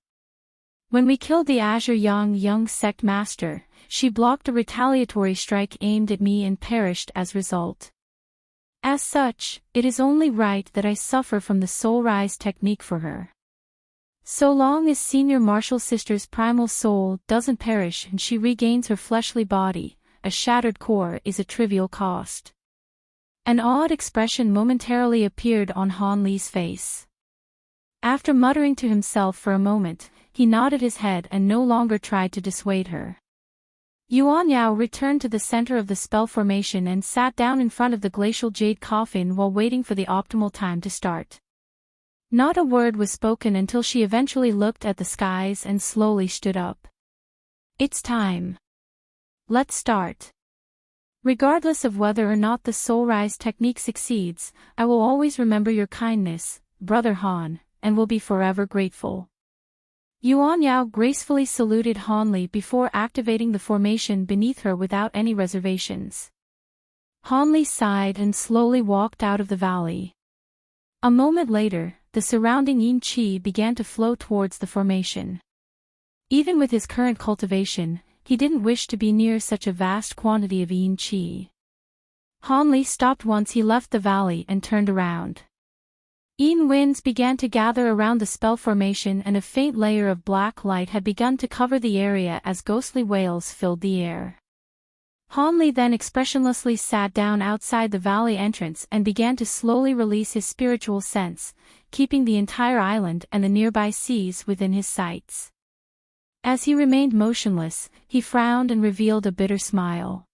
Speaker 1: When we killed the Azure Yang sect master, she blocked a retaliatory strike aimed at me and perished as a result. As such, it is only right that I suffer from the soul rise technique for her. So long as senior martial sister's primal soul doesn't perish and she regains her fleshly body, a shattered core is a trivial cost." An odd expression momentarily appeared on Han Li's face. After muttering to himself for a moment, he nodded his head and no longer tried to dissuade her. Yuan Yao returned to the center of the spell formation and sat down in front of the glacial jade coffin while waiting for the optimal time to start. Not a word was spoken until she eventually looked at the skies and slowly stood up. "It's time. Let's start. Regardless of whether or not the soul rise technique succeeds, I will always remember your kindness, Brother Han, and will be forever grateful." Yuan Yao gracefully saluted Hanli before activating the formation beneath her without any reservations. Hanli sighed and slowly walked out of the valley. A moment later, the surrounding yin qi began to flow towards the formation. Even with his current cultivation, he didn't wish to be near such a vast quantity of yin qi. Hanli stopped once he left the valley and turned around. Yin winds began to gather around the spell formation, and a faint layer of black light had begun to cover the area as ghostly wails filled the air. Hanli then expressionlessly sat down outside the valley entrance and began to slowly release his spiritual sense, keeping the entire island and the nearby seas within his sights. As he remained motionless, he frowned and revealed a bitter smile.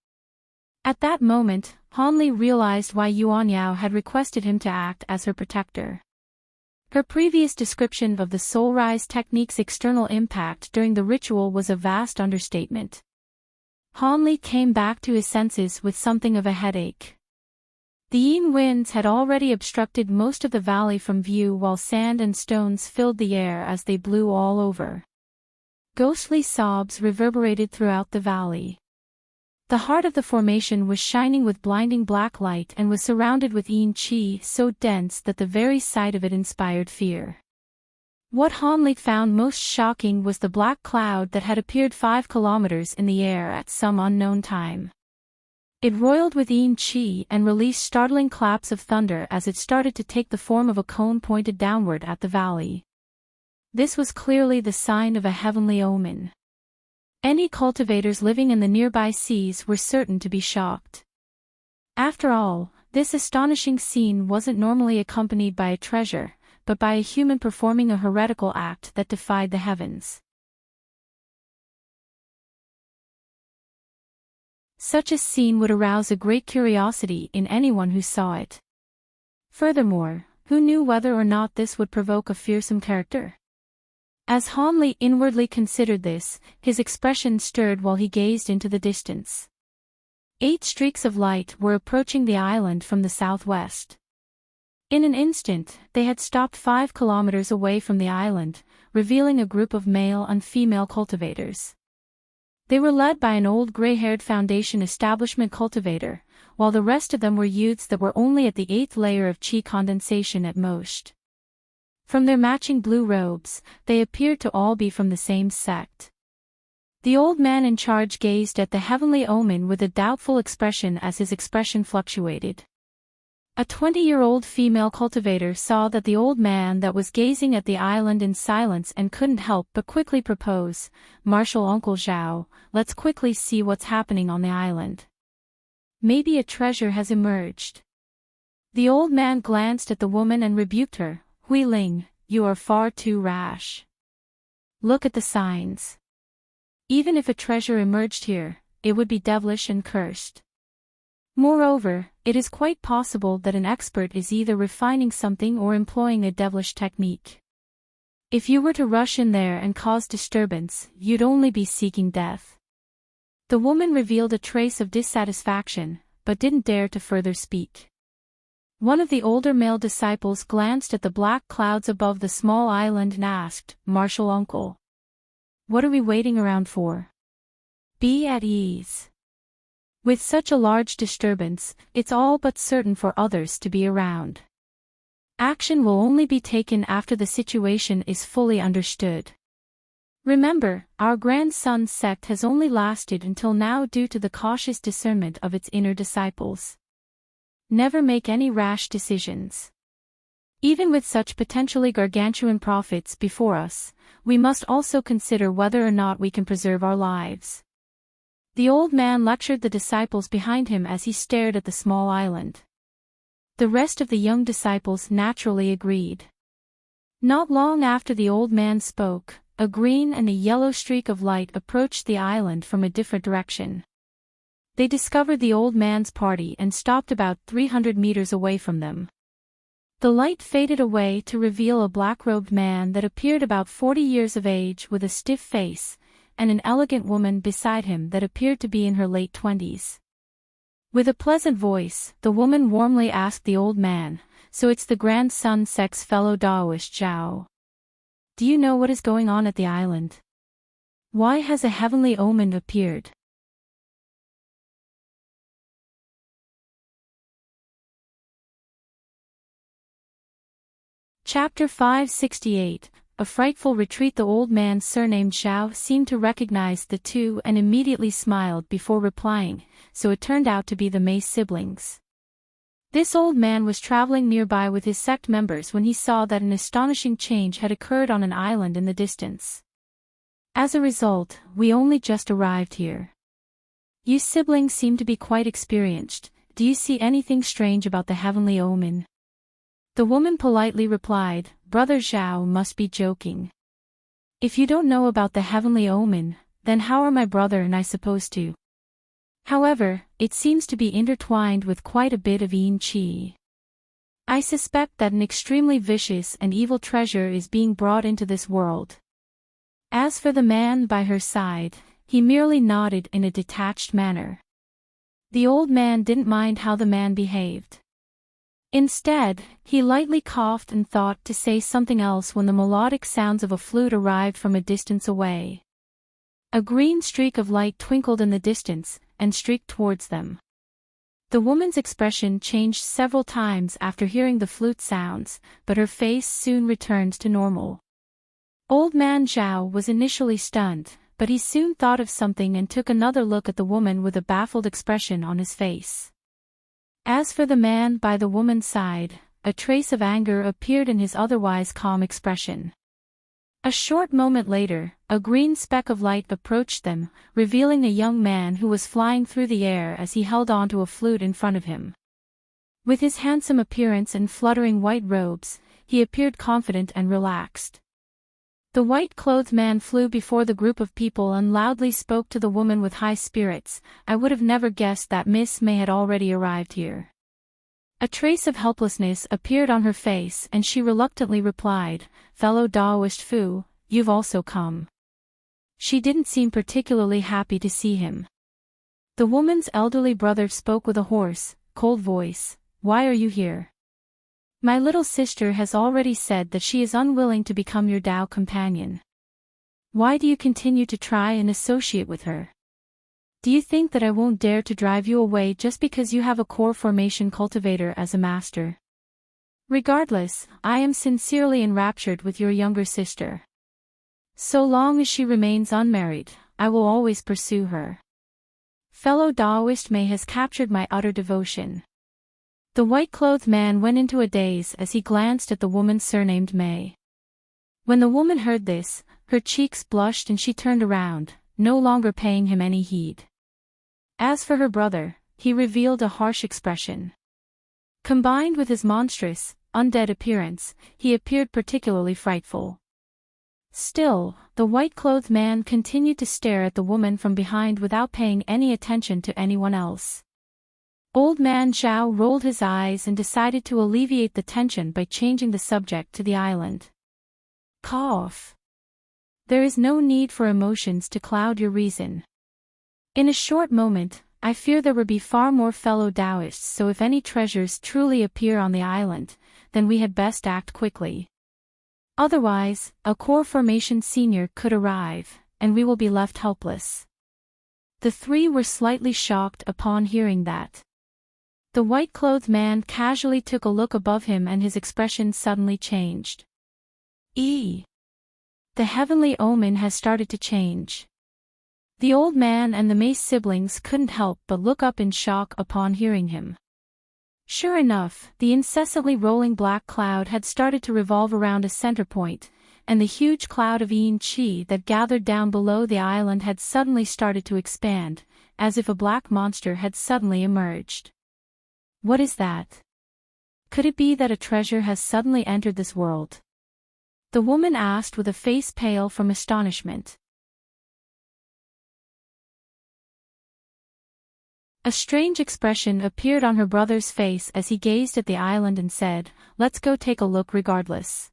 Speaker 1: At that moment, Hanli realized why Yuan Yao had requested him to act as her protector. Her previous description of the soul rise technique's external impact during the ritual was a vast understatement. Hanli came back to his senses with something of a headache. The yin winds had already obstructed most of the valley from view, while sand and stones filled the air as they blew all over. Ghostly sobs reverberated throughout the valley. The heart of the formation was shining with blinding black light and was surrounded with yin qi so dense that the very sight of it inspired fear. What Hanli found most shocking was the black cloud that had appeared 5 kilometers in the air at some unknown time. It roiled with yin qi and released startling claps of thunder as it started to take the form of a cone pointed downward at the valley. This was clearly the sign of a heavenly omen. Any cultivators living in the nearby seas were certain to be shocked. After all, this astonishing scene wasn't normally accompanied by a treasure, but by a human performing a heretical act that defied the heavens. Such a scene would arouse a great curiosity in anyone who saw it. Furthermore, who knew whether or not this would provoke a fearsome character? As Hanli inwardly considered this, his expression stirred while he gazed into the distance. 8 streaks of light were approaching the island from the southwest. In an instant, they had stopped 5 kilometers away from the island, revealing a group of male and female cultivators. They were led by an old gray-haired Foundation establishment cultivator, while the rest of them were youths that were only at the 8th layer of qi condensation at most. From their matching blue robes, they appeared to all be from the same sect. The old man in charge gazed at the heavenly omen with a doubtful expression as his expression fluctuated. A 20-year-old female cultivator saw that the old man that was gazing at the island in silence and couldn't help but quickly propose, "Marshal Uncle Zhao, let's quickly see what's happening on the island. Maybe a treasure has emerged." The old man glanced at the woman and rebuked her, "Hui Ling, you are far too rash. Look at the signs. Even if a treasure emerged here, it would be devilish and cursed. Moreover, it is quite possible that an expert is either refining something or employing a devilish technique. If you were to rush in there and cause disturbance, you'd only be seeking death." The woman revealed a trace of dissatisfaction, but didn't dare to further speak. One of the older male disciples glanced at the black clouds above the small island and asked, "Marshal Uncle, what are we waiting around for? Be at ease. With such a large disturbance, it's all but certain for others to be around. Action will only be taken after the situation is fully understood. Remember, our grandson's sect has only lasted until now due to the cautious discernment of its inner disciples. Never make any rash decisions. Even with such potentially gargantuan profits before us, we must also consider whether or not we can preserve our lives." The old man lectured the disciples behind him as he stared at the small island. The rest of the young disciples naturally agreed. Not long after the old man spoke, a green and a yellow streak of light approached the island from a different direction. They discovered the old man's party and stopped about 300 meters away from them. The light faded away to reveal a black-robed man that appeared about 40 years of age with a stiff face, and an elegant woman beside him that appeared to be in her late 20s. With a pleasant voice, the woman warmly asked the old man, "So it's the grandson sect's fellow Taoist Zhao. Do you know what is going on at the island? Why has a heavenly omen appeared?" Chapter 568, A Frightful Retreat. The old man surnamed Zhao seemed to recognize the two and immediately smiled before replying, so it turned out to be the Mei siblings. This old man was traveling nearby with his sect members when he saw that an astonishing change had occurred on an island in the distance. "As a result, we only just arrived here. You siblings seem to be quite experienced. Do you see anything strange about the heavenly omen?" The woman politely replied, "Brother Zhao must be joking. If you don't know about the heavenly omen, then how are my brother and I supposed to? However, it seems to be intertwined with quite a bit of yin qi. I suspect that an extremely vicious and evil treasure is being brought into this world." As for the man by her side, he merely nodded in a detached manner. The old man didn't mind how the man behaved. Instead, he lightly coughed and thought to say something else when the melodic sounds of a flute arrived from a distance away. A green streak of light twinkled in the distance, and streaked towards them. The woman's expression changed several times after hearing the flute sounds, but her face soon returned to normal. Old man Zhao was initially stunned, but he soon thought of something and took another look at the woman with a baffled expression on his face. As for the man by the woman's side, a trace of anger appeared in his otherwise calm expression. A short moment later, a green speck of light approached them, revealing a young man who was flying through the air as he held onto a flute in front of him. With his handsome appearance and fluttering white robes, he appeared confident and relaxed. The white-clothed man flew before the group of people and loudly spoke to the woman with high spirits. "I would have never guessed that Miss May had already arrived here." A trace of helplessness appeared on her face and she reluctantly replied, "Fellow Daoist Fu, you've also come." She didn't seem particularly happy to see him. The woman's elderly brother spoke with a hoarse, cold voice. "Why are you here?" "My little sister has already said that she is unwilling to become your Dao companion. Why do you continue to try and associate with her? Do you think that I won't dare to drive you away just because you have a core formation cultivator as a master? Regardless, I am sincerely enraptured with your younger sister. So long as she remains unmarried, I will always pursue her. Fellow Daoist May has captured my utter devotion." The white-clothed man went into a daze as he glanced at the woman surnamed May. When the woman heard this, her cheeks blushed and she turned around, no longer paying him any heed. As for her brother, he revealed a harsh expression. Combined with his monstrous, undead appearance, he appeared particularly frightful. Still, the white-clothed man continued to stare at the woman from behind without paying any attention to anyone else. Old man Zhao rolled his eyes and decided to alleviate the tension by changing the subject to the island. Cough. There is no need for emotions to cloud your reason. In a short moment, I fear there will be far more fellow Taoists, so if any treasures truly appear on the island, then we had best act quickly. Otherwise, a core formation senior could arrive, and we will be left helpless. The three were slightly shocked upon hearing that. The white-clothed man casually took a look above him and his expression suddenly changed. The heavenly omen has started to change. The old man and the Mace siblings couldn't help but look up in shock upon hearing him. Sure enough, the incessantly rolling black cloud had started to revolve around a center point, and the huge cloud of Yin Qi that gathered down below the island had suddenly started to expand, as if a black monster had suddenly emerged. What is that? Could it be that a treasure has suddenly entered this world? The woman asked with a face pale from astonishment. A strange expression appeared on her brother's face as he gazed at the island and said, "Let's go take a look regardless.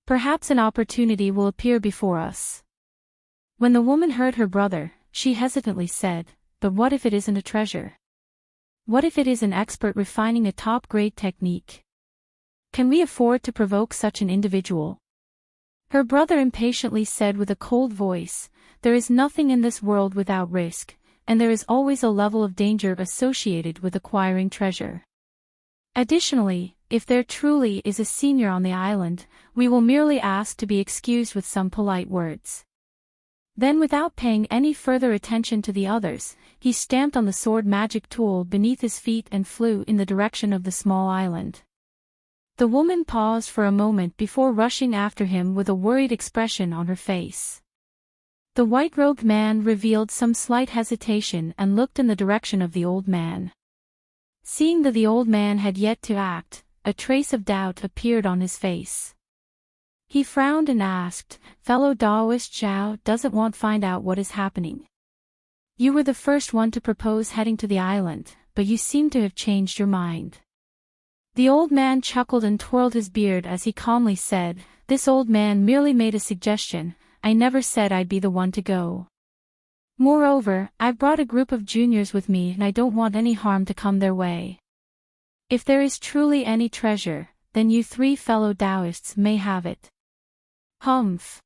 Speaker 1: Perhaps an opportunity will appear before us." When the woman heard her brother, she hesitantly said, "But what if it isn't a treasure? What if it is an expert refining a top-grade technique? Can we afford to provoke such an individual?" Her brother impatiently said with a cold voice, "There is nothing in this world without risk, and there is always a level of danger associated with acquiring treasure. Additionally, if there truly is a senior on the island, we will merely ask to be excused with some polite words." Then without paying any further attention to the others, he stamped on the sword magic tool beneath his feet and flew in the direction of the small island. The woman paused for a moment before rushing after him with a worried expression on her face. The white-robed man revealed some slight hesitation and looked in the direction of the old man. Seeing that the old man had yet to act, a trace of doubt appeared on his face. He frowned and asked, "Fellow Daoist Zhao doesn't want to find out what is happening. You were the first one to propose heading to the island, but you seem to have changed your mind." The old man chuckled and twirled his beard as he calmly said, "This old man merely made a suggestion. I never said I'd be the one to go. Moreover, I've brought a group of juniors with me and I don't want any harm to come their way. If there is truly any treasure, then you three fellow Taoists may have it." Humph.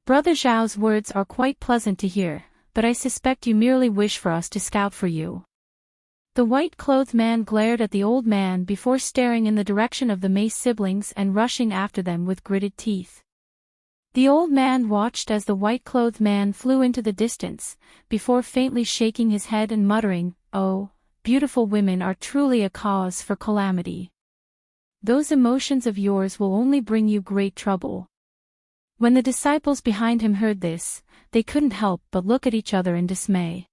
Speaker 1: Brother Zhao's words are quite pleasant to hear, but I suspect you merely wish for us to scout for you. The white-clothed man glared at the old man before staring in the direction of the Mace siblings and rushing after them with gritted teeth. The old man watched as the white-clothed man flew into the distance, before faintly shaking his head and muttering, "Oh, beautiful women are truly a cause for calamity. Those emotions of yours will only bring you great trouble." When the disciples behind him heard this, they couldn't help but look at each other in dismay.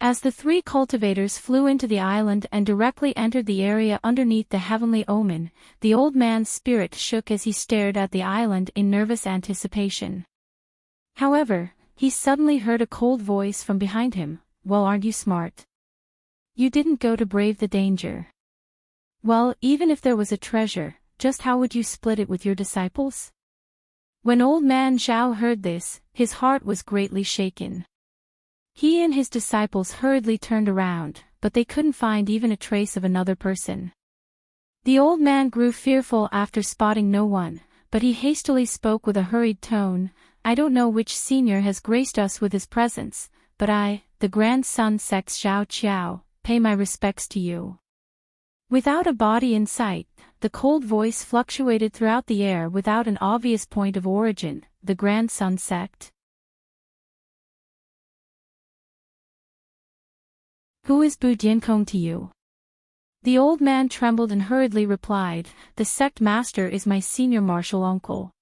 Speaker 1: As the three cultivators flew into the island and directly entered the area underneath the heavenly omen, the old man's spirit shook as he stared at the island in nervous anticipation. However, he suddenly heard a cold voice from behind him. "Well, aren't you smart? You didn't go to brave the danger. Well, even if there was a treasure, just how would you split it with your disciples?" When old man Zhao heard this, his heart was greatly shaken. He and his disciples hurriedly turned around, but they couldn't find even a trace of another person. The old man grew fearful after spotting no one, but he hastily spoke with a hurried tone. "I don't know which senior has graced us with his presence, but I, the grandson Sex Xiao Qiao, pay my respects to you." Without a body in sight, the cold voice fluctuated throughout the air without an obvious point of origin. "The grandson sect? Who is Bu Jiankong to you?" The old man trembled and hurriedly replied, "The sect master is my senior martial uncle."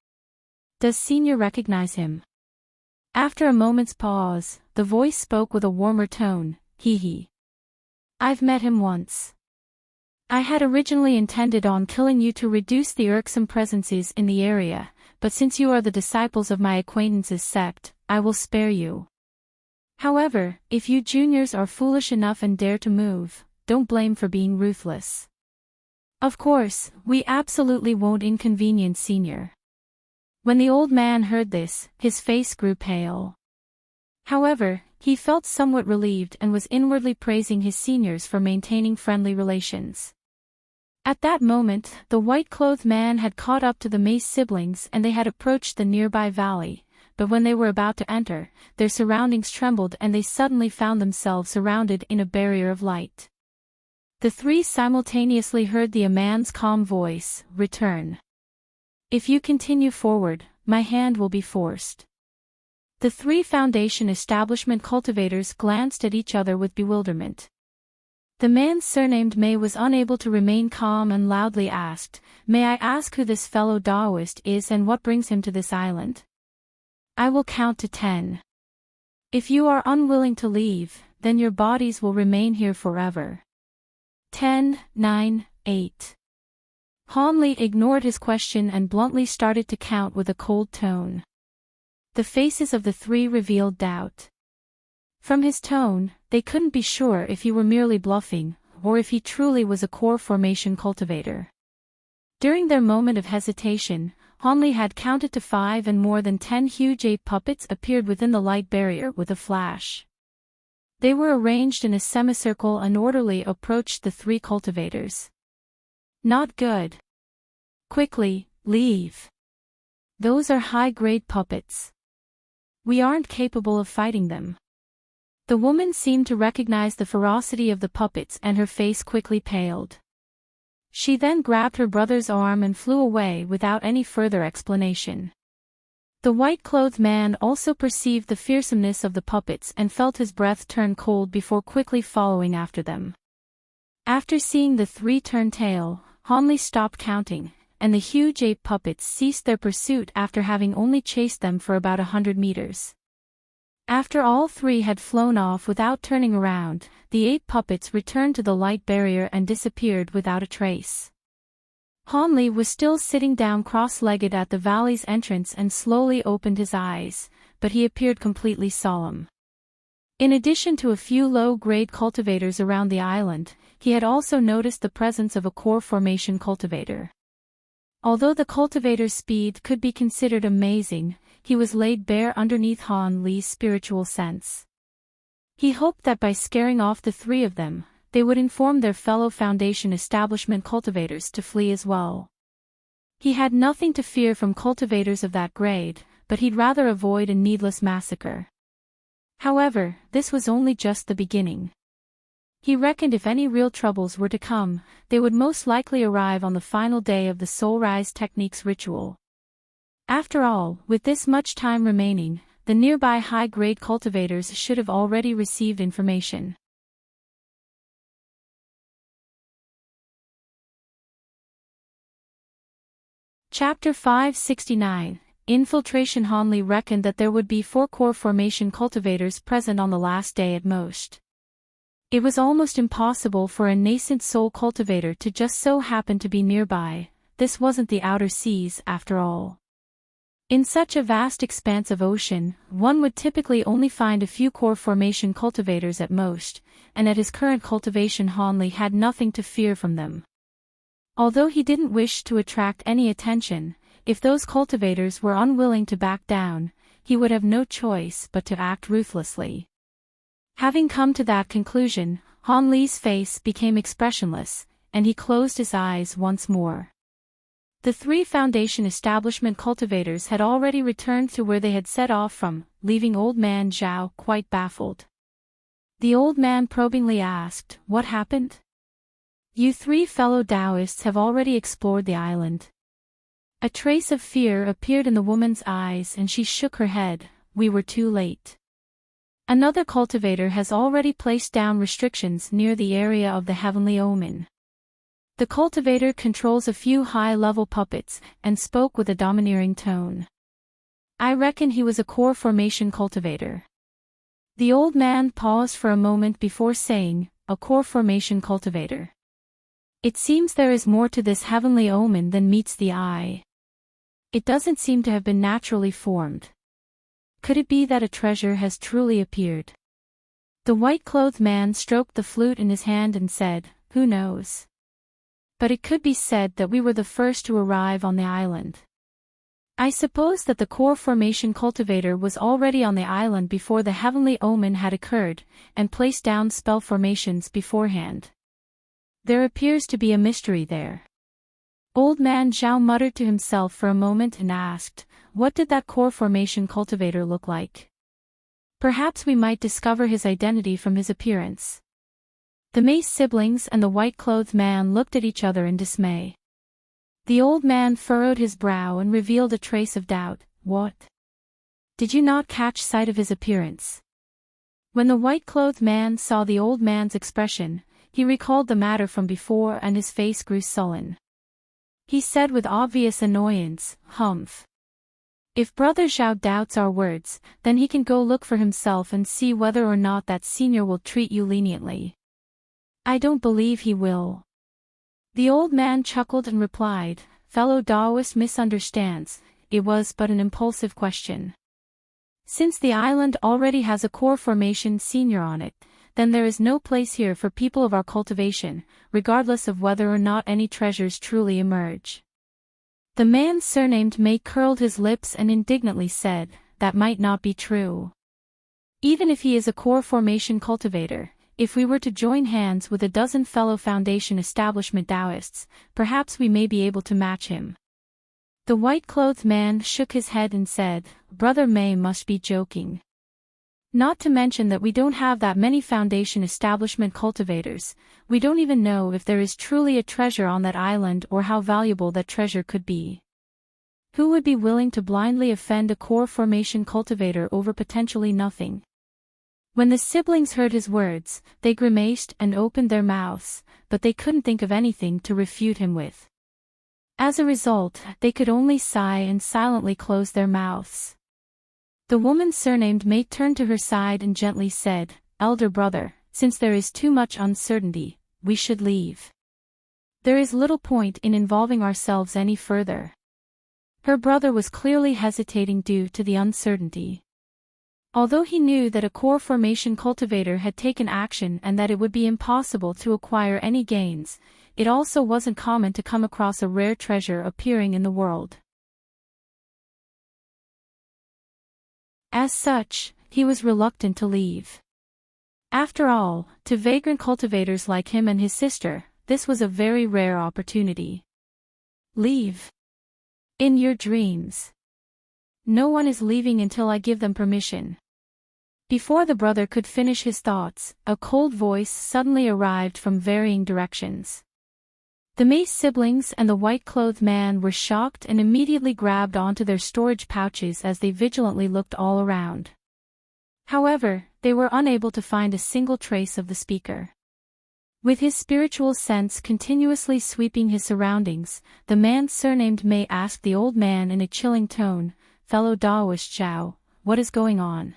Speaker 1: "Does senior recognize him?" After a moment's pause, the voice spoke with a warmer tone. He. "I've met him once. I had originally intended on killing you to reduce the irksome presences in the area, but since you are the disciples of my acquaintance's sect, I will spare you. However, if you juniors are foolish enough and dare to move, don't blame for being ruthless. Of course, we absolutely won't inconvenience senior." When the old man heard this, his face grew pale. However, he felt somewhat relieved and was inwardly praising his seniors for maintaining friendly relations. At that moment, the white-clothed man had caught up to the Mei siblings and they had approached the nearby valley, but when they were about to enter, their surroundings trembled and they suddenly found themselves surrounded in a barrier of light. The three simultaneously heard the man's calm voice, "Return. If you continue forward, my hand will be forced." The three Foundation establishment cultivators glanced at each other with bewilderment. The man surnamed Mei was unable to remain calm and loudly asked, "May I ask who this fellow Daoist is and what brings him to this island?" "I will count to 10. If you are unwilling to leave, then your bodies will remain here forever. 10, 9, 8. Han Li ignored his question and bluntly started to count with a cold tone. The faces of the three revealed doubt. From his tone, they couldn't be sure if he were merely bluffing, or if he truly was a core formation cultivator. During their moment of hesitation, Han Li had counted to 5 and more than 10 huge ape puppets appeared within the light barrier with a flash. They were arranged in a semicircle and orderly approached the three cultivators. "Not good. Quickly, leave. Those are high-grade puppets. We aren't capable of fighting them." The woman seemed to recognize the ferocity of the puppets and her face quickly paled. She then grabbed her brother's arm and flew away without any further explanation. The white-clothed man also perceived the fearsomeness of the puppets and felt his breath turn cold before quickly following after them. After seeing the three turn tail, Han Li stopped counting, and the huge ape puppets ceased their pursuit after having only chased them for about 100 meters. After all three had flown off without turning around, the ape puppets returned to the light barrier and disappeared without a trace. Han Li was still sitting down cross-legged at the valley's entrance and slowly opened his eyes, but he appeared completely solemn. In addition to a few low-grade cultivators around the island, he had also noticed the presence of a core formation cultivator. Although the cultivator's speed could be considered amazing, he was laid bare underneath Han Li's spiritual sense. He hoped that by scaring off the three of them, they would inform their fellow Foundation establishment cultivators to flee as well. He had nothing to fear from cultivators of that grade, but he'd rather avoid a needless massacre. However, this was only just the beginning. He reckoned if any real troubles were to come, they would most likely arrive on the final day of the Soul Rise Techniques ritual. After all, with this much time remaining, the nearby high-grade cultivators should have already received information. Chapter 569. Infiltration. Hanley reckoned that there would be 4 core formation cultivators present on the last day at most. It was almost impossible for a nascent soul cultivator to just so happen to be nearby. This wasn't the outer seas, after all. In such a vast expanse of ocean, one would typically only find a few core formation cultivators at most, and at his current cultivation Hanley had nothing to fear from them. Although he didn't wish to attract any attention, if those cultivators were unwilling to back down, he would have no choice but to act ruthlessly. Having come to that conclusion, Hanley's face became expressionless, and he closed his eyes once more. The 3 Foundation establishment cultivators had already returned to where they had set off from, leaving Old Man Zhao quite baffled. The old man probingly asked, "What happened? You 3 fellow Taoists have already explored the island." A trace of fear appeared in the woman's eyes and she shook her head. "We were too late. Another cultivator has already placed down restrictions near the area of the Heavenly Omen. The cultivator controls a few high-level puppets and spoke with a domineering tone. I reckon he was a core formation cultivator." The old man paused for a moment before saying, "A core formation cultivator. It seems there is more to this Heavenly Omen than meets the eye. It doesn't seem to have been naturally formed. Could it be that a treasure has truly appeared?" The white-clothed man stroked the flute in his hand and said, "Who knows? But it could be said that we were the first to arrive on the island. I suppose that the core formation cultivator was already on the island before the Heavenly Omen had occurred, and placed down spell formations beforehand. There appears to be a mystery there." Old Man Zhao muttered to himself for a moment and asked, "What did that core formation cultivator look like? Perhaps we might discover his identity from his appearance." The Mace siblings and the white-clothed man looked at each other in dismay. The old man furrowed his brow and revealed a trace of doubt. "What? Did you not catch sight of his appearance?" When the white-clothed man saw the old man's expression, he recalled the matter from before and his face grew sullen. He said with obvious annoyance, "Humph. If Brother Zhao doubts our words, then he can go look for himself and see whether or not that senior will treat you leniently." "I don't believe he will." The old man chuckled and replied, "Fellow Taoist misunderstands, it was but an impulsive question. Since the island already has a core formation senior on it, then there is no place here for people of our cultivation, regardless of whether or not any treasures truly emerge." The man surnamed Mei curled his lips and indignantly said, "That might not be true. Even if he is a core formation cultivator, if we were to join hands with a dozen fellow Foundation establishment Taoists, perhaps we may be able to match him." The white-clothed man shook his head and said, "Brother Mei must be joking. Not to mention that we don't have that many Foundation establishment cultivators, we don't even know if there is truly a treasure on that island or how valuable that treasure could be. Who would be willing to blindly offend a core formation cultivator over potentially nothing?" When the siblings heard his words, they grimaced and opened their mouths, but they couldn't think of anything to refute him with. As a result, they could only sigh and silently close their mouths. The woman surnamed Mei turned to her side and gently said, "Elder brother, since there is too much uncertainty, we should leave. There is little point in involving ourselves any further." Her brother was clearly hesitating due to the uncertainty. Although he knew that a core formation cultivator had taken action and that it would be impossible to acquire any gains, it also wasn't common to come across a rare treasure appearing in the world. As such, he was reluctant to leave. After all, to vagrant cultivators like him and his sister, this was a very rare opportunity. "Leave? In your dreams. No one is leaving until I give them permission." Before the brother could finish his thoughts, a cold voice suddenly arrived from varying directions. The Mace siblings and the white-clothed man were shocked and immediately grabbed onto their storage pouches as they vigilantly looked all around. However, they were unable to find a single trace of the speaker. With his spiritual sense continuously sweeping his surroundings, the man surnamed May asked the old man in a chilling tone, "Fellow Daoist Zhao, what is going on?"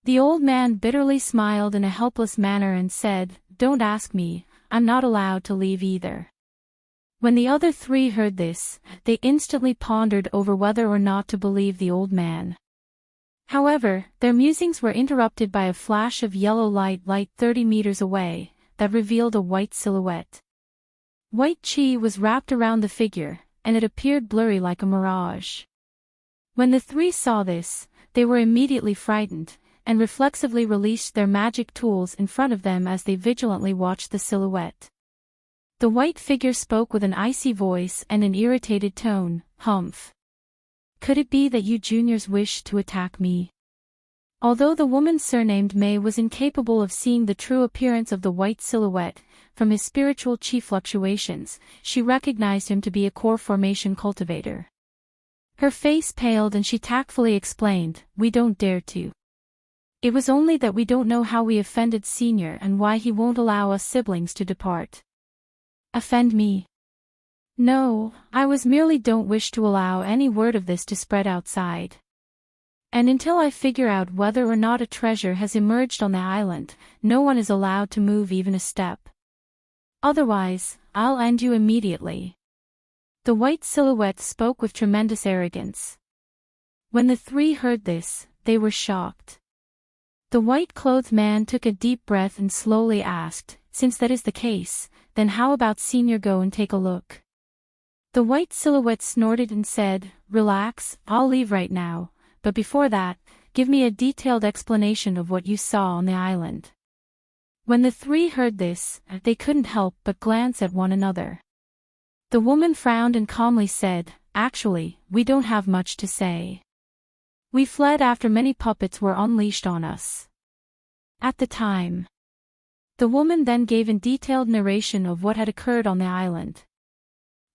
Speaker 1: The old man bitterly smiled in a helpless manner and said, "Don't ask me, I'm not allowed to leave either." When the other three heard this, they instantly pondered over whether or not to believe the old man. However, their musings were interrupted by a flash of yellow light 30 meters away, that revealed a white silhouette. White chi was wrapped around the figure, and it appeared blurry like a mirage. When the three saw this, they were immediately frightened, and reflexively released their magic tools in front of them as they vigilantly watched the silhouette. The white figure spoke with an icy voice and an irritated tone, "Humph. Could it be that you juniors wish to attack me?" Although the woman surnamed May was incapable of seeing the true appearance of the white silhouette, from his spiritual chi fluctuations, she recognized him to be a core formation cultivator. Her face paled and she tactfully explained, "We don't dare to. It was only that we don't know how we offended Senior and why he won't allow us siblings to depart." "Offend me?" "No, I was merely don't wish to allow any word of this to spread outside. And until I figure out whether or not a treasure has emerged on the island, no one is allowed to move even a step. Otherwise, I'll end you immediately." The white silhouette spoke with tremendous arrogance. When the three heard this, they were shocked. The white-clothed man took a deep breath and slowly asked, "Since that is the case, then how about Senior go and take a look?" The white silhouette snorted and said, "Relax, I'll leave right now, but before that, give me a detailed explanation of what you saw on the island." When the three heard this, they couldn't help but glance at one another. The woman frowned and calmly said, "Actually, we don't have much to say. We fled after many puppets were unleashed on us. At the time." The woman then gave a detailed narration of what had occurred on the island.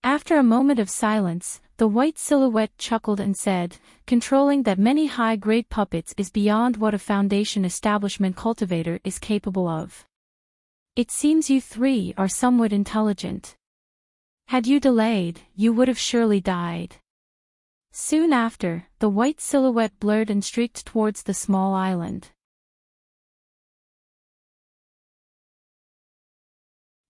Speaker 1: After a moment of silence, the white silhouette chuckled and said, "Controlling that many high-grade puppets is beyond what a Foundation establishment cultivator is capable of. It seems you three are somewhat intelligent. Had you delayed, you would have surely died." Soon after, the white silhouette blurred and streaked towards the small island.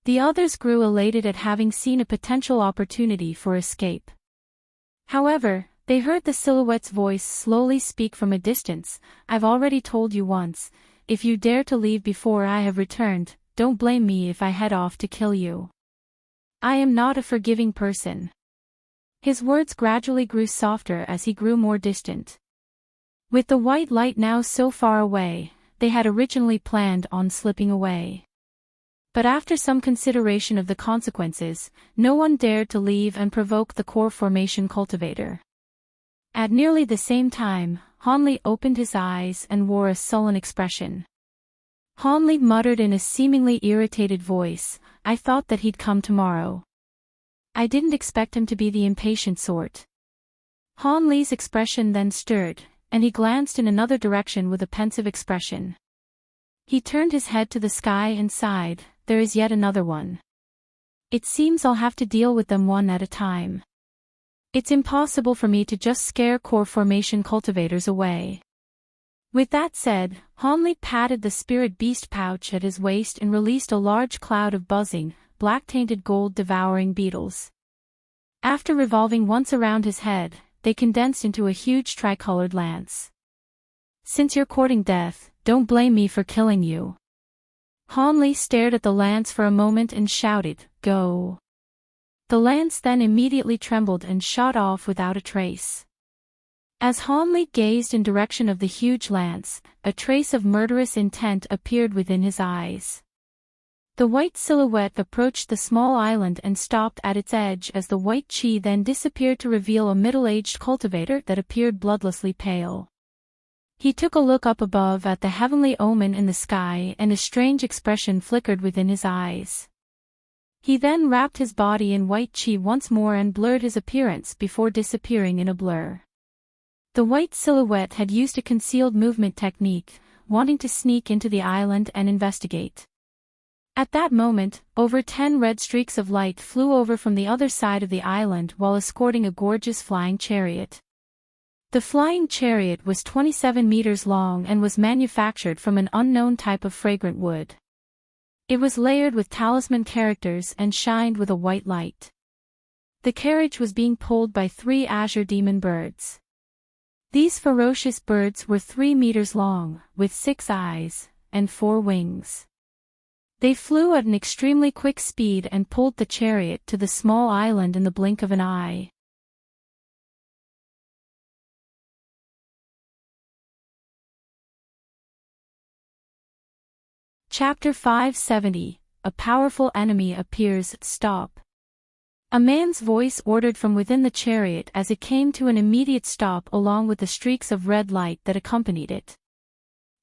Speaker 1: The others grew elated at having seen a potential opportunity for escape. However, they heard the silhouette's voice slowly speak from a distance, "I've already told you once, if you dare to leave before I have returned, don't blame me if I head off to kill you. I am not a forgiving person." His words gradually grew softer as he grew more distant. With the white light now so far away, they had originally planned on slipping away. But after some consideration of the consequences, no one dared to leave and provoke the core formation cultivator. At nearly the same time, Hanli opened his eyes and wore a sullen expression. Hanli muttered in a seemingly irritated voice, "I thought that he'd come tomorrow. I didn't expect him to be the impatient sort." Hanli's expression then stirred, and he glanced in another direction with a pensive expression. He turned his head to the sky and sighed, "There is yet another one. It seems I'll have to deal with them one at a time. It's impossible for me to just scare core formation cultivators away." With that said, Hanli patted the spirit beast pouch at his waist and released a large cloud of buzzing, black-tainted gold devouring beetles. After revolving once around his head, they condensed into a huge tricolored lance. "Since you're courting death, don't blame me for killing you." Hanli stared at the lance for a moment and shouted, "Go." The lance then immediately trembled and shot off without a trace. As Hanli gazed in direction of the huge lance, a trace of murderous intent appeared within his eyes. The white silhouette approached the small island and stopped at its edge as the white chi then disappeared to reveal a middle-aged cultivator that appeared bloodlessly pale. He took a look up above at the heavenly omen in the sky and a strange expression flickered within his eyes. He then wrapped his body in white chi once more and blurred his appearance before disappearing in a blur. The white silhouette had used a concealed movement technique, wanting to sneak into the island and investigate. At that moment, over 10 red streaks of light flew over from the other side of the island while escorting a gorgeous flying chariot. The flying chariot was 27 meters long and was manufactured from an unknown type of fragrant wood. It was layered with talisman characters and shined with a white light. The carriage was being pulled by 3 azure demon birds. These ferocious birds were 3 meters long, with 6 eyes, and 4 wings. They flew at an extremely quick speed and pulled the chariot to the small island in the blink of an eye. Chapter 570. A powerful enemy appears. Stop. A man's voice ordered from within the chariot as it came to an immediate stop along with the streaks of red light that accompanied it.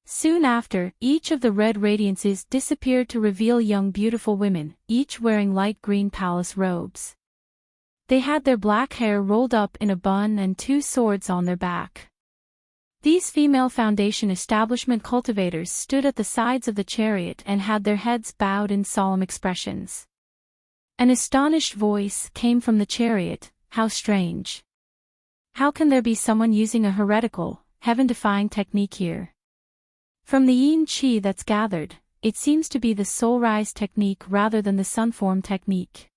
Speaker 1: Soon after, each of the red radiances disappeared to reveal young beautiful women, each wearing light green palace robes. They had their black hair rolled up in a bun and 2 swords on their back. These female foundation establishment cultivators stood at the sides of the chariot and had their heads bowed in solemn expressions. An astonished voice came from the chariot. How strange. How can there be someone using a heretical, heaven-defying technique here? From the yin chi that's gathered, it seems to be the soul rise technique rather than the sun form technique.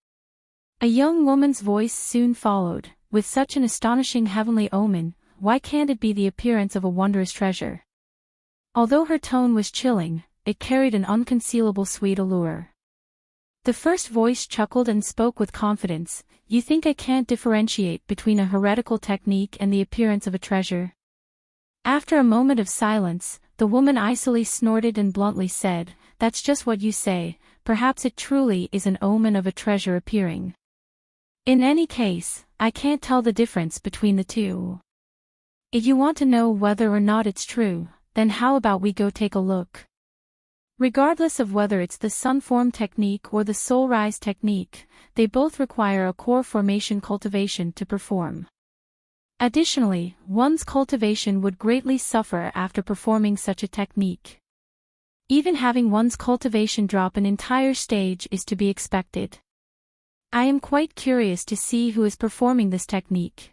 Speaker 1: A young woman's voice soon followed. With such an astonishing heavenly omen, why can't it be the appearance of a wondrous treasure? Although her tone was chilling, it carried an unconcealable sweet allure. The first voice chuckled and spoke with confidence. You think I can't differentiate between a heretical technique and the appearance of a treasure? After a moment of silence, the woman icily snorted and bluntly said, That's just what you say, perhaps it truly is an omen of a treasure appearing. In any case, I can't tell the difference between the two. If you want to know whether or not it's true, then how about we go take a look? Regardless of whether it's the sun form technique or the soul rise technique, they both require a core formation cultivation to perform. Additionally, one's cultivation would greatly suffer after performing such a technique. Even having one's cultivation drop an entire stage is to be expected. I am quite curious to see who is performing this technique.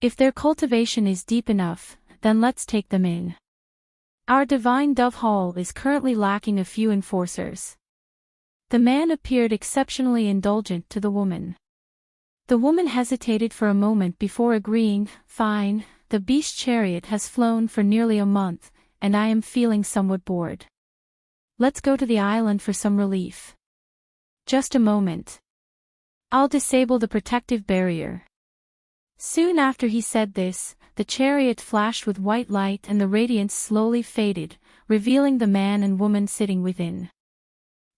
Speaker 1: If their cultivation is deep enough, then let's take them in. Our divine dove hall is currently lacking a few enforcers. The man appeared exceptionally indulgent to the woman. The woman hesitated for a moment before agreeing. Fine, the beast chariot has flown for nearly a month, and I am feeling somewhat bored. Let's go to the island for some relief. Just a moment. I'll disable the protective barrier. Soon after he said this, the chariot flashed with white light and the radiance slowly faded, revealing the man and woman sitting within.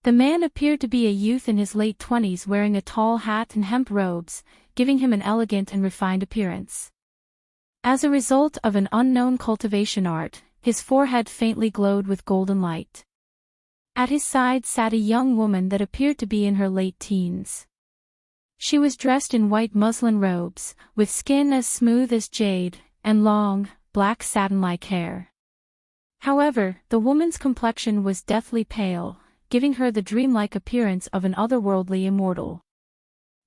Speaker 1: The man appeared to be a youth in his late 20s wearing a tall hat and hemp robes, giving him an elegant and refined appearance. As a result of an unknown cultivation art, his forehead faintly glowed with golden light. At his side sat a young woman that appeared to be in her late teens. She was dressed in white muslin robes, with skin as smooth as jade, and long, black satin-like hair. However, the woman's complexion was deathly pale, giving her the dreamlike appearance of an otherworldly immortal.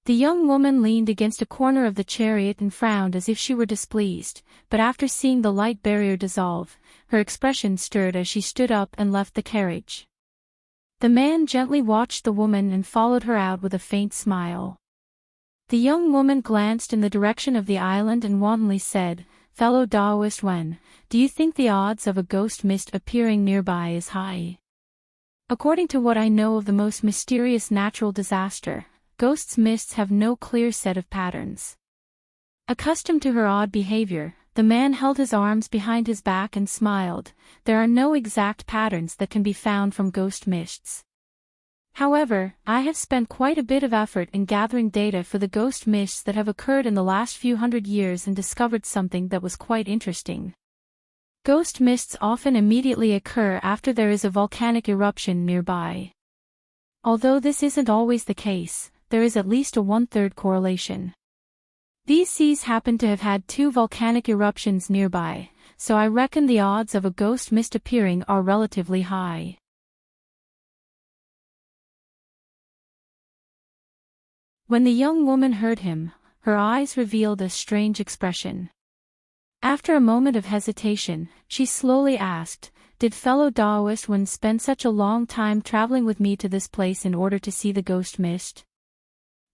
Speaker 1: The young woman leaned against a corner of the chariot and frowned as if she were displeased, but after seeing the light barrier dissolve, her expression stirred as she stood up and left the carriage. The man gently watched the woman and followed her out with a faint smile. The young woman glanced in the direction of the island and wantonly said, Fellow Taoist Wen, do you think the odds of a ghost mist appearing nearby is high? According to what I know of the most mysterious natural disaster, ghosts' mists have no clear set of patterns. Accustomed to her odd behavior, the man held his arms behind his back and smiled. There are no exact patterns that can be found from ghost mists. However, I have spent quite a bit of effort in gathering data for the ghost mists that have occurred in the last few hundred years and discovered something that was quite interesting. Ghost mists often immediately occur after there is a volcanic eruption nearby. Although this isn't always the case, there is at least a 1/3 correlation. These seas happen to have had 2 volcanic eruptions nearby, so I reckon the odds of a ghost mist appearing are relatively high. When the young woman heard him, her eyes revealed a strange expression. After a moment of hesitation, she slowly asked, "Did fellow Daoist one spend such a long time traveling with me to this place in order to see the ghost mist?"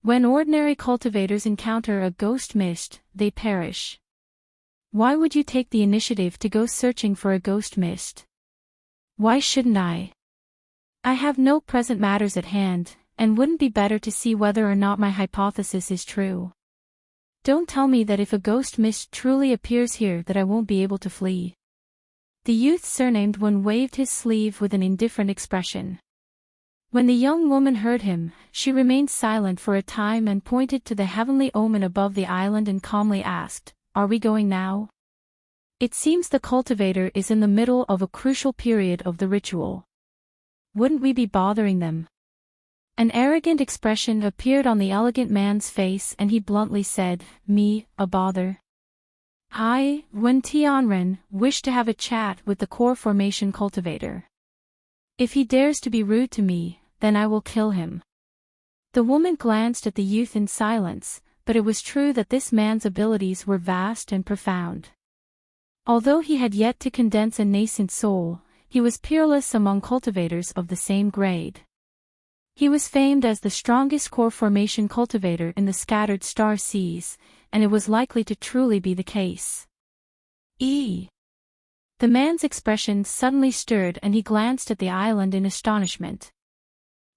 Speaker 1: When ordinary cultivators encounter a ghost mist, they perish. Why would you take the initiative to go searching for a ghost mist? Why shouldn't I? I have no present matters at hand, and wouldn't be better to see whether or not my hypothesis is true. Don't tell me that if a ghost mist truly appears here that I won't be able to flee. The youth surnamed one waved his sleeve with an indifferent expression. When the young woman heard him, she remained silent for a time and pointed to the heavenly omen above the island and calmly asked, "Are we going now?" It seems the cultivator is in the middle of a crucial period of the ritual. Wouldn't we be bothering them? An arrogant expression appeared on the elegant man's face and he bluntly said, "Me, a bother? I, Wen Tianren, wish to have a chat with the core formation cultivator. If he dares to be rude to me, then I will kill him." The woman glanced at the youth in silence, but it was true that this man's abilities were vast and profound. Although he had yet to condense a nascent soul, he was peerless among cultivators of the same grade. He was famed as the strongest core formation cultivator in the scattered star seas, and it was likely to truly be the case. The man's expression suddenly stirred and he glanced at the island in astonishment.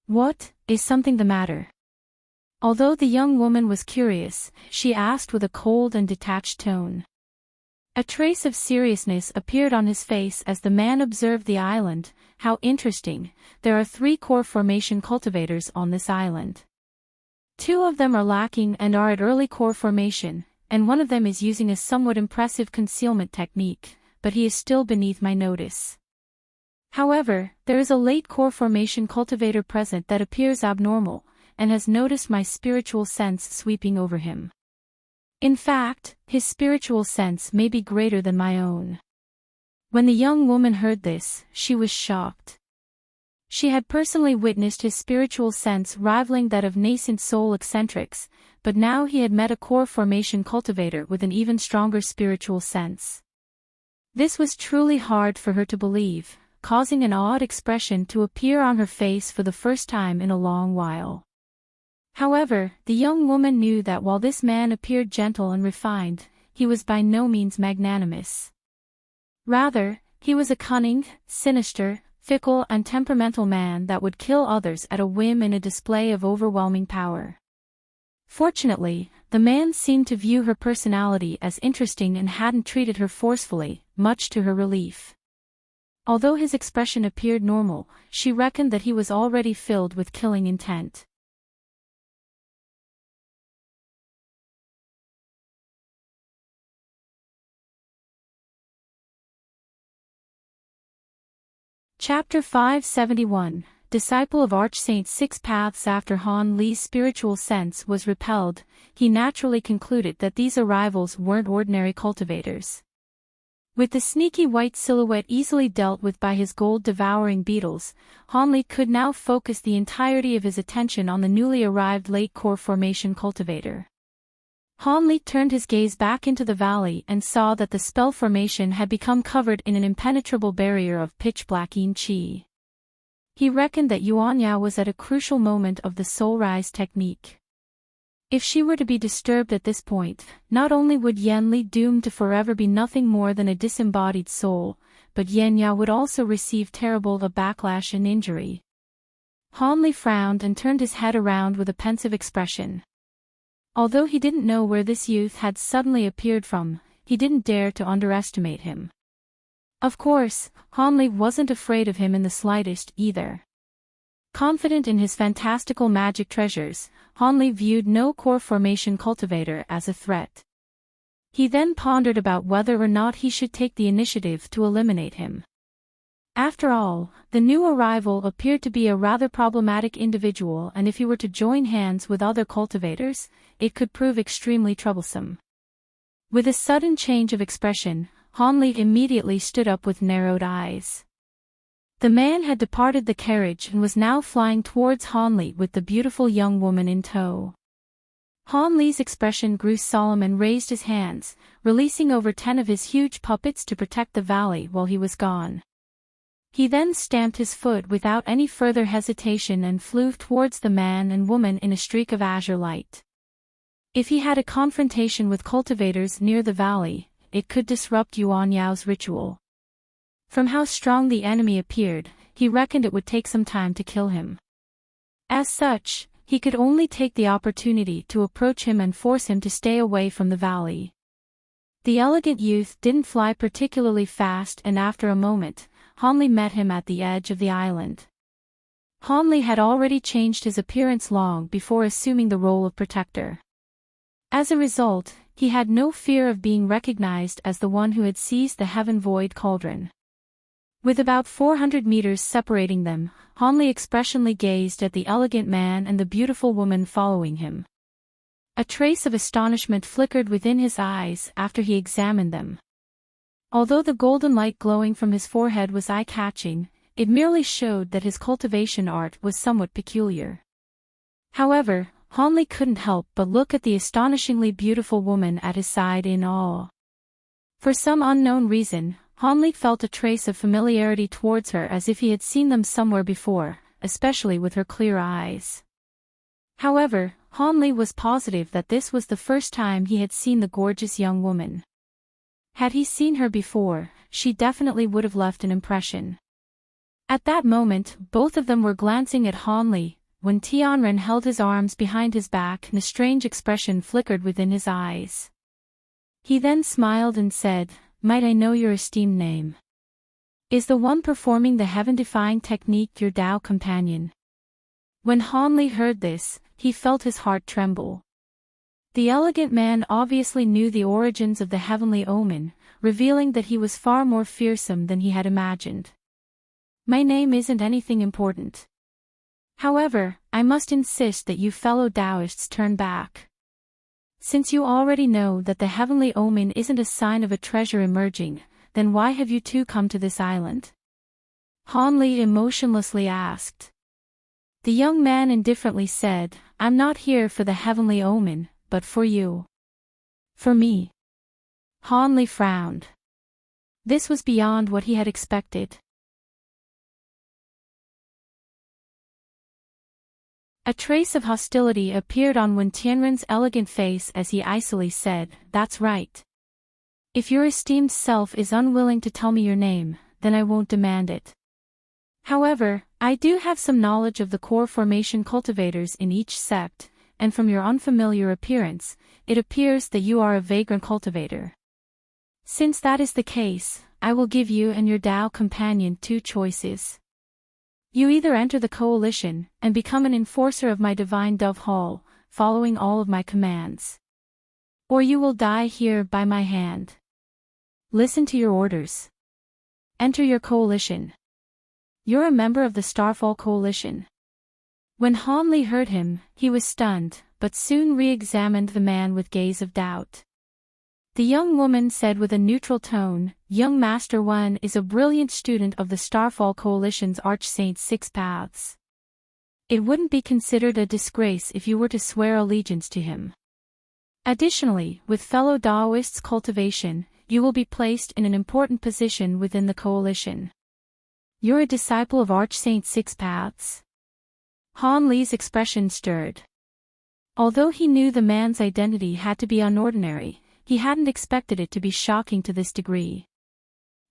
Speaker 1: "What, is something the matter?" Although the young woman was curious, she asked with a cold and detached tone. A trace of seriousness appeared on his face as the man observed the island. "How interesting, there are 3 core formation cultivators on this island. 2 of them are lacking and are at early core formation, and one of them is using a somewhat impressive concealment technique, but he is still beneath my notice. However, there is a late core formation cultivator present that appears abnormal, and has noticed my spiritual sense sweeping over him. In fact, his spiritual sense may be greater than my own." When the young woman heard this, she was shocked. She had personally witnessed his spiritual sense rivaling that of nascent soul eccentrics, but now he had met a core formation cultivator with an even stronger spiritual sense. This was truly hard for her to believe, causing an odd expression to appear on her face for the first time in a long while. However, the young woman knew that while this man appeared gentle and refined, he was by no means magnanimous. Rather, he was a cunning, sinister, fickle and temperamental man that would kill others at a whim in a display of overwhelming power. Fortunately, the man seemed to view her personality as interesting and hadn't treated her forcefully, much to her relief. Although his expression appeared normal, she reckoned that he was already filled with killing intent. Chapter 571, Disciple of Archsaint. 6 paths. After Han Li's spiritual sense was repelled, he naturally concluded that these arrivals weren't ordinary cultivators. With the sneaky white silhouette easily dealt with by his gold-devouring beetles, Han Li could now focus the entirety of his attention on the newly arrived late core formation cultivator. Han Li turned his gaze back into the valley and saw that the spell formation had become covered in an impenetrable barrier of pitch-black yin qi. He reckoned that Yuanya was at a crucial moment of the soul rise technique. If she were to be disturbed at this point, not only would Yan Li doomed to forever be nothing more than a disembodied soul, but Yenya would also receive terrible a backlash and injury. Han Li frowned and turned his head around with a pensive expression. Although he didn't know where this youth had suddenly appeared from, he didn't dare to underestimate him. Of course, Han Li wasn't afraid of him in the slightest, either. Confident in his fantastical magic treasures, Han Li viewed no core formation cultivator as a threat. He then pondered about whether or not he should take the initiative to eliminate him. After all, the new arrival appeared to be a rather problematic individual, and if he were to join hands with other cultivators, it could prove extremely troublesome. With a sudden change of expression, Hanli immediately stood up with narrowed eyes. The man had departed the carriage and was now flying towards Hanli with the beautiful young woman in tow. Hanli's expression grew solemn and raised his hands, releasing over 10 of his huge puppets to protect the valley while he was gone. He then stamped his foot without any further hesitation and flew towards the man and woman in a streak of azure light. If he had a confrontation with cultivators near the valley, it could disrupt Yuan Yao's ritual. From how strong the enemy appeared, he reckoned it would take some time to kill him. As such, he could only take the opportunity to approach him and force him to stay away from the valley. The elegant youth didn't fly particularly fast, and after a moment, Hanli met him at the edge of the island. Hanli had already changed his appearance long before assuming the role of protector. As a result, he had no fear of being recognized as the one who had seized the Heaven Void Cauldron. With about 400 meters separating them, Hanli expressionlessly gazed at the elegant man and the beautiful woman following him. A trace of astonishment flickered within his eyes after he examined them. Although the golden light glowing from his forehead was eye-catching, it merely showed that his cultivation art was somewhat peculiar. However, Hanli couldn't help but look at the astonishingly beautiful woman at his side in awe. For some unknown reason, Hanli felt a trace of familiarity towards her, as if he had seen them somewhere before, especially with her clear eyes. However, Hanli was positive that this was the first time he had seen the gorgeous young woman. Had he seen her before, she definitely would have left an impression. At that moment, both of them were glancing at Hanli, when Tianren held his arms behind his back and a strange expression flickered within his eyes. He then smiled and said, "Might I know your esteemed name? Is the one performing the heaven-defying technique your Dao companion?" When Hanli heard this, he felt his heart tremble. The elegant man obviously knew the origins of the heavenly omen, revealing that he was far more fearsome than he had imagined. "My name isn't anything important. However, I must insist that you fellow Taoists turn back. Since you already know that the heavenly omen isn't a sign of a treasure emerging, then why have you two come to this island?" Hanli emotionlessly asked. The young man indifferently said, "I'm not here for the heavenly omen, but for you." "For me?" Hanli frowned. This was beyond what he had expected. A trace of hostility appeared on Wen Tianren's elegant face as he icily said, "That's right. If your esteemed self is unwilling to tell me your name, then I won't demand it. However, I do have some knowledge of the core formation cultivators in each sect, and from your unfamiliar appearance, it appears that you are a vagrant cultivator. Since that is the case, I will give you and your Dao companion two choices. You either enter the coalition and become an enforcer of my divine dove hall, following all of my commands. Or you will die here by my hand. Listen to your orders. Enter your coalition. You're a member of the Starfall Coalition." When Hanli heard him, he was stunned, but soon re-examined the man with gaze of doubt. The young woman said with a neutral tone, "Young Master Wen is a brilliant student of the Starfall Coalition's Archsaint Six Paths. It wouldn't be considered a disgrace if you were to swear allegiance to him. Additionally, with fellow Daoists' cultivation, you will be placed in an important position within the coalition. You're a disciple of Archsaint Six Paths?" Hanli's expression stirred. Although he knew the man's identity had to be unordinary, he hadn't expected it to be shocking to this degree.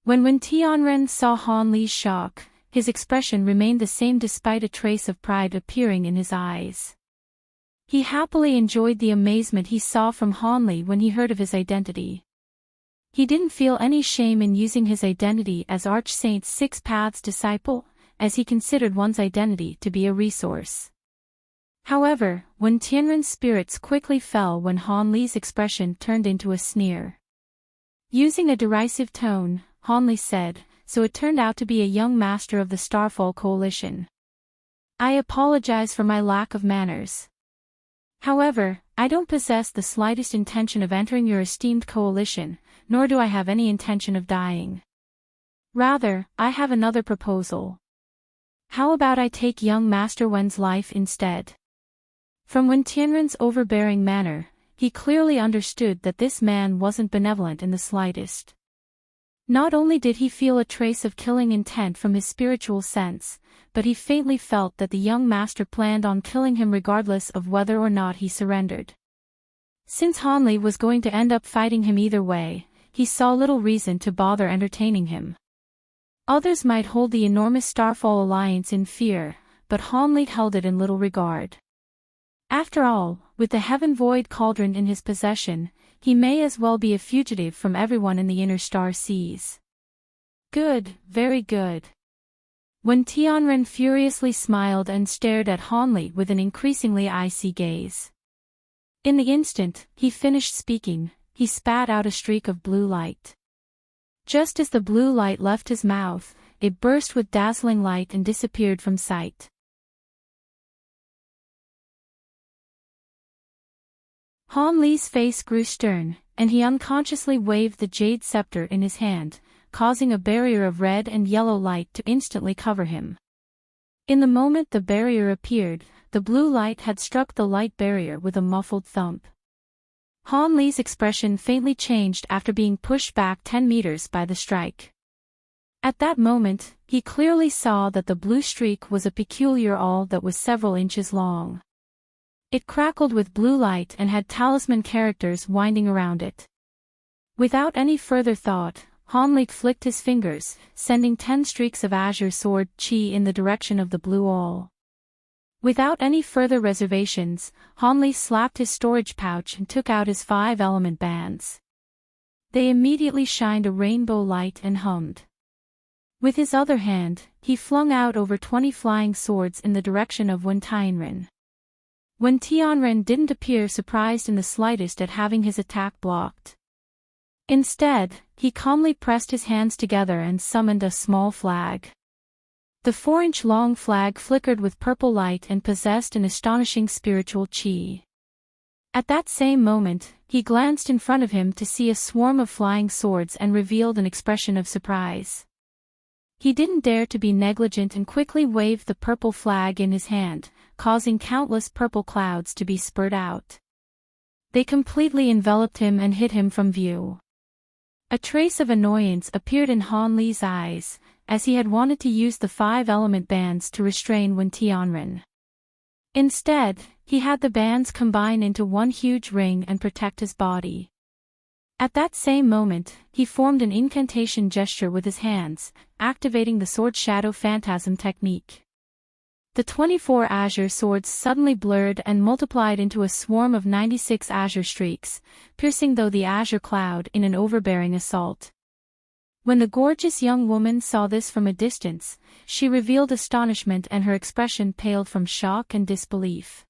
Speaker 1: When Tianren saw Hanli's shock, his expression remained the same despite a trace of pride appearing in his eyes. He happily enjoyed the amazement he saw from Hanli when he heard of his identity. He didn't feel any shame in using his identity as Archsaint Six Paths disciple, as he considered one's identity to be a resource. However, Wen Tianren's spirits quickly fell when Hanli's expression turned into a sneer. Using a derisive tone, Hanli said, so it turned out to be a young master of the Starfall Coalition. I apologize for my lack of manners. However, I don't possess the slightest intention of entering your esteemed coalition, nor do I have any intention of dying. Rather, I have another proposal. How about I take young Master Wen's life instead? From Wen Tianren's overbearing manner, he clearly understood that this man wasn't benevolent in the slightest. Not only did he feel a trace of killing intent from his spiritual sense, but he faintly felt that the young master planned on killing him regardless of whether or not he surrendered. Since Han Li was going to end up fighting him either way, he saw little reason to bother entertaining him. Others might hold the enormous Starfall alliance in fear, but Han Li held it in little regard. After all, with the Heaven Void Cauldron in his possession, he may as well be a fugitive from everyone in the inner star seas. Good, very good. Wen Tianren furiously smiled and stared at Han Li with an increasingly icy gaze. In the instant he finished speaking, he spat out a streak of blue light. Just as the blue light left his mouth, it burst with dazzling light and disappeared from sight. Han Li's face grew stern, and he unconsciously waved the jade scepter in his hand, causing a barrier of red and yellow light to instantly cover him. In the moment the barrier appeared, the blue light had struck the light barrier with a muffled thump. Han Li's expression faintly changed after being pushed back 10 meters by the strike. At that moment, he clearly saw that the blue streak was a peculiar awl that was several inches long. It crackled with blue light and had talisman characters winding around it. Without any further thought, Han Li flicked his fingers, sending 10 streaks of azure sword chi in the direction of the blue awl. Without any further reservations, Han Li slapped his storage pouch and took out his 5 element bands. They immediately shined a rainbow light and hummed. With his other hand, he flung out over 20 flying swords in the direction of Wen Tianren. Wen Tianren didn't appear surprised in the slightest at having his attack blocked. Instead, he calmly pressed his hands together and summoned a small flag. The 4-inch-long flag flickered with purple light and possessed an astonishing spiritual chi. At that same moment, he glanced in front of him to see a swarm of flying swords and revealed an expression of surprise. He didn't dare to be negligent and quickly waved the purple flag in his hand, causing countless purple clouds to be spurted out. They completely enveloped him and hid him from view. A trace of annoyance appeared in Han Li's eyes, as he had wanted to use the 5 element bands to restrain Wen Tianren. Instead, he had the bands combine into one huge ring and protect his body. At that same moment, he formed an incantation gesture with his hands, activating the Sword Shadow Phantasm technique. The 24 azure swords suddenly blurred and multiplied into a swarm of 96 azure streaks, piercing through the azure cloud in an overbearing assault. When the gorgeous young woman saw this from a distance, she revealed astonishment and her expression paled from shock and disbelief.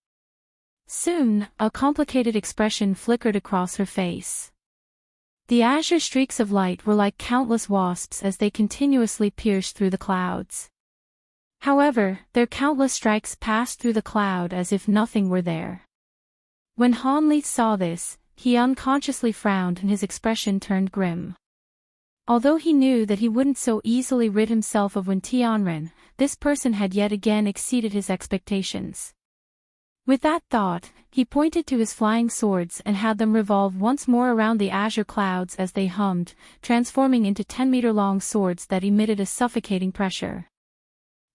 Speaker 1: Soon, a complicated expression flickered across her face. The azure streaks of light were like countless wasps as they continuously pierced through the clouds. However, their countless strikes passed through the cloud as if nothing were there. When Han Li saw this, he unconsciously frowned and his expression turned grim. Although he knew that he wouldn't so easily rid himself of Wen Tianren, this person had yet again exceeded his expectations. With that thought, he pointed to his flying swords and had them revolve once more around the azure clouds as they hummed, transforming into 10-meter-long swords that emitted a suffocating pressure.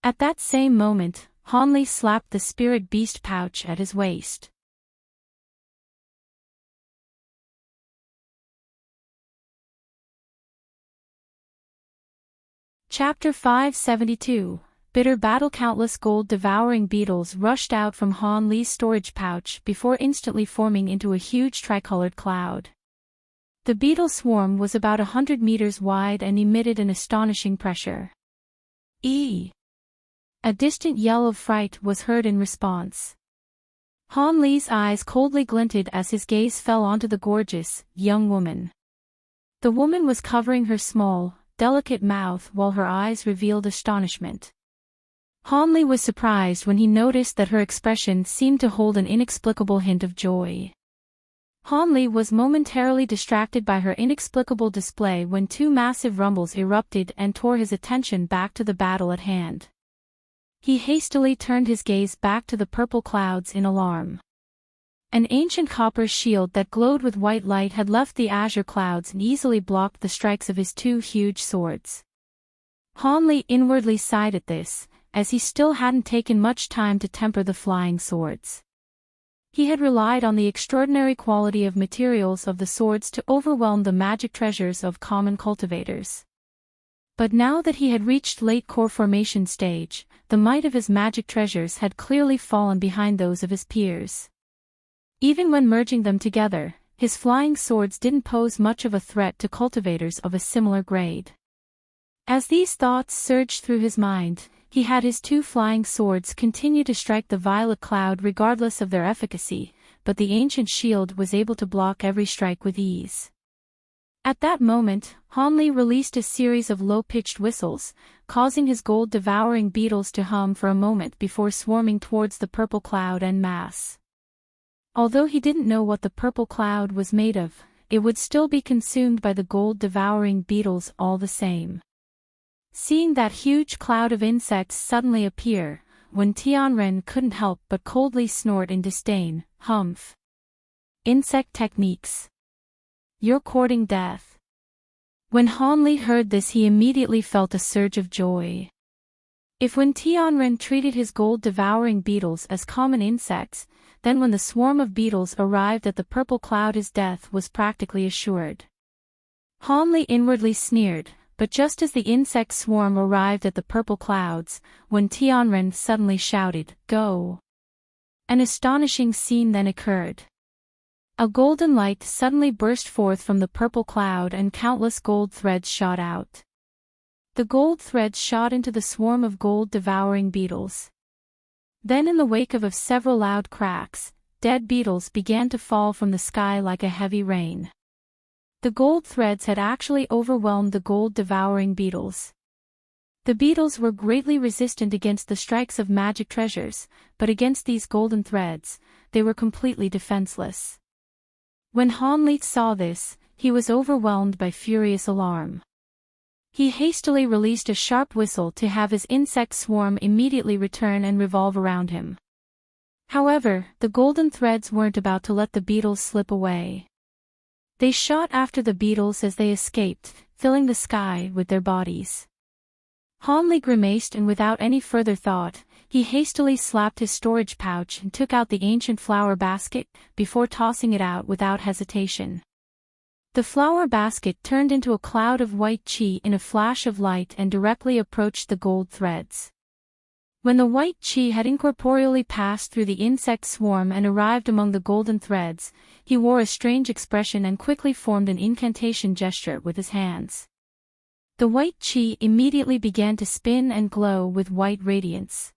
Speaker 1: At that same moment, Han Li slapped the spirit beast pouch at his waist. Chapter 572. Bitter battle. Countless gold-devouring beetles rushed out from Han Li's storage pouch before instantly forming into a huge tricolored cloud. The beetle swarm was about 100 meters wide and emitted an astonishing pressure. A distant yell of fright was heard in response. Han Li's eyes coldly glinted as his gaze fell onto the gorgeous, young woman. The woman was covering her small, delicate mouth while her eyes revealed astonishment. Han Li was surprised when he noticed that her expression seemed to hold an inexplicable hint of joy. Han Li was momentarily distracted by her inexplicable display when two massive rumbles erupted and tore his attention back to the battle at hand. He hastily turned his gaze back to the purple clouds in alarm. An ancient copper shield that glowed with white light had left the azure clouds and easily blocked the strikes of his two huge swords. Han Li inwardly sighed at this, as he still hadn't taken much time to temper the flying swords. He had relied on the extraordinary quality of materials of the swords to overwhelm the magic treasures of common cultivators. But now that he had reached late core formation stage, the might of his magic treasures had clearly fallen behind those of his peers. Even when merging them together, his flying swords didn't pose much of a threat to cultivators of a similar grade. As these thoughts surged through his mind, he had his two flying swords continue to strike the violet cloud regardless of their efficacy, but the ancient shield was able to block every strike with ease. At that moment, Han Li released a series of low-pitched whistles, causing his gold-devouring beetles to hum for a moment before swarming towards the purple cloud en masse. Although he didn't know what the purple cloud was made of, it would still be consumed by the gold-devouring beetles all the same. Seeing that huge cloud of insects suddenly appear, Wen Tianren couldn't help but coldly snort in disdain. Humph. Insect techniques. You're courting death. When Han Li heard this, he immediately felt a surge of joy. If Wen Tianren treated his gold-devouring beetles as common insects, then when the swarm of beetles arrived at the purple cloud his death was practically assured. Han Li inwardly sneered, but just as the insect swarm arrived at the purple clouds, Wen Tianren suddenly shouted, "Go!" An astonishing scene then occurred. A golden light suddenly burst forth from the purple cloud and countless gold threads shot out. The gold threads shot into the swarm of gold-devouring beetles. Then in the wake of several loud cracks, dead beetles began to fall from the sky like a heavy rain. The gold threads had actually overwhelmed the gold-devouring beetles. The beetles were greatly resistant against the strikes of magic treasures, but against these golden threads, they were completely defenseless. When Han Li saw this, he was overwhelmed by furious alarm. He hastily released a sharp whistle to have his insect swarm immediately return and revolve around him. However, the golden threads weren't about to let the beetles slip away. They shot after the beetles as they escaped, filling the sky with their bodies. Han Li grimaced, and without any further thought, he hastily slapped his storage pouch and took out the ancient flower basket, before tossing it out without hesitation. The flower basket turned into a cloud of white qi in a flash of light and directly approached the gold threads. When the white qi had incorporeally passed through the insect swarm and arrived among the golden threads, he wore a strange expression and quickly formed an incantation gesture with his hands. The white qi immediately began to spin and glow with white radiance.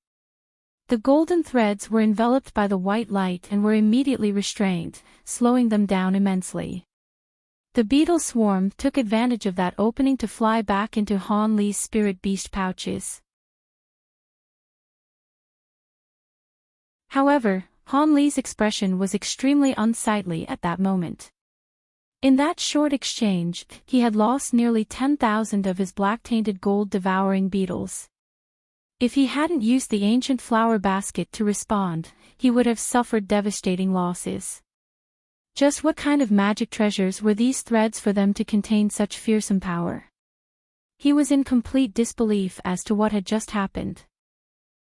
Speaker 1: The golden threads were enveloped by the white light and were immediately restrained, slowing them down immensely. The beetle swarm took advantage of that opening to fly back into Han Li's spirit beast pouches. However, Han Li's expression was extremely unsightly at that moment. In that short exchange, he had lost nearly 10,000 of his black-tainted gold-devouring beetles. If he hadn't used the ancient flower basket to respond, he would have suffered devastating losses. Just what kind of magic treasures were these threads for them to contain such fearsome power? He was in complete disbelief as to what had just happened.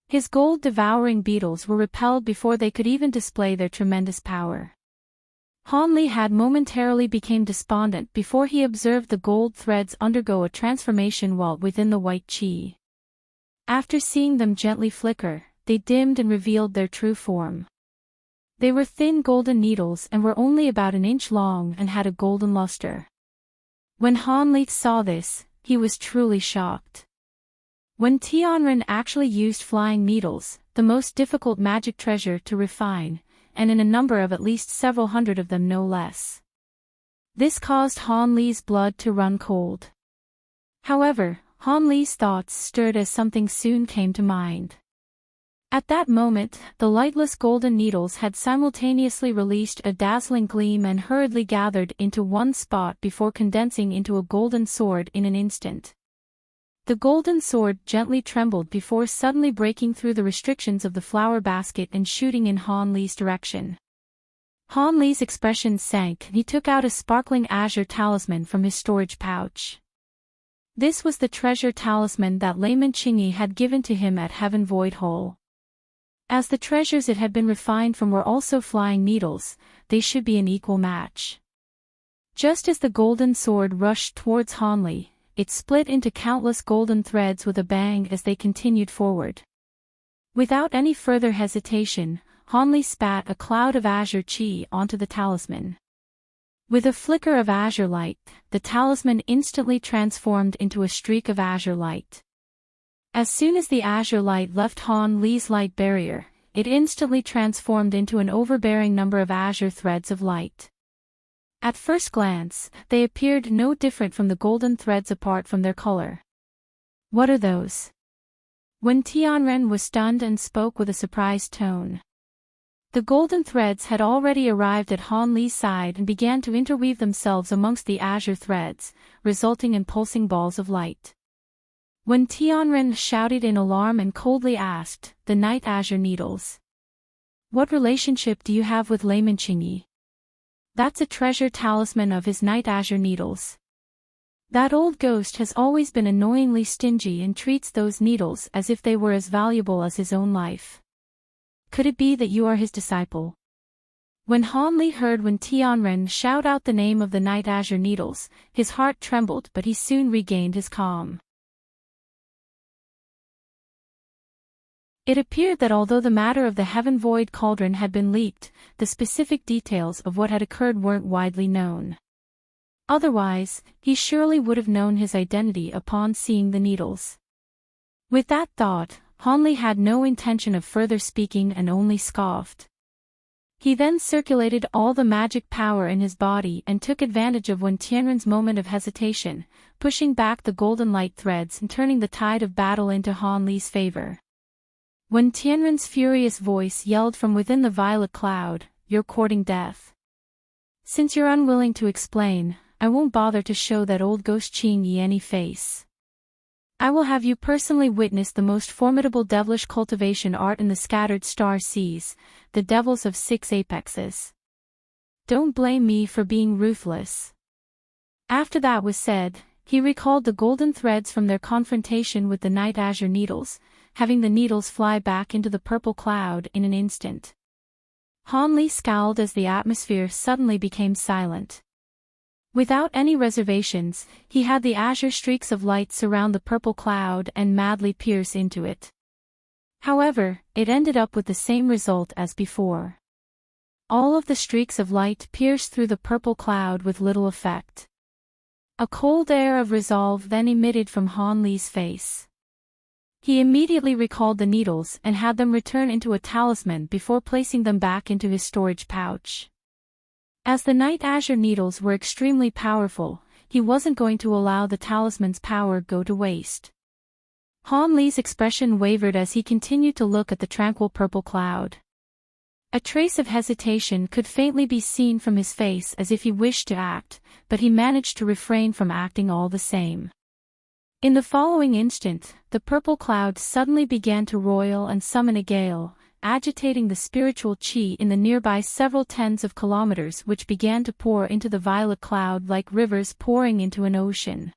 Speaker 1: His gold-devouring beetles were repelled before they could even display their tremendous power. Han Li had momentarily become despondent before he observed the gold threads undergo a transformation while within the white qi. After seeing them gently flicker, they dimmed and revealed their true form. They were thin golden needles and were only about an inch long and had a golden luster. When Han Li saw this, he was truly shocked. When Tianren actually used flying needles, the most difficult magic treasure to refine, and in a number of at least several hundred of them no less. This caused Han Li's blood to run cold. However, Han Li's thoughts stirred as something soon came to mind. At that moment, the lightless golden needles had simultaneously released a dazzling gleam and hurriedly gathered into one spot before condensing into a golden sword in an instant. The golden sword gently trembled before suddenly breaking through the restrictions of the flower basket and shooting in Han Li's direction. Han Li's expression sank and he took out a sparkling azure talisman from his storage pouch. This was the treasure talisman that Layman Chingy had given to him at Heaven Void Hole. As the treasures it had been refined from were also flying needles, they should be an equal match. Just as the golden sword rushed towards Han Li, it split into countless golden threads with a bang as they continued forward. Without any further hesitation, Han Li spat a cloud of azure chi onto the talisman. With a flicker of azure light, the talisman instantly transformed into a streak of azure light. As soon as the azure light left Han Li's light barrier, it instantly transformed into an overbearing number of azure threads of light. At first glance, they appeared no different from the golden threads apart from their color. "What are those?" When Tianren was stunned and spoke with a surprised tone. The golden threads had already arrived at Han Li's side and began to interweave themselves amongst the azure threads, resulting in pulsing balls of light. When Tianren shouted in alarm and coldly asked, "The night azure needles. What relationship do you have with Layman Chingy?" "That's a treasure talisman of his night azure needles. That old ghost has always been annoyingly stingy and treats those needles as if they were as valuable as his own life. Could it be that you are his disciple?" When Han Li heard Tianren shout out the name of the night azure needles, his heart trembled, but he soon regained his calm. It appeared that although the matter of the Heaven Void Cauldron had been leaked, the specific details of what had occurred weren't widely known. Otherwise, he surely would have known his identity upon seeing the needles. With that thought, Han Li had no intention of further speaking and only scoffed. He then circulated all the magic power in his body and took advantage of Tianren's moment of hesitation, pushing back the golden light threads and turning the tide of battle into Han Li's favor. When Tianren's furious voice yelled from within the violet cloud, "You're courting death. Since you're unwilling to explain, I won't bother to show that old ghost Qing Yi any face. I will have you personally witness the most formidable devilish cultivation art in the scattered star seas, the devils of 6 apexes. Don't blame me for being ruthless." After that was said, he recalled the golden threads from their confrontation with the night azure needles, having the needles fly back into the purple cloud in an instant. Han Li scowled as the atmosphere suddenly became silent. Without any reservations, he had the azure streaks of light surround the purple cloud and madly pierce into it. However, it ended up with the same result as before. All of the streaks of light pierced through the purple cloud with little effect. A cold air of resolve then emitted from Han Li's face. He immediately recalled the needles and had them return into a talisman before placing them back into his storage pouch. As the night azure needles were extremely powerful, he wasn't going to allow the talisman's power go to waste. Han Li's expression wavered as he continued to look at the tranquil purple cloud. A trace of hesitation could faintly be seen from his face as if he wished to act, but he managed to refrain from acting all the same. In the following instant, the purple cloud suddenly began to roil and summon a gale, agitating the spiritual qi in the nearby several tens of kilometers, which began to pour into the violet cloud like rivers pouring into an ocean.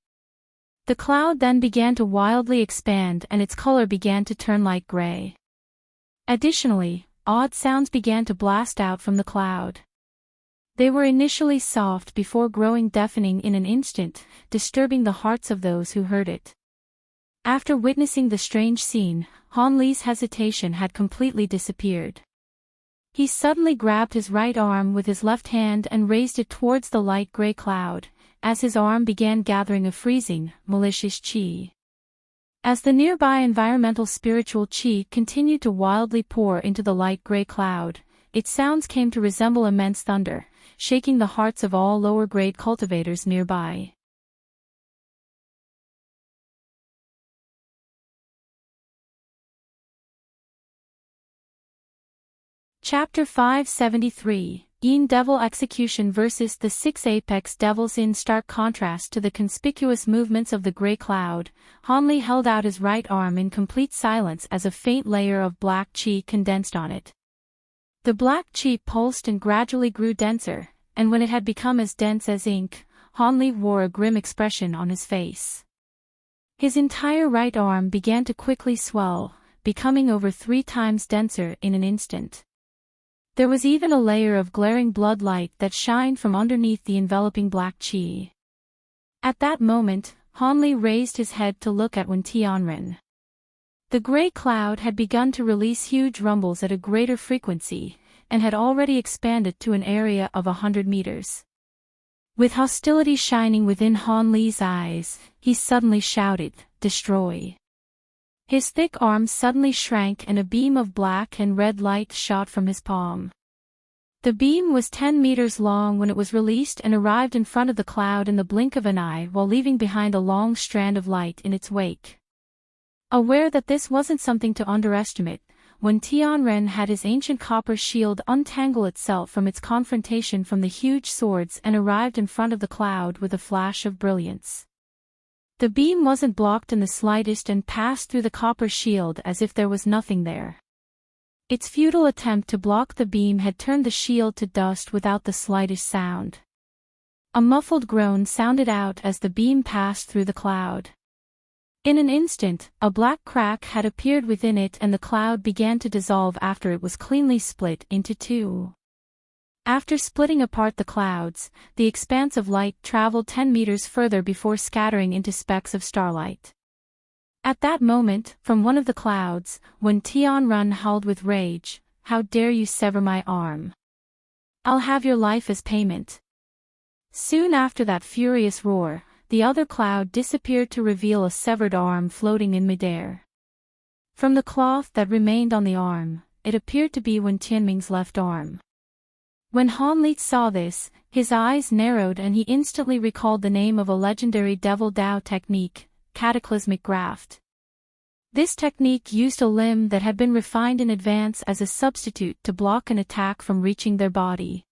Speaker 1: The cloud then began to wildly expand and its color began to turn light gray. Additionally, odd sounds began to blast out from the cloud. They were initially soft before growing deafening in an instant, disturbing the hearts of those who heard it. After witnessing the strange scene, Han Li's hesitation had completely disappeared. He suddenly grabbed his right arm with his left hand and raised it towards the light gray cloud, as his arm began gathering a freezing, malicious qi. As the nearby environmental spiritual qi continued to wildly pour into the light gray cloud, its sounds came to resemble immense thunder, shaking the hearts of all lower-grade cultivators nearby. Chapter 573, Yin Devil Execution versus the Six Apex Devils. In stark contrast to the conspicuous movements of the gray cloud, Hanli held out his right arm in complete silence as a faint layer of black qi condensed on it. The black qi pulsed and gradually grew denser, and when it had become as dense as ink, Hanli wore a grim expression on his face. His entire right arm began to quickly swell, becoming over 3 times denser in an instant. There was even a layer of glaring blood light that shined from underneath the enveloping black qi. At that moment, Hanli raised his head to look at Wen Tianren. The gray cloud had begun to release huge rumbles at a greater frequency, and had already expanded to an area of 100 meters. With hostility shining within Hanli's eyes, he suddenly shouted, "Destroy!" His thick arm suddenly shrank and a beam of black and red light shot from his palm. The beam was 10 meters long when it was released and arrived in front of the cloud in the blink of an eye while leaving behind a long strand of light in its wake. Aware that this wasn't something to underestimate, when Tianren had his ancient copper shield untangle itself from its confrontation from the huge swords and arrived in front of the cloud with a flash of brilliance. The beam wasn't blocked in the slightest and passed through the copper shield as if there was nothing there. Its futile attempt to block the beam had turned the shield to dust without the slightest sound. A muffled groan sounded out as the beam passed through the cloud. In an instant, a black crack had appeared within it and the cloud began to dissolve after it was cleanly split into 2. After splitting apart the clouds, the expanse of light traveled 10 meters further before scattering into specks of starlight. At that moment, from one of the clouds, Wen Tianren howled with rage, "How dare you sever my arm? I'll have your life as payment." Soon after that furious roar, the other cloud disappeared to reveal a severed arm floating in midair. From the cloth that remained on the arm, it appeared to be Wen Tianming's left arm. When Hanli saw this, his eyes narrowed and he instantly recalled the name of a legendary Devil Dao technique, cataclysmic graft. This technique used a limb that had been refined in advance as a substitute to block an attack from reaching their body.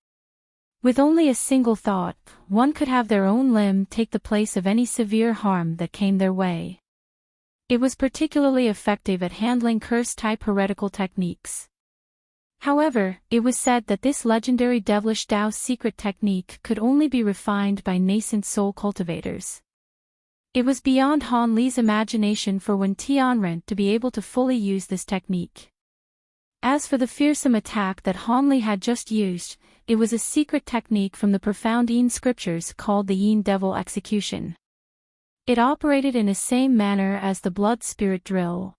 Speaker 1: With only a single thought, one could have their own limb take the place of any severe harm that came their way. It was particularly effective at handling curse-type heretical techniques. However, it was said that this legendary devilish Dao secret technique could only be refined by nascent soul cultivators. It was beyond Hanli's imagination for Wen Tianren to be able to fully use this technique. As for the fearsome attack that Hanli had just used, it was a secret technique from the profound Yin scriptures called the Yin Devil Execution. It operated in the same manner as the blood spirit drill.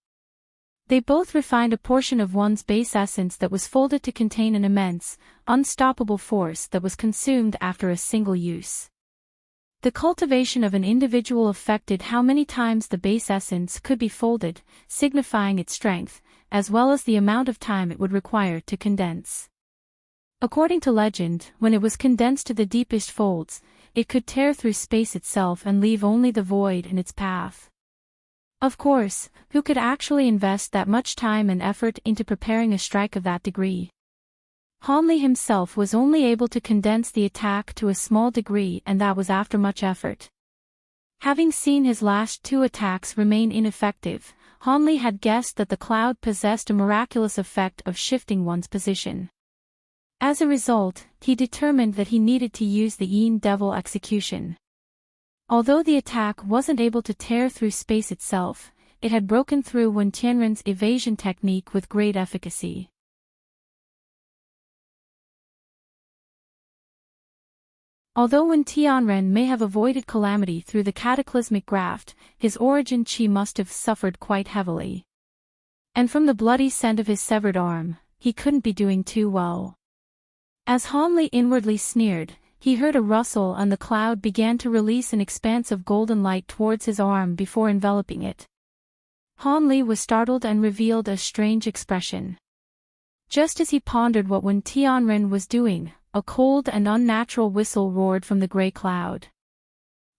Speaker 1: They both refined a portion of one's base essence that was folded to contain an immense, unstoppable force that was consumed after a single use. The cultivation of an individual affected how many times the base essence could be folded, signifying its strength, as well as the amount of time it would require to condense. According to legend, when it was condensed to the deepest folds, it could tear through space itself and leave only the void in its path. Of course, who could actually invest that much time and effort into preparing a strike of that degree? Hanli himself was only able to condense the attack to a small degree, and that was after much effort. Having seen his last 2 attacks remain ineffective, Hanli had guessed that the cloud possessed a miraculous effect of shifting one's position. As a result, he determined that he needed to use the Yin Devil Execution. Although the attack wasn't able to tear through space itself, it had broken through Wen Tianren's evasion technique with great efficacy. Although Wen Tianren may have avoided calamity through the cataclysmic graft, his origin qi must have suffered quite heavily. And from the bloody scent of his severed arm, he couldn't be doing too well. As Hanli inwardly sneered, he heard a rustle and the cloud began to release an expanse of golden light towards his arm before enveloping it. Hanli was startled and revealed a strange expression. Just as he pondered what Wen Tianren was doing, a cold and unnatural whistle roared from the gray cloud.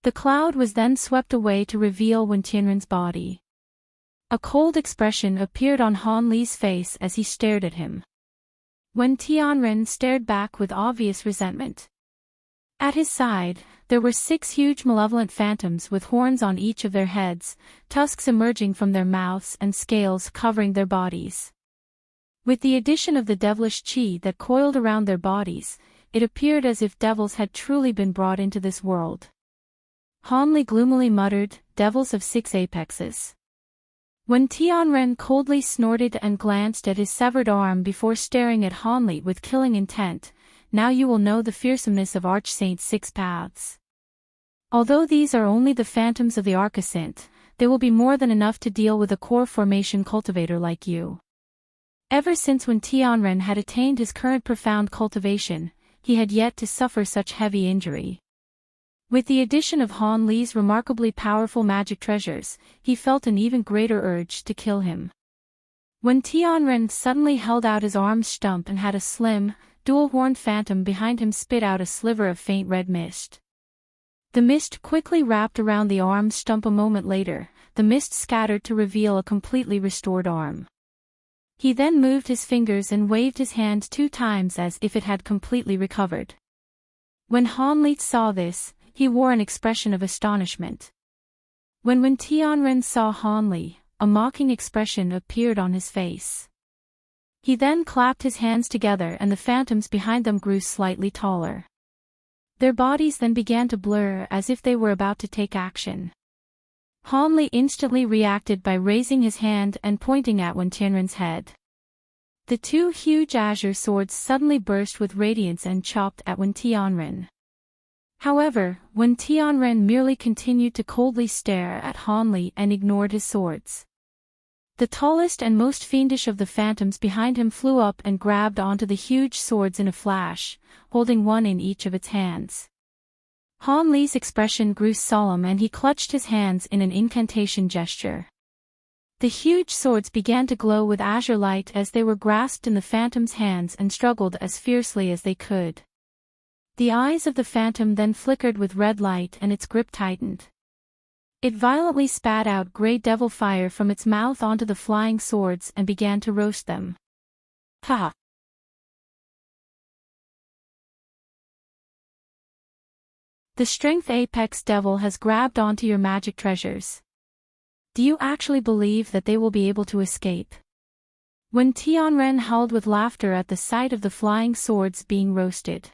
Speaker 1: The cloud was then swept away to reveal Wen Tianren's body. A cold expression appeared on Han Li's face as he stared at him. Wen Tianren stared back with obvious resentment. At his side, there were 6 huge malevolent phantoms with horns on each of their heads, tusks emerging from their mouths and scales covering their bodies. With the addition of the devilish qi that coiled around their bodies, it appeared as if devils had truly been brought into this world. Han Li gloomily muttered, "Devils of 6 apexes." When Tianren coldly snorted and glanced at his severed arm before staring at Han Li with killing intent, "Now you will know the fearsomeness of Archsaint's 6 paths. Although these are only the phantoms of the Archsaint, they will be more than enough to deal with a core formation cultivator like you." Ever since when Tianren had attained his current profound cultivation, he had yet to suffer such heavy injury. With the addition of Han Li's remarkably powerful magic treasures, he felt an even greater urge to kill him. When Tianren suddenly held out his arm stump and had a slim, dual-horned phantom behind him spit out a sliver of faint red mist. The mist quickly wrapped around the arm stump. A moment later, the mist scattered to reveal a completely restored arm. He then moved his fingers and waved his hand 2 times as if it had completely recovered. When Han Li saw this, he wore an expression of astonishment. When Tianren saw Han Li, a mocking expression appeared on his face. He then clapped his hands together and the phantoms behind them grew slightly taller. Their bodies then began to blur as if they were about to take action. Han Li instantly reacted by raising his hand and pointing at Tianren's head. The 2 huge azure swords suddenly burst with radiance and chopped at Tianren. However, Tianren merely continued to coldly stare at Han Li and ignored his swords. The tallest and most fiendish of the phantoms behind him flew up and grabbed onto the huge swords in a flash, holding one in each of its hands. Han Li's expression grew solemn and he clutched his hands in an incantation gesture. The huge swords began to glow with azure light as they were grasped in the phantom's hands and struggled as fiercely as they could. The eyes of the phantom then flickered with red light and its grip tightened. It violently spat out grey devil fire from its mouth onto the flying swords and began to roast them. Ha! The strength apex devil has grabbed onto your magic treasures. Do you actually believe that they will be able to escape? When Tianren howled with laughter at the sight of the flying swords being roasted.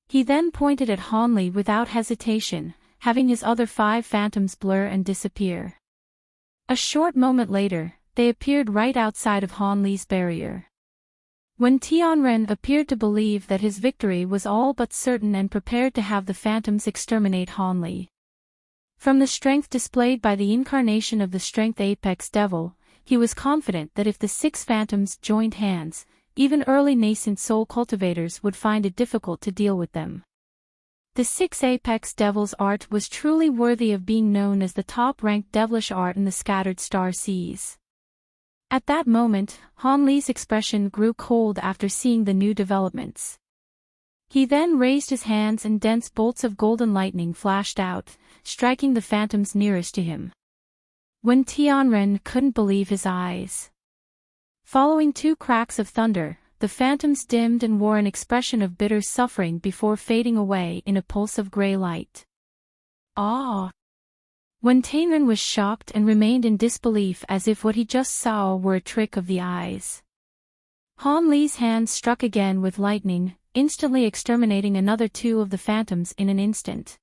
Speaker 1: He then pointed at Han Li without hesitation, having his other 5 phantoms blur and disappear. A short moment later, they appeared right outside of Han Li's barrier. When Tianren appeared to believe that his victory was all but certain and prepared to have the phantoms exterminate Han Li. From the strength displayed by the incarnation of the strength apex devil, he was confident that if the 6 phantoms joined hands, even early nascent soul cultivators would find it difficult to deal with them. The 6 apex devils' art was truly worthy of being known as the top-ranked devilish art in the scattered star seas. At that moment, Han Li's expression grew cold after seeing the new developments. He then raised his hands and dense bolts of golden lightning flashed out, striking the phantoms nearest to him. When Tianren couldn't believe his eyes. Following 2 cracks of thunder, the phantoms dimmed and wore an expression of bitter suffering before fading away in a pulse of grey light. Ah! When Tianren was shocked and remained in disbelief as if what he just saw were a trick of the eyes. Han Li's hand struck again with lightning, instantly exterminating another 2 of the phantoms in an instant.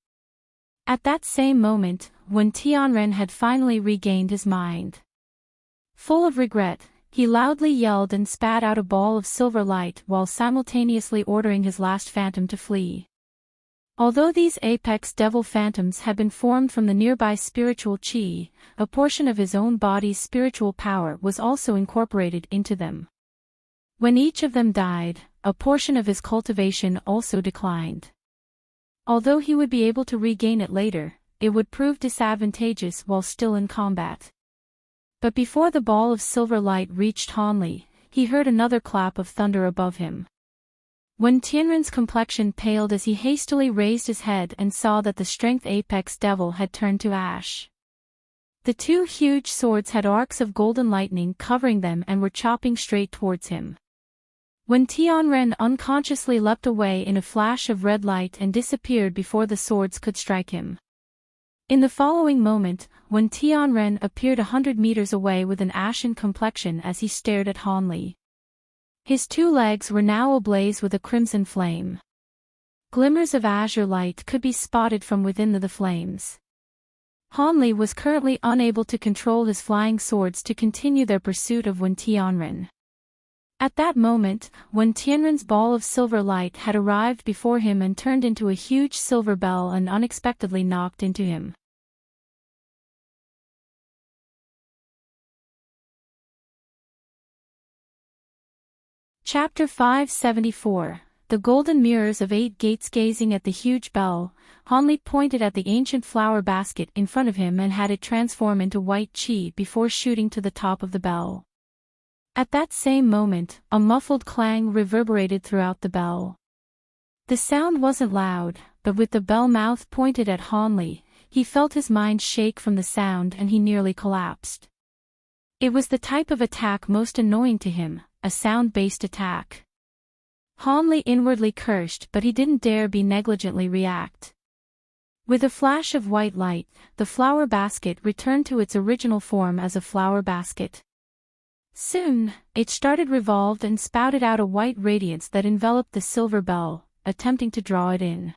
Speaker 1: At that same moment, when Tianren had finally regained his mind. Full of regret, he loudly yelled and spat out a ball of silver light while simultaneously ordering his last phantom to flee. Although these apex devil phantoms had been formed from the nearby spiritual qi, a portion of his own body's spiritual power was also incorporated into them. When each of them died, a portion of his cultivation also declined. Although he would be able to regain it later, it would prove disadvantageous while still in combat. But before the ball of silver light reached Han Li, he heard another clap of thunder above him. When Tianren's complexion paled as he hastily raised his head and saw that the strength apex devil had turned to ash. The 2 huge swords had arcs of golden lightning covering them and were chopping straight towards him. When Tianren unconsciously leapt away in a flash of red light and disappeared before the swords could strike him. In the following moment, when Tianren appeared 100 meters away with an ashen complexion as he stared at Han Li. His two legs were now ablaze with a crimson flame. Glimmers of azure light could be spotted from within the flames. Han Li was currently unable to control his flying swords to continue their pursuit of Wen Tianren. At that moment, Wen Tianren's ball of silver light had arrived before him and turned into a huge silver bell and unexpectedly knocked into him. Chapter 574. The Golden Mirrors of 8 Gates. Gazing at the huge bell, Han Li pointed at the ancient flower basket in front of him and had it transform into white qi before shooting to the top of the bell. At that same moment, a muffled clang reverberated throughout the bell. The sound wasn't loud, but with the bell mouth pointed at Han Li, he felt his mind shake from the sound and he nearly collapsed. It was the type of attack most annoying to him, a sound-based attack. Han Li inwardly cursed, but he didn't dare be negligently react. With a flash of white light, the flower basket returned to its original form as a flower basket. Soon, it started revolved and spouted out a white radiance that enveloped the silver bell, attempting to draw it in.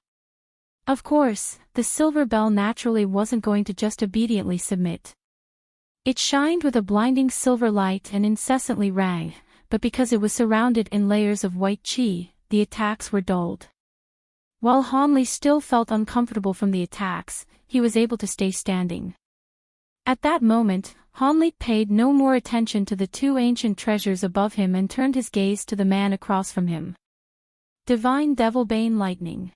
Speaker 1: Of course, the silver bell naturally wasn't going to just obediently submit. It shined with a blinding silver light and incessantly rang, but because it was surrounded in layers of white qi, the attacks were dulled. While Han Li still felt uncomfortable from the attacks, he was able to stay standing. At that moment, Han Li paid no more attention to the two ancient treasures above him and turned his gaze to the man across from him. Divine Devilbane Lightning.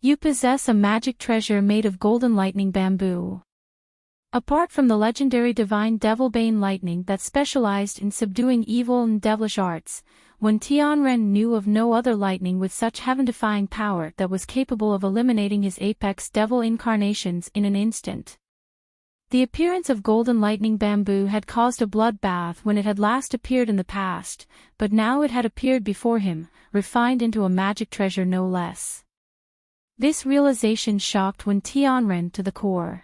Speaker 1: You possess a magic treasure made of golden lightning bamboo. Apart from the legendary Divine Devilbane Lightning that specialized in subduing evil and devilish arts, Wen Tianren knew of no other lightning with such heaven-defying power that was capable of eliminating his apex devil incarnations in an instant. The appearance of golden lightning bamboo had caused a bloodbath when it had last appeared in the past, but now it had appeared before him, refined into a magic treasure no less. This realization shocked Wen Tianren to the core.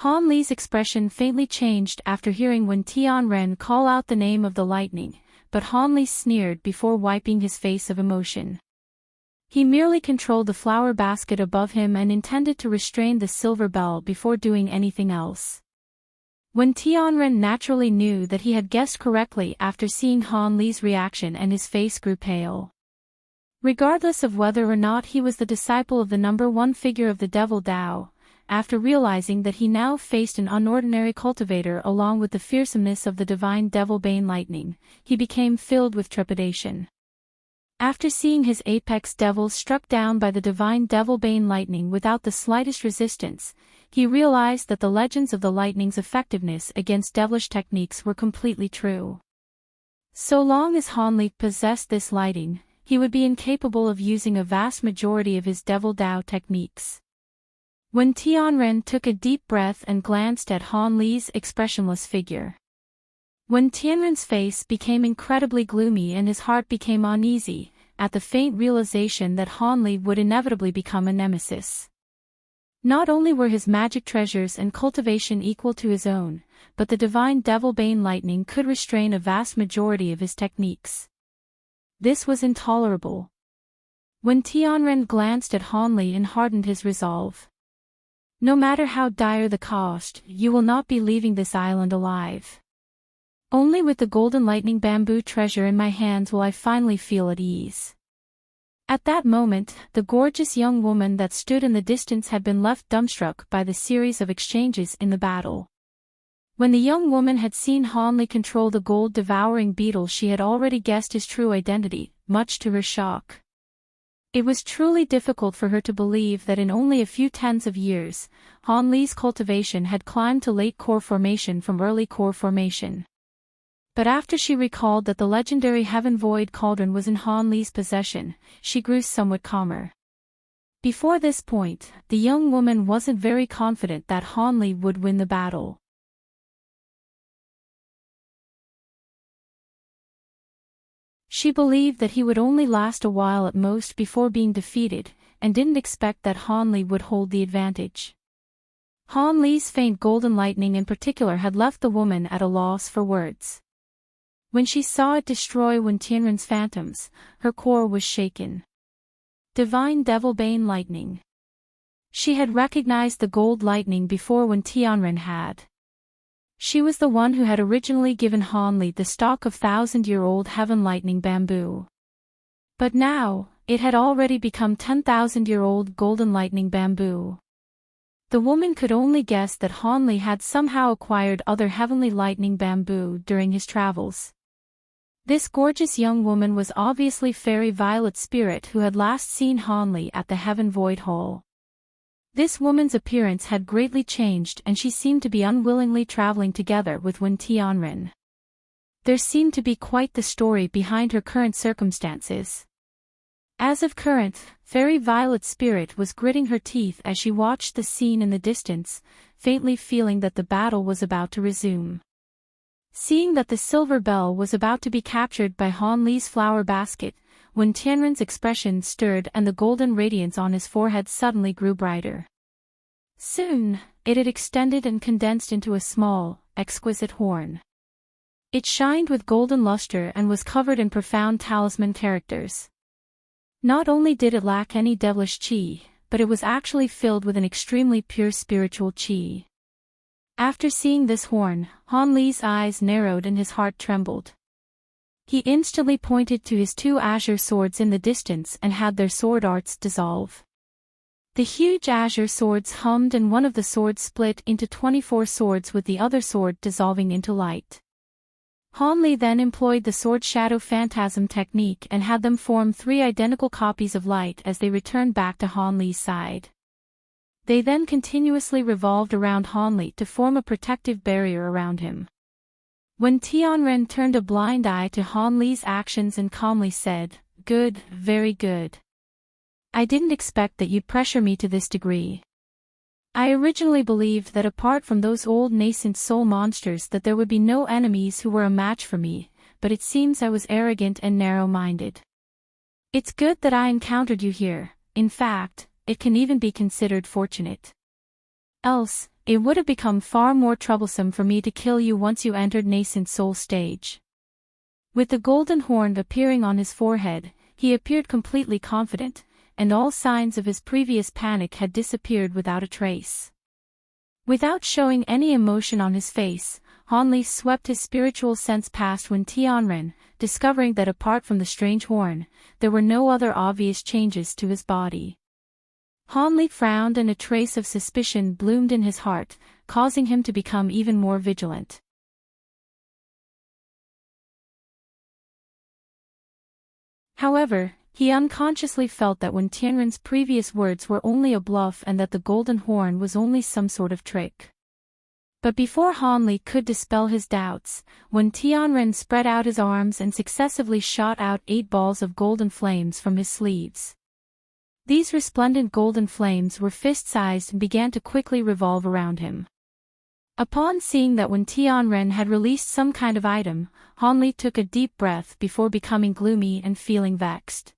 Speaker 1: Han Li's expression faintly changed after hearing Wen Tianren call out the name of the lightning, but Han Li sneered before wiping his face of emotion. He merely controlled the flower basket above him and intended to restrain the silver bell before doing anything else. Wen Tianren naturally knew that he had guessed correctly after seeing Han Li's reaction, and his face grew pale. Regardless of whether or not he was the disciple of the number one figure of the Devil Dao, after realizing that he now faced an unordinary cultivator along with the fearsomeness of the Divine Devilbane Lightning, he became filled with trepidation. After seeing his apex devil struck down by the Divine Devilbane Lightning without the slightest resistance, he realized that the legends of the lightning's effectiveness against devilish techniques were completely true. So long as Han Li possessed this lighting, he would be incapable of using a vast majority of his Devil Dao techniques. Wen Tianren took a deep breath and glanced at Han Li's expressionless figure. Wen Tianren's face became incredibly gloomy and his heart became uneasy, at the faint realization that Han Li would inevitably become a nemesis. Not only were his magic treasures and cultivation equal to his own, but the Divine Devilbane Lightning could restrain a vast majority of his techniques. This was intolerable. Wen Tianren glanced at Han Li and hardened his resolve. No matter how dire the cost, you will not be leaving this island alive. Only with the golden lightning bamboo treasure in my hands will I finally feel at ease. At that moment, the gorgeous young woman that stood in the distance had been left dumbstruck by the series of exchanges in the battle. When the young woman had seen Han Li control the gold-devouring beetle, she had already guessed his true identity, much to her shock. It was truly difficult for her to believe that in only a few tens of years, Han Li's cultivation had climbed to late core formation from early core formation. But after she recalled that the legendary Heaven Void Cauldron was in Han Li's possession, she grew somewhat calmer. Before this point, the young woman wasn't very confident that Han Li would win the battle. She believed that he would only last a while at most before being defeated, and didn't expect that Han Li would hold the advantage. Han Li's faint golden lightning in particular had left the woman at a loss for words. When she saw it destroy Wen Tianren's phantoms, her core was shaken. Divine Devilbane Lightning. She had recognized the gold lightning before Wen Tianren had. She was the one who had originally given Han Li the stock of thousand-year-old heaven lightning bamboo. But now, it had already become 10,000-year-old golden lightning bamboo. The woman could only guess that Han Li had somehow acquired other heavenly lightning bamboo during his travels. This gorgeous young woman was obviously Fairy Violet Spirit who had last seen Han Li at the Heaven Void Hall. This woman's appearance had greatly changed and she seemed to be unwillingly traveling together with Wen Tianren. There seemed to be quite the story behind her current circumstances. As of current, Fairy Violet Spirit was gritting her teeth as she watched the scene in the distance, faintly feeling that the battle was about to resume. Seeing that the silver bell was about to be captured by Han Li's flower basket, Wen Tianren's expression stirred and the golden radiance on his forehead suddenly grew brighter. Soon, it had extended and condensed into a small, exquisite horn. It shined with golden luster and was covered in profound talisman characters. Not only did it lack any devilish qi, but it was actually filled with an extremely pure spiritual qi. After seeing this horn, Han Li's eyes narrowed and his heart trembled. He instantly pointed to his two azure swords in the distance and had their sword arts dissolve. The huge azure swords hummed and one of the swords split into 24 swords with the other sword dissolving into light. Han Li then employed the sword shadow phantasm technique and had them form 3 identical copies of light as they returned back to Han Li's side. They then continuously revolved around Han Li to form a protective barrier around him. When Tianren turned a blind eye to Han Li's actions and calmly said, "Good, very good. I didn't expect that you'd pressure me to this degree. I originally believed that apart from those old nascent soul monsters that there would be no enemies who were a match for me, but it seems I was arrogant and narrow-minded. It's good that I encountered you here, in fact, it can even be considered fortunate. Else, it would have become far more troublesome for me to kill you once you entered nascent soul stage." With the golden horn appearing on his forehead, he appeared completely confident, and all signs of his previous panic had disappeared without a trace. Without showing any emotion on his face, Han Li swept his spiritual sense past Wen Tianren, discovering that apart from the strange horn, there were no other obvious changes to his body. Han Li frowned and a trace of suspicion bloomed in his heart, causing him to become even more vigilant. However, he unconsciously felt that Wen Tianren's previous words were only a bluff and that the golden horn was only some sort of trick. But before Han Li could dispel his doubts, Wen Tianren spread out his arms and successively shot out 8 balls of golden flames from his sleeves. These resplendent golden flames were fist-sized and began to quickly revolve around him. Upon seeing that Wen Tianren had released some kind of item, Han Li took a deep breath before becoming gloomy and feeling vexed.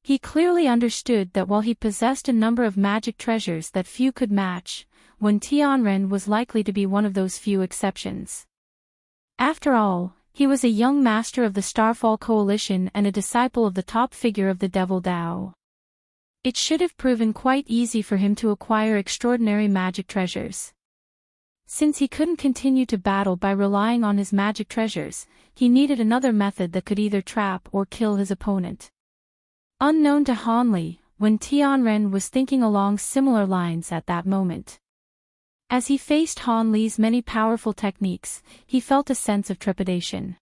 Speaker 1: He clearly understood that while he possessed a number of magic treasures that few could match, Wen Tianren was likely to be one of those few exceptions. After all, he was a young master of the Starfall Coalition and a disciple of the top figure of the Devil Dao. It should have proven quite easy for him to acquire extraordinary magic treasures. Since he couldn't continue to battle by relying on his magic treasures, he needed another method that could either trap or kill his opponent. Unknown to Han Li, Wen Tianren was thinking along similar lines at that moment. As he faced Han Li's many powerful techniques, he felt a sense of trepidation.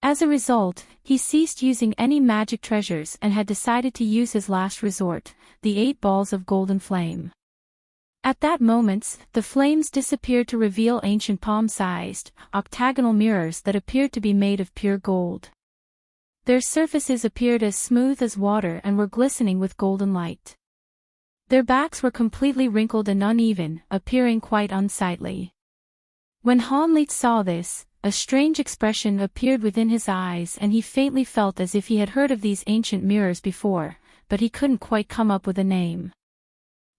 Speaker 1: As a result, he ceased using any magic treasures and had decided to use his last resort, the 8 balls of golden flame. At that moment, the flames disappeared to reveal ancient palm-sized, octagonal mirrors that appeared to be made of pure gold. Their surfaces appeared as smooth as water and were glistening with golden light. Their backs were completely wrinkled and uneven, appearing quite unsightly. When Han Li saw this, a strange expression appeared within his eyes and he faintly felt as if he had heard of these ancient mirrors before, but he couldn't quite come up with a name.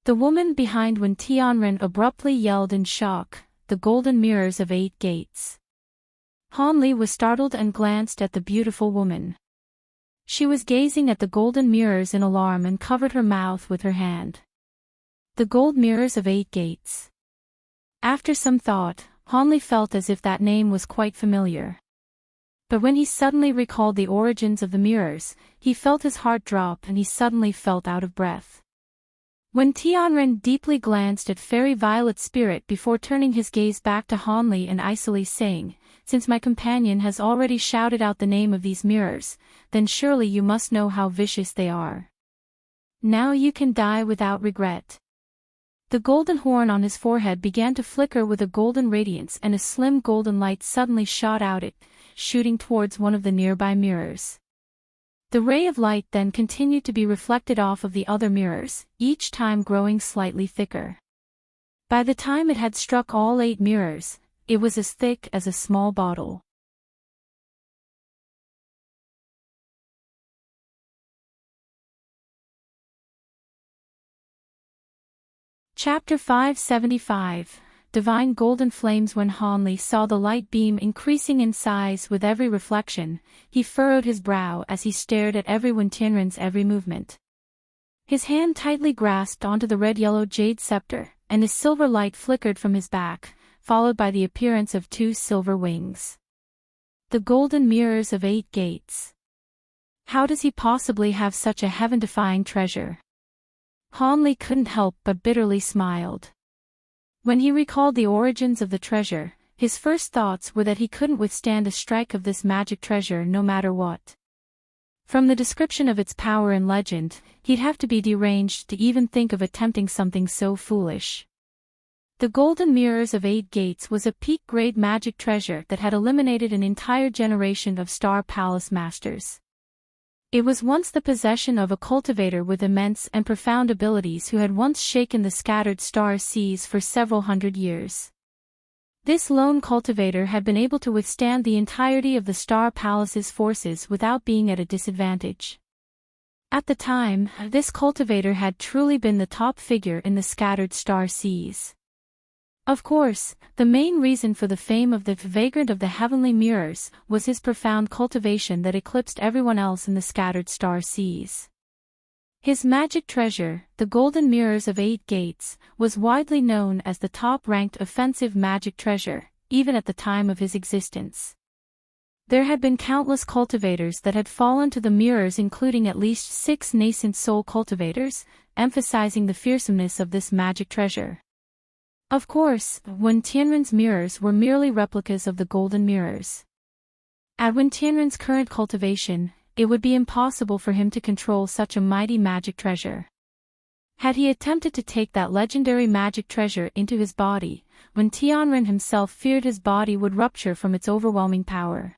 Speaker 1: The woman behind Wen Tianren abruptly yelled in shock, "The golden mirrors of 8 gates." Han Li was startled and glanced at the beautiful woman. She was gazing at the golden mirrors in alarm and covered her mouth with her hand. The gold mirrors of 8 gates. After some thought, Han Li felt as if that name was quite familiar. But when he suddenly recalled the origins of the mirrors, he felt his heart drop and he suddenly felt out of breath. When Tianren deeply glanced at Fairy Violet's spirit before turning his gaze back to Han Li and icily saying, "Since my companion has already shouted out the name of these mirrors, then surely you must know how vicious they are. Now you can die without regret." The golden horn on his forehead began to flicker with a golden radiance and a slim golden light suddenly shot out it, shooting towards one of the nearby mirrors. The ray of light then continued to be reflected off of the other mirrors, each time growing slightly thicker. By the time it had struck all 8 mirrors, it was as thick as a small bottle. Chapter 575, Divine Golden Flames. When Han Li saw the light beam increasing in size with every reflection, he furrowed his brow as he stared at Wen Tianren's every movement. His hand tightly grasped onto the red-yellow jade scepter, and his silver light flickered from his back, followed by the appearance of 2 silver wings. The golden mirrors of 8 gates. How does he possibly have such a heaven-defying treasure? Han Li couldn't help but bitterly smiled. When he recalled the origins of the treasure, his first thoughts were that he couldn't withstand a strike of this magic treasure no matter what. From the description of its power and legend, he'd have to be deranged to even think of attempting something so foolish. The golden mirrors of 8 gates was a peak-grade magic treasure that had eliminated an entire generation of Star Palace masters. It was once the possession of a cultivator with immense and profound abilities who had once shaken the scattered star seas for several hundred years. This lone cultivator had been able to withstand the entirety of the Star Palace's forces without being at a disadvantage. At the time, this cultivator had truly been the top figure in the scattered star seas. Of course, the main reason for the fame of the vagrant of the heavenly mirrors was his profound cultivation that eclipsed everyone else in the scattered star seas. His magic treasure, the golden mirrors of 8 gates, was widely known as the top-ranked offensive magic treasure, even at the time of his existence. There had been countless cultivators that had fallen to the mirrors, including at least 6 nascent soul cultivators, emphasizing the fearsomeness of this magic treasure. Of course, Wen Tianren's mirrors were merely replicas of the golden mirrors. At Wen Tianren's current cultivation, it would be impossible for him to control such a mighty magic treasure. Had he attempted to take that legendary magic treasure into his body, Wen Tianren himself feared his body would rupture from its overwhelming power.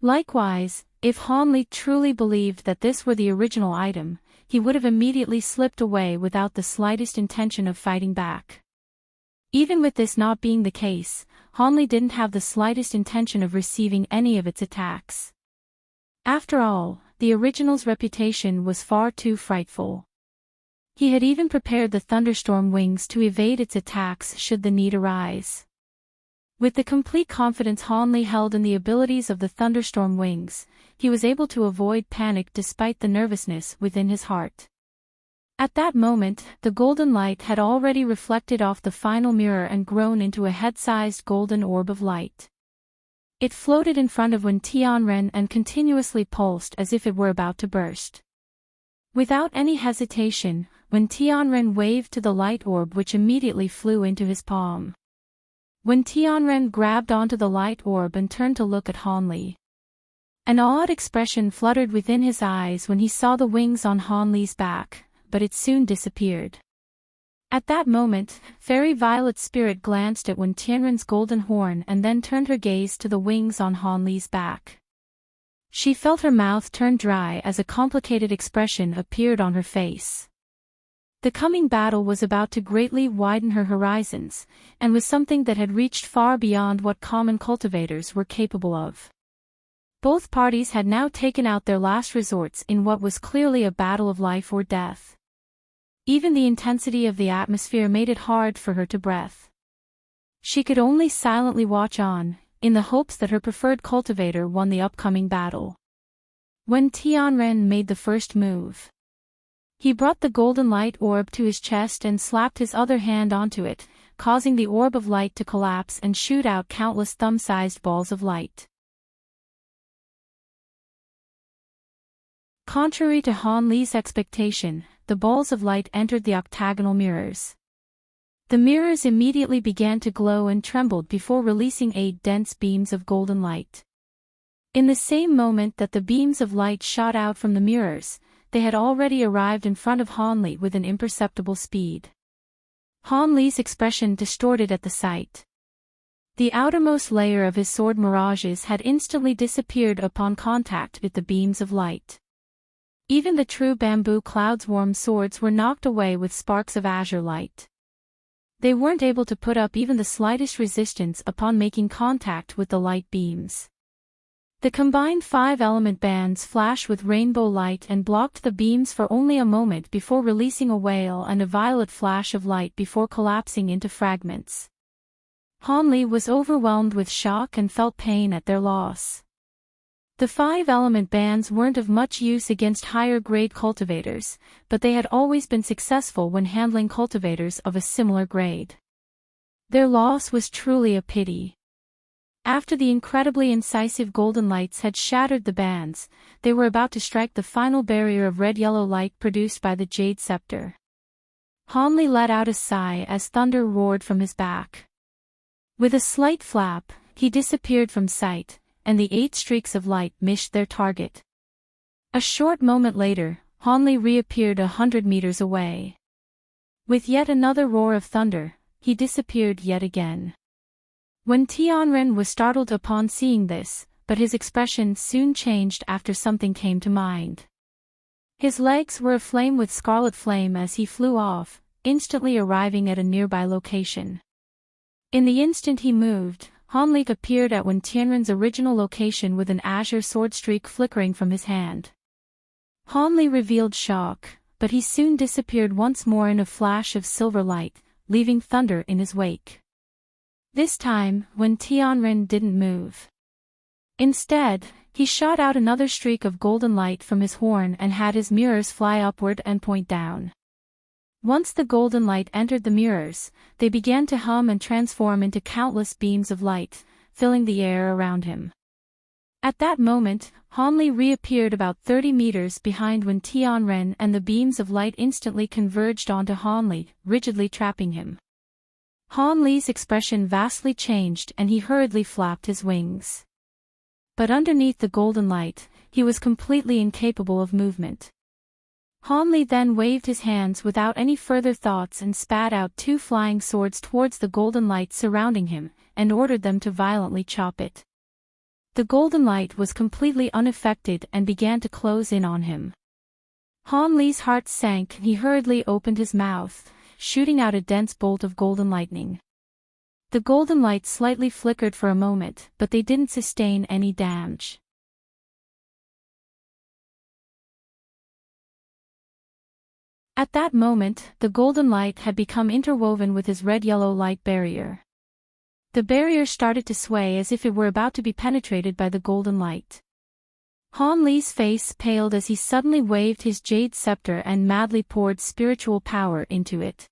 Speaker 1: Likewise, if Han Li truly believed that this were the original item, he would have immediately slipped away without the slightest intention of fighting back. Even with this not being the case, Han Li didn't have the slightest intention of receiving any of its attacks. After all, the original's reputation was far too frightful. He had even prepared the thunderstorm wings to evade its attacks should the need arise. With the complete confidence Han Li held in the abilities of the thunderstorm wings, he was able to avoid panic despite the nervousness within his heart. At that moment, the golden light had already reflected off the final mirror and grown into a head-sized golden orb of light. It floated in front of Wen Tianren and continuously pulsed as if it were about to burst. Without any hesitation, Wen Tianren waved to the light orb, which immediately flew into his palm. Wen Tianren grabbed onto the light orb and turned to look at Han Li. An awed expression fluttered within his eyes when he saw the wings on Han Li's back, but it soon disappeared. At that moment, Fairy Violet's spirit glanced at Wen Tianren's golden horn and then turned her gaze to the wings on Han Li's back. She felt her mouth turn dry as a complicated expression appeared on her face. The coming battle was about to greatly widen her horizons, and was something that had reached far beyond what common cultivators were capable of. Both parties had now taken out their last resorts in what was clearly a battle of life or death. Even the intensity of the atmosphere made it hard for her to breathe. She could only silently watch on, in the hopes that her preferred cultivator won the upcoming battle. When Tianren made the first move, he brought the golden light orb to his chest and slapped his other hand onto it, causing the orb of light to collapse and shoot out countless thumb-sized balls of light. Contrary to Han Li's expectation, the balls of light entered the octagonal mirrors. The mirrors immediately began to glow and trembled before releasing 8 dense beams of golden light. In the same moment that the beams of light shot out from the mirrors, they had already arrived in front of Han Li with an imperceptible speed. Han Li's expression distorted at the sight. The outermost layer of his sword mirages had instantly disappeared upon contact with the beams of light. Even the true bamboo cloudsworm swords were knocked away with sparks of azure light. They weren't able to put up even the slightest resistance upon making contact with the light beams. The combined 5-element bands flashed with rainbow light and blocked the beams for only a moment before releasing a wail and a violet flash of light before collapsing into fragments. Han Li was overwhelmed with shock and felt pain at their loss. The 5-element bands weren't of much use against higher-grade cultivators, but they had always been successful when handling cultivators of a similar grade. Their loss was truly a pity. After the incredibly incisive golden lights had shattered the bands, they were about to strike the final barrier of red-yellow light produced by the Jade Scepter. Han Li let out a sigh as thunder roared from his back. With a slight flap, he disappeared from sight, and the 8 streaks of light missed their target. A short moment later, Han Li reappeared 100 meters away. With yet another roar of thunder, he disappeared yet again. When Tianren was startled upon seeing this, but his expression soon changed after something came to mind. His legs were aflame with scarlet flame as he flew off, instantly arriving at a nearby location. In the instant he moved, Han Li appeared at Wen Tianren's original location with an azure sword streak flickering from his hand. Han Li revealed shock, but he soon disappeared once more in a flash of silver light, leaving thunder in his wake. This time, Wen Tianren didn't move. Instead, he shot out another streak of golden light from his horn and had his mirrors fly upward and point down. Once the golden light entered the mirrors, they began to hum and transform into countless beams of light, filling the air around him. At that moment, Han Li reappeared about 30 meters behind Wen Tianren and the beams of light instantly converged onto Han Li, rigidly trapping him. Han Li's expression vastly changed and he hurriedly flapped his wings. But underneath the golden light, he was completely incapable of movement. Han Li then waved his hands without any further thoughts and spat out 2 flying swords towards the golden light surrounding him, and ordered them to violently chop it. The golden light was completely unaffected and began to close in on him. Han Li's heart sank and he hurriedly opened his mouth, shooting out a dense bolt of golden lightning. The golden light slightly flickered for a moment, but they didn't sustain any damage. At that moment, the golden light had become interwoven with his red-yellow light barrier. The barrier started to sway as if it were about to be penetrated by the golden light. Han Li's face paled as he suddenly waved his jade scepter and madly poured spiritual power into it.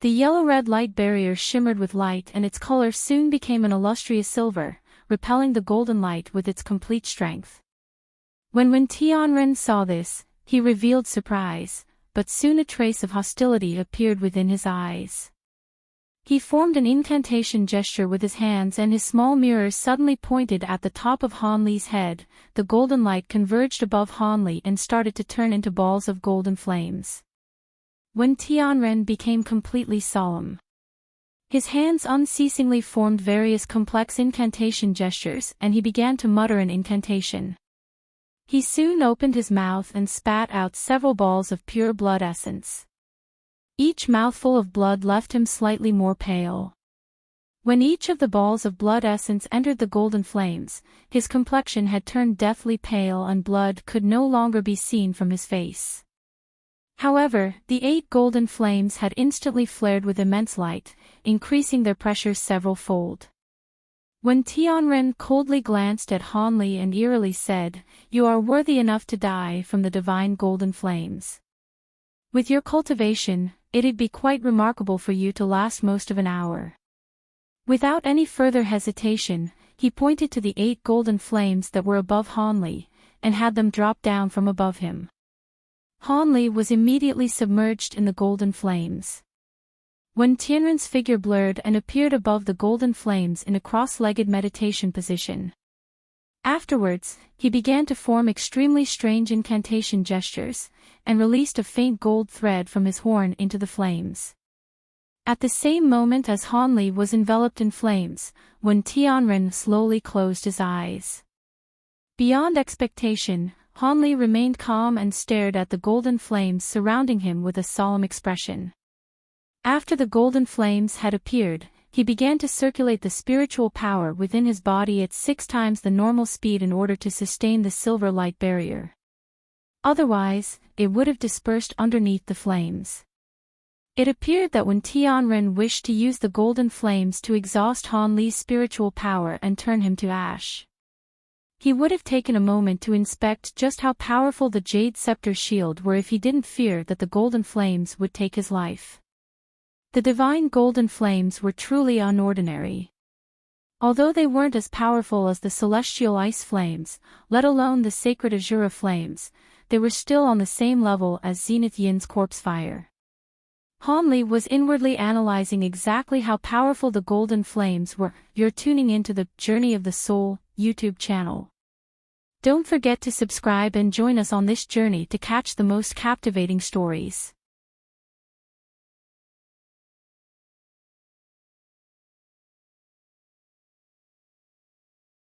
Speaker 1: The yellow-red light barrier shimmered with light and its color soon became an illustrious silver, repelling the golden light with its complete strength. When Wen Tianren saw this, he revealed surprise, but soon a trace of hostility appeared within his eyes. He formed an incantation gesture with his hands and his small mirrors suddenly pointed at the top of Han Li's head. The golden light converged above Han Li and started to turn into balls of golden flames. Wen Tianren became completely solemn. His hands unceasingly formed various complex incantation gestures and he began to mutter an incantation. He soon opened his mouth and spat out several balls of pure blood essence. Each mouthful of blood left him slightly more pale. When each of the balls of blood essence entered the golden flames, his complexion had turned deathly pale and blood could no longer be seen from his face. However, the 8 golden flames had instantly flared with immense light, increasing their pressure several-fold. When Tianren coldly glanced at Han Li and eerily said, "You are worthy enough to die from the divine golden flames. With your cultivation, it'd be quite remarkable for you to last most of an hour." Without any further hesitation, he pointed to the 8 golden flames that were above Han Li, and had them drop down from above him. Han Li was immediately submerged in the golden flames. When Tianren's figure blurred and appeared above the golden flames in a cross-legged meditation position. Afterwards, he began to form extremely strange incantation gestures, and released a faint gold thread from his horn into the flames. At the same moment as Han Li was enveloped in flames, when Tianren slowly closed his eyes. Beyond expectation, Han Li remained calm and stared at the golden flames surrounding him with a solemn expression. After the golden flames had appeared, he began to circulate the spiritual power within his body at 6 times the normal speed in order to sustain the silver light barrier. Otherwise, it would have dispersed underneath the flames. It appeared that when Tianren wished to use the golden flames to exhaust Han Li's spiritual power and turn him to ash, he would have taken a moment to inspect just how powerful the Jade Scepter shield were if he didn't fear that the golden flames would take his life. The divine golden flames were truly unordinary. Although they weren't as powerful as the celestial ice flames, let alone the sacred Azura flames, they were still on the same level as Zenith Yin's corpse fire. Han Li was inwardly analyzing exactly how powerful the golden flames were. You're tuning into the Journey of the Soul YouTube channel. Don't forget to subscribe and join us on this journey to catch the most captivating stories.